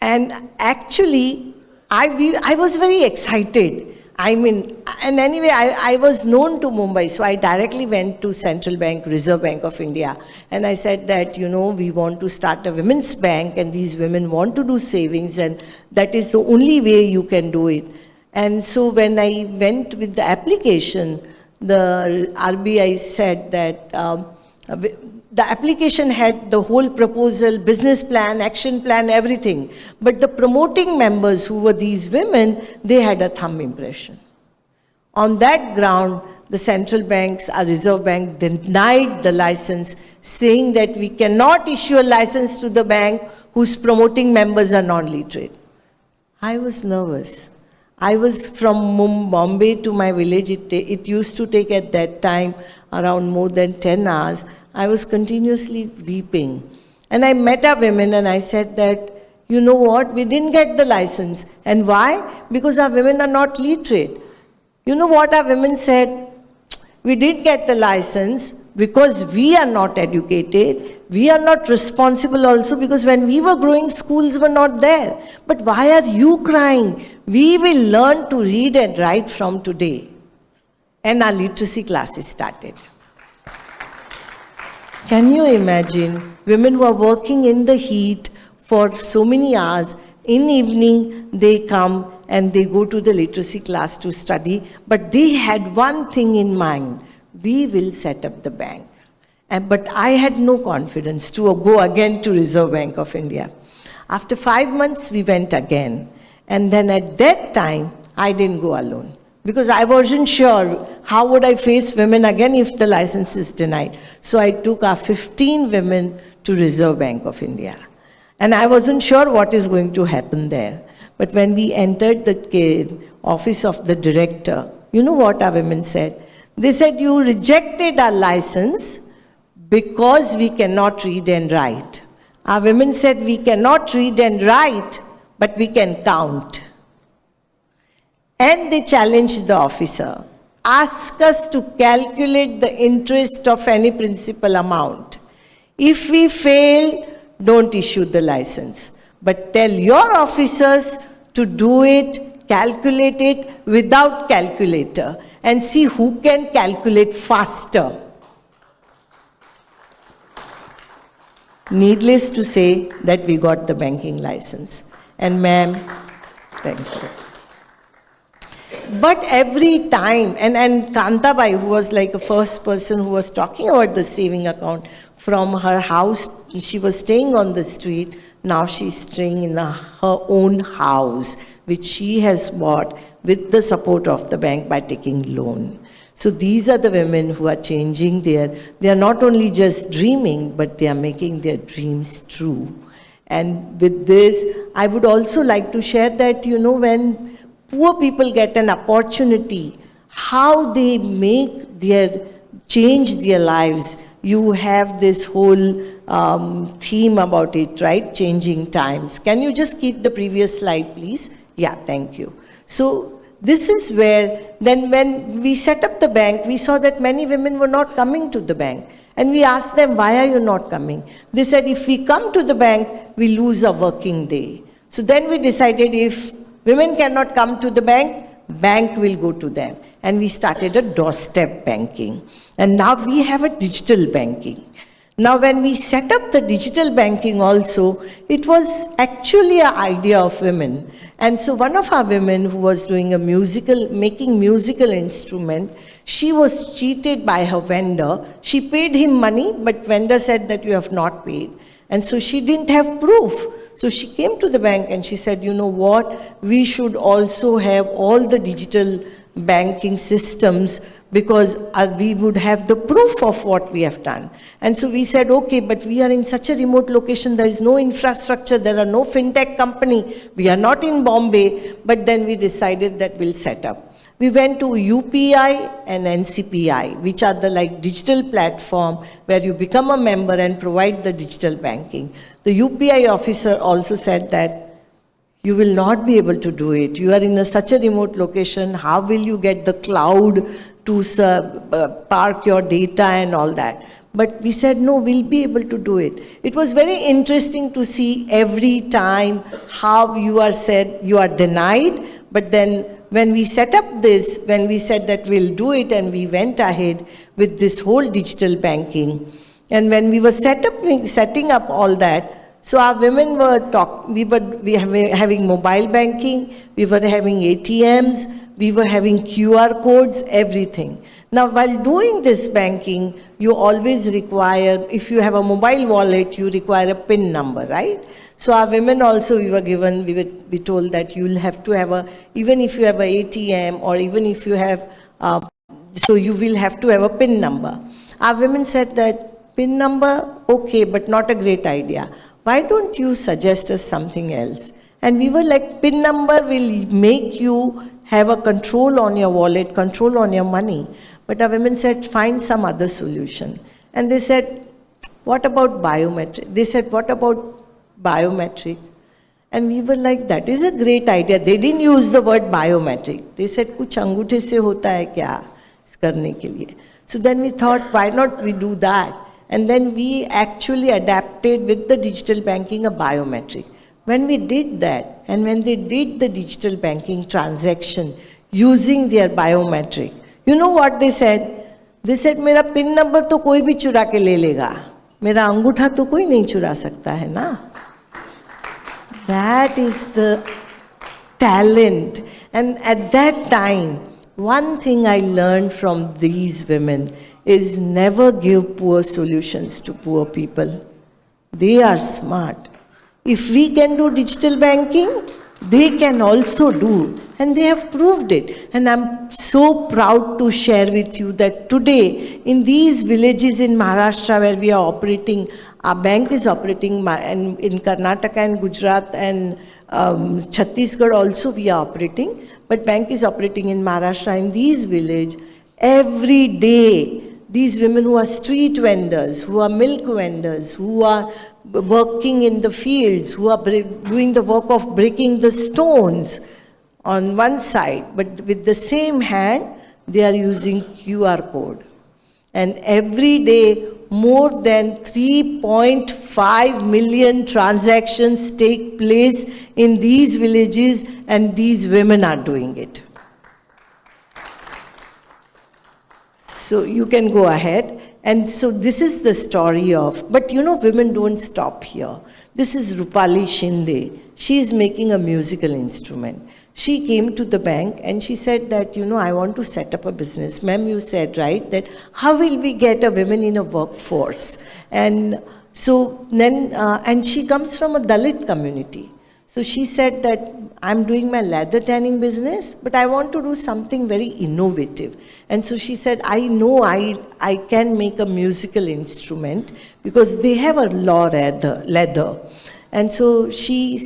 And actually, I was very excited. I mean, and anyway, I was known to Mumbai, so I directly went to Central Bank, Reserve Bank of India, and I said that, you know, we want to start a women's bank, and these women want to do savings, and that is the only way you can do it. And so when I went with the application, the RBI said that the application had the whole proposal, business plan, action plan, everything. But the promoting members, who were these women, they had a thumb impression. On that ground, the central banks, our Reserve Bank, denied the license, saying that we cannot issue a license to the bank whose promoting members are non-literate. I was nervous. I was from Bombay to my village. It used to take at that time around more than 10 hours. I was continuously weeping. And I met our women and I said that, you know what, we didn't get the license. And why? Because our women are not literate. You know what our women said? We did get the license because we are not educated. We are not responsible also because when we were growing, schools were not there. But why are you crying? We will learn to read and write from today. And our literacy classes started. Can you imagine women who are working in the heat for so many hours, in evening they come and they go to the literacy class to study, but they had one thing in mind, we will set up the bank. But I had no confidence to go again to Reserve Bank of India. After 5 months, we went again. And then at that time, I didn't go alone. Because I wasn't sure how would I face women again if the license is denied. So I took our 15 women to Reserve Bank of India. And I wasn't sure what is going to happen there. But when we entered the office of the director, you know what our women said? They said, you rejected our license because we cannot read and write. Our women said, we cannot read and write, but we can count. And they challenged the officer. Ask us to calculate the interest of any principal amount. If we fail don't issue the license. But tell your officers to do it, calculate it without calculator, and see who can calculate faster. Needless to say that we got the banking license. And ma'am, thank you. But every time, and Kantabai, who was like the first person who was talking about the saving account, from her house, she was staying on the street, now she's staying in her own house, which she has bought with the support of the bank by taking loan. So these are the women who are changing they are not only just dreaming, but they are making their dreams true. And with this, I would also like to share that, when poor people get an opportunity, how they change their lives. You have this whole theme about it, right? Changing times. Can you just keep the previous slide, please? Yeah, thank you. So this is where, then when we set up the bank, we saw that many women were not coming to the bank. And we asked them, why are you not coming? They said, if we come to the bank, we lose a working day. So then we decided, if women cannot come to the bank will go to them. And we started a doorstep banking. And now we have a digital banking. Now when we set up the digital banking also, it was actually an idea of women. And so one of our women who was doing making musical instrument, she was cheated by her vendor. She paid him money, but vendor said that you have not paid. And so she didn't have proof. So she came to the bank and she said, you know what, we should also have all the digital banking systems, because we would have the proof of what we have done. And so we said, okay, but we are in such a remote location, there is no infrastructure, there are no fintech company, we are not in Bombay, but then we decided that we'll set up. We went to UPI and NCPI, which are the digital platform where you become a member and provide the digital banking. The UPI officer also said that you will not be able to do it. You are in such a remote location, how will you get the cloud to park your data and all that? But we said, no, we'll be able to do it. It was very interesting to see every time how you are said, you are denied, but then when we set up this, when we said that we'll do it, and we went ahead with this whole digital banking. And when we were setting up all that, so our women were having mobile banking, we were having ATMs, we were having QR codes, everything. Now, while doing this banking, you always require, if you have a mobile wallet, you require a PIN number, right? So our women also, we told that you'll have to have even if you have an ATM, or even if you have, so you will have to have a PIN number. Our women said that PIN number, okay, but not a great idea. Why don't you suggest us something else? And we were like, PIN number will make you have a control on your wallet, control on your money. But our women said, find some other solution. And they said, what about biometric? They said, what about biometric? And we were like, that is a great idea. They didn't use the word biometric. They said, kuch anguthe se hota hai kya karne ke liye? So then we thought, why not we do that? And then we actually adapted with the digital banking a biometric. When we did that, and when they did the digital banking transaction using their biometric, you know what they said? They said, मेरा PIN number तो कोई भी चुरा के ले लेगा, मेरा अंगूठा तो कोई नहीं चुरा सकता है ना? That is the talent. And at that time, one thing I learned from these women is never give poor solutions to poor people. They are smart. If we can do digital banking, they can also do. And they have proved it. And I'm so proud to share with you that today, in these villages in Maharashtra where we are operating, our bank is operating, and in Karnataka and Gujarat and Chhattisgarh also we are operating, but bank is operating in Maharashtra. In these villages, every day, these women who are street vendors, who are milk vendors, who are working in the fields, who are doing the work of breaking the stones on one side, but with the same hand, they are using QR code. And every day, more than 3.5 million transactions take place in these villages, and these women are doing it. So you can go ahead. And so this is the story of, but you know, women don't stop here. This is Rupali Shinde. She is making a musical instrument. She came to the bank and she said that, you know, I want to set up a business. Ma'am, you said, right, that how will we get a women in a workforce? And so then, and she comes from a Dalit community. So she said that I'm doing my leather tanning business, but I want to do something very innovative. And so she said, I know I can make a musical instrument because they have a law leather. And so she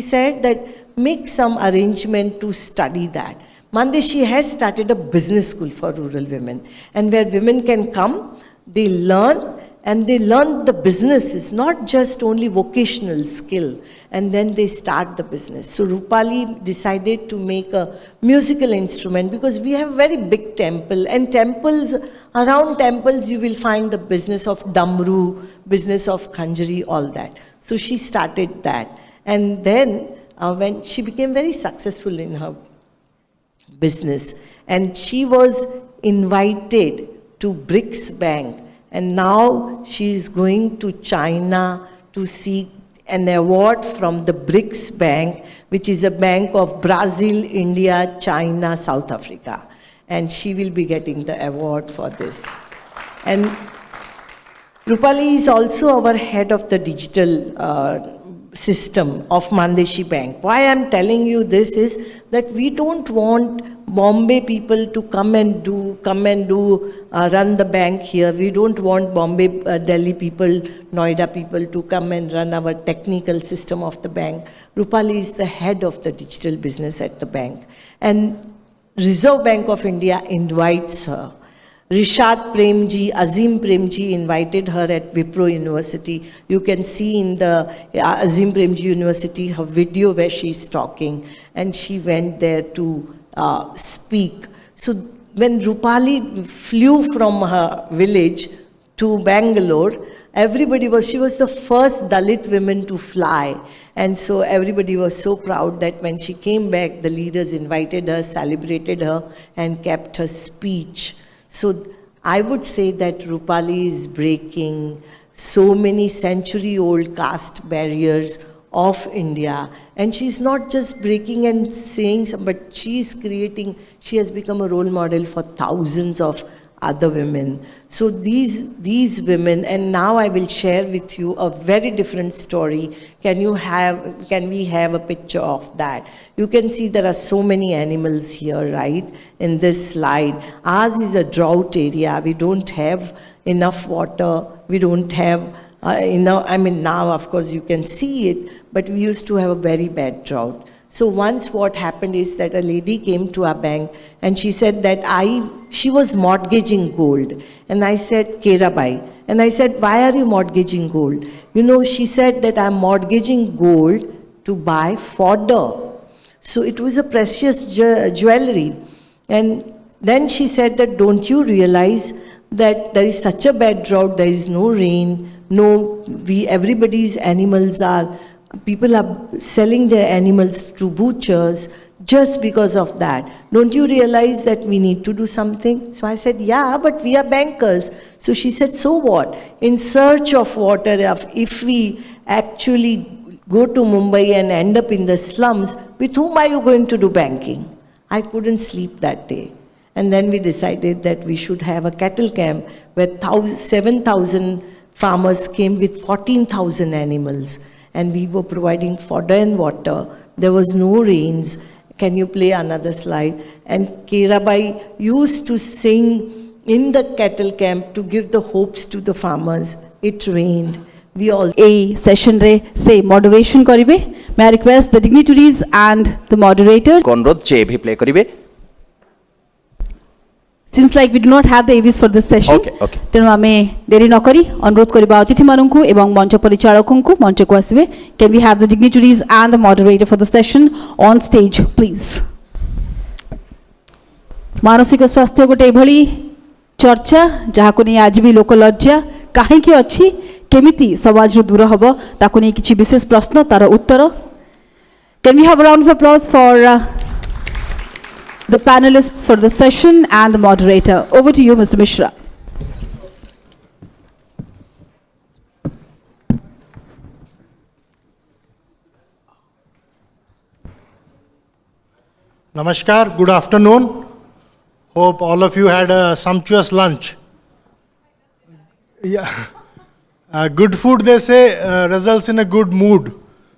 said that make some arrangement to study that. Mandeshi has started a business school for rural women, and where women can come, they learn, and they learn the businesses, not just only vocational skill, and then they start the business. So Rupali decided to make a musical instrument because we have a very big temple, and temples, around temples you will find the business of damru, business of khanjari, all that. So she started that, and then when she became very successful in her business, and she was invited to BRICS Bank, and now she is going to China to seek an award from the BRICS Bank, which is a bank of Brazil, India, China, South Africa, and she will be getting the award for this. And Rupali is also our head of the digital system of Mandeshi Bank. Why I'm telling you this is that we don't want Bombay people to come and run the bank here. We don't want Bombay, Delhi people, Noida people to come and run our technical system of the bank. Rupali is the head of the digital business at the bank. And Reserve Bank of India invites her. Rishad Premji, Azim Premji invited her at Wipro University. You can see in the Azim Premji University her video where she's talking, and she went there to speak. So when Rupali flew from her village to Bangalore, she was the first Dalit woman to fly. And so everybody was so proud that when she came back, the leaders invited her, celebrated her, and kept her speech. So I would say that Rupali is breaking so many century-old caste barriers of India. And she's not just breaking and saying, but she has become a role model for thousands of other women. So these women, and now I will share with you a very different story. Can we have a picture of that? You can see there are so many animals here, right, in this slide. Ours is a drought area. We don't have enough water. We don't have now of course you can see it, but we used to have a very bad drought. So once what happened is that a lady came to our bank and she said that she was mortgaging gold. And I said, Kerabai. And I said, why are you mortgaging gold? You know, she said that I'm mortgaging gold to buy fodder. So it was a precious jewelry. And then she said that, don't you realize that there is such a bad drought, there is no rain, everybody's animals people are selling their animals to butchers just because of that. Don't you realize that we need to do something? So I said, yeah, but we are bankers. So she said, so what? In search of water, if we actually go to Mumbai and end up in the slums, with whom are you going to do banking? I couldn't sleep that day. And then we decided that we should have a cattle camp where 7,000 farmers came with 14,000 animals. And we were providing fodder and water. There was no rains. Can you play another slide? And Kerabai used to sing in the cattle camp to give the hopes to the farmers. It rained. We all a session re say moderation karibe. May I request the dignitaries and the moderator. Konrod che bhi play karibe. Seems like we do not have the AVs for this session. Okay. तेणु आमे देरी न करी अनुरोध करिबा अतिथि माननकु एवं मंच परिचालकनकु मंच को आसीबे. Can we have the dignitaries and the moderator for the session on stage, please? मानसिक स्वास्थ्य गोटे एभली चर्चा जहाको नै आज भी लोक लज्जा काहेकि अच्छी केमिति समाज दूर हम ताकू नहीं किसी विशेष प्रश्न तार उत्तर. Can we have a round of applause for the panelists for the session and the moderator? Over to you, Mr. Mishra. Namaskar, good afternoon. Hope all of you had a sumptuous lunch. Yeah, good food, they say, results in a good mood.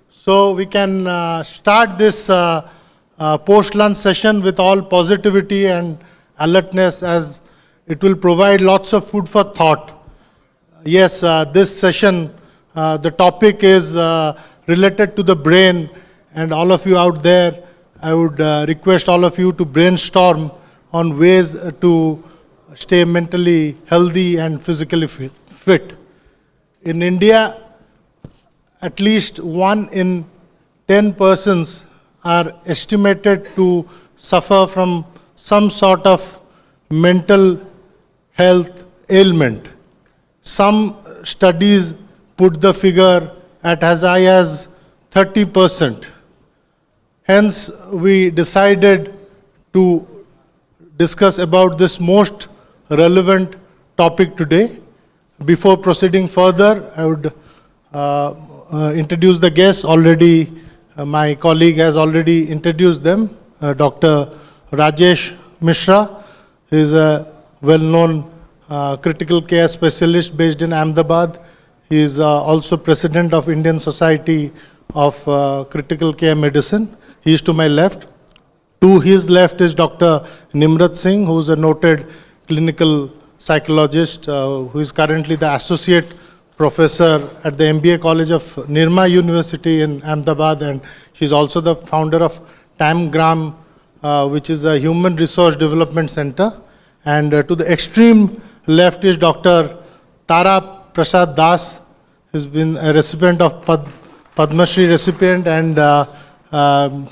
So we can start this post-lunch session with all positivity and alertness, as it will provide lots of food for thought. Yes, this session, the topic is related to the brain, and all of you out there, I would request all of you to brainstorm on ways to stay mentally healthy and physically fit. In India, at least 1 in 10 persons are estimated to suffer from some sort of mental health ailment. Some studies put the figure at as high as 30%. Hence, we decided to discuss about this most relevant topic today. Before proceeding further, I would introduce the guests. Already, my colleague has already introduced them. Dr. Rajesh Mishra is a well-known critical care specialist based in Ahmedabad. He is also president of Indian Society of Critical Care Medicine. He is to my left. To his left is Dr. Nimrat Singh, who is a noted clinical psychologist, who is currently the associate professor at the MBA College of Nirma University in Ahmedabad, and she is also the founder of TAMGRAM, which is a human resource development center. And to the extreme left is Dr. Tara Prasad Das. He's been a recipient of Padma Shri recipient, and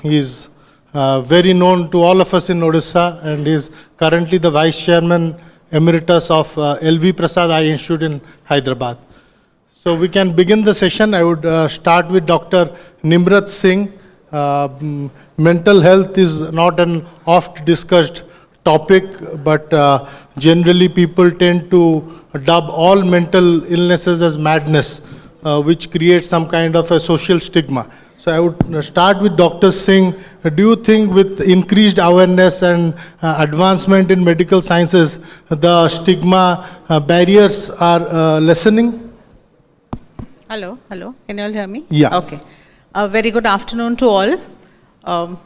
he is very known to all of us in Odisha, and he is currently the Vice Chairman Emeritus of LV Prasad Eye Institute in Hyderabad. So we can begin the session. I would start with Dr. Nimrat Singh. Mental health is not an oft discussed topic, but generally people tend to dub all mental illnesses as madness, which creates some kind of a social stigma. So I would start with Dr. Singh. Do you think with increased awareness and advancement in medical sciences, the stigma barriers are lessening? Hello, can you all hear me? Yeah. Okay. Very good afternoon to all.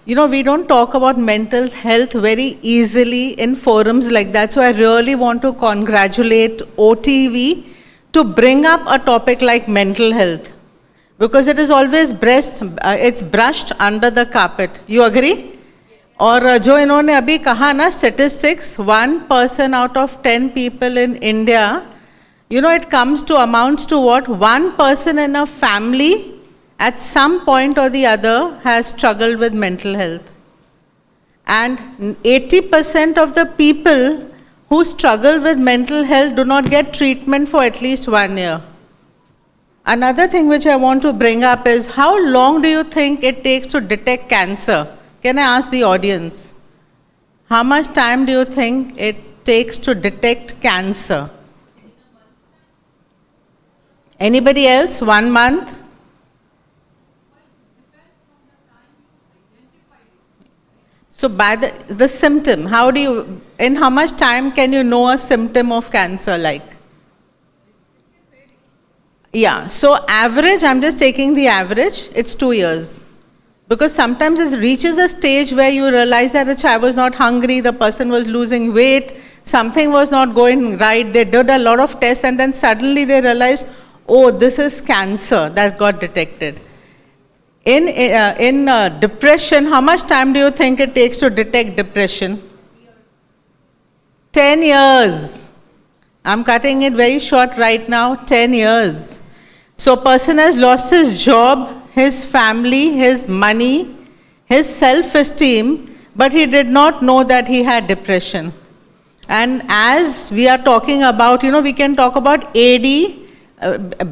We don't talk about mental health very easily in forums like that, so I really want to congratulate OTV to bring up a topic like mental health, because it is always brushed under the carpet. You agree? और जो इन्होंने अभी कहा ना, statistics, 1% out of 10 people in India, it amounts to what? 1 person in a family at some point or the other has struggled with mental health. And 80% of the people who struggle with mental health do not get treatment for at least 1 year. Another thing which I want to bring up is, how long do you think it takes to detect cancer? Can I ask the audience? How much time do you think it takes to detect cancer? Anybody else? 1 month? So by the symptom, in how much time can you know a symptom of cancer like? Yeah, so average, I'm just taking the average, it's 2 years. Because sometimes it reaches a stage where you realize that the child was not hungry, the person was losing weight, something was not going right, they did a lot of tests, and then suddenly they realized, oh, this is cancer that got detected. In depression, how much time do you think it takes to detect depression? 10 years. I'm cutting it very short right now, 10 years. So a person has lost his job, his family, his money, his self-esteem, but he did not know that he had depression. And as we are talking about, we can talk about AD,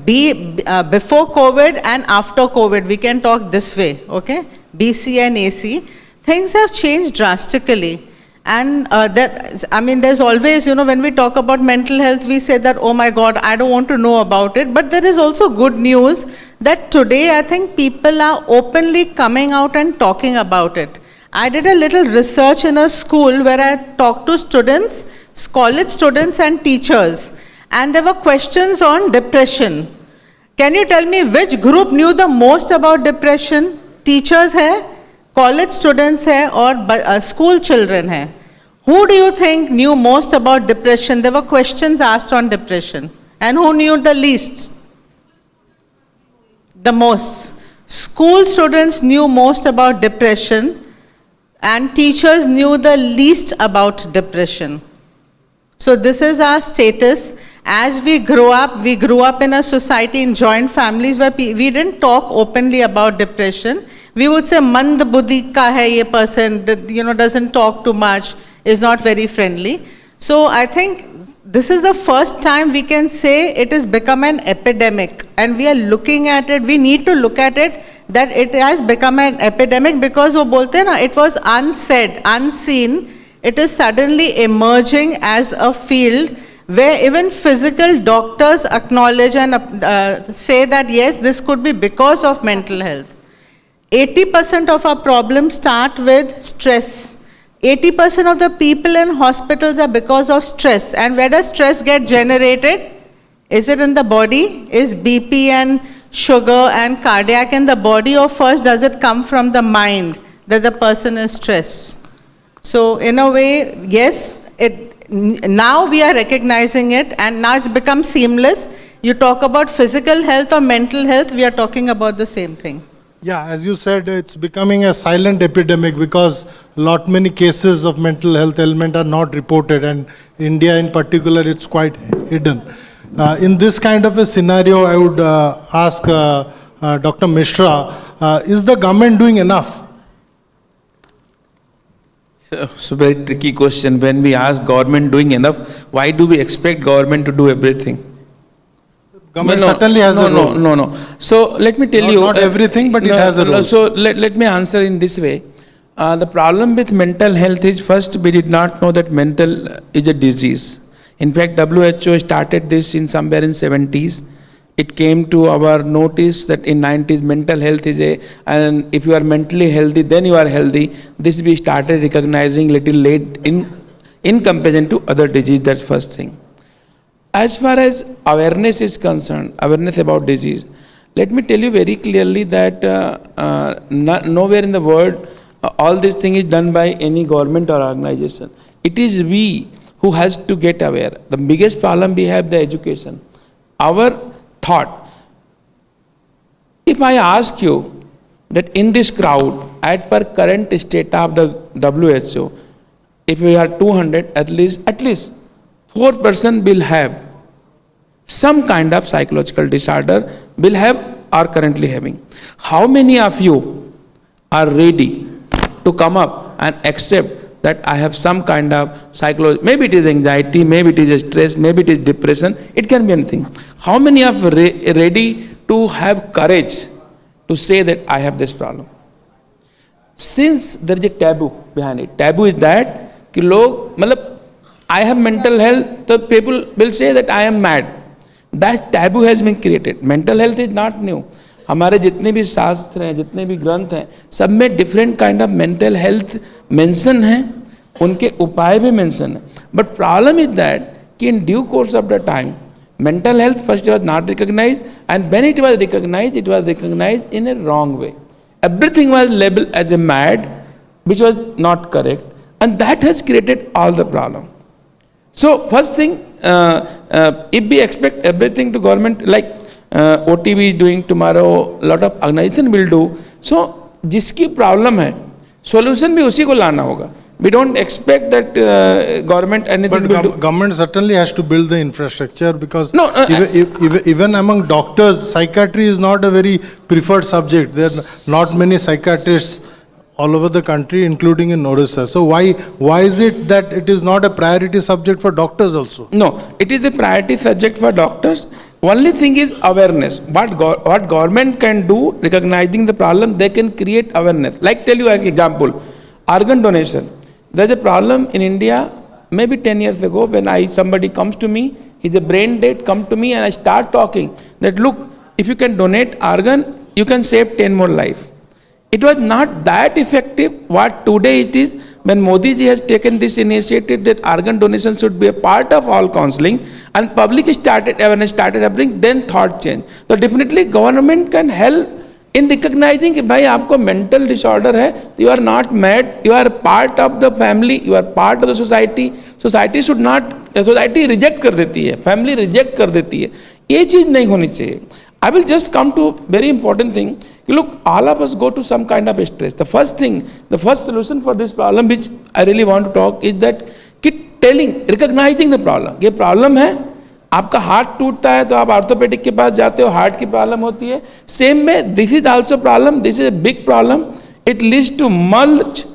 before COVID and after COVID. We can talk this way, okay? BC and AC. Things have changed drastically. And there's always, when we talk about mental health, we say that, oh my God, I don't want to know about it. But there is also good news that today I think people are openly coming out and talking about it. I did a little research in a school where I talked to students, college students and teachers, and there were questions on depression. Can you tell me which group knew the most about depression? Teachers hai, college students hai, or school children hai? Who do you think knew most about depression? There were questions asked on depression. And who knew the least? The most. School students knew most about depression, and teachers knew the least about depression. So this is our status. As we grew up in a society in joint families where we didn't talk openly about depression. We would say, mand buddhi ka hai ye person, doesn't talk too much, is not very friendly. So I think this is the first time we can say it has become an epidemic, and we are looking at it, we need to look at it, that it has become an epidemic because wo bolte na, it was unsaid, unseen. It is suddenly emerging as a field where even physical doctors acknowledge and say that yes, this could be because of mental health. 80% of our problems start with stress. 80% of the people in hospitals are because of stress. And where does stress get generated? Is it in the body? Is BP and sugar and cardiac in the body, or first does it come from the mind that the person is stressed? So in a way, yes, now we are recognizing it, and now it's become seamless. You talk about physical health or mental health, we are talking about the same thing. Yeah, as you said, it's becoming a silent epidemic because many cases of mental health ailment are not reported, and India in particular, it's quite hidden. In this kind of a scenario, I would ask Dr. Mishra, is the government doing enough? So very tricky question. When we ask government doing enough, why do we expect government to do everything? Government certainly has a role. No. So let me tell you. Not everything, but it has a role. So let me answer in this way. The problem with mental health is, first, we did not know that mental is a disease. In fact, WHO started this in somewhere in 70s. It came to our notice that in 90s mental health is and if you are mentally healthy, then you are healthy. This we started recognizing little late in comparison to other disease. That's first thing. As far as awareness is concerned, awareness about disease, let me tell you very clearly that nowhere in the world all this thing is done by any government or organization. It is we who has to get aware. The biggest problem we have the education. Our thought. If I ask you that in this crowd, at per current state of the WHO, if we are 200, at least 4% will have some kind of psychological disorder, will have or currently having. How many of you are ready to come up and accept that I have some kind of psychology, maybe it is anxiety, maybe it is stress, maybe it is depression, it can be anything. How many are ready to have courage to say that I have this problem? Since there is a taboo behind it. Taboo is that कि लोग मतलब I have mental health, so people will say that I am mad. That taboo has been created. Mental health is not new. हमारे जितने भी शास्त्र हैं, जितने भी ग्रंथ हैं, सब में different kind of mental health mention है, उनके उपाय भी मेंशन है. बट प्रॉब्लम इज दैट कि in due course of the time mental health first was not recognized, and when it was recognized in a wrong way. Everything was labeled as a mad, which was not correct, and that has created all the problem. So first thing, if we expect everything to government, like OTV is doing tomorrow, lot of organization will do. So जिसकी problem है, solution भी उसी को लाना होगा. We don't expect that government anything will do. Government certainly has to build the infrastructure, because even among doctors, psychiatry is not a very preferred subject. There are not many psychiatrists all over the country, including in Odisha. So why is it that it is not a priority subject for doctors also? No, it is a priority subject for doctors. Only thing is awareness. What government can do, recognizing the problem, they can create awareness. Like tell you an example, organ donation. There's a problem in India. Maybe 10 years ago, when somebody comes to me, he's a brain dead, come to me, and I start talking that look, if you can donate organ, you can save 10 more lives. It was not that effective. What today it is, when Modi ji has taken this initiative that organ donation should be a part of all counseling, and public started awareness started happening, then thought change. So definitely government can help in recognizing कि भाई आपको mental disorder है, you are not mad, you are part of the family, you are part of the society. Society should not, society reject कर देती है, family reject कर देती है. ये चीज नहीं होनी चाहिए. I will just come to very important thing. Look, all of us go to some kind of stress. The first thing, the first solution for this problem, which I really want to talk, is that telling, recognizing the problem. ये problem है, आपका heart टूटता है तो आप orthopaedic के पास जाते हो, हार्ट की प्रॉब्लम होती है. सेम में this is also problem, this is a big problem. It leads too much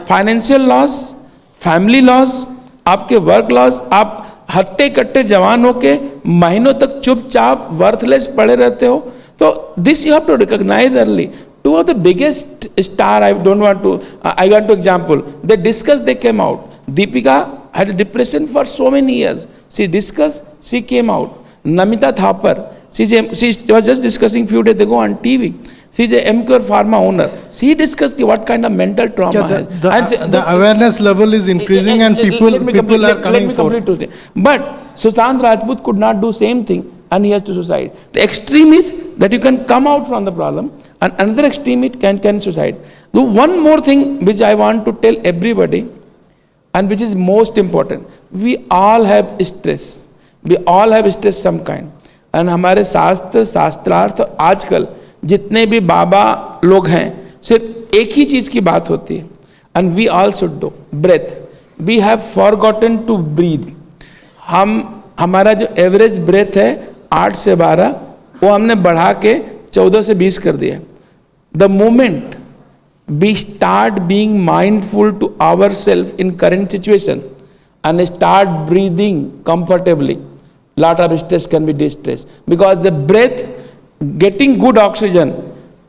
financial loss, family loss, आपके वर्क लॉस. आप हट्टे कट्टे जवान होके महीनों तक चुपचाप वर्थलेस पड़े रहते हो. तो this you have to recognise early. Two of the biggest star, I want to example, they discussed, they came out. Deepika had a depression for so many years. She discussed, she came out. Namita Thapar, she was just discussing few days ago on TV. She is a MQR Pharma owner. She discussed what kind of mental trauma the awareness level is increasing and people are coming forward. But Sushant Rajput could not do same thing and he has to suicide. The extreme is that you can come out from the problem, and another extreme it can suicide. So one more thing which I want to tell everybody, and which is most important, we all have stress. We all have stress some kind. And हमारे शास्त्रार्थ आजकल जितने भी बाबा लोग हैं सिर्फ एक ही चीज की बात होती है, and we all should do breath. We have forgotten to breathe. हमारा जो एवरेज ब्रेथ है 8 से 12, वो हमने बढ़ा के 14 से 20 कर दिया. The moment we start being mindful to ourselves in current situation and start breathing comfortably, lot of stress can be distressed, because the breath, getting good oxygen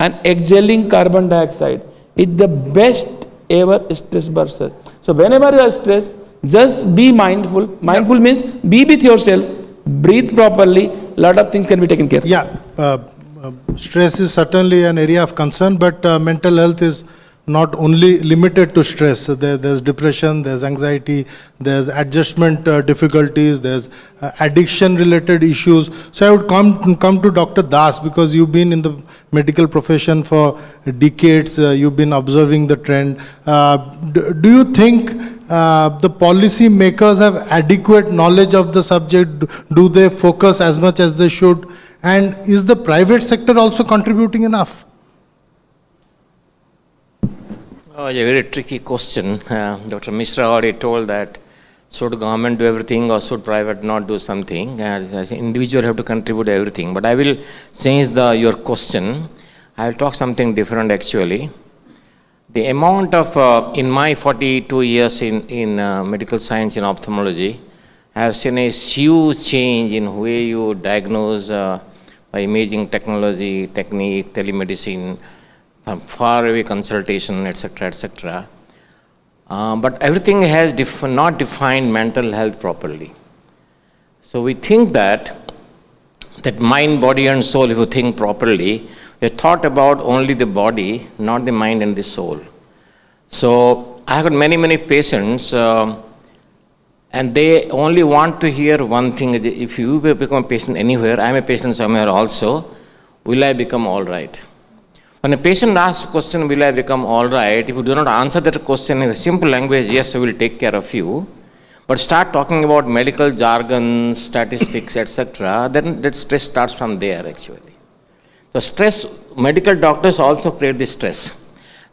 and exhaling carbon dioxide is the best ever stress buster. So whenever you are stressed, just be mindful. Mindful means be with yourself, breathe properly, lot of things can be taken care of. Yeah, stress is certainly an area of concern, but mental health is not only limited to stress. There's depression, there's anxiety, there's adjustment difficulties, there's addiction related issues. So I would come to Dr. Das, because you've been in the medical profession for decades, you've been observing the trend. Do you think the policy makers have adequate knowledge of the subject? Do they focus as much as they should? And is the private sector also contributing enough? Oh, a very tricky question. Dr. Mishra already told that should government do everything or should private not do something? As an individual have to contribute everything. But I will change your question. I will talk something different actually. The amount of, in my 42 years in medical science in ophthalmology, I have seen a huge change in the way you diagnose by imaging technology, technique, telemedicine, far away consultation, etc., etc. But everything has not defined mental health properly. So we think that mind, body and soul, if you think properly, we thought about only the body, not the mind and the soul. So I have got many patients, and they only want to hear one thing. If you become a patient anywhere, I am a patient somewhere also, will I become all right? When a patient asks the question, will I become all right? If you do not answer that question in a simple language, yes, I will take care of you, but start talking about medical jargon, statistics, etc., then that stress starts from there actually. So stress, medical doctors also create the stress.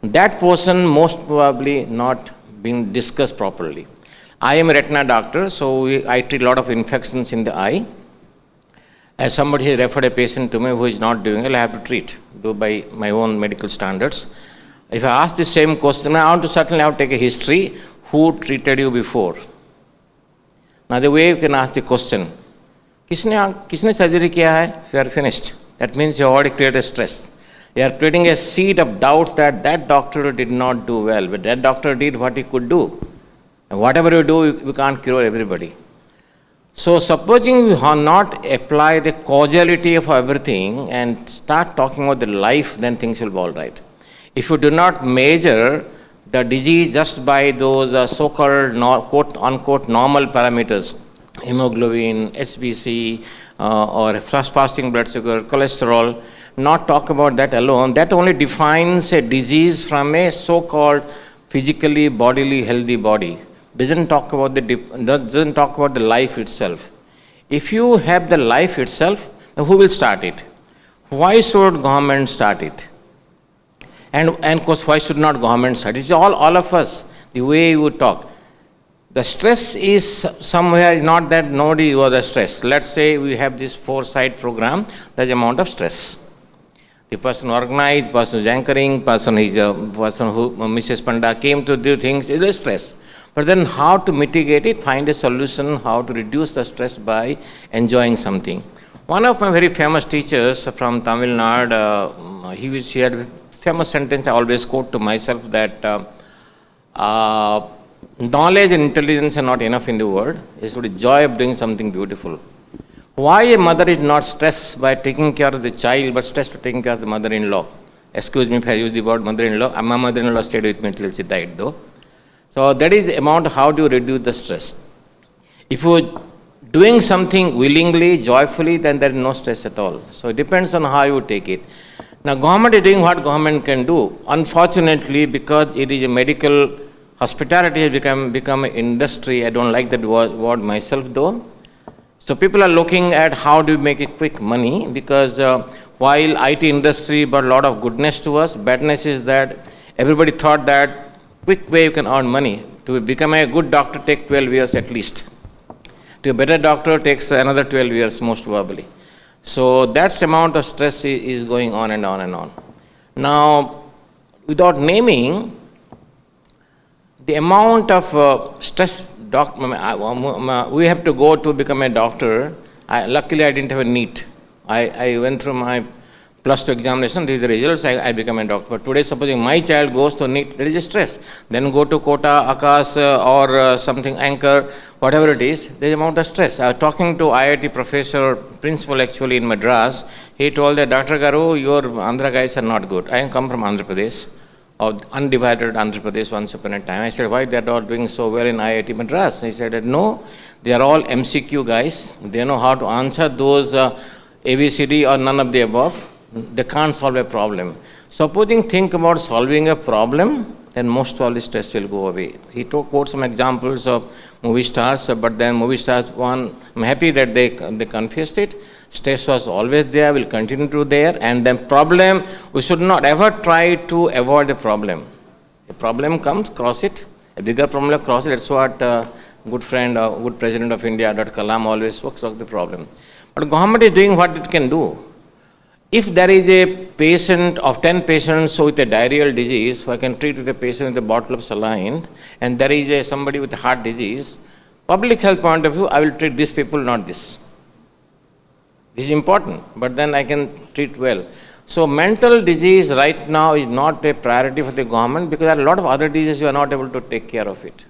That portion most probably not being discussed properly. I am a retina doctor, so I treat a lot of infections in the eye. As somebody has referred a patient to me who is not doing well, I have to treat, do by my own medical standards. If I ask the same question, I want to certainly have to take a history. Who treated you before? Now the way you can ask the question, किसने surgery किया है? You are finished. That means you already created stress. You are creating a seed of doubts that that doctor did not do well, but that doctor did what he could do. And whatever you do, you can't cure everybody. So supposing we have not apply the causality of everything and start talking about the life, then things will be all right. If you do not measure the disease just by those so-called quote unquote normal parameters, hemoglobin, HbC, or fasting blood sugar, cholesterol, not talk about that alone, that only defines a disease from a so-called physically, bodily, healthy body. Doesn't talk about the life itself. If you have the life itself, then who will start it? Why should government start it? And of course, why should not government start it? It's all of us, the way you would talk. The stress is somewhere, not that nobody was the stress. Let's say we have this Foresight program, there's amount of stress. The person who organized, person who's anchoring, person who Mrs. Panda came to do things, is a stress. But then how to mitigate it, find a solution, how to reduce the stress by enjoying something. One of my very famous teachers from Tamil Nadu, he had a famous sentence I always quote to myself that knowledge and intelligence are not enough in the world. It's the joy of doing something beautiful. Why a mother is not stressed by taking care of the child, but stressed by taking care of the mother-in-law? Excuse me if I use the word mother-in-law. My mother-in-law stayed with me till she died though. So that is the amount of how do you reduce the stress. If you're doing something willingly, joyfully, then there is no stress at all. So it depends on how you take it. Now government is doing what government can do. Unfortunately, because it is a medical, hospitality has become an industry. I don't like that word myself though. So people are looking at how do you make it quick money, because while IT industry brought a lot of goodness to us, badness is that everybody thought that quick way you can earn money. To become a good doctor takes 12 years at least. To be a better doctor takes another 12 years most probably. So that's the amount of stress is going on and on and on. Now, without naming, the amount of stress we have to go to become a doctor. Luckily, I didn't have a NEET. I went through my +2 examination, these are the results, I become a doctor. But today, supposing my child goes to NEET, there is a stress. Then go to Kota, Akas, or something, Anchor, whatever it is, there is amount of stress. I was talking to IIT professor, principal actually in Madras. He told that, Dr. Garu, your Andhra guys are not good. I come from Andhra Pradesh, of undivided Andhra Pradesh once upon a time. I said, why they are all doing so well in IIT Madras? He said, no, they are all MCQ guys. They know how to answer those ABCD or none of the above. They can't solve a problem. Supposing think about solving a problem, then most probably stress will go away. He quote some examples of movie stars, but then movie stars, one, I'm happy that they confessed it. Stress was always there, will continue to there, and then problem, we should not ever try to avoid the problem. A problem comes, cross it. A bigger problem, cross it. That's what good friend, good president of India, Dr. Kalam always works on the problem. But government is doing what it can do. If there is a patient of 10 patients with a diarrheal disease, who I can treat with a patient with a bottle of saline, and there is somebody with a heart disease, public health point of view, I will treat these people, not this. This is important, but then I can treat well. So mental disease right now is not a priority for the government, because there are a lot of other diseases you are not able to take care of it.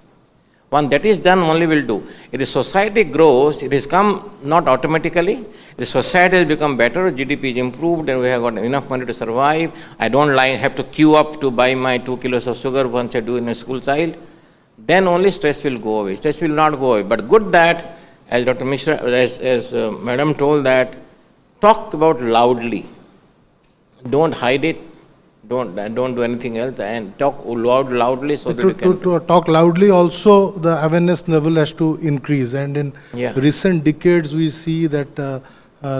One that is done only will do. If the society grows, it has come not automatically. The society has become better, GDP is improved, and we have got enough money to survive. I don't have to queue up to buy my 2 kilos of sugar once I do in a school child. Then only stress will go away. Stress will not go away. But good that, as Dr. Mishra, as Madam told that, talk about loudly. Don't hide it. Don't do anything else, and talk loudly so that you can... To talk loudly also, the awareness level has to increase, and in recent decades we see that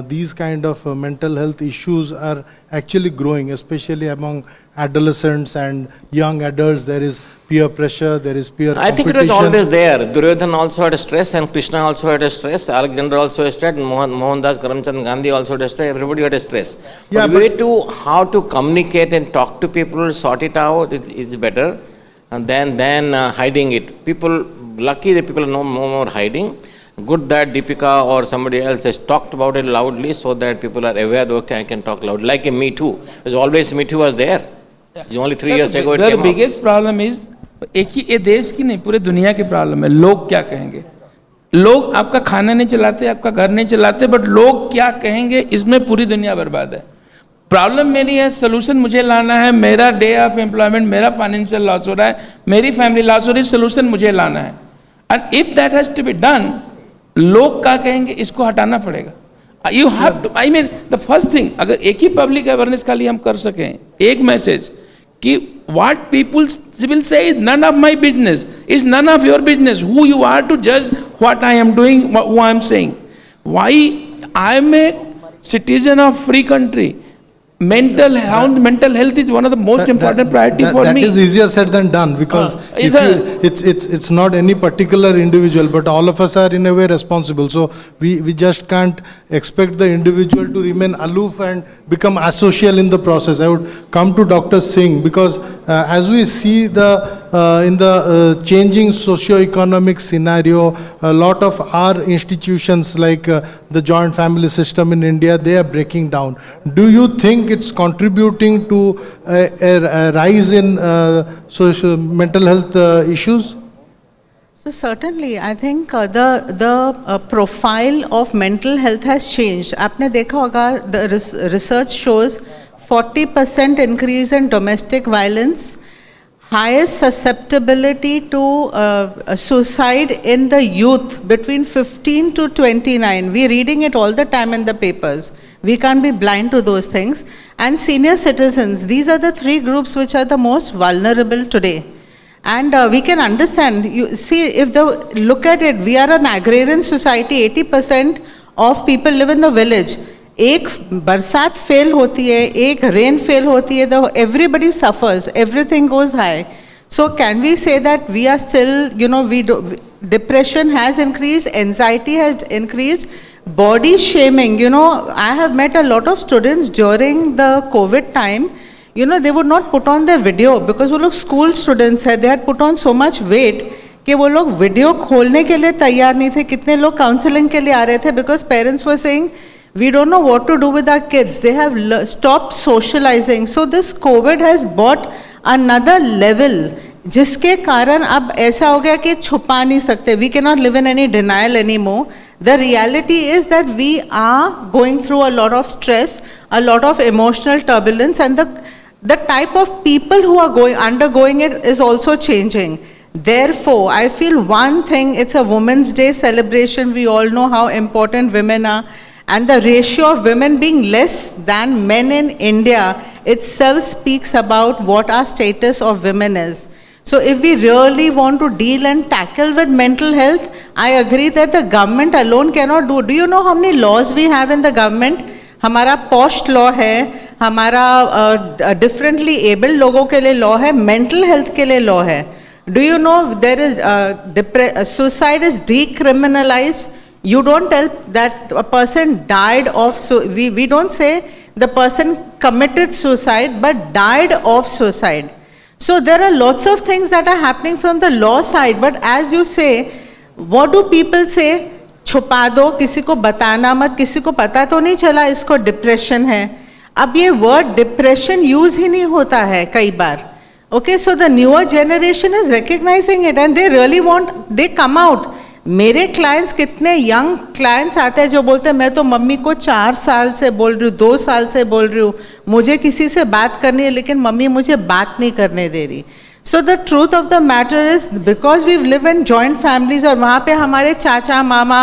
these kind of mental health issues are actually growing, especially among adolescents and young adults. There is peer pressure, there is peer I competition. think it was always there. Duryodhan also had a stress, and Krishna also had a stress. Alexander also had a stress. Mohandas Karamchand Gandhi also had a stress. Everybody had a stress. Yeah, but the way to how to communicate and talk to people, sort it out is better, and then hiding it. People, lucky that people are no more hiding. Good that Deepika or somebody else has talked about it loudly, so that people are aware that okay, I can talk loud. Like a Me Too. Because always Me Too was there. It's only 3 years ago it came The biggest problem is, एक ही ये देश की नहीं पूरे दुनिया की problem है, लोग क्या कहेंगे। लोग आपका खाना नहीं चलाते, आपका घर नहीं चलाते, बट लोग क्या कहेंगे इसमें पूरी दुनिया बर्बाद है। प्रॉब्लम मेरी है, सोल्यूशन मुझे लाना है, मेरा डे ऑफ एम्प्लॉयमेंट, मेरा फाइनेंशियल लॉस हो रहा है, मेरी फैमिली लॉस हो रही है, सोल्यूशन मुझे लाना है। And if that has to be done, लोग क्या कहेंगे इसको हटाना पड़ेगा। You have to, I mean the first thing, अगर एक ही पब्लिक अवेयरनेस खाली हम कर सकें, एक मैसेज कि what people will say is none of my business, is none of your business, who you are to judge what I am doing, who I am saying. Why I am a citizen of free country. Mental health is one of the most important priority for me. That is easier said than done, because it's not any particular individual, but all of us are in a way responsible. So we just can't expect the individual to remain aloof and become asocial in the process. I would come to Dr. Singh, because as we see in the changing socio-economic scenario, a lot of our institutions like the joint family system in India, they are breaking down. Do you think it's contributing to a rise in social mental health issues? So certainly, I think the profile of mental health has changed. आपने देखा होगा, the research shows 40% increase in domestic violence, highest susceptibility to suicide in the youth between 15 to 29. We're reading it all the time in the papers. We can't be blind to those things. And senior citizens, these are the three groups which are the most vulnerable today. And we can understand, you see, if look at it, we are an agrarian society, 80% of people live in the village. एक बरसात fail होती है, एक rain fail होती है, तो everybody suffers, everything goes high. So can we say that we are still, depression has increased, anxiety has increased, body shaming, I have met a lot of students during the COVID time, they would not put on their video because वो लोग school students हैं, they had put on so much weight कि वो लोग video खोलने के लिए तैयार नहीं थे, कितने लोग counseling के लिए आ रहे थे because parents were saying, we don't know what to do with our kids. They have stopped socializing. So this COVID has brought another level, जिसके कारण अब ऐसा हो गया कि छुपा नहीं सकते. We cannot live in any denial anymore. The reality is that we are going through a lot of stress, a lot of emotional turbulence, and the type of people who are undergoing it is also changing. Therefore, I feel one thing, it's a Women's Day celebration. We all know how important women are. And the ratio of women being less than men in India itself speaks about what our status of women is. So if we really want to deal and tackle with mental health, I agree that the government alone cannot do. Do you know how many laws we have in the government? हमारा POST law है, हमारा differently abled लोगों के लिए law है, mental health के लिए law है. Do you know there is suicide is decriminalized? You don't tell that a person died of, we don't say the person committed suicide but died of suicide. So there are lots of things that are happening from the law side, but as you say, what do people say? छुपा दो, किसी को बताना मत, किसी को पता तो नहीं चला इसको डिप्रेशन है. अब ये वर्ड डिप्रेशन यूज ही नहीं होता है कई बार. Okay, so the newer generation is recognizing it and they really want, they come out. मेरे क्लाइंट्स कितने यंग क्लाइंट्स आते हैं जो बोलते हैं मैं तो मम्मी को 4 साल से बोल रही हूँ, 2 साल से बोल रही हूँ, मुझे किसी से बात करनी है लेकिन मम्मी मुझे बात नहीं करने दे रही. So the truth of the matter is because we live in joint families और वहाँ पे हमारे चाचा मामा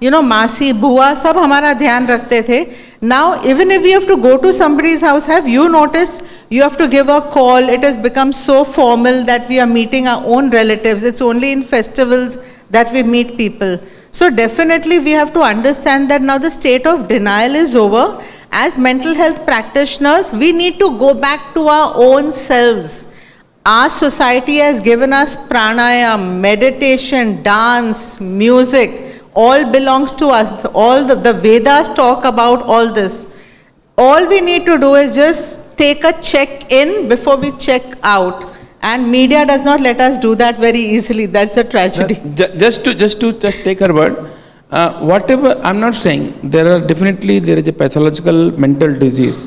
मासी बुआ सब हमारा ध्यान रखते थे. Now even if we have to go to somebody's house, have you noticed you have to give a call? It has become so formal that we are meeting our own relatives. It's only in festivals that we meet people. So definitely we have to understand that now the state of denial is over. As mental health practitioners, we need to go back to our own selves. our society has given us pranayam, meditation, dance, music, all belongs to us. All the Vedas talk about all this. All we need to do is just take a check in before we check out. And media does not let us do that very easily. That's a tragedy. Just to take her word, whatever, I'm not saying, there is a pathological mental disease,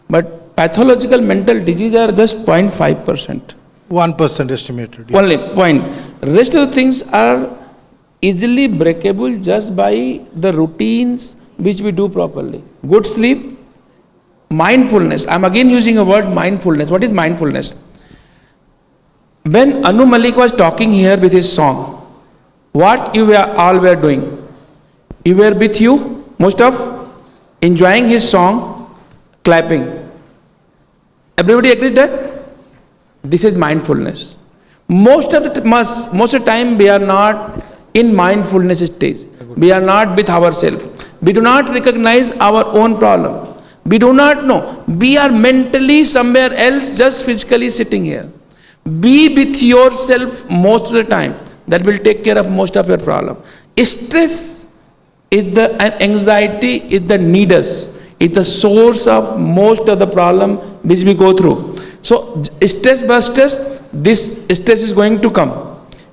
but pathological mental disease are just 0.5%. 1% estimated. Yeah. Only point. Rest of the things are easily breakable just by the routines which we do properly. Good sleep, mindfulness. I'm again using a word, mindfulness. What is mindfulness? When Anu Malik was talking here with his song, what you all were doing? You were with you, most of, enjoying his song, clapping. Everybody agreed that? This is mindfulness. Most of the time we are not in mindfulness stage. We are not with ourselves. We do not recognize our own problem. We do not know. We are mentally somewhere else, just physically sitting here. Be with yourself most of the time. That will take care of most of your problem. Stress is and anxiety is the nidus. It's the source of most of the problem which we go through. So stress busters, this stress is going to come.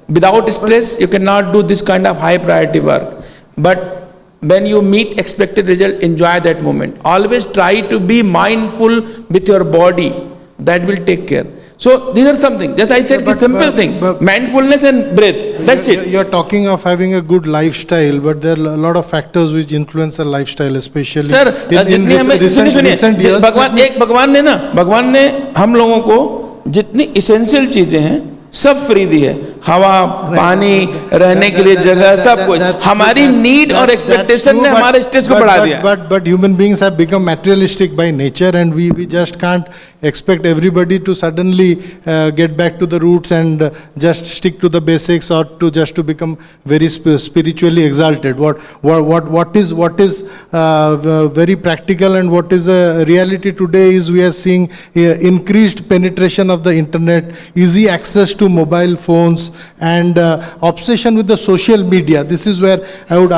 Without stress, you cannot do this kind of high priority work. But when you meet expected result, enjoy that moment. Always try to be mindful with your body. That will take care. So these are something. Just I said the simple thing. Mindfulness and breath. That's it. You're talking of having a good lifestyle, but there are a lot of factors which influence a lifestyle, especially Sir, in recent years. भगवान ने हम लोगों को जितनी essential चीजें हैं सब free दी है, हवा, पानी, रहने के लिए जगह, सब कुछ. हमारी नीड और एक्सपेक्टेशन ने हमारे स्ट्रेस को बढ़ा दिया. But human beings have become materialistic by nature, and we just can't expect everybody to suddenly get back to the roots and just stick to the basics, or to become very spiritually exalted. What is very practical and what is a reality today is we are seeing increased penetration of the internet, easy access to mobile phones, and obsession with the social media. This is where I would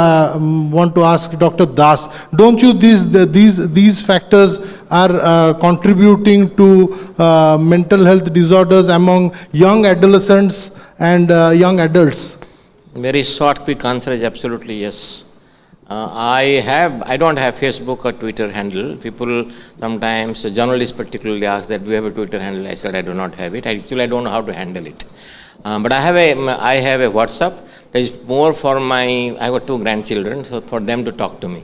want to ask Dr. Das, don't you these factors are contributing to mental health disorders among young adolescents and young adults? Very short, quick answer is absolutely yes. I don't have Facebook or Twitter handle. People sometimes, journalists particularly ask that do you have a Twitter handle? I said I do not have it. Actually, I don't know how to handle it. But I have a WhatsApp. That is more for I got 2 grandchildren, so for them to talk to me.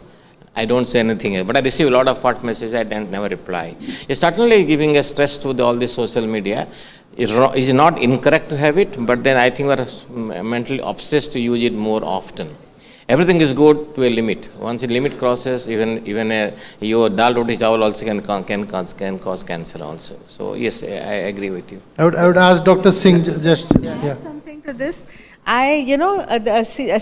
I don't say anything else, but I receive a lot of hot messages. I never reply. It's certainly giving a stress to all this social media. It's not incorrect to have it, but then I think we're mentally obsessed to use it more often. Everything is good to a limit. Once a limit crosses, even your dal roti chawal also can cause cancer also. So yes, I agree with you. I would ask Dr. Singh just something to this.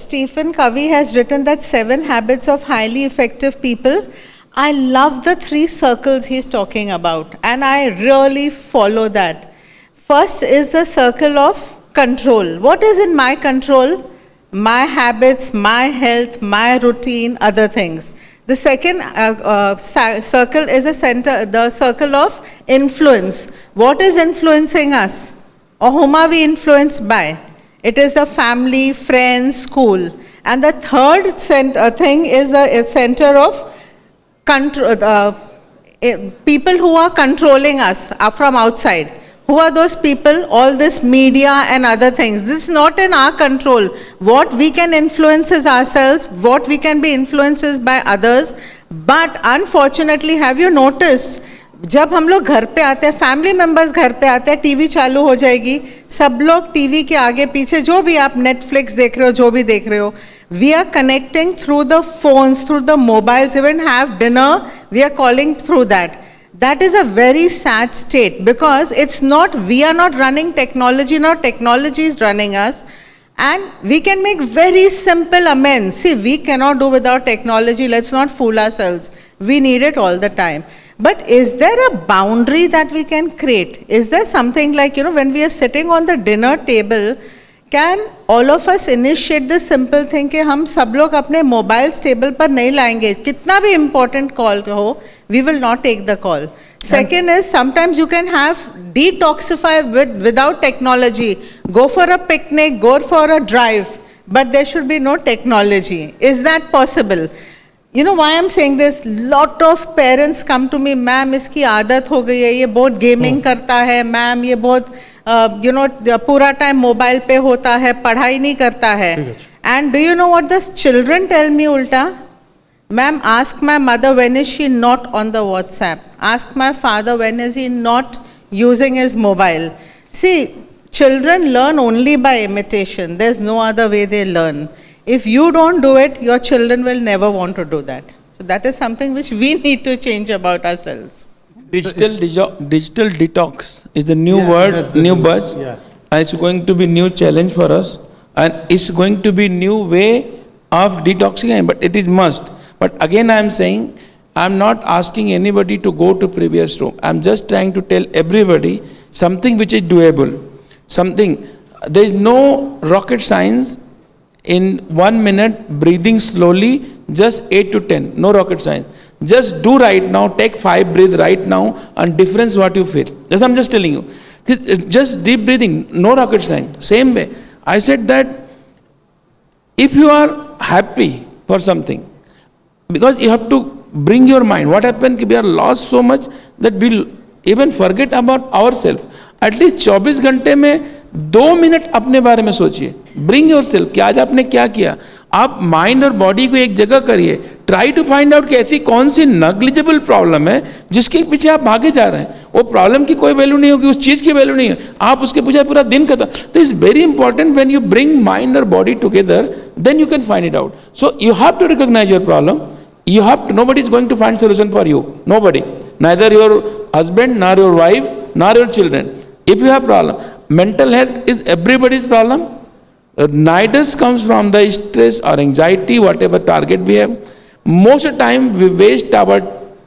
Stephen Covey has written that 7 habits of highly effective people. I love the 3 circles he's talking about, and I really follow that. First is the circle of control. What is in my control? My habits, my health, my routine, other things. The second circle is the circle of influence. What is influencing us? Or whom are we influenced by? It is the family, friends, school. And the third thing is the center of control. People who are controlling us are from outside. Who are those people? All this media and other things. This is not in our control. What we can influence is ourselves. What we can be influenced is by others. But unfortunately, have you noticed, जब हम लोग घर पे आते हैं, family members घर पे आते हैं, टीवी चालू हो जाएगी, सब लोग टीवी के आगे पीछे, जो भी आप नेटफ्लिक्स देख रहे हो, जो भी देख रहे हो, we are connecting through the phones, through the mobiles, even have dinner, we are calling through that. That is a very sad state, because it's not, we are not running technology, now technology is running us, and we can make very simple amends. See, we cannot do without technology, let's not fool ourselves. We need it all the time. But is there a boundary that we can create? Is there something like, when we are sitting on the dinner table, can all of us initiate this simple thing कि हम सब लोग अपने mobiles table पर नहीं लाएंगे, कितना भी important call हो, we will not take the call. Second is, sometimes you can have detoxify without technology, go for a picnic, go for a drive, but there should be no technology. Is that possible? You know why I'm saying this? Lot of parents come to me, ma'am, इसकी आदत हो गई है, ये बहुत gaming करता है, ma'am ये बहुत पूरा टाइम मोबाइल पे होता है, पढ़ाई नहीं करता है. And do you know what the children tell me ulta? Ma'am, ask my mother when is she not on the WhatsApp. Ask my father when is he not using his mobile. See, children learn only by imitation. There's no other way they learn. If you don't do it, your children will never want to do that. So that is something which we need to change about ourselves. Digital detox is the new word, new buzz. And it's going to be new challenge for us. And it's going to be new way of detoxing, but it is must. But again, I'm saying, I'm not asking anybody to go to previous room. I'm just trying to tell everybody something which is doable. Something, there is no rocket science in 1 minute breathing slowly, just 8 to 10, no rocket science. Just do right now, take 5 breath right now and difference what you feel. That's what I'm just telling you. Just deep breathing, no rocket science. Same way, I said that if you are happy for something, because you have to bring your mind. What happened? We are lost so much that we even forget about ourselves. At least 24 घंटे में 2 minute अपने बारे में सोचिए. Bring yourself कि आज आपने क्या किया. आप माइंड और बॉडी को एक जगह करिए. ट्राई टू फाइंड आउट कि ऐसी कौन सी नेग्लिजिबल प्रॉब्लम है जिसके पीछे आप भागे जा रहे हैं. वो प्रॉब्लम की कोई वैल्यू नहीं होगी, उस चीज की वैल्यू नहीं है, आप उसके पीछे पूरा दिन खत्म. तो it's very important when you bring mind और body together, then you can find it out. So you have to recognise your problem. You have to, nobody is going to find solution for you. Nobody. Neither your husband, nor your wife, nor your children. If you have problem, mental health is everybody's problem. Neither comes from the stress or anxiety, whatever target we have. Most of the time we waste our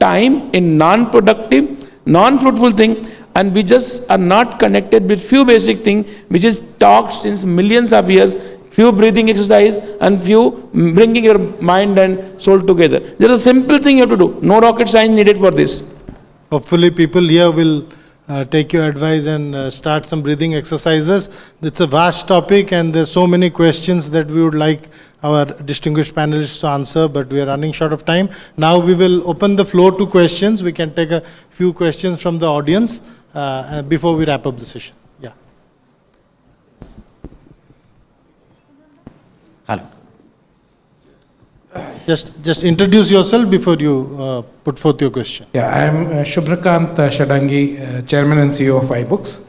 time in non-productive, non-fruitful thing, and we just are not connected with few basic things which is taught since millions of years. Few breathing exercise and few bringing your mind and soul together. There is a simple thing you have to do. No rocket science needed for this. Hopefully people here will take your advice and start some breathing exercises. It's a vast topic and there's so many questions that we would like our distinguished panelists to answer, but we are running short of time. Now we will open the floor to questions. We can take a few questions from the audience before we wrap up the session. Hello. Just introduce yourself before you put forth your question. Yeah, I am Shubhrakant Shadangi, Chairman and CEO of iBooks.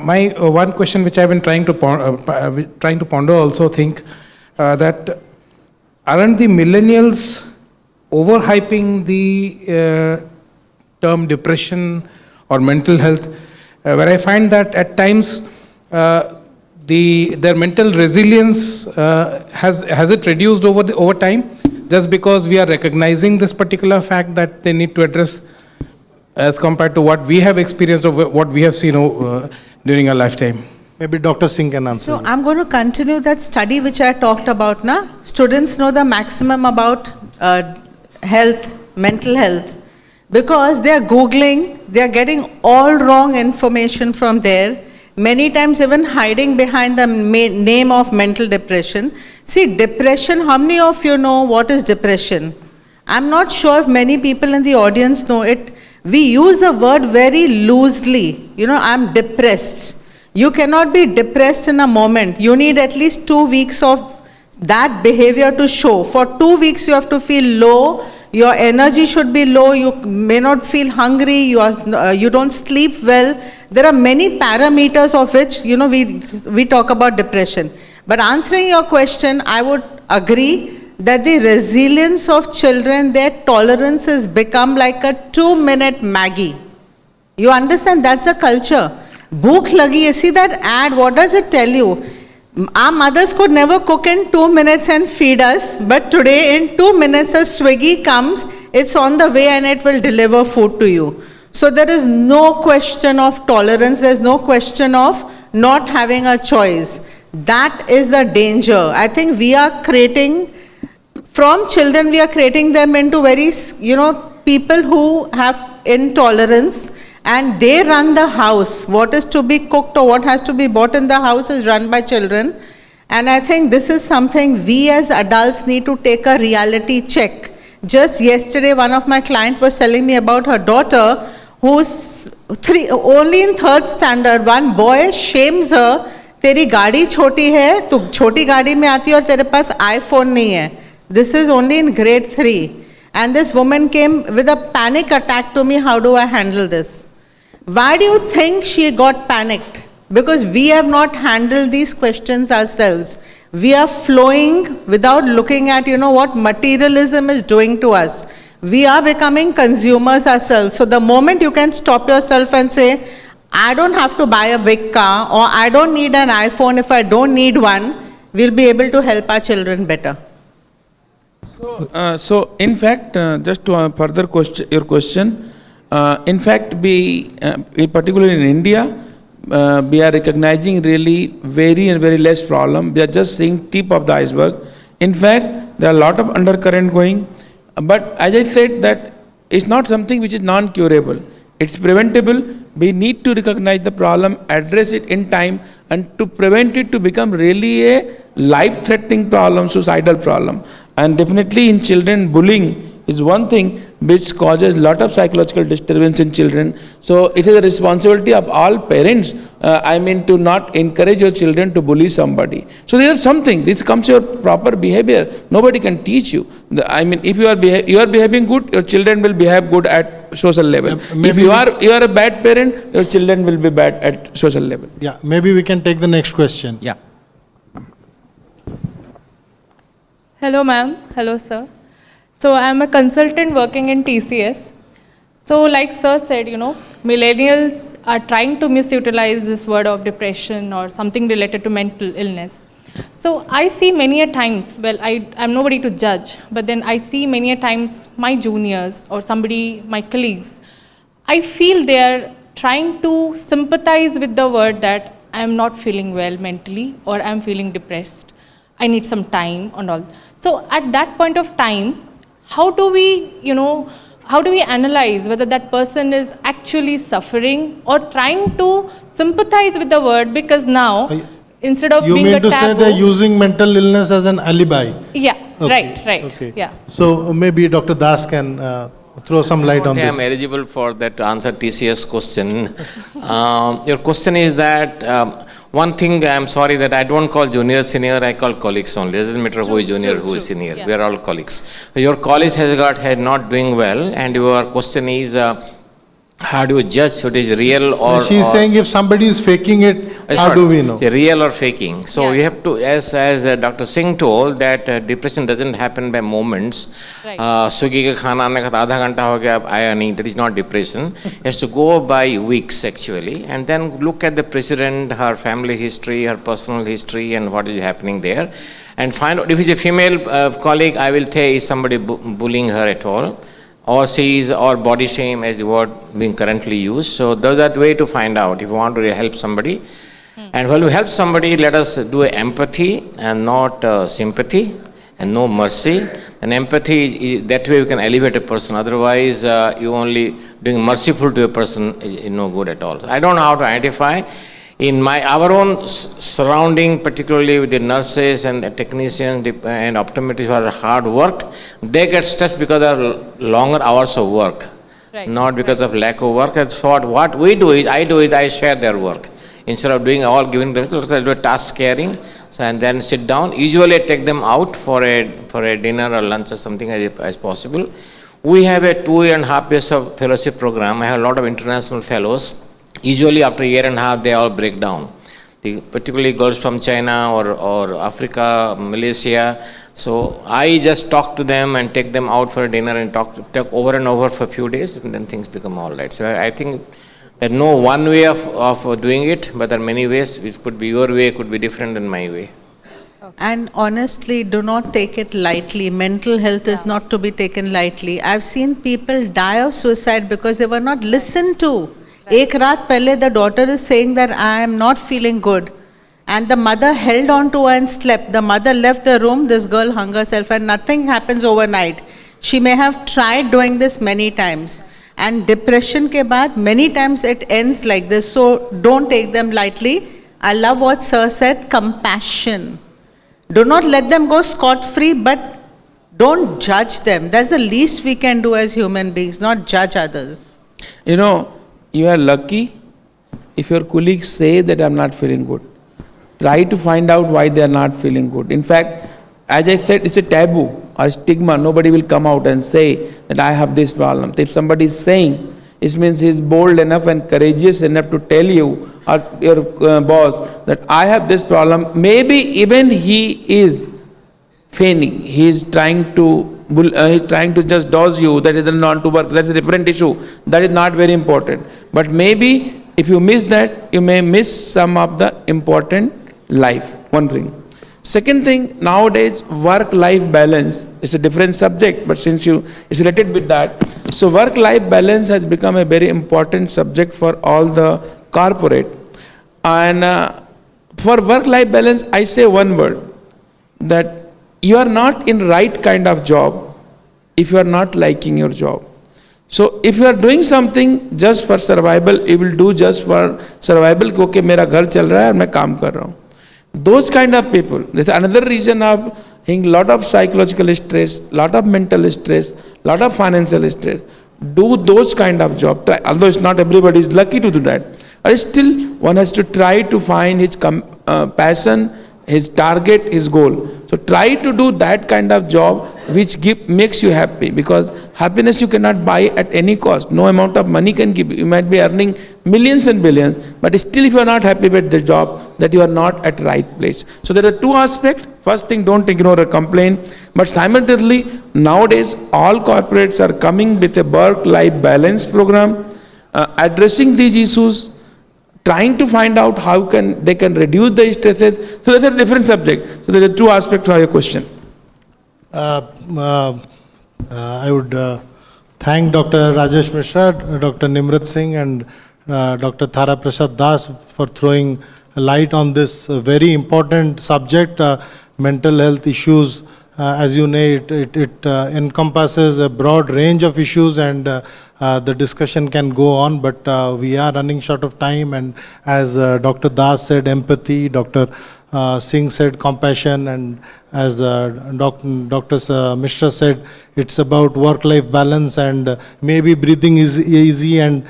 My one question which I have been trying to ponder also think that aren't the millennials overhyping the term depression or mental health, where I find that at times their mental resilience has it reduced over time, just because we are recognizing this particular fact that they need to address as compared to what we have experienced or what we have seen during our lifetime. Maybe Dr. Singh can answer. So I'm going to continue that study which I talked about. Students know the maximum about health, mental health, because they are Googling, they are getting all wrong information from there. Many times even hiding behind the name of mental depression. See, depression, how many of you know what is depression? I'm not sure if many people in the audience know it. We use the word very loosely. I'm depressed. You cannot be depressed in a moment. You need at least 2 weeks of that behavior to show. For 2 weeks you have to feel low. Your energy should be low. You may not feel hungry. You don't sleep well. There are many parameters of which, we talk about depression. But answering your question, I would agree that the resilience of children, their tolerance has become like a 2-minute Maggie. You understand? That's the culture. Bhook lagi, you see that ad, what does it tell you? Our mothers could never cook in 2 minutes and feed us, but today in 2 minutes a Swiggy comes it's on the way and it will deliver food to you. So there is no question of tolerance, there's no question of not having a choice. That is the danger. I think we are creating, from children, we are creating them into very, people who have intolerance, and they run the house. What is to be cooked or what has to be bought in the house is run by children. And I think this is something we as adults need to take a reality check. Just yesterday, one of my clients was telling me about her daughter who's only in 3rd standard. One boy shames her, तेरी गाड़ी छोटी है, तू छोटी गाड़ी में आती है और तेरे पास iPhone नहीं है. This is only in grade 3. And this woman came with a panic attack to me, how do I handle this? Why do you think she got panicked? Because we have not handled these questions ourselves. We are flowing without looking at, what materialism is doing to us. We are becoming consumers ourselves. So the moment you can stop yourself and say, I don't have to buy a big car, or I don't need an iPhone if I don't need one, we'll be able to help our children better. So in fact, just to further your question, in fact, particularly in India, we are recognizing really very less problem. We are just seeing tip of the iceberg. In fact, there are a lot of undercurrent going, but as I said, that it's not something which is non-curable. It's preventable. We need to recognize the problem, address it in time, and to prevent it to become really a life-threatening problem, suicidal problem. And definitely in children, bullying is one thing which causes a lot of psychological disturbance in children. So it is a responsibility of all parents, to not encourage your children to bully somebody. So there is something, this comes your proper behavior. Nobody can teach you. If you are behaving good, your children will behave good at social level. If you are a bad parent, your children will be bad at social level. Yeah, maybe we can take the next question. Yeah. Hello ma'am, hello sir. So I am a consultant working in TCS. So like sir said, millennials are trying to misutilize this word of depression or something related to mental illness. So I see many a times, well I'm nobody to judge, but then I see many a times my juniors or my colleagues, I feel they are trying to sympathize with the word that I am not feeling well mentally or I am feeling depressed. I need some time and all. So at that point of time, how do we analyze whether that person is actually suffering or trying to sympathize with the word, because now, instead of being a taboo... You mean to say they're using mental illness as an alibi? Yeah, okay. right, okay. Yeah. So maybe Dr. Das can throw some light on this. I am eligible for that to answer TCS question. Your question is that... one thing, I'm sorry that I don't call junior, senior, I call colleagues only. It doesn't matter who is junior, who is senior. Yeah. We are all colleagues. Your college has not doing well, and your question is, how do you judge what is real or... She's saying if somebody is faking it, how do we know? Real or faking. So you have to, as Dr. Singh told, that depression doesn't happen by moments. Swiggy ka khana aane ka aadha ghanta ho gaya, ab aaya nahi. That is not depression. It has to go by weeks actually. And then look at the president, her family history, her personal history, and what is happening there. And find out if it's a female colleague, I will say, is somebody bullying her at all? Or or body shame as the word being currently used. So those are the way to find out if you want to help somebody. And when we help somebody, let us do empathy and not sympathy and no mercy. And empathy, that way we can elevate a person. Otherwise, you only doing merciful to a person is no good at all. I don't know how to identify. In our own surrounding, particularly with the nurses and the technicians and optometrists who are hard work, they get stressed because of longer hours of work, not because of lack of work. That's what we do is, I share their work. Instead of giving them a task sharing, and then sit down. Usually I take them out for a dinner or lunch or something as possible. We have a 2.5 years of fellowship program. I have a lot of international fellows. Usually after a year and a half, they all break down. Particularly girls from China or Africa, Malaysia. So I just talk to them and take them out for a dinner and talk over and over for a few days, and then things become all right. So I think there's no one way of doing it, but there are many ways. It could be your way, it could be different than my way. And honestly, do not take it lightly. Mental health is not to be taken lightly. I've seen people die of suicide because they were not listened to. Ek raat pehle the daughter is saying that I am not feeling good. And the mother held on to her and slept. The mother left the room, this girl hung herself, and nothing happens overnight. She may have tried doing this many times. And depression ke baad, many times it ends like this. So don't take them lightly. I love what Sir said, compassion. Do not let them go scot-free, but don't judge them. That's the least we can do as human beings, not judge others. You know, you are lucky if your colleagues say that I'm not feeling good. Try to find out why they are not feeling good. In fact, as I said, it's a taboo, a stigma. Nobody will come out and say that I have this problem. If somebody is saying, it means he is bold enough and courageous enough to tell you or your boss that I have this problem. Maybe even he is feigning. He is trying to just dose you. That is not to work. That's a different issue. That is not very important. But maybe if you miss that, you may miss some of the important life. One thing. Second thing, nowadays work-life balance is a different subject, but since it's related with that, so work-life balance has become a very important subject for all the corporate. And for work-life balance, I say one word, that you are not in right kind of job if you are not liking your job. So if you are doing something just for survival, you will do just for survival, क्योंकि मेरा घर चल रहा है और मैं काम कर रहा हूँ. Those kind of people, there's another reason of having lot of psychological stress, lot of mental stress, lot of financial stress. Do those kind of job. Although it's not everybody is lucky to do that, but still one has to try to find his passion, his target, his goal. So try to do that kind of job which makes you happy, because happiness you cannot buy at any cost. No amount of money can give you. You might be earning millions and billions, but still if you are not happy with the job, that you are not at right place. So there are two aspects. First thing, don't ignore or complain, but simultaneously nowadays all corporates are coming with a work-life balance program, addressing these issues, trying to find out how they can reduce the stresses. So that's a different subject. So there are two aspects to your question. I would thank Dr. Rajesh Mishra, Dr. Nimrat Singh and Dr. Thara Prasad Das for throwing light on this very important subject, mental health issues. As you know, it encompasses a broad range of issues, and the discussion can go on, but we are running short of time. And as Dr. Das said, empathy, Dr. Singh said compassion, and as Dr. Mishra said, it's about work-life balance, and maybe breathing is easy, and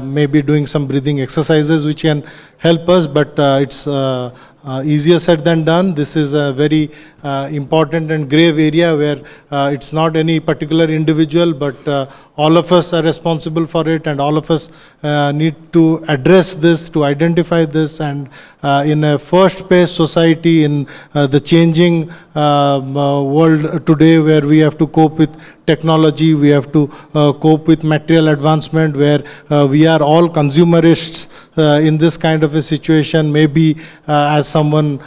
maybe doing some breathing exercises which can help us, but it's easier said than done. This is a very important and grave area where it's not any particular individual, but all of us are responsible for it, and all of us need to address this, to identify this. And in a first-paced society, in the changing world today, where we have to cope with technology, we have to cope with material advancement, where we are all consumerists in this kind of a situation. Maybe as someone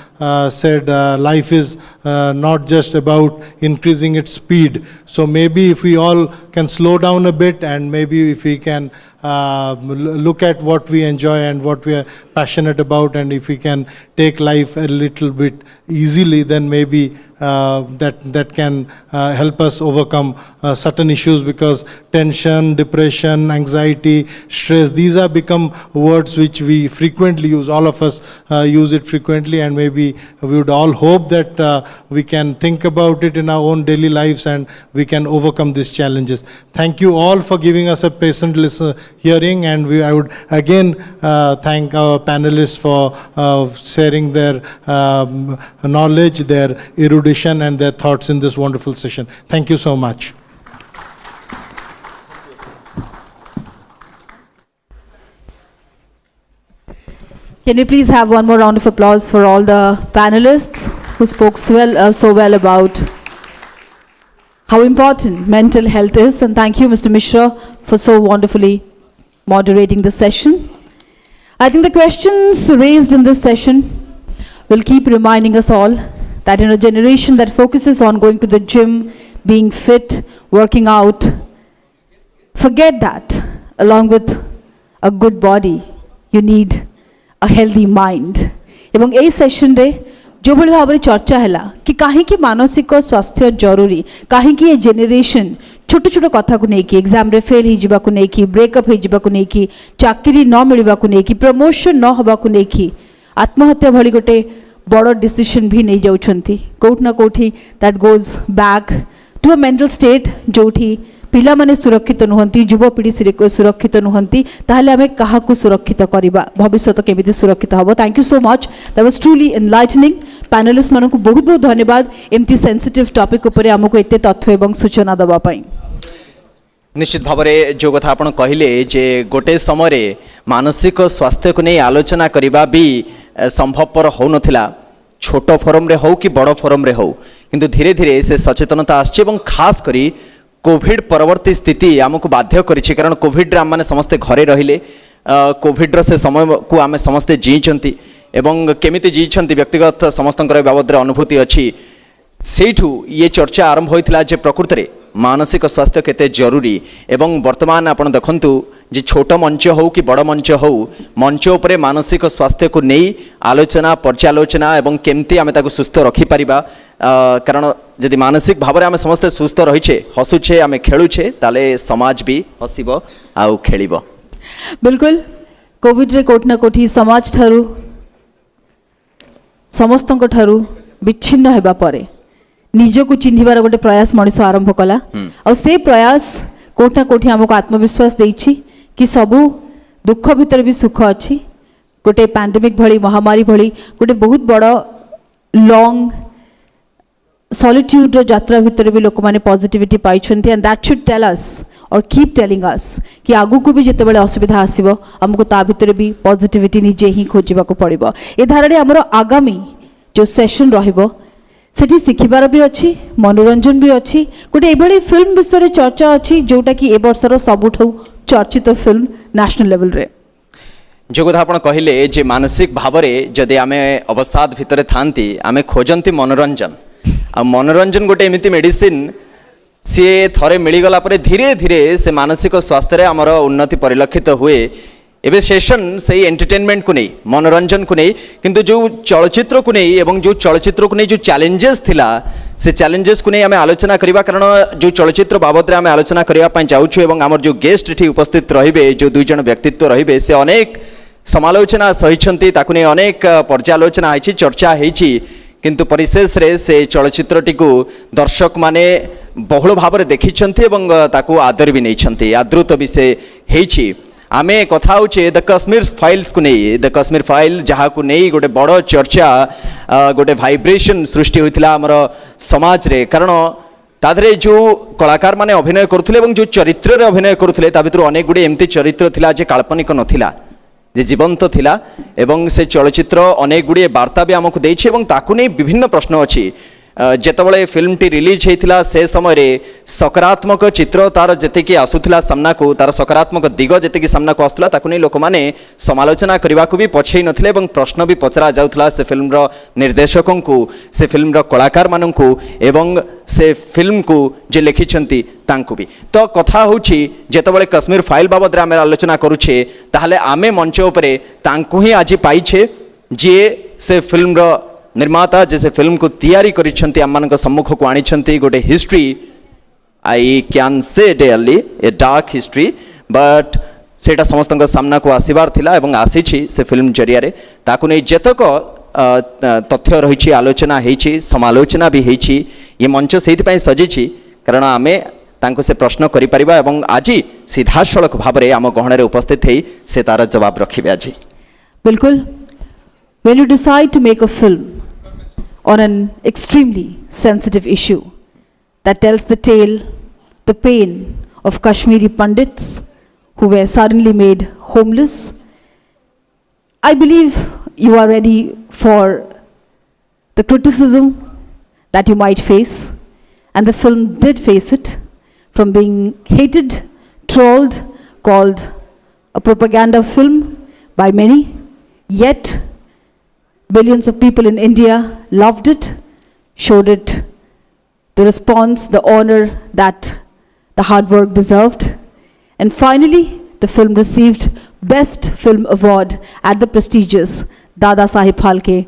said, life is not just about increasing its speed. So maybe if we all can slow down a bit, and maybe if we can look at what we enjoy and what we are passionate about, and if we can take life a little bit easily, then maybe that can help us overcome certain issues, because tension, depression, anxiety, stress, these have become words which we frequently use. All of us use it frequently, and maybe we would all hope that we can think about it in our own daily lives and we can overcome these challenges. Thank you all for giving us a patient hearing, and I would again thank our panelists for sharing their knowledge, their erudition and their thoughts in this wonderful session. Thank you so much. Can we please have one more round of applause for all the panelists who spoke so well about how important mental health is. And thank you, Mr. Mishra, for so wonderfully moderating the session. I think the questions raised in this session will keep reminding us all that in a generation that focuses on going to the gym, being fit, working out, forget that. Along with a good body, you need a healthy mind. এবং এই সেশনরে যেভাবে ভাবে চর্চা হেলা কি কাহিকি মানসিক স্বাস্থ্য জরুরি, কাহিকি এ জেনেরেশন ছোট ছোট কথাକୁ ନେଇକି ଏକ୍ଜାମ୍ରେ ଫେଲ୍ ହେଇଯିବାକୁ ନେଇକି, ବ୍ରେକଅପ୍ ହେଇଯିବାକୁ ନେଇକି, ଚାକିରି ନ ମିଳିବାକୁ ନେଇକି, ପ୍ରମୋସନ୍ ନ ହେବାକୁ ନେଇକି ଆତ୍ମହତ୍ୟା ଭଳି ଗୋଟେ ବଡ଼ ଡିସିସନ୍ ବି ନେଇଯାଉଛନ୍ତି। କେଉଁଠି ନା କେଉଁଠି ଦ୍ୟାଟ୍ ଗୋଜ୍ ବ୍ୟାକ୍ ଟୁ ଅ ମେଣ୍ଟାଲ ଷ୍ଟେଟ୍ ଯେଉଁଠି ପିଲାମାନେ ସୁରକ୍ଷିତ ନୁହନ୍ତି, ଯୁବପିଢ଼ି ସୁରକ୍ଷିତ ନୁହନ୍ତି, ତାହେଲେ ଆମେ କାହାକୁ ସୁରକ୍ଷିତ କରିବା, ଭବିଷ୍ୟତ କେମିତି ସୁରକ୍ଷିତ ହେବ। Thank you so much, that was truly enlightening. ପ୍ୟାନେଲିଷ୍ଟମାନଙ୍କୁ ବହୁତ ବହୁତ ଧନ୍ୟବାଦ ଏମିତି ସେନ୍ସିଟିଭ୍ ଟପିକ୍ ଉପରେ ଆମକୁ ଏତେ ତଥ୍ୟ ଏବଂ ସୂଚନା ଦେବା ପାଇଁ। निश्चित भाव में जो कथा आपण कहले जे गोटे समय मानसिक स्वास्थ्य को नहीं आलोचना करने भी संभवपर हो नथिला, छोट फोरम रे हो कि बड़ फोरम रे हो, किंतु धीरे धीरे से सचेतनता आछि एवं खास करी कोविड परवर्ती स्थिति आमको बाध्य करिछि। कारण कोविड रे आम माने समस्ते घरे रहिले, कोविड रो से समय को आम समस्ते जीचंती एवं केमिति जीचंती व्यक्तिगत समस्तंकर बाबद रे अनुभूति अछि। सेठू ये चर्चा आरंभ होइथिला जे प्रकृति रे मानसिक स्वास्थ्य केते जरूरी एवं वर्तमान आपण देखंतु जे छोट मंच हो कि बड़ मंच हो, मंच उपरे मानसिक स्वास्थ्य को नहीं आलोचना पर्यालोचना एवं केमती आमे ताको सुस्थ रखि परिबा। कारण यदि मानसिक भाव में आम समस्ते सुस्थ रहीचे, हसुचे, आम खेलुचे, ताले समाज भी हसिब आउ खेलिब। बिल्कुल कोविड रे कोठना कोठी समाज ठारू समस्तक ठारू विच्छिन्न हेबा परे निजको चिन्हिबार गोटे प्रयास मनीष आरंभ कला और से प्रयास कोठना कोठी आमको आत्मविश्वास देछि कि सबू दुख भितर भी सुख अच्छी। गोटे पैंडेमिक भली महामारी भली गोटे बहुत बड़ लॉन्ग सॉलिट्यूड यात्रा भितर भी लोक माने पॉजिटिविटी पाइछन्ती and that should tell us और कीप टेलिंग अस कि आगु को भी जेतेबेले असुविधा आसीबो हमको ता भितर भी पॉजिटिविटी निजे ही खोजिबाको पड़िबो। ए धारारे हमरो आगामी जो सेशन रहिबो सेठी शिखिबार भी अच्छी, मनोरंजन भी अच्छी। गोटे एभली फिल्म विषय चर्चा अच्छी जोटा कि ए वर्षर सबुठू चर्चित फिल्म नेशनल लेवल रे। जो कथा आपण कहले जे मानसिक भाव में जदि आमे अवसाद भितर थांती आमे खोजंती मनोरंजन आ मनोरंजन गोटे एमिति मेडिसिन सी थरे मिलगला पर धीरे धीरे से मानसिक स्वास्थ्य रे आमर उन्नति परिलक्षित हुए। एबे सेशन से एंटरटेनमेंट को नहीं मनोरंजन को नहीं किंतु जो चलचित्र को नहीं एवं जो चलचित्र को नहीं जो चैलेंजेस थिला से चैलेंजेस को नहीं आम आलोचना करवा। कारण जो चलचित्र बाबद आम आलोचना करने चाहूँ एवं आमर जो गेस्ट ये उपस्थित रे जो दुई जन व्यक्तित्व रे से अनेक समालोचना सही ताकू नहीं अनेक पर्यालोचना होती चर्चा होती किंतु परिशेष रे से चलचित्रटी को दर्शक माने बहुल भाव में देखी ताकू आदर भी नहीं आदृत भी से होती। आमे कथा होचे द कश्मीर फाइल्स को नहीं, द कश्मीर फाइल जहाँ को नहीं गोटे बड़ चर्चा गोटे वाइब्रेशन सृष्टि होता आमर समाज रे। कारण तादरे जो कलाकार माने अभिनय करुले जो चरित्र रे अभिनय करुले ता भितर अनेक गुड़े एमती चरित्र थिला जे काल्पनिक नथिला, जे जीवंत थिला एवं से चलचित्र अनेक गुड़े वार्ता भी आमको देछि एवं ताकू नहीं विभिन्न प्रश्न अच्छी। जेतबले फिल्म टी रिलीज होता से समय सकारात्मक चित्र तार जेतिकी आसुला सामना को तार सकारात्मक दिग जेतिकी सामना को आसुला ताकू नहीं लोक माने समालोचना करने को भी पछई नथिले एवं प्रश्न भी पचरा जाउथला से फिल्म रो निर्देशकों को, से फिल्म रो कलाकार मानन को एवं से फिल्म को जे लिखिछंती तांको भी। तो कथा होछि जेतबले कश्मीर फाइल बाबद रे आमे आलोचना करूछे ताहले आमे मंच उपरे तांको ही आज पाइछे जे से फिल्म रो निर्माता जैसे फिल्म को तैयारी करिछंती आम सम्मुख को आनी गोटे history. I can say dearly a dark history but सेटा समस्त सामना को आसबार थिला एवं आसी से फिल्म जरिया ताकू नहीं जेतक तथ्य रही आलोचना होती समालोचना भी होती ये मंच से सजी कारण आमे तांको से प्रश्न करि परिबा एवं आज सीधासलख भाव में आम गहण उपस्थित हो से तार जवाब रखिबे। आज बिल्कुल when you decide to make a film on an extremely sensitive issue that tells the tale, the pain of Kashmiri Pandits who were suddenly made homeless, I believe you are ready for the criticism that you might face, and the film did face it, from being hated, trolled, called a propaganda film by many, yet billions of people in India loved it, showed it the response, the honor that the hard work deserved. And finally, the film received Best Film Award at the prestigious Dada Saheb Phalke,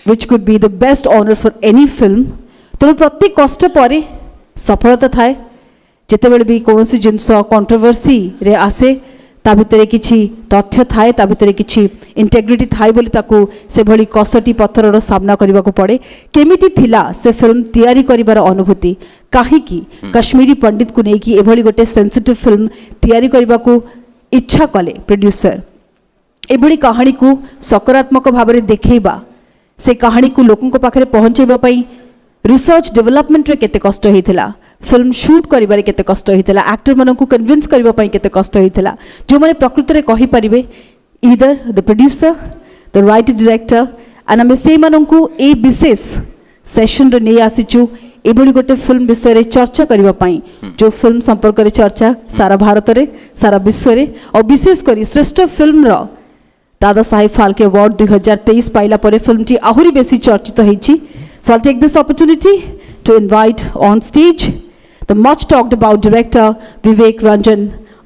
which could be the best honor for any film. ତେଣୁ ପ୍ରତି କଷ୍ଟ ପରେ ସଫଳତା ଥାଏ। ଯେତେବେଳେ ବି କୌଣସି ଜିନିଷ କଣ୍ଟ୍ରୋଭର୍ସିରେ ଆସେ ତା ଭିତରେ କିଛି ତଥ୍ୟ ଥାଏ, ତା ଭିତରେ କିଛି ଇଣ୍ଟେଗ୍ରିଟି ଥାଏ ବୋଲି ତାକୁ ସେଭଳି କଷଟି ପଥରର ସାମ୍ନା କରିବାକୁ ପଡ଼େ। କେମିତି ଥିଲା ସେ ଫିଲ୍ମ ତିଆରି କରିବାର ଅନୁଭୂତି? କାହିଁକି କାଶ୍ମୀରୀ ପଣ୍ଡିତକୁ ନେଇକି ଏଭଳି ଗୋଟେ ସେନ୍ସିଟିଭ୍ ଫିଲ୍ମ ତିଆରି କରିବାକୁ ଇଚ୍ଛା କଲେ ପ୍ରୋଡ୍ୟୁସର? ଏଭଳି କାହାଣୀକୁ ସକାରାତ୍ମକ ଭାବରେ ଦେଖେଇବା, ସେ କାହାଣୀକୁ ଲୋକଙ୍କ ପାଖରେ ପହଞ୍ଚାଇବା ପାଇଁ रिसर्च डेवलपमेंट रे केते कष्ट होइथिला, फिल्म शूट करिबारे केते कष्ट होइथिला, एक्टर मनकु कन्विंस करबा पई केते कष्ट होइथिला, जो माने प्रकृति रे कहि परिबे either the producer, the writer director, and हम से मनकु ए विशेष सेशन रे नै आसीचु एभली गोटे फिल्म विषय रे चर्चा करबा पई, जो फिल्म संपर्क रे चर्चा सारा भारत रे सारा विश्व रे और विशेष करी श्रेष्ठ फिल्म रो दादा साहेब फाल्के अवार्ड 2023 पाइला परे फिल्म टी आहुरी बेसी चर्चित होईची। So I'll take this opportunity to invite on stage the much talked about director Vivek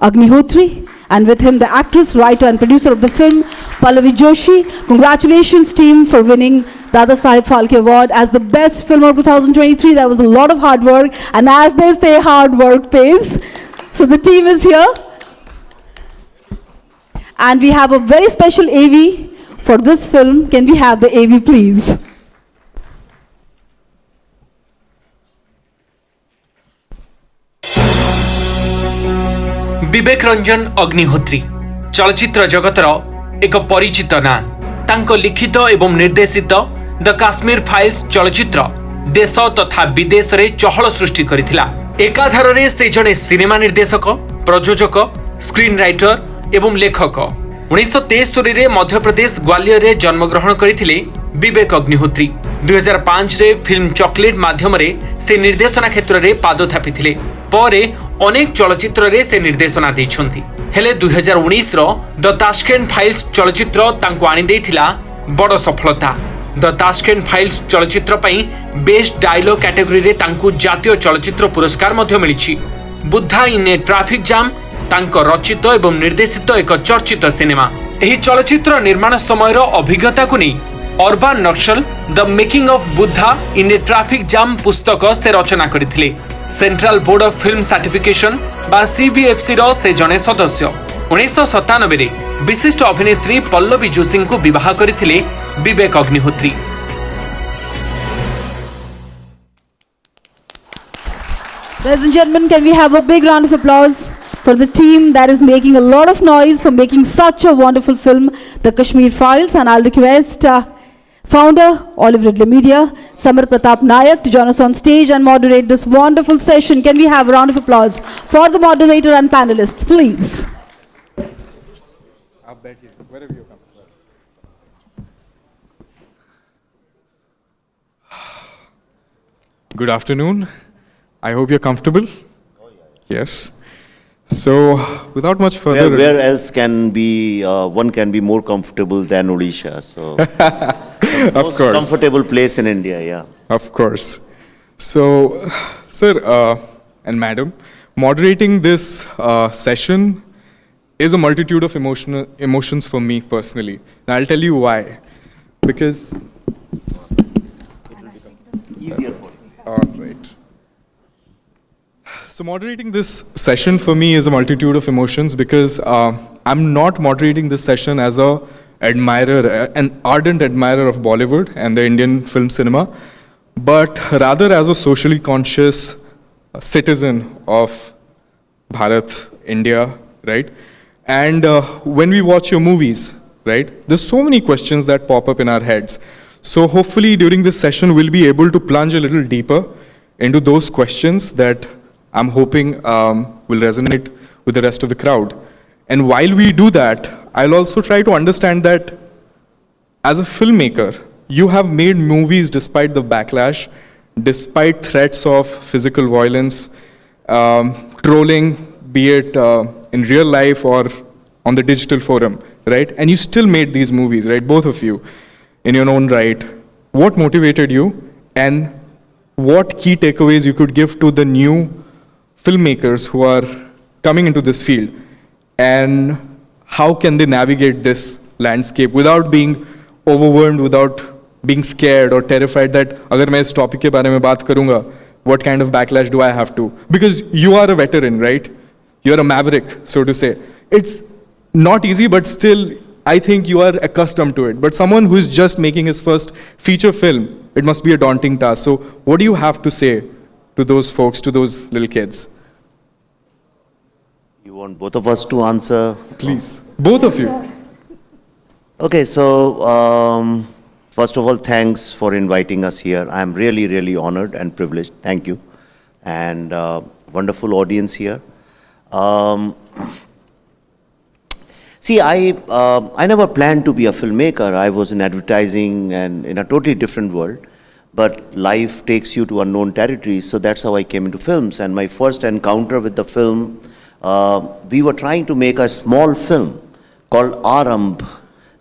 Agnihotri, and with him the actress, writer and producer of the film Pallavi Joshi. Congratulations team for winning Dada Saheb Phalke Award as the best film of 2023. That was a lot of hard work, and as they say, hard work pays. So the team is here. And we have a very special AV for this film. Can we have the AV please? विवेक रंजन अग्निहोत्री चलचित्र जगतर एक परिचित ना। तांको लिखित एवं निर्देशित the Kashmir files चलचित्र देश तथा विदेश रे चहल सृष्टि करिथिला। एकाधार रे से जने सिनेमा निर्देशक, प्रयोजक, स्क्रीन राइटर एवं लेखक। 1973 रे मध्य प्रदेश ग्वालियर रे जन्मग्रहण करथिले विवेक अग्निहोत्री। 2005 रे फिल्म चॉकलेट माध्यम रे से निर्देशना क्षेत्र रे पाद थापिथिले। परे अनेक चलचित्र रे से निर्देशना दैछंती। हेले 2019 रो द ताशकेंट फाइल्स चलचित्र तांको आनी देथिला बड़ सफलता। द ताशकेंट फाइल्स चलचित्र पई बेस्ट डायलॉग कैटेगरी रे तांको जातीय चलचित्र पुरस्कार मध्ये मिलिछि। बुद्धा इन ए ट्रैफिक जाम तांको रचित एवं निर्देशित एक चर्चित सिनेमा। एही चलचित्र निर्माण समय रो अभिज्ञता को नै urban Naxal the making of Buddha in A traffic jam पुस्तक से रचना करथिले। Central board of film certification बा सीबीएफसी रो से जने सदस्य। 1997 रे विशिष्ट अभिनेत्री पल्लवी जोशी को विवाह करथिले Vivek Agnihotri. Ladies and gentlemen, can we have a big round of applause for the team that is making a lot of noise for making such a wonderful film, The Kashmir Files. And I'll request founder, Olive Ridley Media, Samar, Pratap, Nayak to join us on stage and moderate this wonderful session. Can we have a round of applause for the moderator and panelists, please? Good afternoon. I hope you're comfortable. Yes. So, without much further ado, where else can be one can be more comfortable than Odisha? So, of most course, comfortable place in India. Yeah. Of course. So, sir and madam, moderating this session is a multitude of emotions for me personally. And I'll tell you why. Because easier for you. All right. So moderating this session for me is a multitude of emotions because I'm not moderating this session as a admirer, an ardent admirer of Bollywood and the Indian film cinema, but rather as a socially conscious citizen of Bharat, India, right? And when we watch your movies, right, there's so many questions that pop up in our heads. So hopefully during this session, we'll be able to plunge a little deeper into those questions that I'm hoping will resonate with the rest of the crowd. And while we do that, I'll also try to understand that as a filmmaker, you have made movies despite the backlash, despite threats of physical violence, trolling, be it in real life or on the digital forum, right? And you still made these movies, right? Both of you, in your own right. what motivated you, and what key takeaways you could give to the new filmmakers who are coming into this field, and how can they navigate this landscape without being overwhelmed, without being scared or terrified that agar main is topic ke bare mein baat karunga, what kind of backlash do I have to? Because you are a veteran, right? You're a maverick, so to say. It's not easy, but still, I think you are accustomed to it. But someone who is just making his first feature film, it must be a daunting task. So what do you have to say to those folks, to those little kids? You want both of us to answer? Please, both of you. Okay, so first of all, thanks for inviting us here. I'm really, really honored and privileged. Thank you. And wonderful audience here. See, I never planned to be a filmmaker. I was in advertising and in a totally different world. But life takes you to unknown territories, so that's how I came into films. And my first encounter with the film, we were trying to make a small film called Aramb.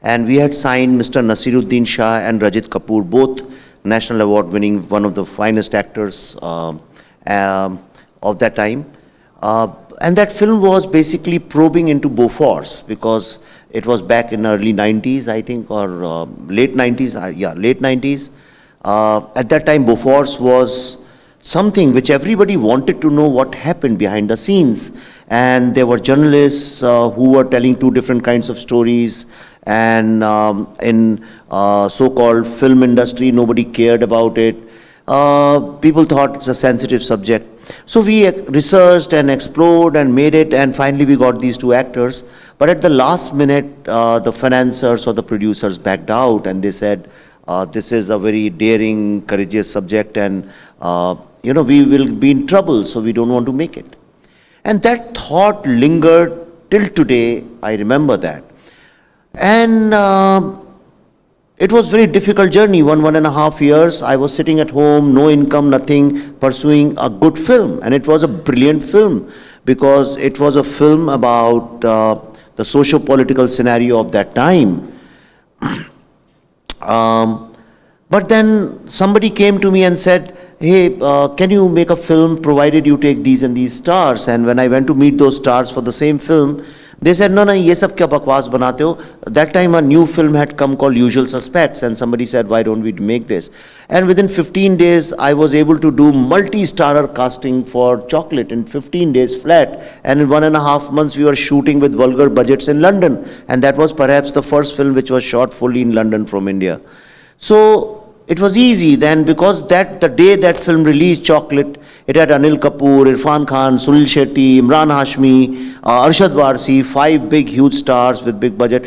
And we had signed Mr. Nasiruddin Shah and Rajit Kapoor, both National Award winning, one of the finest actors of that time. And that film was basically probing into Bofors, because it was back in early 90s, I think, or late 90s, yeah, late 90s. At that time, Bofors was something which everybody wanted to know what happened behind the scenes. And there were journalists who were telling two different kinds of stories. And in so-called film industry, nobody cared about it. People thought it's a sensitive subject. So we researched and explored and made it, and finally we got these two actors. But at the last minute, the financiers or the producers backed out, and they said, this is a very daring, courageous subject, and we will be in trouble, so we don't want to make it. And that thought lingered till today. I remember that. And it was a very difficult journey. 1.5 years, I was sitting at home, no income, nothing, pursuing a good film. And it was a brilliant film, because it was a film about the socio-political scenario of that time. But then somebody came to me and said, hey, can you make a film provided you take these and these stars? And when I went to meet those stars for the same film, they said, no, ye sab kya bakwas banate ho? That time a new film had come called Usual Suspects, and somebody said, why don't we make this? And within 15 days, I was able to do multi-starrer casting for Chocolate in 15 days flat. And in 1.5 months, we were shooting with vulgar budgets in London. And that was perhaps the first film which was shot fully in London from India. So it was easy then, because the day that film released, Chocolate, it had Anil Kapoor, Irfan Khan, Sunil Shetty, Imran Hashmi, Arshad Warsi, 5 big, huge stars with big budget.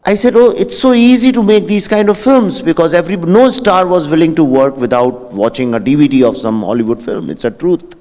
I said, oh, it's so easy to make these kind of films, because no star was willing to work without watching a DVD of some Hollywood film. It's a truth.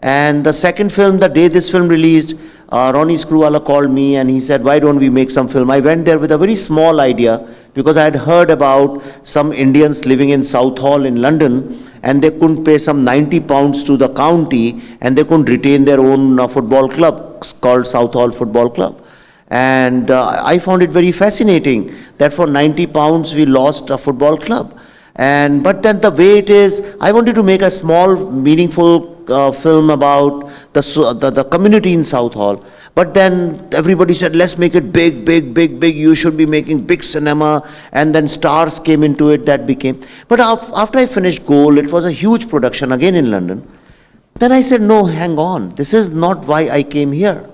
And the second film, the day this film released, Ronnie Screwvala called me and he said, why don't we make some film? I went there with a very small idea, because I had heard about some Indians living in Southall in London, and they couldn't pay some £90 to the county, and they couldn't retain their own football club called Southall Football Club. And I found it very fascinating that for £90 we lost a football club. But then the way it is, I wanted to make a small, meaningful film about the community in Southall. But then everybody said, let's make it big, big, big, big. You should be making big cinema. And then stars came into it, that became. But after I finished Goal, it was a huge production again in London. Then I said, no, hang on. This is not why I came here.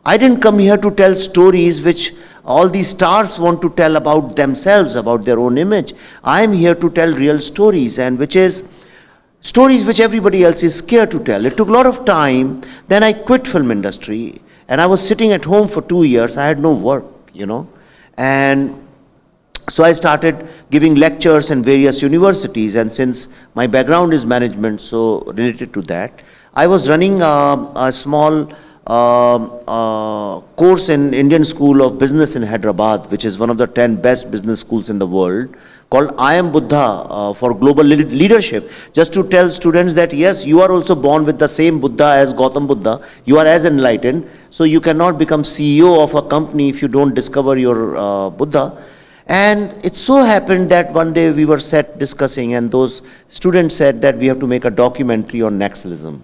I didn't come here to tell stories which all these stars want to tell about themselves, about their own image. I'm here to tell real stories, and which is stories which everybody else is scared to tell. It took a lot of time. Then I quit film industry, and I was sitting at home for 2 years. I had no work, And so I started giving lectures in various universities, and since my background is management, so related to that, I was running a small course in Indian School of Business in Hyderabad, which is one of the 10 best business schools in the world, called I Am Buddha for Global Leadership, just to tell students that yes, you are also born with the same Buddha as Gautam Buddha, you are as enlightened, so you cannot become CEO of a company if you don't discover your Buddha. And it so happened that one day we were sat discussing, and those students said that we have to make a documentary on Naxalism.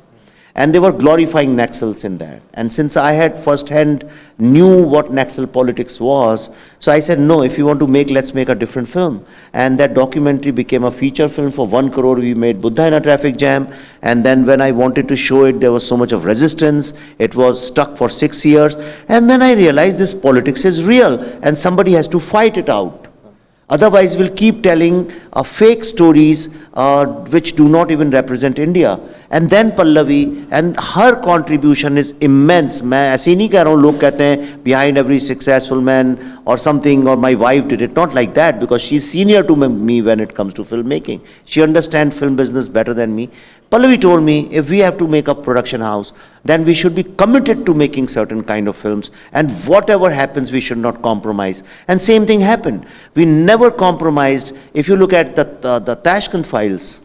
And they were glorifying Naxals in that. And since I had first-hand knew what Naxal politics was, so I said, no, if you want to make, let's make a different film. And that documentary became a feature film. For 1 crore, we made Buddha in a traffic jam. And then when I wanted to show it, there was so much of resistance. It was stuck for 6 years. And then I realized this politics is real, and somebody has to fight it out. Otherwise, we'll keep telling fake stories which do not even represent India. And then Pallavi, and her contribution is immense. मैं ऐसे नहीं कह रहा हूँ लोग कहते हैं behind every successful man or something, or my wife did it. Not like that, because she's senior to me when it comes to filmmaking. She understands film business better than me. Pallavi told me, if we have to make a production house, then we should be committed to making certain kind of films, and whatever happens, we should not compromise. And same thing happened. We never compromised. If you look at the Tashkent files,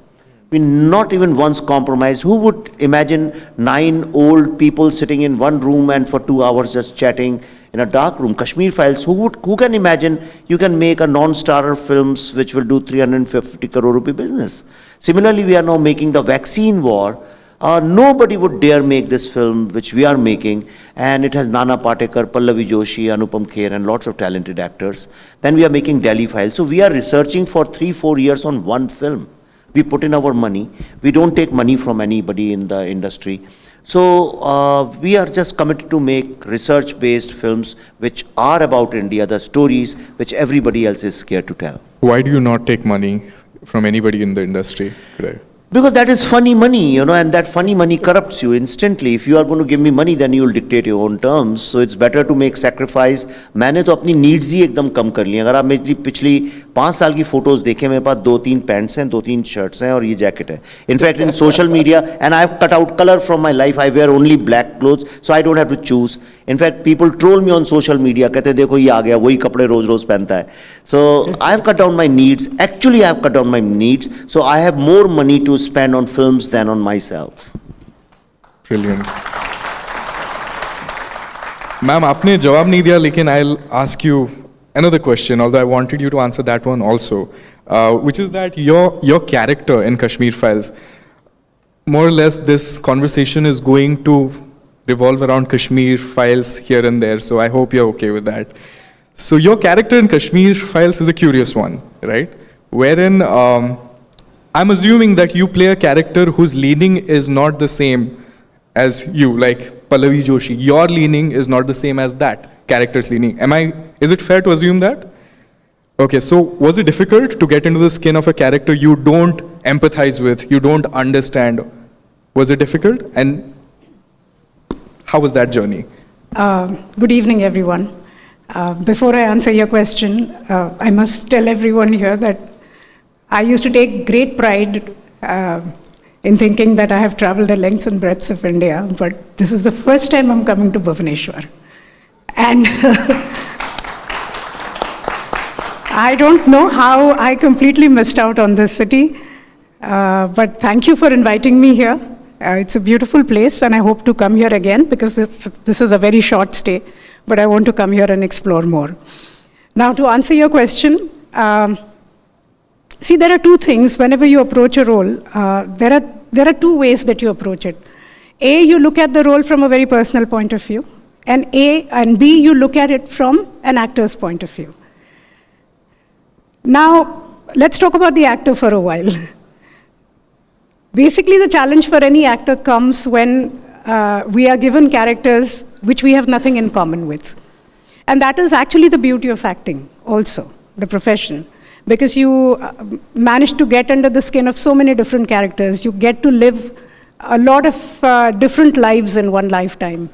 we not even once compromised. Who would imagine 9 old people sitting in one room and for 2 hours just chatting in a dark room? Kashmir Files, who can imagine you can make a non-starrer films which will do 350 crore rupee business? Similarly, we are now making the vaccine war. Nobody would dare make this film which we are making, and it has Nana Patekar, Pallavi Joshi, Anupam Kher, and lots of talented actors. Then we are making Delhi Files. So we are researching for 3-4 years on one film. We put in our money. We don't take money from anybody in the industry. So we are just committed to make research-based films which are about India, the stories which everybody else is scared to tell. Why do you not take money from anybody in the industry today? Because that is funny money, and that funny money corrupts you instantly. If you are going to give me money, then you will dictate your own terms. So it's better to make sacrifice. मैंने तो अपनी needs ही एकदम कम कर ली. अगर आप मेरी पिछली 5 साल की photos देखें, मेरे पास 2-3 pants हैं, 2-3 shirts हैं, और ये jacket है. In fact, in social media, and I have cut out color from my life. I wear only black clothes, so I don't have to choose. In fact, people troll me on social media. कहते देखो ये आ गया, वही कपड़े रोज पहनता है. So I have cut down my needs. Actually, I have cut down my needs. So I have more money to spend on films than on myself. Brilliant. Ma'am, आपने जवाब नहीं दिया, लेकिन I'll ask you another question, although I wanted you to answer that one also, which is that your character in Kashmir Files, more or less this conversation is going to revolve around Kashmir Files here and there, so I hope you're okay with that. So your character in Kashmir Files is a curious one, right? Wherein I'm assuming that you play a character whose leaning is not the same as you, like Pallavi Joshi. Your leaning is not the same as that character's leaning. Is it fair to assume that? Okay, so was it difficult to get into the skin of a character you don't empathize with, you don't understand? Was it difficult? And how was that journey? Good evening, everyone. Before I answer your question, I must tell everyone here that I used to take great pride in thinking that I have traveled the lengths and breadths of India, but this is the first time I'm coming to Bhubaneswar. And I don't know how I completely missed out on this city, but thank you for inviting me here. It's a beautiful place, and I hope to come here again, because this is a very short stay, but I want to come here and explore more. Now, to answer your question, see, there are two things. Whenever you approach a role, there are two ways that you approach it. A, you look at the role from a very personal point of view, and B, you look at it from an actor's point of view. Now, let's talk about the actor for a while. Basically, the challenge for any actor comes when we are given characters which we have nothing in common with. And that is actually the beauty of acting also, the profession. Because you manage to get under the skin of so many different characters. You get to live a lot of different lives in one lifetime.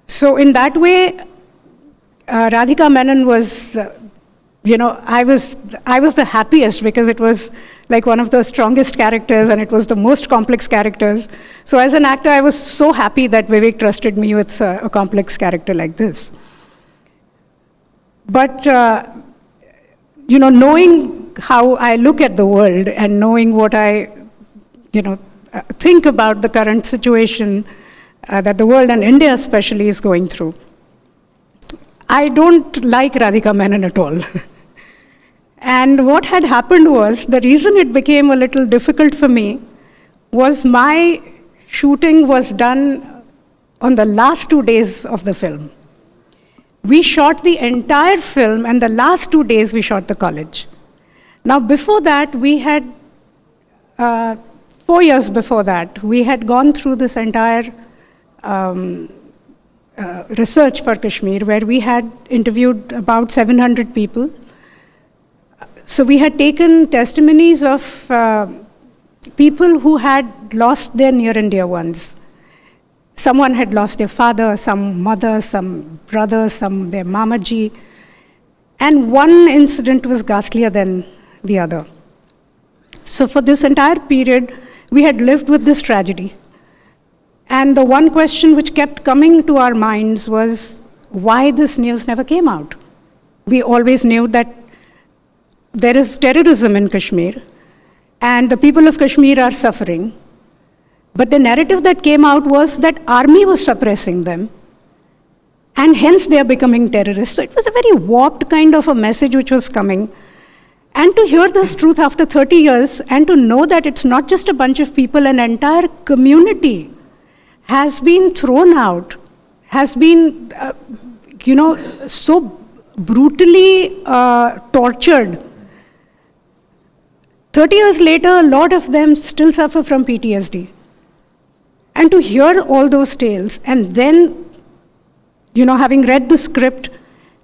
So in that way, Radhika Menon was, I was the happiest, because it was like one of the strongest characters, and it was the most complex characters. So as an actor, I was so happy that Vivek trusted me with a complex character like this. But, knowing how I look at the world, and knowing what I, think about the current situation that the world, and India especially, is going through, I don't like Radhika Menon at all. And what had happened was, the reason it became a little difficult for me was my shooting was done on the last 2 days of the film. We shot the entire film, and the last 2 days we shot the college. Now, before that, we had, 4 years before that, we had gone through this entire research for Kashmir, where we had interviewed about 700 people. So we had taken testimonies of people who had lost their near and dear ones. Someone had lost their father, some mother, some brother, some their mamaji. And one incident was ghastlier than the other. So for this entire period, we had lived with this tragedy. And the one question which kept coming to our minds was why this news never came out. We always knew that there is terrorism in Kashmir, and the people of Kashmir are suffering. But the narrative that came out was that army was suppressing them, and hence they are becoming terrorists. So it was a very warped kind of a message which was coming. And to hear this truth after 30 years, and to know that it's not just a bunch of people, an entire community has been thrown out, has been, so brutally tortured. 30 years later, a lot of them still suffer from PTSD. And to hear all those tales, and then, having read the script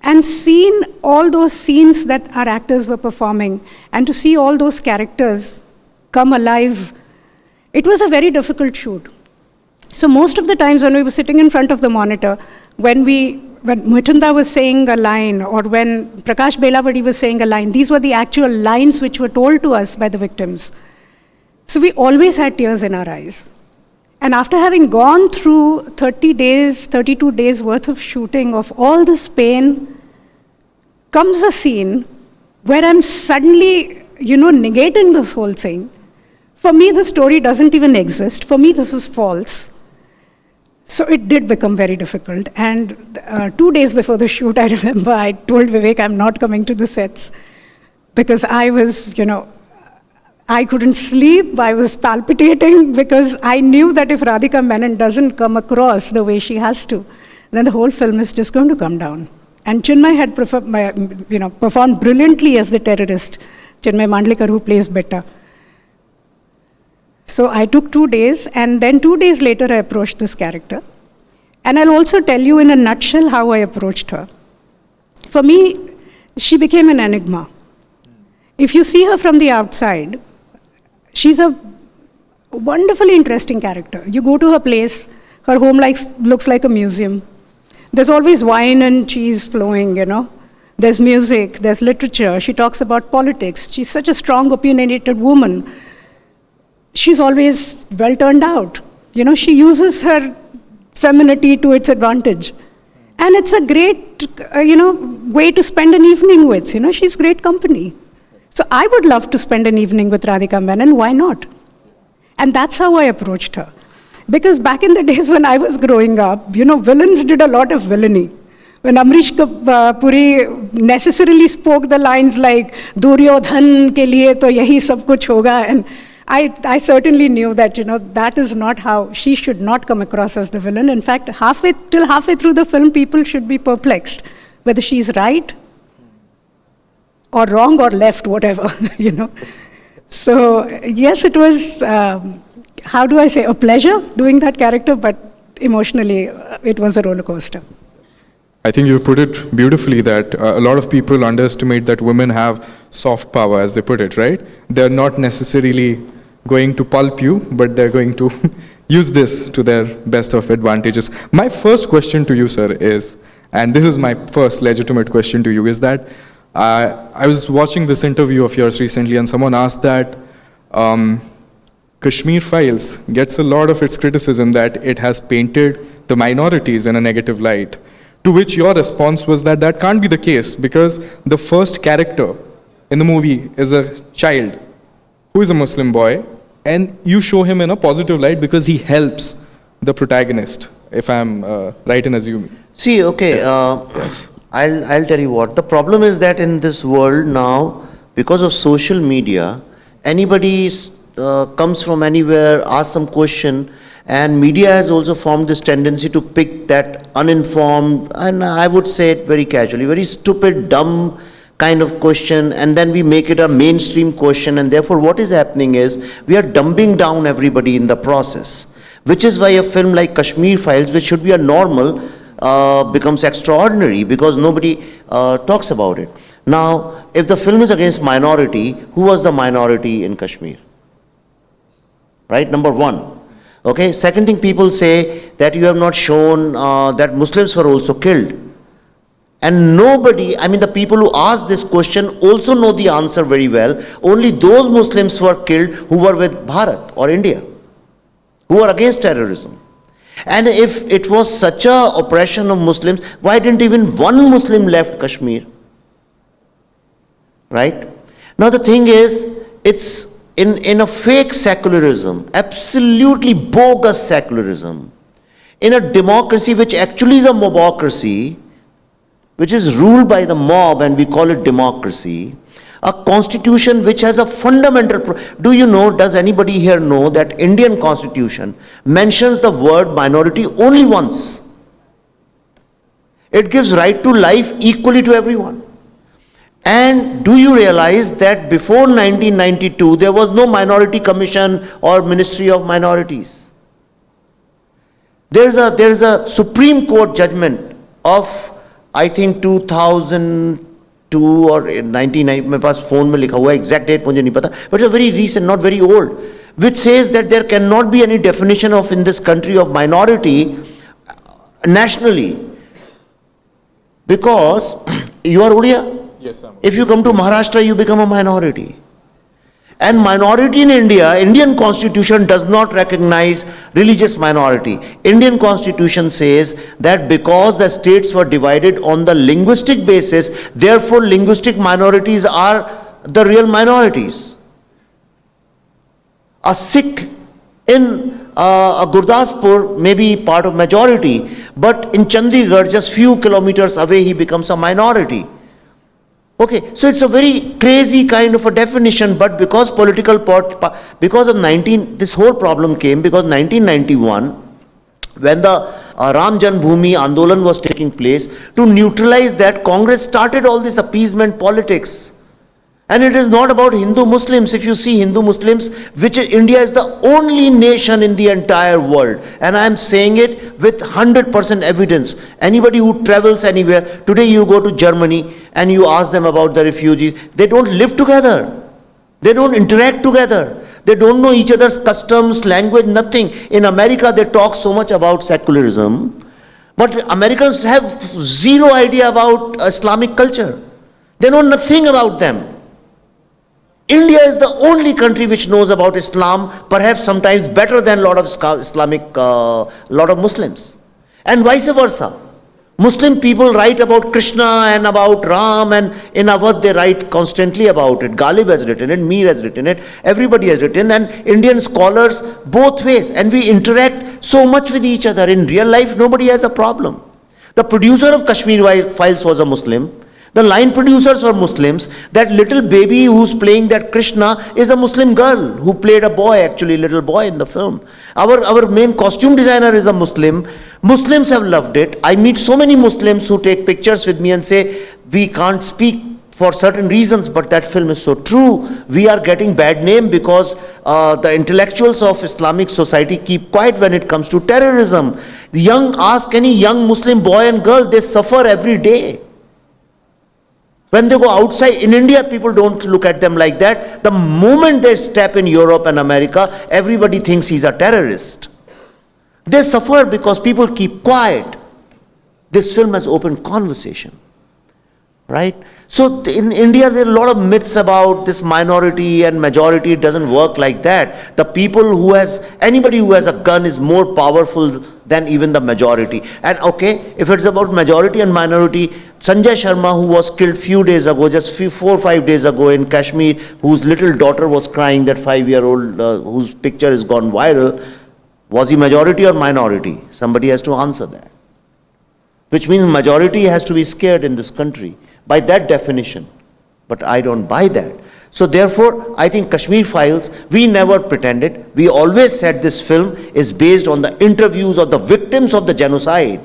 and seen all those scenes that our actors were performing, and to see all those characters come alive, it was a very difficult shoot. So most of the times when we were sitting in front of the monitor, when Mutunda was saying a line, or when Prakash Belavadi was saying a line, these were the actual lines which were told to us by the victims. So we always had tears in our eyes. And after having gone through 30 days, 32 days worth of shooting of all this pain, comes a scene where I'm suddenly, negating this whole thing. For me, the story doesn't even exist. For me, this is false. So it did become very difficult. And 2 days before the shoot, I remember I told Vivek I'm not coming to the sets because I was, I couldn't sleep. I was palpitating because I knew that if Radhika Menon doesn't come across the way she has to, then the whole film is just going to come down. And Chinmay had performed brilliantly as the terrorist, Chinmay Mandlikar, who plays Betta. So I took 2 days, and then 2 days later I approached this character. And I'll also tell you in a nutshell how I approached her. For me, she became an enigma. If you see her from the outside, she's a wonderfully interesting character. You go to her place, her home looks like a museum. There's always wine and cheese flowing, There's music, there's literature. She talks about politics. She's such a strong, opinionated woman. She's always well turned out. She uses her femininity to its advantage. And it's a great, way to spend an evening with. She's great company. So I would love to spend an evening with Radhika Menon. Why not? And that's how I approached her. Because back in the days when I was growing up, villains did a lot of villainy. When Amrish Puri necessarily spoke the lines like, Duryodhan ke liye to yahi sab kuch hoga, and I certainly knew that, that is not how, she should not come across as the villain. In fact, till halfway through the film, people should be perplexed whether she's right or wrong or left, whatever, So, yes, it was, a pleasure doing that character, but emotionally, it was a roller coaster. I think you put it beautifully that a lot of people underestimate that women have soft power, as they put it, right? They're not necessarily going to pulp you, but they're going to use this to their best of advantages. My first question to you, sir, is, and this is my first legitimate question to you, is that I was watching this interview of yours recently, and someone asked that Kashmir Files gets a lot of its criticism that it has painted the minorities in a negative light, to which your response was that that can't be the case because the first character in the movie is a child who is a Muslim boy, and you show him in a positive light because he helps the protagonist, if I'm right in assuming. See, okay, I'll tell you what. The problem is that in this world now, because of social media, anybody comes from anywhere, asks some question, and media has also formed this tendency to pick that uninformed, and I would say it very casually, very stupid, dumb kind of question, and then we make it a mainstream question, and therefore what is happening is we are dumbing down everybody in the process, which is why a film like Kashmir Files, which should be a normal, becomes extraordinary because nobody talks about it. Now, if the film is against minority, who was the minority in Kashmir? Right, number one. Okay, second thing, people say that you have not shown that Muslims were also killed. And nobody, I mean the people who asked this question also know the answer very well. Only those Muslims were killed who were with Bharat or India, who were against terrorism. And if it was such a oppression of Muslims, why didn't even one Muslim left Kashmir? Right? Now the thing is, it's in a fake secularism, absolutely bogus secularism, in a democracy which actually is a mobocracy, which is ruled by the mob, and we call it democracy, a constitution which has a fundamental, do you know, does anybody here know that Indian constitution mentions the word minority only once? It gives right to life equally to everyone. And do you realize that before 1992 there was no minority commission or ministry of minorities? There is a Supreme Court judgment of, I think, 2002 or 1990, मेरे पास phone में लिखा हुआ है, exact date मुझे नहीं पता, but it's a very recent, not very old, which says that there cannot be any definition of in this country of minority nationally, because you are Odia. Yes, sir. If you come to Maharashtra, you become a minority. And minority in India, Indian constitution does not recognize religious minority. Indian constitution says that because the states were divided on the linguistic basis, therefore linguistic minorities are the real minorities. A Sikh in Gurdaspur may be part of majority, but in Chandigarh, just few kilometers away, he becomes a minority. Okay, so it's a very crazy kind of a definition, but because because of this whole problem came because 1991, when the Ram Janmabhoomi Andolan was taking place, to neutralize that, Congress started all this appeasement politics. And it is not about Hindu Muslims. If you see Hindu Muslims, which India is the only nation in the entire world, and I am saying it with 100% evidence. Anybody who travels anywhere, today you go to Germany and you ask them about the refugees, they don't live together. They don't interact together. They don't know each other's customs, language, nothing. In America, they talk so much about secularism, but Americans have zero idea about Islamic culture. They know nothing about them. India is the only country which knows about Islam, perhaps sometimes better than a lot of lot of Muslims. And vice versa. Muslim people write about Krishna and about Ram, and in Awadh they write constantly about it. Ghalib has written it, Mir has written it, everybody has written, and Indian scholars both ways. And we interact so much with each other. In real life, nobody has a problem. The producer of Kashmir Files was a Muslim. The line producers were Muslims. That little baby who's playing that Krishna is a Muslim girl who played a boy, actually little boy in the film. Our main costume designer is a Muslim. Muslims have loved it. I meet so many Muslims who take pictures with me and say, we can't speak for certain reasons, but that film is so true. We are getting bad name because the intellectuals of Islamic society keep quiet when it comes to terrorism. Ask any young Muslim boy and girl, they suffer every day. When they go outside, in India, people don't look at them like that. The moment they step in Europe and America, everybody thinks he's a terrorist. They suffer because people keep quiet. This film has opened conversation, right? So in India, there are a lot of myths about this minority and majority. It doesn't work like that. The people anybody who has a gun is more powerful than even the majority. And okay, if it's about majority and minority, Sanjay Sharma, who was killed few days ago, just 4 or 5 days ago in Kashmir, whose little daughter was crying, that 5-year-old whose picture has gone viral, was he majority or minority? Somebody has to answer that. Which means majority has to be scared in this country by that definition. But I don't buy that. So therefore, I think Kashmir Files, we never pretended. We always said this film is based on the interviews of the victims of the genocide,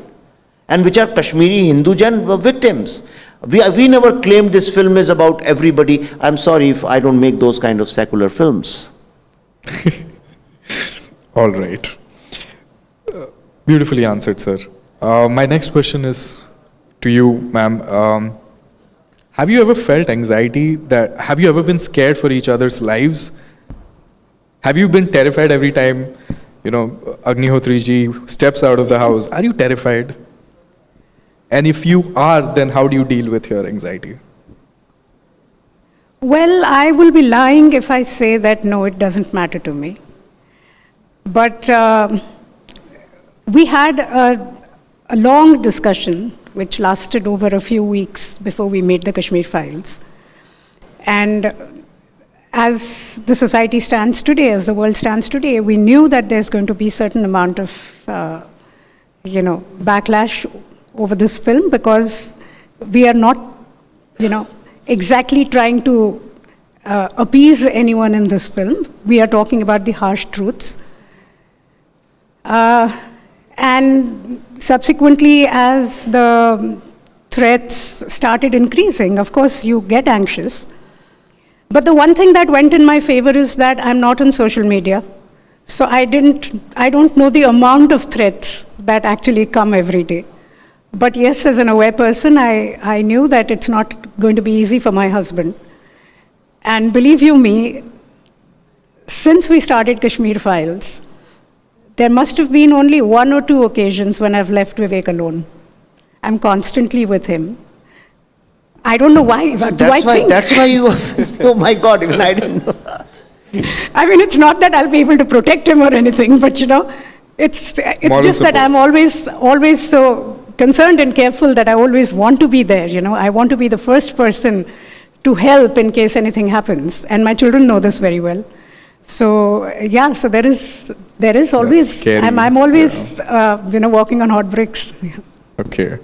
and which are Kashmiri Hindu victims. We never claimed this film is about everybody. I'm sorry if I don't make those kind of secular films. All right. Beautifully answered, sir. My next question is to you, ma'am. Have you ever felt anxiety? Have you ever been scared for each other's lives? Have you been terrified every time, Agnihotri ji steps out of the house? Are you terrified? And if you are, then how do you deal with your anxiety? Well, I will be lying if I say that no, it doesn't matter to me. But we had a long discussion which lasted over a few weeks before we made the Kashmir Files. And as the society stands today, as the world stands today, we knew that there's going to be a certain amount of, backlash over this film, because we are not, exactly trying to appease anyone in this film. We are talking about the harsh truths. And subsequently, as the threats started increasing, of course, you get anxious. But the one thing that went in my favor is that I'm not on social media. So I don't know the amount of threats that actually come every day. But yes, as an aware person, I knew that it's not going to be easy for my husband. And believe you me, since we started Kashmir Files, there must have been only 1 or 2 occasions when I've left Vivek alone. I'm constantly with him. I don't know why. That's why you, oh my God, even I didn't know. I mean, it's not that I'll be able to protect him or anything, but it's just that I'm always so concerned and careful that I always want to be there. I want to be the first person to help in case anything happens. And my children know this very well. So yeah, so there is always, I'm always, walking on hot bricks. Okay.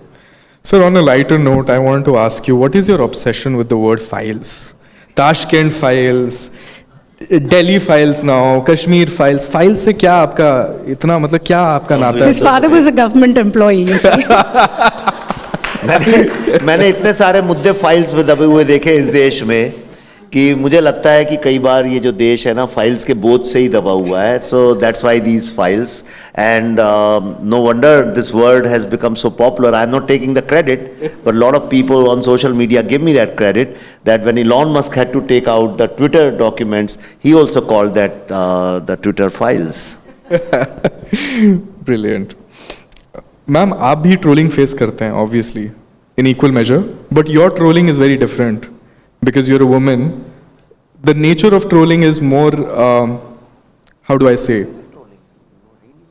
Sir, on a lighter note, I want to ask you, what is your obsession with the word files? Tashkent Files, Delhi Files now, Kashmir Files. Files से क्या आपका इतना मतलब क्या आपका नाता है? His father was a government employee, you see. मैंने इतने सारे मुद्दे फाइल्स में दबे हुए देखे इस देश में कि मुझे लगता है कि कई बार ये जो देश है ना फाइल्स के बोझ से ही दबा हुआ है. So that's why these files and no wonder this word has become so popular. I am not taking the credit, but lot of people on social media give me that credit that when Elon Musk had to take out the Twitter documents, he also called that the Twitter files. Brilliant. Ma'am, आप भी trolling face करते हैं, obviously, in equal measure, but your trolling is very different because you're a woman. The nature of trolling is more, how do I say?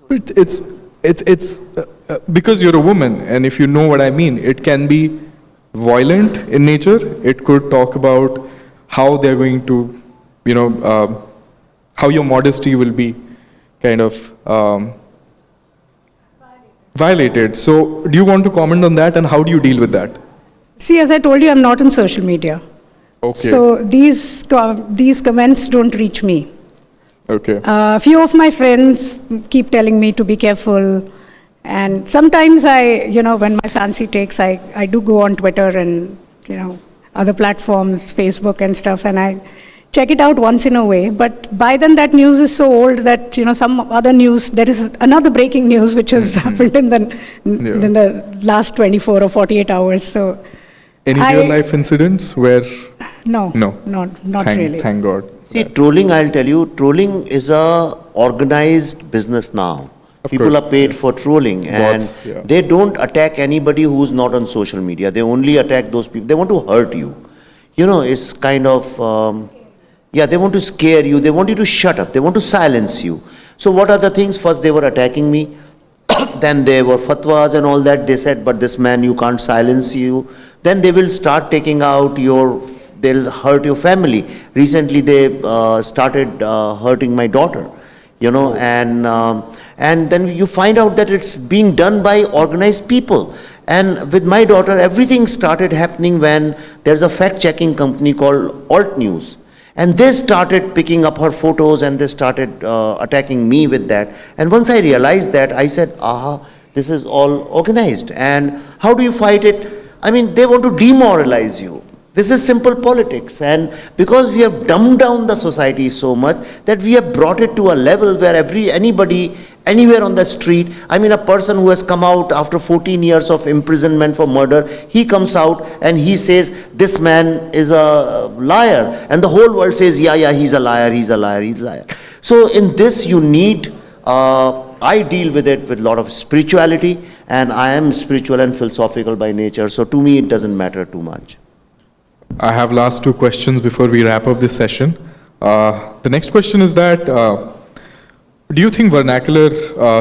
It's because you're a woman, and if you know what I mean, it can be violent in nature. It could talk about how they're going to, how your modesty will be kind of violated. So do you want to comment on that, and how do you deal with that? See, as I told you, I'm not on social media. Okay. So these comments don't reach me. Okay. A few of my friends keep telling me to be careful. And sometimes when my fancy takes, I do go on Twitter and, other platforms, Facebook and stuff, and I check it out once in a way. But by then that news is so old that, some other news, there is another breaking news which has happened in the last 24 or 48 hours. So any real life incidents where? No, not really. Thank God. See, trolling, I'll tell you, trolling is a organized business now. People are paid for trolling, and they don't attack anybody who's not on social media. They only attack those people. They want to hurt you. It's kind of, they want to scare you. They want you to shut up. They want to silence you. So what are the things? First, they were attacking me. Then there were fatwas and all that. They said, but this man, you can't silence you. Then they will start taking out they'll hurt your family. Recently, they started hurting my daughter, and then you find out that it's being done by organized people. And with my daughter, everything started happening when there's a fact-checking company called Alt News. And they started picking up her photos and they started attacking me with that. And once I realized that, I said, aha, this is all organized. And how do you fight it? I mean, they want to demoralize you. This is simple politics. And because we have dumbed down the society so much that we have brought it to a level where anybody, anywhere on the street, I mean, a person who has come out after 14 years of imprisonment for murder, he comes out and he says, this man is a liar. And the whole world says, yeah, he's a liar, he's a liar, he's a liar. So in this you need, I deal with it with a lot of spirituality, and I am spiritual and philosophical by nature. So to me, it doesn't matter too much. I have last two questions before we wrap up this session. The next question is that, do you think vernacular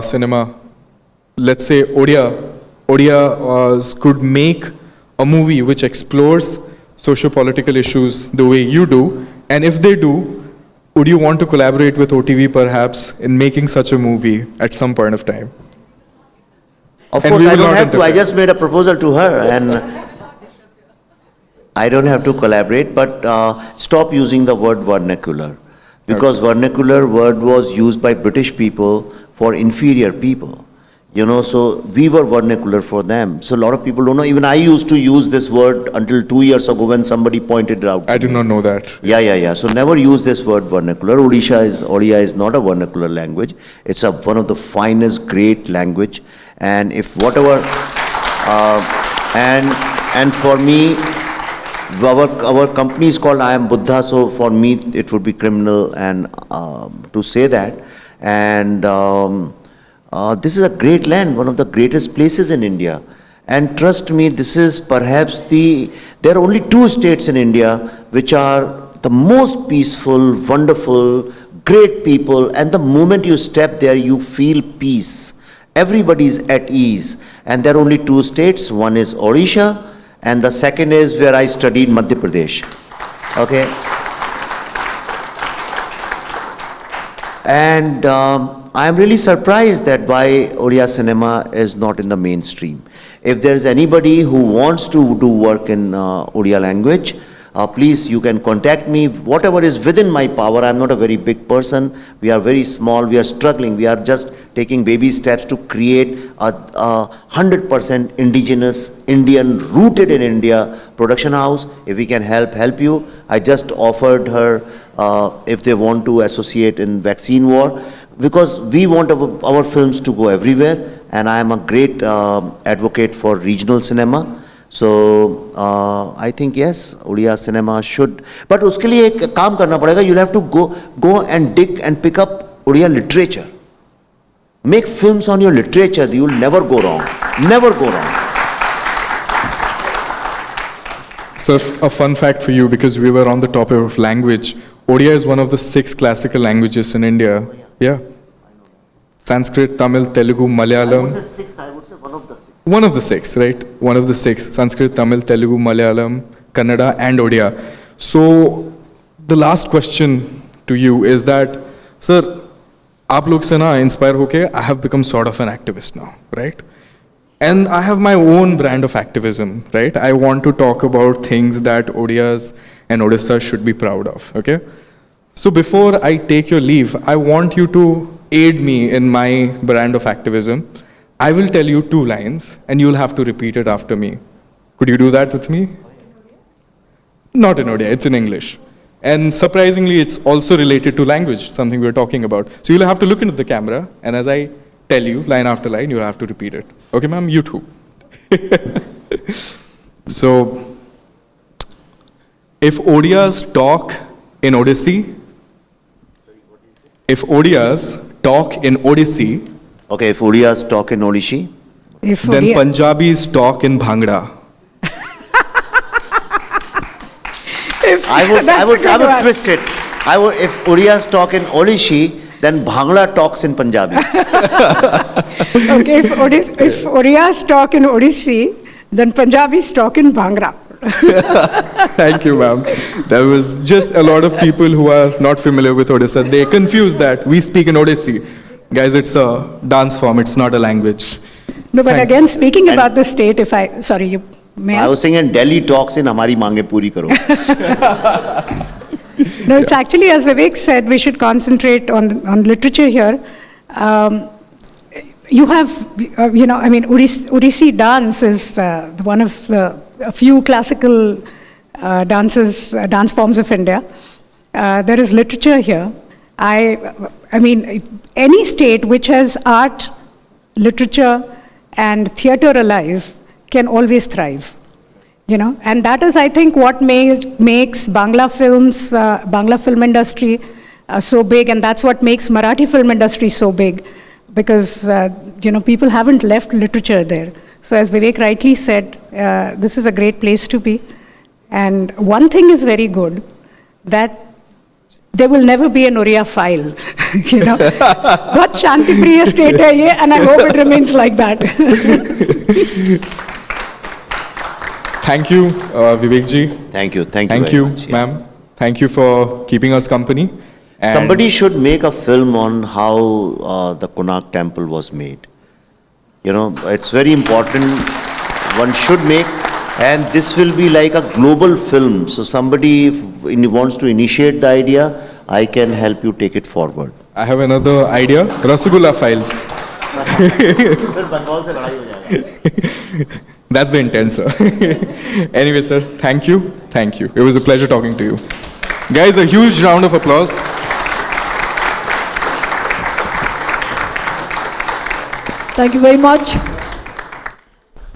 cinema, let's say Odia could make a movie which explores socio-political issues the way you do? And if they do, would you want to collaborate with OTV perhaps in making such a movie at some point of time? Of course, I don't have to. I just made a proposal to her, and I don't have to collaborate, but stop using the word vernacular, because vernacular word was used by British people for inferior people, you know, so we were vernacular for them. So a lot of people don't know. Even I used to use this word until 2 years ago when somebody pointed it out. I did not know that. Yeah. So never use this word vernacular. Odia is not a vernacular language. It's one of the finest, great language. And if whatever, and for me, our company is called I Am Buddha, so for me it would be criminal and to say that. And this is a great land, one of the greatest places in India. And trust me, this is perhaps there are only 2 states in India which are the most peaceful, wonderful, great people, and the moment you step there, you feel peace. Everybody is at ease. And there are only 2 states. One is Odisha, and the second is where I studied, Madhya Pradesh. Okay. And I am really surprised that why Odia cinema is not in the mainstream. If there is anybody who wants to do work in Odia language, please, you can contact me, whatever is within my power. I am not a very big person. We are very small. We are struggling. We are just taking baby steps to create a 100% indigenous, Indian, rooted in India production house. If we can help you. I just offered her if they want to associate in vaccine war, because we want our films to go everywhere, and I am a great advocate for regional cinema. So I think yes, Odia cinema should, but uske liye ek kaam karna padega. You'll have to go and dig and pick up Odia literature. Make films on your literature. You'll never go wrong. Never go wrong. So a fun fact for you, because we were on the topic of language, Odia is one of the 6 classical languages in India. Yeah. Sanskrit, Tamil, Telugu, Malayalam. I would say 6th. I would say one of the 6. One of the 6, right? One of the 6. Sanskrit, Tamil, Telugu, Malayalam, Kannada, and Odia. So the last question to you is that, sir, आप लोग से ना inspire होके, I have become sort of an activist now, right? And I have my own brand of activism, right? I want to talk about things that Odias and Odisha should be proud of, okay? So before I take your leave, I want you to aid me in my brand of activism. I will tell you 2 lines and you'll have to repeat it after me. Could you do that with me? Not in Odia, it's in English. And surprisingly, it's also related to language, something we're talking about. So you'll have to look into the camera, and as I tell you, line after line, you'll have to repeat it. Okay, ma'am, you too. So, if Odias talk in Odissi, Okay, if Odias talk in Odissi. Then Punjabis talk in Bhangra. I would twist it. If Odias talk in Odissi, then Bhangra talks in Punjabi. Okay, if Odias talk in Odissi, then Punjabis talk in Bhangra. Thank you, ma'am. There was just a lot of people who are not familiar with Odisha. They confuse that. We speak in Odissi. Guys, it's a dance form, it's not a language. No, but again, speaking about the state, I was saying, Delhi talks in Hamari Mange Puri Karo. No, it's actually, as Vivek said, we should concentrate on literature here. You have, I mean, Odissi dance is one of a few classical dance forms of India. There is literature here. I mean, any state which has art, literature, and theatre alive can always thrive. And that is, I think, what makes Bangla films, Bangla film industry so big, and that's what makes Marathi film industry so big, because, people haven't left literature there. So as Vivek rightly said, this is a great place to be. And one thing is very good, that there will never be an Oriya file, But Shanti Priya state hai ye, and I hope it remains like that. Thank you, Vivek ji. Thank you very much, ma'am. Thank you for keeping us company. And somebody should make a film on how the Konark temple was made. It's very important. One should make, and this will be like a global film. So somebody, if wants to initiate the idea, I can help you take it forward. I have another idea, Rasgulla files. That's the intent, sir. Anyway, sir, thank you. Thank you. It was a pleasure talking to you. Guys, a huge round of applause. Thank you very much,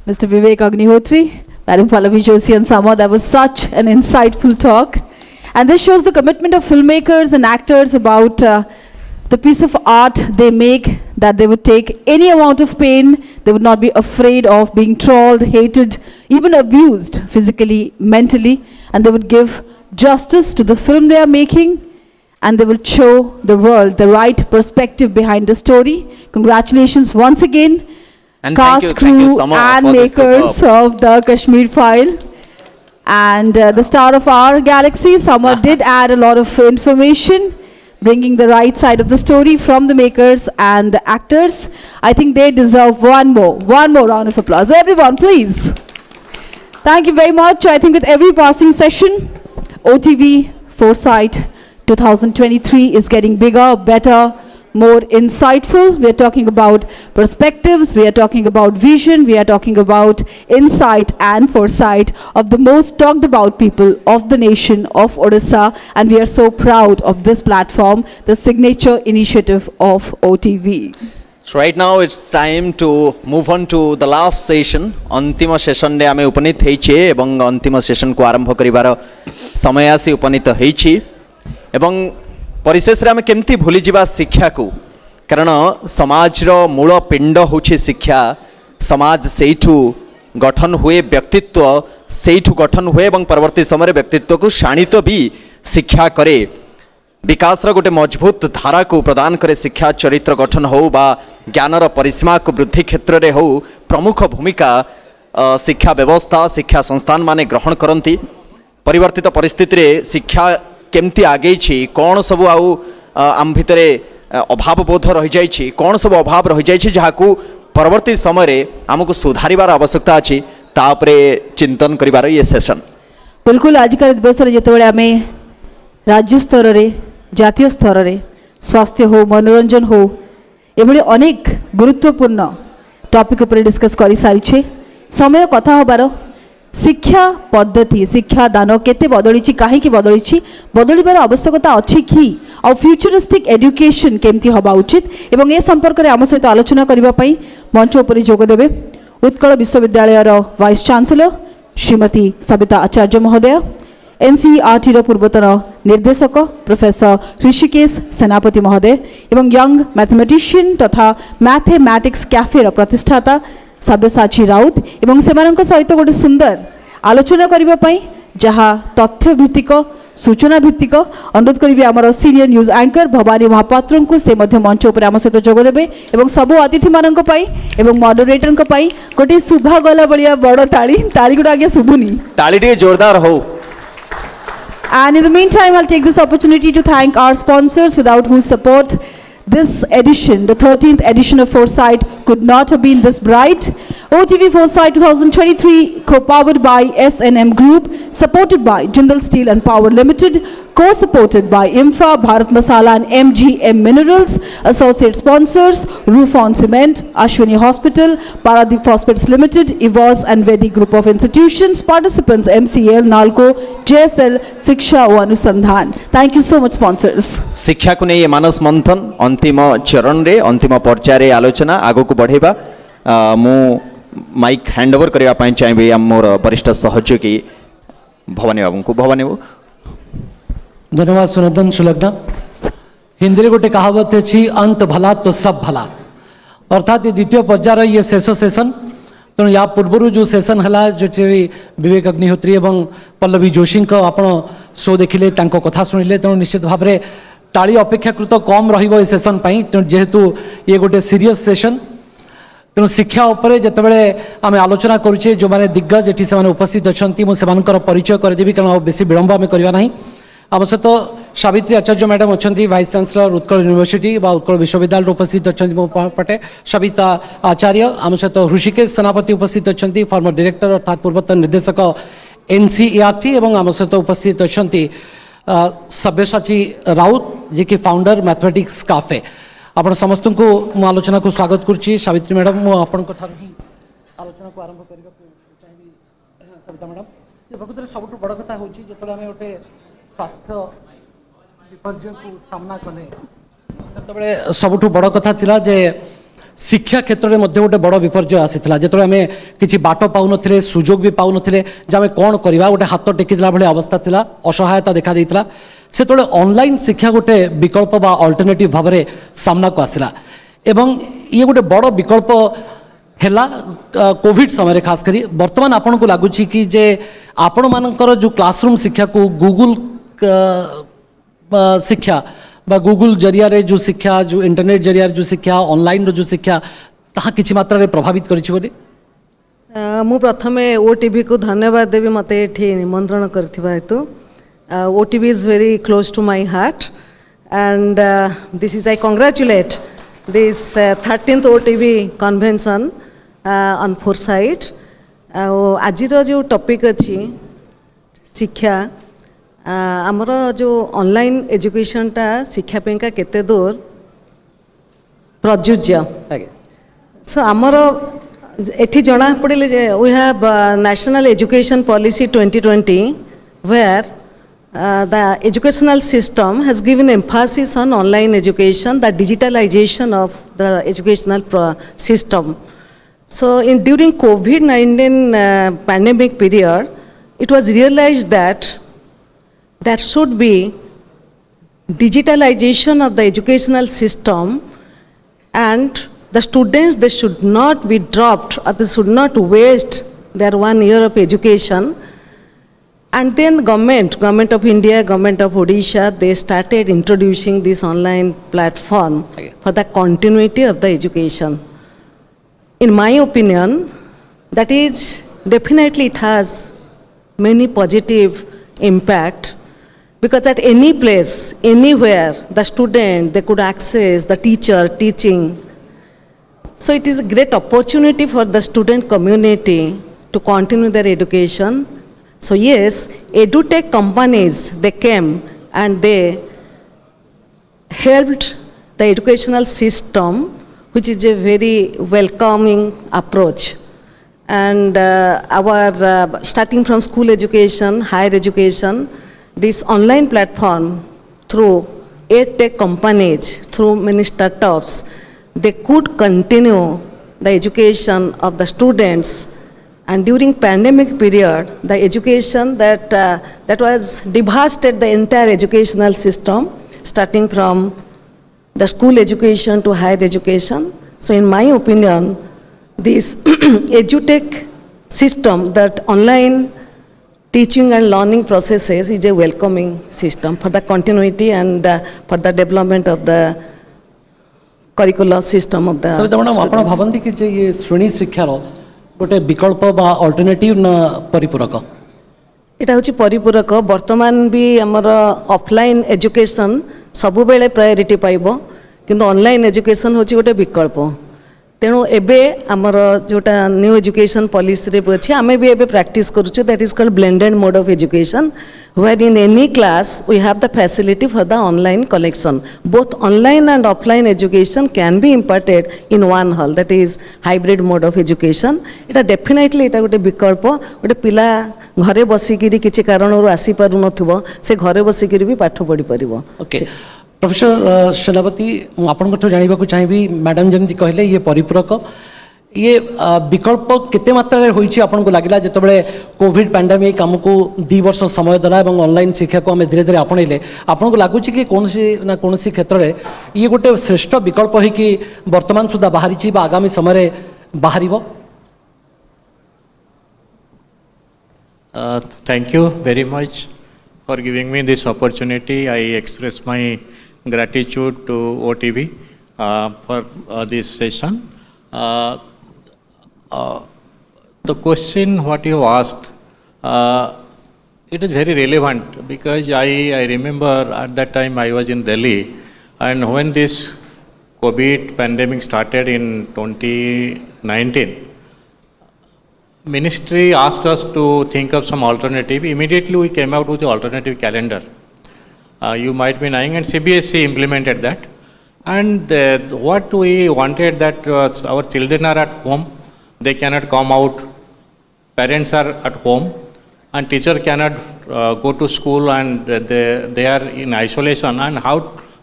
Mr. Vivek Agnihotri, Madam Pallavi, Joshi and Samar. That was such an insightful talk. And this shows the commitment of filmmakers and actors about the piece of art they make, that they would take any amount of pain. They would not be afraid of being trolled, hated, even abused physically, mentally. And they would give justice to the film they are making. And they will show the world the right perspective behind the story. Congratulations once again, and cast, thank you, crew, Samar, and makers of the Kashmir File. And the star of our galaxy, Samar, did add a lot of information, bringing the right side of the story from the makers and the actors. I think they deserve one more round of applause. Everyone, please. Thank you very much. I think with every passing session, OTV, Foresight, 2023 is getting bigger, better, more insightful. We are talking about perspectives, we are talking about vision, we are talking about insight and foresight of the most talked about people of the nation of Odisha, and we are so proud of this platform, the signature initiative of OTV. So right now it's time to move on to the last session. अंतिम session रे आमे उपनीत हेइछे एवं अंतिम session को आरंभ करिवार समय आसी उपनीत हेइछि एवं परिशेष रे आमे केमती भूली जिबा शिक्षा को, कारण समाज रो मूल पिंड होछि शिक्षा। समाज सेठू गठन हुए, व्यक्तित्व सेठू गठन हुए एवं परवर्ती समय व्यक्तित्व को शाणित भी शिक्षा करे। विकास रो गोटे मजबूत धारा को प्रदान करे शिक्षा। चरित्र गठन हो बा ज्ञानर परिसीमा को वृद्धि क्षेत्र रे हो, प्रमुख भूमिका शिक्षा व्यवस्था, शिक्षा संस्थान माने ग्रहण करती। परिवर्तित परिस्थिति रे शिक्षा केमती आगे कौन सब आम भितर अभाव बोध रही जाइए, कौन सब अभाव रही जाइए जहाँ को परवर्ती समय आमको सुधारिबार आवश्यकता अच्छी, तापरे चिंतन करिबार ये सेशन। बिल्कुल आजिका दिवस जिते आम राज्य स्तर रे, जातीय स्तर रे स्वास्थ्य हो, मनोरंजन हो, एभली अनेक गुरुत्वपूर्ण टॉपिक उपर डिस्कस कर सारी। समय कथा होबार शिक्षा पद्धति, शिक्षा दान केते बदली, कहीं बदली, बदलबार आवश्यकता अच्छी कि आ फ्यूचरिस्टिक एजुकेशन केमती हवा उचित एवं ए संपर्क में आम सहित आलोचना करने मंच उपर जोगदेवे उत्कल विश्वविद्यालय वाइस चांसलर श्रीमती सविता आचार्य महोदय, एनसीईआरटी पूर्वतन निर्देशक प्रोफेसर ऋषिकेश सेनापति महोदय एवं यंग मैथमेटिशियन तथा मैथमेटिक्स कैफे प्रतिष्ठाता सब्यसाची राउत एवं सेमानंक सहित गोटे सुंदर आलोचना करने जहाँ तथ्य भित्तिक सूचना भित्तिक अनुरोध करी आमर senior news anchor Bhavani Mahapatra को से मंच उपर आम सहित जोगदेवे एवं सबु अतिथि मानक एवं मॉडरेटर गोटे शुभा गला भाया बड़ ताली गुड़ा आज्ञा शुभुनी, ताली जोरदार हो। And in the meantime, I'll take this opportunity to thank our sponsors, without whose support this edition, the 13th edition of Foresight, could not have been this bright. OTV Foresight 2023, co-powered by SNM Group, supported by Jindal Steel and Power Limited, co-supported by IMFA, Bharat Masala and MGM Minerals, associate sponsors, Rufon Cement, Ashwini Hospital, Paradeep Phosphates Limited, EVOS and Vedic Group of Institutions, participants MCL, NALCO, JSL, Siksha o Anusandhan. Thank you so much sponsors. शिक्षा को नहीं मानस मंथन अंतिम चरण रे अंतिम पर्याय आलोचना आगो को बढ़ेबा मु माइक हैंड ओवर करबा पई चाहिबे मोर वरिष्ठ सहयोगी भवानी बाबू को। भवानी बाबू धन्यवाद सुनंदन सुलग्ना। हिंदी रे गोटे कहावत अछि अंत भला तो सब भला, अर्थात ये द्वितीय पर्यायर ये शेष सेशन तेणु या पूर्व जो सेशन है जो विवेक अग्निहोत्री एवं पल्लवी जोशी आपण शो देखिले कथा शुणिले तेणु निश्चित भाव में टाड़ी अपेक्षाकृत कम रहिबो ए सेशन पई जेहेतु ये गोटे सीरियस सेशन तेणु शिक्षा उपरे जितेबाला आम आलोचना करुचे जो मैंने दिग्गज ये से उपस्थित अच्छा मुझे परिचय करदेवी कारण बेसी विलंब आम करवा ना। आम सहित सावित्री आचार्य मैडम अच्छा vice chancellor Utkal university Utkal विश्वविद्यालय उपस्थित अच्छा मो पटे सविता आचार्य आम सहित ऋषिकेश सेनापति उपस्थित अच्छा फॉर्मर डायरेक्टर अर्थात पूर्वतन निर्देशक NCERT एवं आम सहित उपस्थित अच्छा सब्यसाची राउत जी की फाउंडर मैथमेटिक्स काफे आपण समस्त को मु आलोचना को स्वागत करुच्ची। सावित्री मैडम मु आपण कथा ही आलोचना को आरंभ करबा चाहिए सविता मैडम प्रकृत सबुठ बड़ कथा हूँ जो आम गोटे स्वास्थ्य विपर्य को सामना कले से सबुठ बड़ कथा थिला जे शिक्षा क्षेत्र में गोटे बड़ विपर्य आसीला जो आम कि बाट पाऊन सुजोग भी पाऊन आम कौन करवा गोटे हाथ टेकीला भाई अवस्था थिला असहायता देखा देता से ऑनलाइन शिक्षा गोटे विकल्प बा अल्टरनेटिव भाव में सामना को आसला एवं ये गोटे बड़ विकल्प हैला कोविड समय खास करी वर्तमान आपन को लगुच कि जे आपण मानकर जो क्लासरूम शिक्षा को गूगल शिक्षा बा गूगल जरिया रे जो शिक्षा जो इंटरनेट जरिया जो शिक्षा ऑनलाइन रो जो शिक्षा ताहा किछि मात्रा रे प्रभावित करिछि बोली मु प्रथमे OTV को धन्यवाद देवी मते एठी निमंत्रण करथिबा हेतु OTV is very close to my heart and this is I congratulate this 13th OTV convention on Foresight। आज जो टॉपिक अच्छी शिक्षा आमर जो ऑनलाइन एजुकेशन टा शिक्षा पेंका केते दूर प्रजुज्य सो आमर एठी जना पड़े जे we have national education policy 2020 where the educational system has given emphasis on online education, the digitalization of the educational system. So during COVID-19 pandemic period, it was realized that there should be digitalization of the educational system and the students, they should not be dropped or they should not waste their 1 year of education. And then government of India, government of Odisha, they started introducing this online platform for the continuity of the education. In my opinion, that is definitely it has many positive impact because at any place, anywhere, the student, they could access the teacher teaching. So it is a great opportunity for the student community to continue their education. So yes, edutech companies, they came and they helped the educational system, which is a very welcoming approach. And starting from school education, higher education, this online platform through edtech companies, through many startups, they could continue the education of the students. And during pandemic period, the education that was devastated the entire educational system, starting from the school education to higher education. So in my opinion, this edutech system, that online teaching and learning processes is a welcoming system for the continuity and for the development of the curricular system of the भावती कि ये श्रेणी शिक्षार गोटे विकल्प बा alternative न परिपूरक एटा होची परिपूरक वर्तमान भी हमर ऑफलाइन एजुकेशन सबु बेले प्रायोरिटी पाइबो किंतु ऑनलाइन एजुकेशन होची गोटे विकल्प तेणु एबे आमर जोटा न्यू एजुकेशन पॉलिसी रे अछि आमे भी एबे प्रैक्टिस करूछु that is called blended mode of education where in any class we have the facility for the online collection. Both online and offline education can be imparted in one hall, that is hybrid mode of education. It definitely it गोटे विकल्प गोटे पिला घरे बसिकिरी किछि कारणरू आसी पारु नथिबो से घरे बसिकिरी भी पाठ पढ़ी परिबो. ओके प्रोफेसर सेनापति आपण को जानिबा को चाहिबी मैडम जेमति कहले ये परिपूरक ये विकल्प केते मात्रा रे होईछि आपण को लागिला जेतबेले कोविड पैंडेमिक हमको 2 वर्ष समय दला एवं ऑनलाइन शिक्षा को हम धीरे धीरे आपणैले आपण को लागुछि कि कोनसी ना कोनसी क्षेत्र रे ये गोटे श्रेष्ठ विकल्प है कि वर्तमान सुधा बाहरी छि बा आगामी समय रे बाहरिबो. Thank you very much for giving me this opportunity. I express my gratitude to OTV for this session. The question what you asked, it is very relevant because I remember at that time I was in Delhi, and when this COVID pandemic started in 2019, Ministry asked us to think of some alternative. Immediately we came out with the alternative calendar. You might be knowing, and CBSE implemented that. And what we wanted that our children are at home, they cannot come out, parents are at home, and teacher cannot go to school, and they are in isolation, and how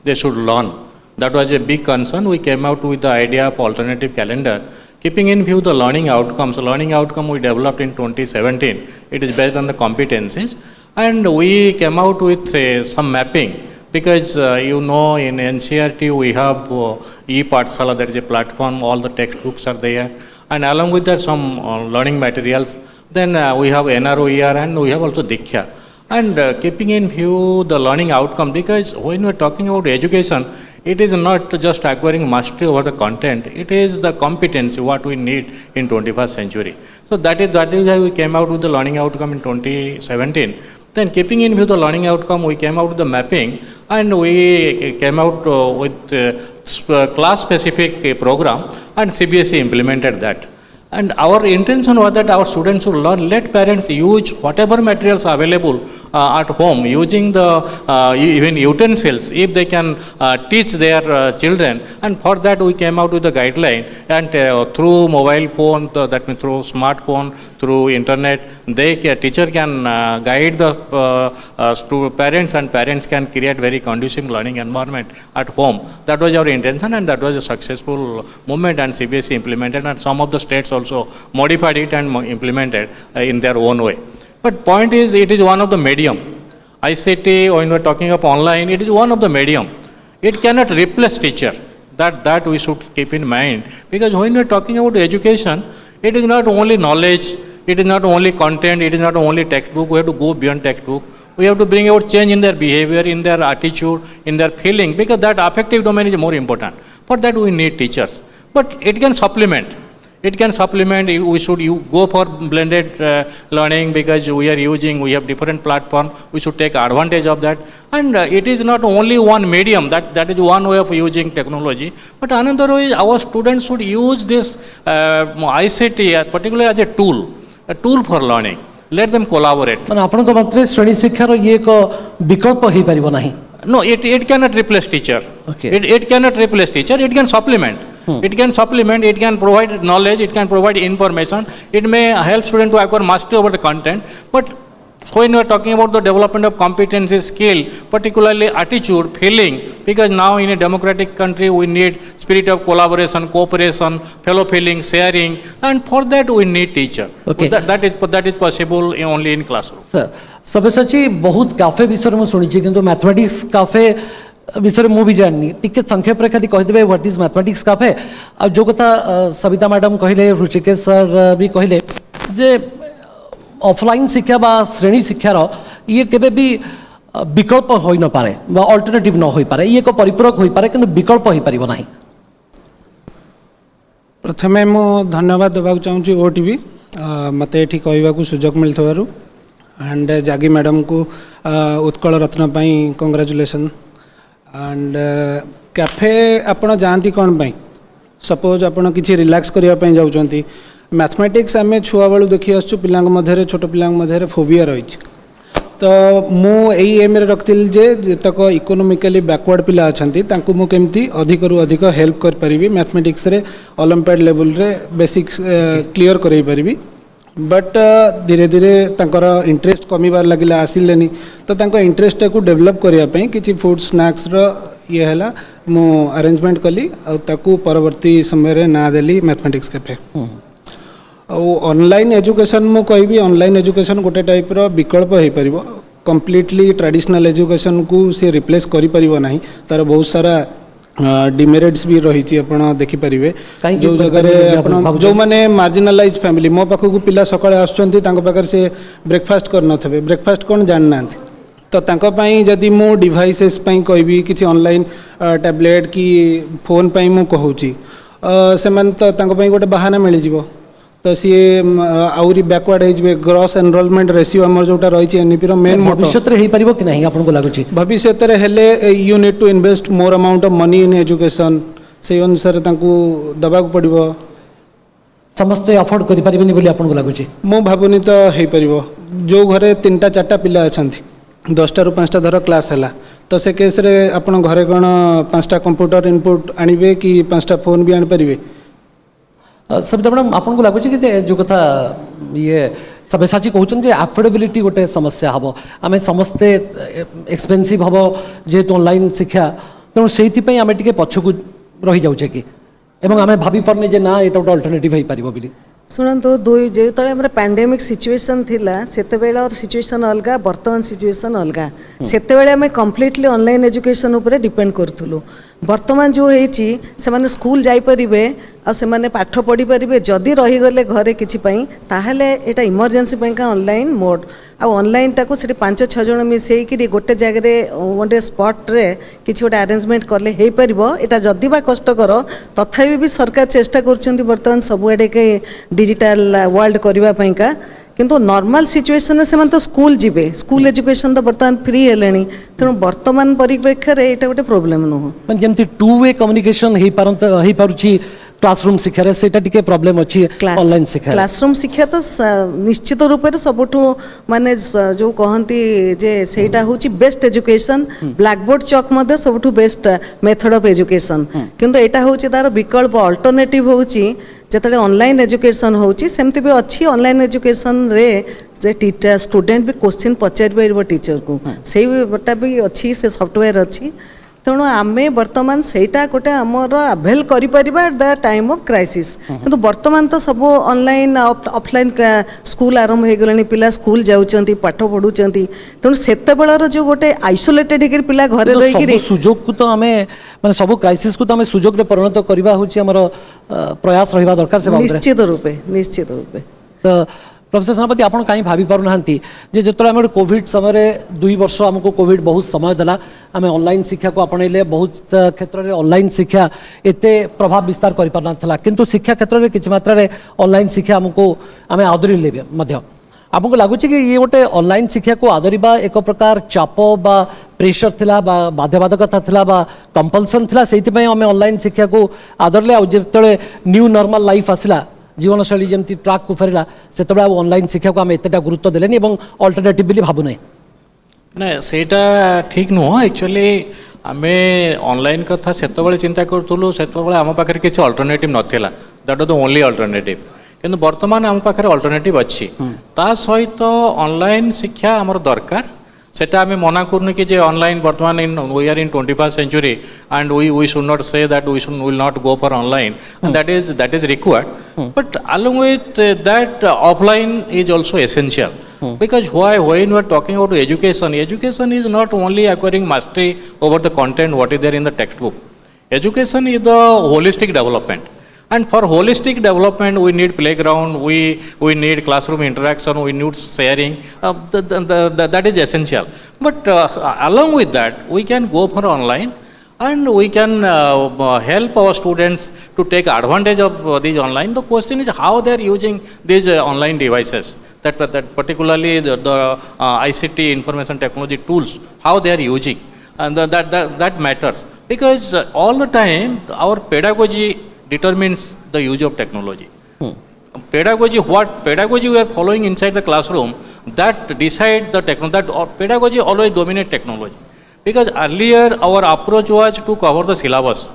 they should learn. That was a big concern. We came out with the idea of alternative calendar, keeping in view the learning outcomes. The learning outcome we developed in 2017. It is based on the competencies, and we came out with some mapping. Because you know, in NCERT we have e-Pathshala, that is a platform, all the textbooks are there, and along with that some learning materials. Then we have NROER, and we have also Diksha. And keeping in view the learning outcome, because when we are talking about education, it is not just acquiring mastery over the content, it is the competency what we need in 21st century. So that is why we came out with the learning outcome in 2017. Then keeping in view the learning outcome, we came out with the mapping, and we came out with class specific program, and CBSE implemented that. And our intention was that our students should learn, let parents use whatever materials are available at home, using the even utensils, if they can teach their children. And for that we came out with the guideline, and through mobile phone, that means through smartphone, through internet, teacher can guide the parents, and parents can create very conducive learning environment at home. That was our intention, and that was a successful movement, and CBSE implemented, and some of the states also modified it and implemented in their own way. But point is, it is one of the medium. ICT, when we are talking of online, it is one of the medium. It cannot replace teacher. That we should keep in mind. Because when we are talking about education, it is not only knowledge, it is not only content, it is not only textbook. We have to go beyond textbook. We have to bring out change in their behavior, in their attitude, in their feeling, because that affective domain is more important. For that we need teachers. But it can supplement. It can supplement. We should go for blended learning, because we have different platforms. We should take advantage of that. And it is not only one medium, that is one way of using technology. But another way is our students should use this ICT particularly as a tool for learning. Let them collaborate. ଆପଣଙ୍କ ମତରେ ଶ୍ରେଣୀ ଶିକ୍ଷାର ଇଏ ଏକ ବିକଳ୍ପ ହେଇପାରିବ ନାହିଁ? No, it cannot replace teacher. Okay. It cannot replace teacher. It can supplement. It can supplement. It can provide knowledge. It can provide information. It may help students to acquire mastery over the content. But when we are talking about the development of competency, skill, particularly attitude, feeling, because now in a democratic country we need spirit of collaboration, cooperation, fellow feeling, sharing, and for that we need teacher. Okay. That is possible only in classroom. Sir, Sabyasachi बहुत cafe विषय में शुणी किंतु mathematics cafe विषय मुझे जाननी टिके संक्षेप रे खाली कहिदेबे व्हाट इज मैथमेटिक्स काफे आ जो कथा सविता मैडम कहले ऋषिकेश सर भी कहले जे ऑफलाइन शिक्षा बा श्रेणी शिक्षार ये केबे भी विकल्प होई न पारे बा अल्टरनेटिव न होई पारे ये को परिपूरक होई पारे किंतु विकल्प होई परिबो नाही. प्रथमे मो धन्यवाद देबाक चाहूची ओटीवी मते एठी कहबा को सुजोग मिलथवारु एंड जागी मैडम को उत्कल रत्न पाई कांग्रेचुलेशन. एंड कैफे आपण जानती कौन पाई सपोज आपण किसी रिलैक्स करिया पई जाउचंती मैथमेटिक्स आम छुआ बेलू देखी आसु पिला मध्य छोट पिला मध्य फोबिया रही तो मु एम रखी जे जतक इकोनोमिकली बैकवर्ड पिला अच्छा मुझे अधिक रु अधिक हेल्प कर पारिबी मैथमेटिक्स रे ओलंपियाड लेवल रे बेसिक्स क्लियर करई पारिबी बट धीरे धीरे तांकर इंटरेस्ट कमिबार लगिला आसिलेनी तो तांको इंटरेस्ट को डेवलप करिया पई किछि फूड स्नैक्स रो ये हैला मु अरेंजमेंट कली आ ताकू परवर्ती समय रे ना देली मैथमेटिक्स कैफे ऑनलाइन एजुकेशन मु कहबी ऑनलाइन एजुकेशन गोटे टाइप रो विकल्प हो पारिबो कंप्लीटली ट्रेडिशनल एजुकेशन को से रिप्लेस करि परिबो नाही तार बहुत सारा डिमेरिट्स भी रही आपण देखि परिबे जो जगह आपण जो माने मार्जिनलाइज फैमिली मो पाखु पिला सकाळे आछंती तांको पाकर से ब्रेकफास्ट कर नथबे ब्रेकफास्ट कोन जान नांती तो तांको पई जदी मो डिवाइसेस पई कहबी किछि ऑनलाइन टैबलेट की फोन पई मु कहूची से मन तो तांको पई गोटे बहाना मिल जिवो तो सी आउरी बैकवर्ड हो ग्रॉस एनरोलमेंट रेशियो आम जोटा रही एनईपी मेन भविष्य में हो पारिबो कि नहीं आपन को लागुची भविष्य रे हेले you need to invest more amount of money in education से अनुसार तांकू दबा को पड़िबो समस्त अफोर्ड करि परिबेनी बोली आपन को लागुची मो भाबुनी तो हे परिबो जो घरे 3टा 4टा पिला अछंती 10टा रु 5टा धर क्लास हैला तो से केस रे आपन घरे कोन 5टा कंप्यूटर इनपुट आनिबे कि 5टा फोन भी आनि परिबे सबिता मैडम आपन को लागुची कि जो कथा ये सब्यसाची कहउछन जे अफोर्डेबिलिटी गोटे समस्या हबो आमे समस्ते एक्सपेंसिव हबो जे तो ऑनलाइन शिक्षा तेणु सेति पई आमे टिके पछकु रही जाउछे कि एवं आमे भाबी परने जे ना एटा गोटे अल्टरनेटिव होई पारिबो बिली शुणु दुई जो पैंडेमिक सिचुएशन थिला सेते बेला सिचुएशन अलग बर्तमान सिचुएशन अलग सेते बेले आमे कंप्लीटली ऑनलाइन एजुकेशन उपरे डिपेंड करथुलु बर्तमान जो होईची से माने स्कूल जाई परिबे आ से माने पाठ पढ़ी परिबे जदी रही गले घरे किछि पई ताहले एटा इमरजेंसी पई का ऑनलाइन मोड आ ऑनलाइन टाको सेठी 5-6 जण मिसेई कि गोटे जगह रे ओने स्पॉट रे किछि गोटे अरेंजमेंट करले हेई परिबो एटा जदी बा कष्ट करो तथापि भी सरकार चेष्टा करछन्ती बर्तमान सब एडे के डिजिटल वर्ल्ड करबा पई का किंतु नॉर्मल सिचुएशन से तो स्कूल जीवे स्कूल एजुकेशन तो बर्तमान फ्री हेलेनी तेणु वर्तमान परिप्रेक्ष्य रे एटा गोटे प्रॉब्लम नुह जेमती टू वे कम्युनिकेशन हेई पारुची क्लासरूम शिक्षा रे सेटा टिके प्रॉब्लम अछि ऑनलाइन शिक्षा क्लासरूम शिक्षा तो निश्चित रूप से सबुठु माने जो कहंती जे सेटा होची best education black board chalk मध्ये सबुठु बेस्ट मेथड ऑफ एजुकेशन किंतु एटा होची तार विकल्प अल्टरनेटिव होची जेतले ऑनलाइन एजुकेशन होची सेमति भी अच्छी ऑनलाइन एजुकेशन रे जे टीचर स्टूडेंट भी क्वेश्चन पचारि परबो टीचर को सेही बटा भी अच्छी से सॉफ्टवेयर अच्छी तेणु आमे वर्तमान सेटा गोटे आमर अवेल करि परिबा at the time of crisis किंतु वर्तमान तो सब ऑनलाइन ऑफलाइन स्कूल आरंभ हो गलानी पिला स्कूल जाउचंती पाठ पढुचंती तेणु सेते बेलर जो गोटे आइसोलेटेड हेकर पिला घरे रहि कि सुजोग को तो हमें माने सब क्राइसिस को तो हमें सुजोग रे परिणत करबा होची हमर प्रयास रहिबा दरकार से निश्चित रूपे तो प्रोफेसर सेनापति आप कहीं भाभी पार ना जो आम कोविड समय 2 वर्ष आमको कोविड बहुत समय देला आम ऑनलाइन शिक्षा को आपणले बहुत क्षेत्र में ऑनलाइन शिक्षा एते प्रभाव विस्तार कर पारना किंतु शिक्षा क्षेत्र में किसी मात्रा रे ऑनलाइन शिक्षा आमको आम आदरिले आपको लगुच कि ये गोटे ऑनलाइन शिक्षा को आदरवा एक प्रकार चाप बा प्रेशर थिला बा बाध्यबाधकता थिला बा कंपल्सन थिला सेति आम ऑनलाइन शिक्षा को आदरले आ जिते न्यू नॉर्मल लाइफ आसला जीवनशैली जमी ट्राक को फेरला से ऑनलाइन शिक्षा को आम एतेटा गुरुत्व देलेनी अल्टरनेटिव भी भावु नहीं ना सेटा ठीक नुह एक्चुअली आम ऑनलाइन कथा से चिंता करूँ से आम पाखे किसी अल्टरनेटिव नाला that was the only alternative किंतु वर्तमान आम पाखे अल्टरनेटिव अच्छी ता सहित ऑनलाइन शिक्षा आमर दरकार सेटा आम मना करूँ कि जे ऑनलाइन वर्तमान in we are in 21st century and we should not say that we will not go for online and that is required but along with that offline is also essential because when we are talking about education is not only acquiring mastery over the content what is there in the textbook. Education is the holistic development. And for holistic development, we need playground, we need classroom interaction, we need sharing. That is essential. But along with that, we can go for online, and we can help our students to take advantage of these online. The question is how they are using these online devices. That particularly the ICT information technology tools, how they are using, and that matters because all the time our pedagogy determines the use of technology. Pedagogy, what pedagogy we are following inside the classroom, that decide the technology, that pedagogy always dominate technology. Because earlier our approach was to cover the syllabus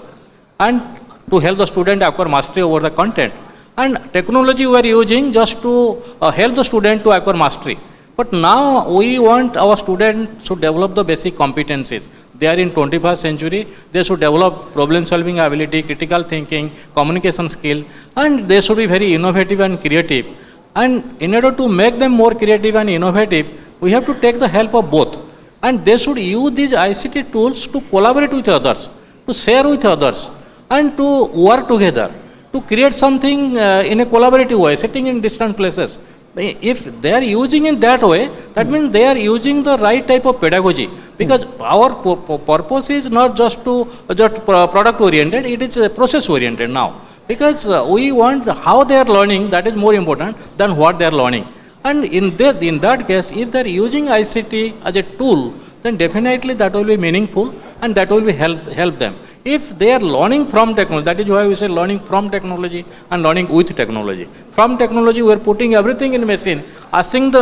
and to help the student acquire mastery over the content. And technology we are using just to help the student to acquire mastery. But now we want our students to develop the basic competencies. They are in 21st century, they should develop problem solving ability, critical thinking, communication skill, and they should be very innovative and creative. And in order to make them more creative and innovative, we have to take the help of both. And they should use these ICT tools to collaborate with others, to share with others, and to work together, to create something in a collaborative way, sitting in distant places. If they are using in that way, that means they are using the right type of pedagogy. Because our purpose is not just to product oriented, it is process oriented now. Because we want how they are learning, that is more important than what they are learning. And in that case, if they are using ICT as a tool, then definitely that will be meaningful and that will be help them. If they are learning from technology, that is why we say learning from technology and learning with technology. From technology, we are putting everything in machine, asking the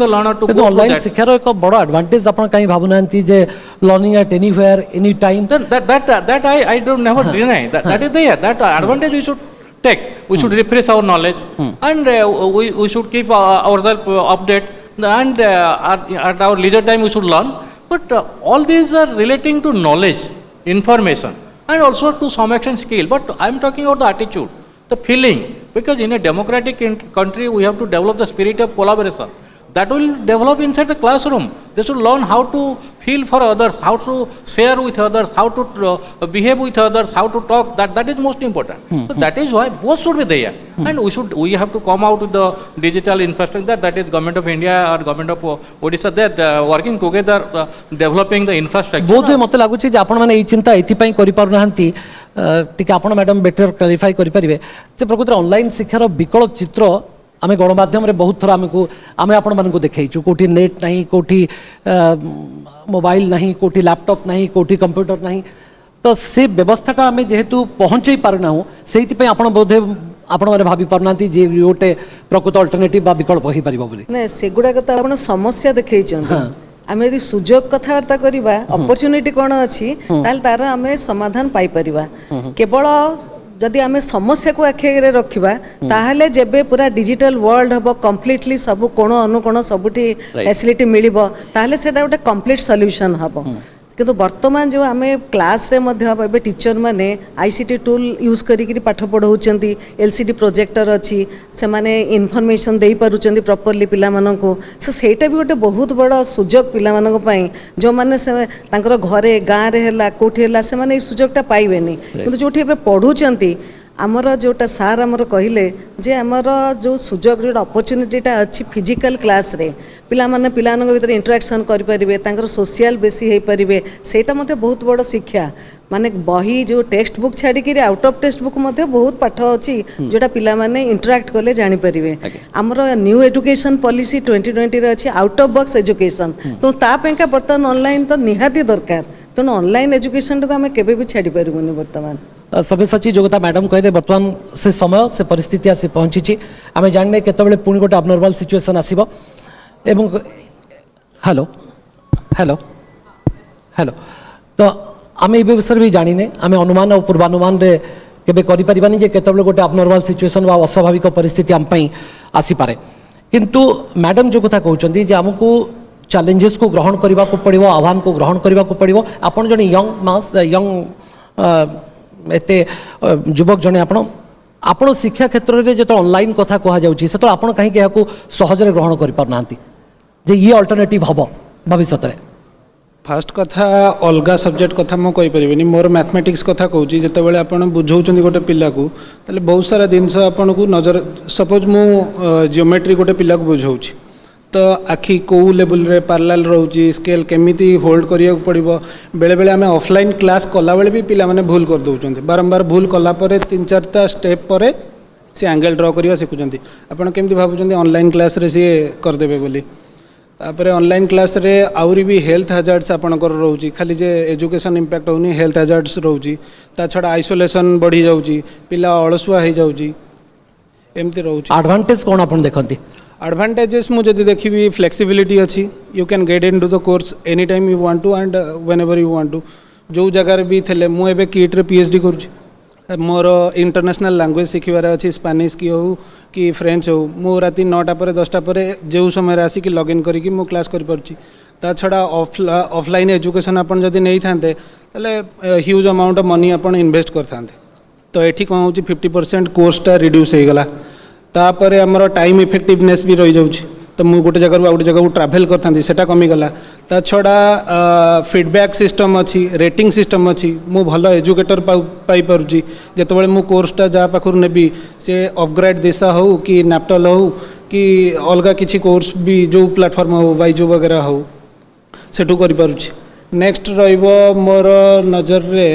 learner to go through online that. शिक्षार एक बड़ा advantage आपण कहीं भावुनांती जे learning at anywhere, any time. Then that I don't never deny. That is there. That advantage we should take. We should refresh our knowledge and we should keep ourselves update. And at our leisure time we should learn. But all these are relating to knowledge, information, and also to some extent skill. But I am talking about the attitude, the feeling. Because in a democratic country, we have to develop the spirit of collaboration. That will develop inside the classroom. They should learn how to feel for others, how to share with others, how to behave with others, how to talk. That is most important. So that is why both should be there. And we have to come out with the digital infrastructure. That is Government of India or Government of Odisha. They are working together, developing the infrastructure. बहुत ही मत लगुच आपण मैंने चिंता ये करें T आप madam better clarify करेंगे प्रकृत ऑनलाइन शिक्षार विकल चित्र आम गणमाध्यम बहुत थर आमको आम आपण देखु कौटी नेट ना कौटी मोबाइल ना कौटी लैपटॉप ना कौटी कंप्यूटर ना तो से व्यवस्थाटा आम जेहेतु पहुँचे पारना से बोधे आपण मैंने भावी पारना जे गोटे प्रकृत अल्टरनेटिव विकल्प हो पार ना सेगुड़ाक तो आप समस्या देखई आम यदि सुजोग कथबार्ता करवा अपॉर्चुनिटी कौन अच्छी तार आम समाधान पाई परिबा केवल जदि आम समस्या को आखिरे रखा ताहले जेबे पूरा डिजिटल वर्ल्ड हम कम्प्लीटली सब कोण अनुकोण सबुठी फैसिलिटी मिल ताहले सेटा गोटे कम्प्लीट सॉल्यूशन हम किंतु वर्तमान जो आम क्लास रे मध्य टीचर माने आईसीटी टूल यूज करी पाठ पढ़ाउछंती एलसीडी प्रोजेक्टर अच्छी से माने इनफॉरमेशन दे पारुछंती प्रॉपर्ली पिला मानको से सेटा भी गोटे बहुत बड़ा सुजोग पिला मानको पई जो माने से तांकर घरे गाँ रे हला कोठी हला से माने ई सुजोगटा पाइबेनी किंतु जोठी एबे पढ़ुछंती आमर जोटा सार आमर कहले जे आमर जो सुजोग जो अपॉर्चुनिटीटा अच्छी फिजिकल क्लास रे पिला माने पिलानक भीतर इंटरेक्शन करि परिबे तांकर सोशल बेसी हे परिबे सेटा मते बहुत बड़ शिक्षा माने बही जो टेक्स्ट बुक छाड़ी कि आउट ऑफ टेक्स्ट बुक मते बहुत पाठ अछि जोटा पिला माने इंटरेक्ट करले जानि परिबे आमर न्यू एजुकेशन पॉलिसी 2020 रे अछि आउट ऑफ बॉक्स एजुकेशन तो ता पेका बर्तन ऑनलाइन तो निहाती दरकार तो ऑनलाइन एजुकेशन को आमे केबे भी छाड़ी परिबोनी वर्तमान सभी सची जो कथा मैडम कहले बर्तमान से समय से परिस्थिति आसी पहुंची आम जाने केतबेले पुणी गोटे अबनॉर्मल सिचुएशन आसीबो एवं हेलो हेलो हेलो तो आम ये विषय भी जानिने आम अनुमान और पूर्वानुमान रे केबे करि परिबानी जे केतबेले गोटे अबनॉर्मल सिचुएशन वा अस्वाभाविक परिस्थिति आम पई आसी पारे किंतु मैडम जो कथा कहउचंदी जे हमकू चैलेंजेस को ग्रहण करबा को पड़िबो आह्वान को ग्रहण करबा को पड़िबो आपण जने यंग एते युवक जने आपण शिक्षा क्षेत्र में जो ऑनलाइन कथा कह जाउची से तो आपण कहीं को सहजरे ग्रहण कर पार नांती जे ये अल्टरनेटिव हबो भविष्य रे फास्ट कथा अलगा सब्जेक्ट कथा मो कहि परिबेनी मोर मैथमेटिक्स कथा कहूची जेते बेले आपण बुझौचंदी गोटे पिल्ला को तले बहुत सारा जिनस आपण को नजर सपोज मो जियोमेट्री गोटे पिल्ला को बुझौची तो आखि कौ लेवल रे पैरेलल रहउची स्केल केमिति होल्ड करिया पड़िबो बेले बेले आमे ऑफलाइन क्लास कला बेले भी पिला माने भूल कर दउचंती बारंबार भूल कला परे 3-4टा स्टेप परे से एंगल ड्रा करिया सिखुचंती आपण केमिति भाबुचंती ऑनलाइन क्लास रे से कर देबे बोली तापर ऑनलाइन क्लास रे आउरी भी हेल्थ हैजार्ड्स आपणकर रोची खाली जे एजुकेशन इंपैक्ट होनी हेल्थ हैजार्ड्स रोची ता छड़ा आइसोलेशन बढ़ी जाउची पिला अलसुआ हो जाउची एमती रोची एडवांटेज कोन आपण देखंती एडवांटेजेस मुझे देखी फ्लेक्सिबिलिटी अच्छी you can get into the course any time you want to and whenever you want to जो जगार भी थे मुझे किट्रे पीएचडी कर मोर इंटरनेशनल लैंग्वेज शिखबार अच्छी स्पेनिश की हो कि फ्रेंच हो मु राति 9टा पर 10टा पर जो समय आसिक लॉगिन करके मु क्लास कर पारुची ता छड़ा ऑफलाइन एजुकेशन आपन जदि नहीं थांते तले ह्यूज अमाउंट ऑफ मनी आपन इन्वेस्ट कर थांते तो एठी कोन होची 50% कोर्सटा रिड्यूस हो गला तापर आमर टाइम इफेक्टिवनेस भी रही जाऊँ तो मुझे गोटे जगह गोटे जगह ट्राभेल करता से कमीगला ता छड़ा फीडबैक सिस्टम अच्छी रेटिंग सिस्टम अच्छी मु भल एजुकेटर पाई पारुची जेतेबेले मु कोर्सटा जहाँ पाखर नेबी से अपग्रेड दिशा हो कि नैपटल हो कि अलग किसी कोर्स भी जो प्लेटफॉर्म हो बाइजू वगैरह हो सेठू करि पारुची नेक्स्ट रहिबो मोर नजर रे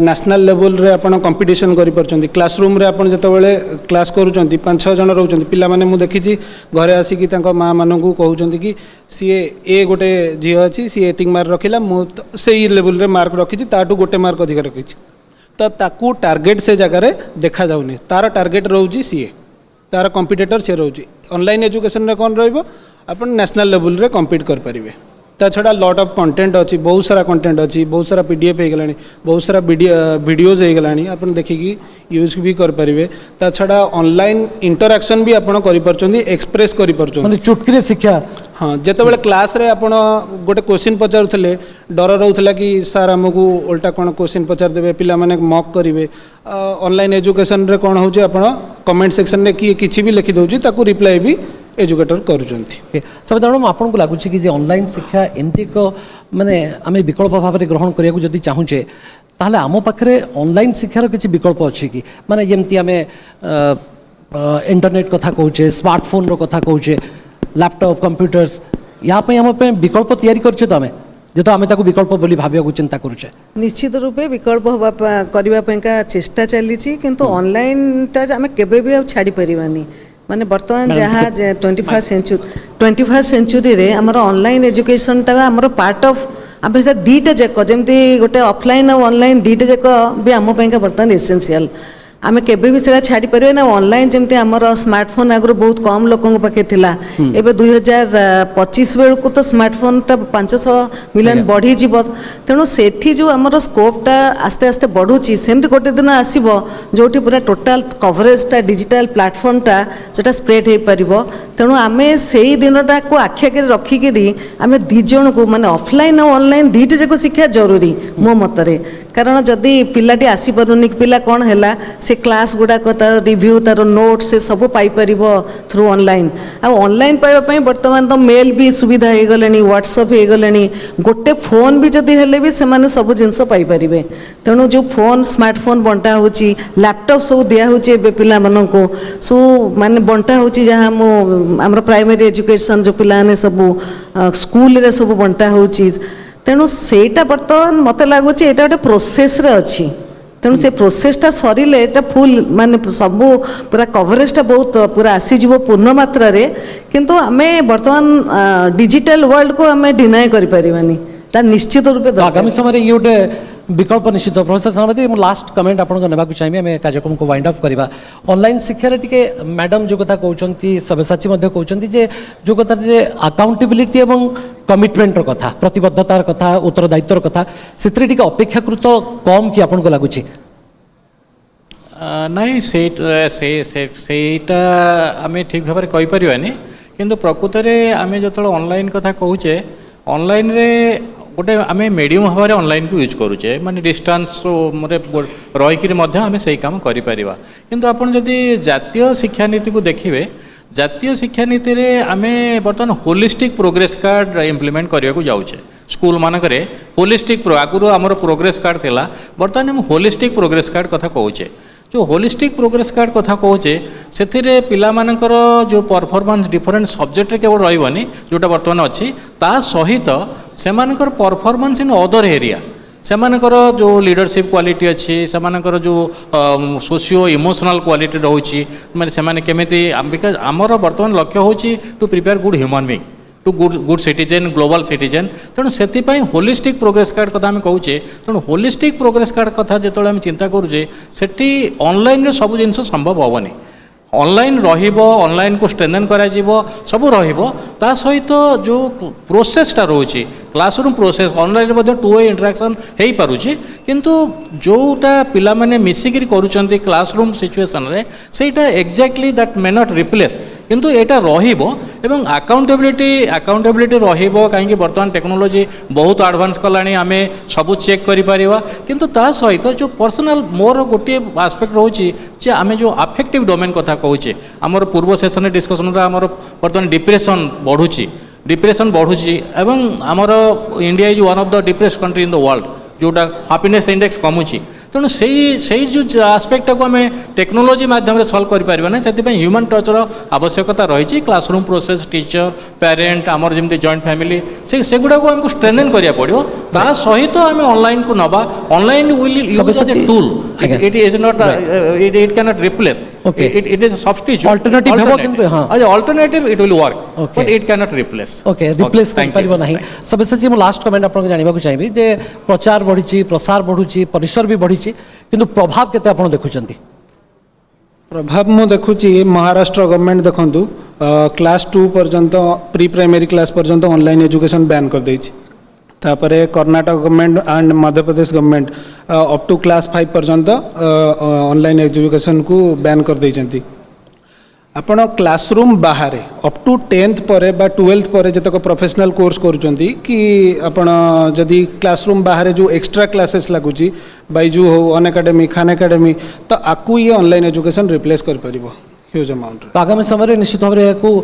नेशनल लेवल रे आपण कंपटीशन करि परचंती क्लासरूम रे आपण जतबेले क्लास करूचंती 5-6 जन रहउचंती पिला माने मु देखिची घरे आसी कि तांको मां माननकु कहउचंती कि सी ए गोटे झियो अछि सी एतिक मार्क रखिला मु सेही लेवल रे मार्क रखिची ताटू गोटे मार्क अधिक रखिची तो ताकू टार्गेट से जगह रे देखा जाउनी तार टार्गेट रहउची सी ए तार कंपटीटर से रहउची ऑनलाइन एजुकेशन रे कोन रहइबो आपण नेशनल लेवल रे कम्पीट कर परिबे ता छड़ा लॉट ऑफ कंटेंट अच्छी बहुत सारा कंटेंट अच्छी बहुत सारा पीडीएफ हो गलानी बहुत सारा वीडियोज हो गलानी आपण देखिकी यूज भी कर परिबे ता छड़ा ऑनलाइन इंटरैक्शन भी आपण करि परचोंदी एक्सप्रेस करि परचोंदी माने चुटकी शिक्षा हाँ जेतेबेले क्लास रे आपण गोटे क्वेश्चन पचारुथले डर रहउथला कि सर हमकु उल्टा कोन क्वेश्चन पचार देबे पिला माने मॉक करिवे ऑनलाइन एजुकेशन रे कोन होउची आपण कमेंट सेक्शन रे किछि भी लिखि दउची ताकू रिप्लाई भी एजुकेटर करुचंती सब दाम आपन को लागुची कि जे ऑनलाइन शिक्षा एमती को माने आमे विकल्प भाव में ग्रहण करिया को जदी चाहूचे ताहले आमो पाखरे ऑनलाइन शिक्षार किछि विकल्प अछि कि माने जेमती आमे इंटरनेट कथा कहूचे स्मार्टफोन रो कथा कहूचे लैपटॉप कंप्यूटर्स या पे हम पे विकल्प तैयारी करछे तो आमे जो तो आमे ताको विकल्प बोली भाबिया को चिंता करूचे निश्चित रूपे विकल्प होबा करबा पेका चेष्टा चलीची किंतु ऑनलाइन ता आमे केबे भी छाड़ी परिबानी माने वर्तमान जहाँ 21st सेंचुरी रे हमर ऑनलाइन एजुकेशन टा हमर पार्ट ऑफ आम दीटा जाक जमती गोटे ऑफलाइन और ऑनलाइन दीटा जाक भी आम वर्तमान एसेंशियल आमे केबे भी सेरा छाड़ी परिबे ना ऑनलाइन जेमते हमर स्मार्टफोन आगरो बहुत कम लोकन पाखे थिला एबे 2025 बेलको तो स्मार्टफोन टा 500 मिलियन बढ़ी जीव तेणु सेठी जो हमर स्कोप टा आस्ते आस्ते बढ़ुची सेमती गोटे दिन आसीबो जोठी पूरा टोटल कवरेज टा डिजिटल प्लेटफॉर्म टा जेटा स्प्रेड हे परिबो तेणु आमे सेही दिनटा को आख्या के रखी के आमे दी जण को माने ऑफलाइन और ऑनलाइन दीटा जाको शिक्षा जरूरी मो मतरे कारण जदि पिलाटी आसी परुनी पिला कोन हैला से क्लास गुड़ाक तार रिव्यू तार नोट से सब पाई परिबो थ्रू ऑनलाइन आ ऑनलाइन पाइबा पई वर्तमान तो मेल भी सुविधा हे गलेनी व्हाट्सएप हे गलेनी गोटे फोन भी जदि हेले भी से माने सब जिंस पाई परिबे तेणु जो फोन स्मार्टफोन बंटा होची लैपटॉप सब दिया होची बे पिला मन को सो माने बंटा होची जहां मो हमर प्राइमरी एजुकेशन जो पिला ने सब स्कूल रे सब बंटा होची तेणु सेटा वर्तमान मते लागुची एटा गोटे प्रोसेस रे अछि तेणु से प्रोसेसटा सरिले एटा फुल माने सब पूरा कवरेजटा बहुत पूरा आसीजिव पूर्ण मात्रा रे किंतु आमे वर्तमान डिजिटल वर्ल्ड को आमे डिनाय करि परिबानी ता निश्चित रूपे आगामी समय ये गोटे विकल्प निश्चित प्रोफेसर सामंत लास्ट कमेंट आपन को नेबाक चाहिए आम कार्यक्रम को वाइंड अप करवा ऑनलाइन शिक्षा टिके मैडम जो कथा कहउचंती सब्यसाची मध्ये कहउचंती जे जो कथा जे अकाउंटेबिलिटी एवं कमिटमेंट कथा प्रतिबद्धतार कथा उत्तरदायित्वर कथा सेत्री टिके अपेक्षाकृत कम कि आपन को लागुची नहीं सेटा आम ठीक भाव में कहीपरानी किंतु प्रकृत में आम जो ऑनलाइन कथा कहूचे ऑनलाइन रे गोटे आम मीडियम भाव में ऑनलाइन को यूज करुचे माने डिस्टेंस रहीकि आम से काम करें किंतु आपन जदि जातीय शिक्षा नीति को देखिए जातीय शिक्षा नीति रे आम बर्तमान होलिस्टिक प्रोग्रेस कार्ड इम्प्लीमेंट करने को जाऊे स्कूल मानक होलिस्टिक आगुरी आमर प्रोग्रेस कार्ड थिला बर्तमान हम होलिस्टिक प्रोग्रेस कार्ड कथा कहूचे जो होलिस्टिक प्रोग्रेस कार्ड कथा कहूचे से पिला मानकर जो परफॉर्मेंस डिफरेंट सब्जेक्ट रे केवल रही जोटा बर्तमान अच्छी ता सहित सेमानकर परफॉर्मेंस इन अदर एरिया सेमानकर जो लीडरशिप क्वालिटी अच्छी सेमानकर जो सोशियो इमोशनल क्वालिटी रोची माने सेमाने केमिति बिकज आमर बर्तमान लक्ष्य होची to prepare good human being to good citizen global citizen तेणु से होलिस्टिक प्रोग्रेस कार्ड कथा आम कहे तेणु होलिस्टिक प्रोग्रेस कार्ड कथा जो आम चिंता करुचे से ऑनलाइन सब जिन संभव हेनी ऑनलाइन ऑनलाइन को स्ट्रेंथन करा सब ता सहित जो प्रोसेसटा रोचे classroom process online two way interaction हो पारुछि किंतु जोटा पिला माने मिसिकिरी करूछंती क्लासरूम सिचुएशन रे सेटा exactly that may not replace किंतु एटा रहिबो एवं अकाउंटेबिलिटी रहिबो काहेकि वर्तमान टेक्नोलॉजी बहुत एडवांस कलानी आमे सब चेक करि परिबा किंतु ता सहित जो पर्सनल मोर गोटे एस्पेक्ट रोची जे आमे जो अफेक्टिव डोमेन कथा कहूचे आमर पूर्व सेशन रे डिस्कशन रे आमर वर्तमान डिप्रेशन बढ़ुची एवं आमर India is one of the depressed country in the world जोटा हैप्पीनेस इंडेक्स कमुची तेणु से जो आस्पेक्ट को आम टेक्नोलोजी माध्यम सल्व कर ना से ह्यूमन टचर आवश्यकता रही क्लासरूम प्रोसेस टीचर पेरेंट आमर जमी जॉइंट फैमिली से गुड़ा को आमको स्ट्रेंथन करिया पड़ो ता सहित आम ऑनलाइन को नबा online will use as a tool it is not it cannot replace it is substitute alternative हेबो किंतु हां alternative it will work but it cannot replace okay replace कर परिबो नाही सबसे मो लास्ट कमेंट आपन जानिबा को चाहिबी जे प्रचार बढ़िची प्रसार बढ़ुची परिसर भी बढ़ी किंतु प्रभाव केते आपण देखुचंती प्रभाव मु देखुची महाराष्ट्र गवर्नमेंट देखंतु क्लास 2 पर्यंत प्री प्राइमरी क्लास पर्यंत ऑनलाइन एजुकेशन बैन कर देछि तापरे Karnataka government and Madhya Pradesh government up to class 5 पर्यंत ऑनलाइन एजुकेशन को बैन कर देछंती आपण क्लासरूम बाहर अप टू 10th पर बा 12th पर जतक प्रोफेशनल कोर्स करूचंती कि आपण जदि क्लासरूम बाहर जो एक्स्ट्रा क्लासेस लागुची बाइजू हो अन एकेडमी खान एकेडमी तो आकु ये ऑनलाइन एजुकेशन रिप्लेस कर परिबो ह्यूज अमाउंट आगामी समय निश्चित भाव में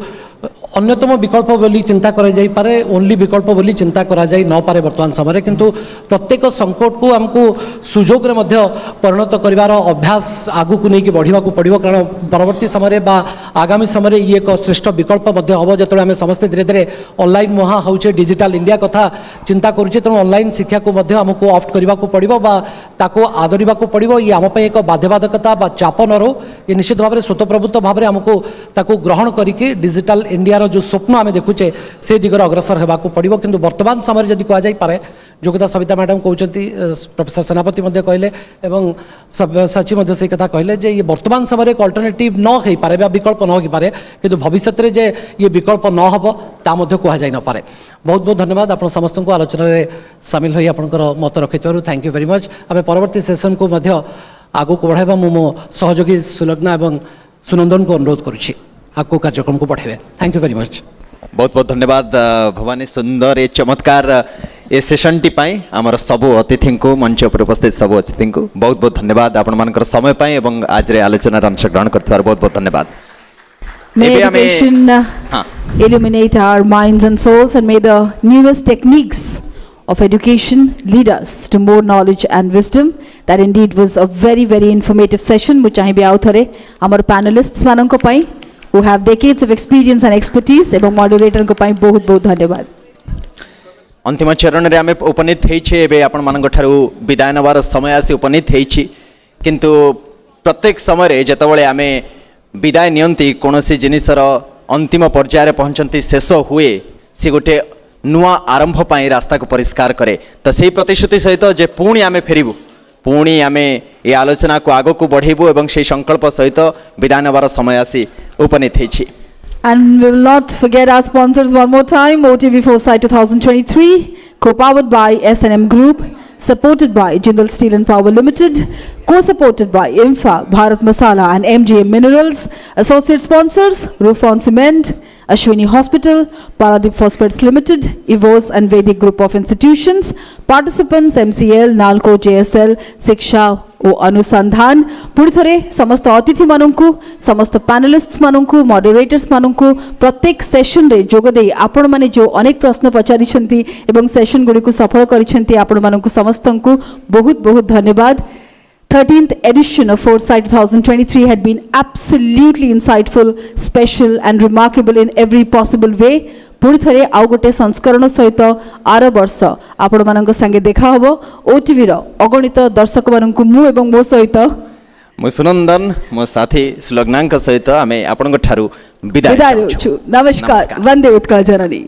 अन्यतम विकल्प बोली चिंता करा जाई पारे ओनली विकल्प बोली चिंता करा जाई न पारे वर्तमान समय किंतु प्रत्येक संकट को हमको सुजोग रे मध्य परिणत करिवार अभ्यास आगु को नहीं बढ़िया पड़ो कारण परवर्ती समय बा आगामी समय ये एक श्रेष्ठ विकल्प मध्य हम जो आम समस्ते धीरे धीरे ऑनलाइन मुहा होचे डिजिटल इंडिया कथा चिंता करुचे तेणु ऑनलाइन शिक्षा को मध्य हमको ऑप्ट करने को पड़ो ताको आदरवा को पड़ो ये आम एक बाध्यबाधकता चाप न रो ये निश्चित भाव में स्वतःप्रभुत्व भाव में हमको ताको ग्रहण करके डिजिटल इंडिया रो जो स्वप्न आम देखुचे से दिगरे अग्रसर होगा पड़ो किंतु वर्तमान समय जदि कह पारे जो कथा सविता मैडम कहते प्रोफेसर सेनापति कहले एवं सचिव से कथा कहले जे ये वर्तमान समय एक अल्टरनेटिव न हो पारे विकल्प न हो पारे किंतु भविष्य में जे ये विकल्प न हम ता कह जाई न पारे बहुत बहुत धन्यवाद आप समस्त को आलोचना रे सामिल होई आपनकर मत रखिथारु थैंक यू वेरी मच आम परवर्ती सेशन को मध्य आगु को बढ़ाइबा मो सहयोगी सुलग्ना एवं सुनंदन को अनुरोध करुछि आपको कार्यक्रम को बढ़ाइबे थैंक यू वेरी मच बहुत बहुत धन्यवाद भवानी सुंदर ये चमत्कार ए सेशन टी पाई आमर सब अतिथि को मंच पर उपस्थित सब अतिथि को बहुत बहुत धन्यवाद आपण मानकर समय पाई एवं आज रे आलोचना अंशग्रहण करथिबार बहुत बहुत धन्यवाद May education illuminate our minds and souls and may the newest techniques of education lead us to more knowledge and wisdom. That indeed was a very very informative session which I be out thare amar panelists mananko pai who have decades of experience and expertise एवं moderator को pai बहुत बहुत धन्यवाद अंतिम चरण रे आमे उपनीत हेइछे एबे आपण मानक ठारू विदाय नवार समय आसी उपनीत हेइछि किंतु प्रत्येक समय रे जतबळे आमे विदाय नियंती कोनोसी जिनिसर अंतिम पर्याय रे पहुंचंती शेष हुए सी गोटे नुआ आरंभ पाई रास्ता को परिष्कार करे तो सेही प्रतिश्रुति सहित जे पुणी आमे फेरिबु पुणी आमे ये आलोचना को आगो को बढ़ेबु एवं सेही संकल्प सहित विदाय नवार समय आसी उपनीत हेइछि And we will not forget our sponsors one more time. OTV Foresight 2023, co-powered by S&M Group, supported by Jindal Steel and Power Limited, co-supported by INFA, Bharat Masala and MGM Minerals. Associate sponsors, Rufon Cement, Ashwini Hospital, Paradip Phosphates Limited, EVOS and Vedic Group of Institutions. Participants, MCL, Nalco, JSL, Siksha, ओ अनुसंधान पुणी थरे समस्त अतिथि मानंकु समस्त panellists मानंकु moderators मानंकु प्रत्येक session रे जोग दे आपण माने जो अनेक प्रश्न पचारि छंती एवं सेशन गुडी को सफल करि छंती आपण मानंकु समस्तंकु बहुत बहुत धन्यवाद 13th edition of Foresight 2023 had been absolutely insightful, special and remarkable in every possible way. पुणी थरे आउ गोटे संस्करण सहित आर वर्ष आपण मानक संगे देखा हबो ओटीवी रो अगणित दर्शक मानकु मु एवं मो सहित मो सुनंदन मो साथी सुलग्नांक सहित आमे आपनक ठारू विदाय नमस्कार वंदे उत्कल जननी।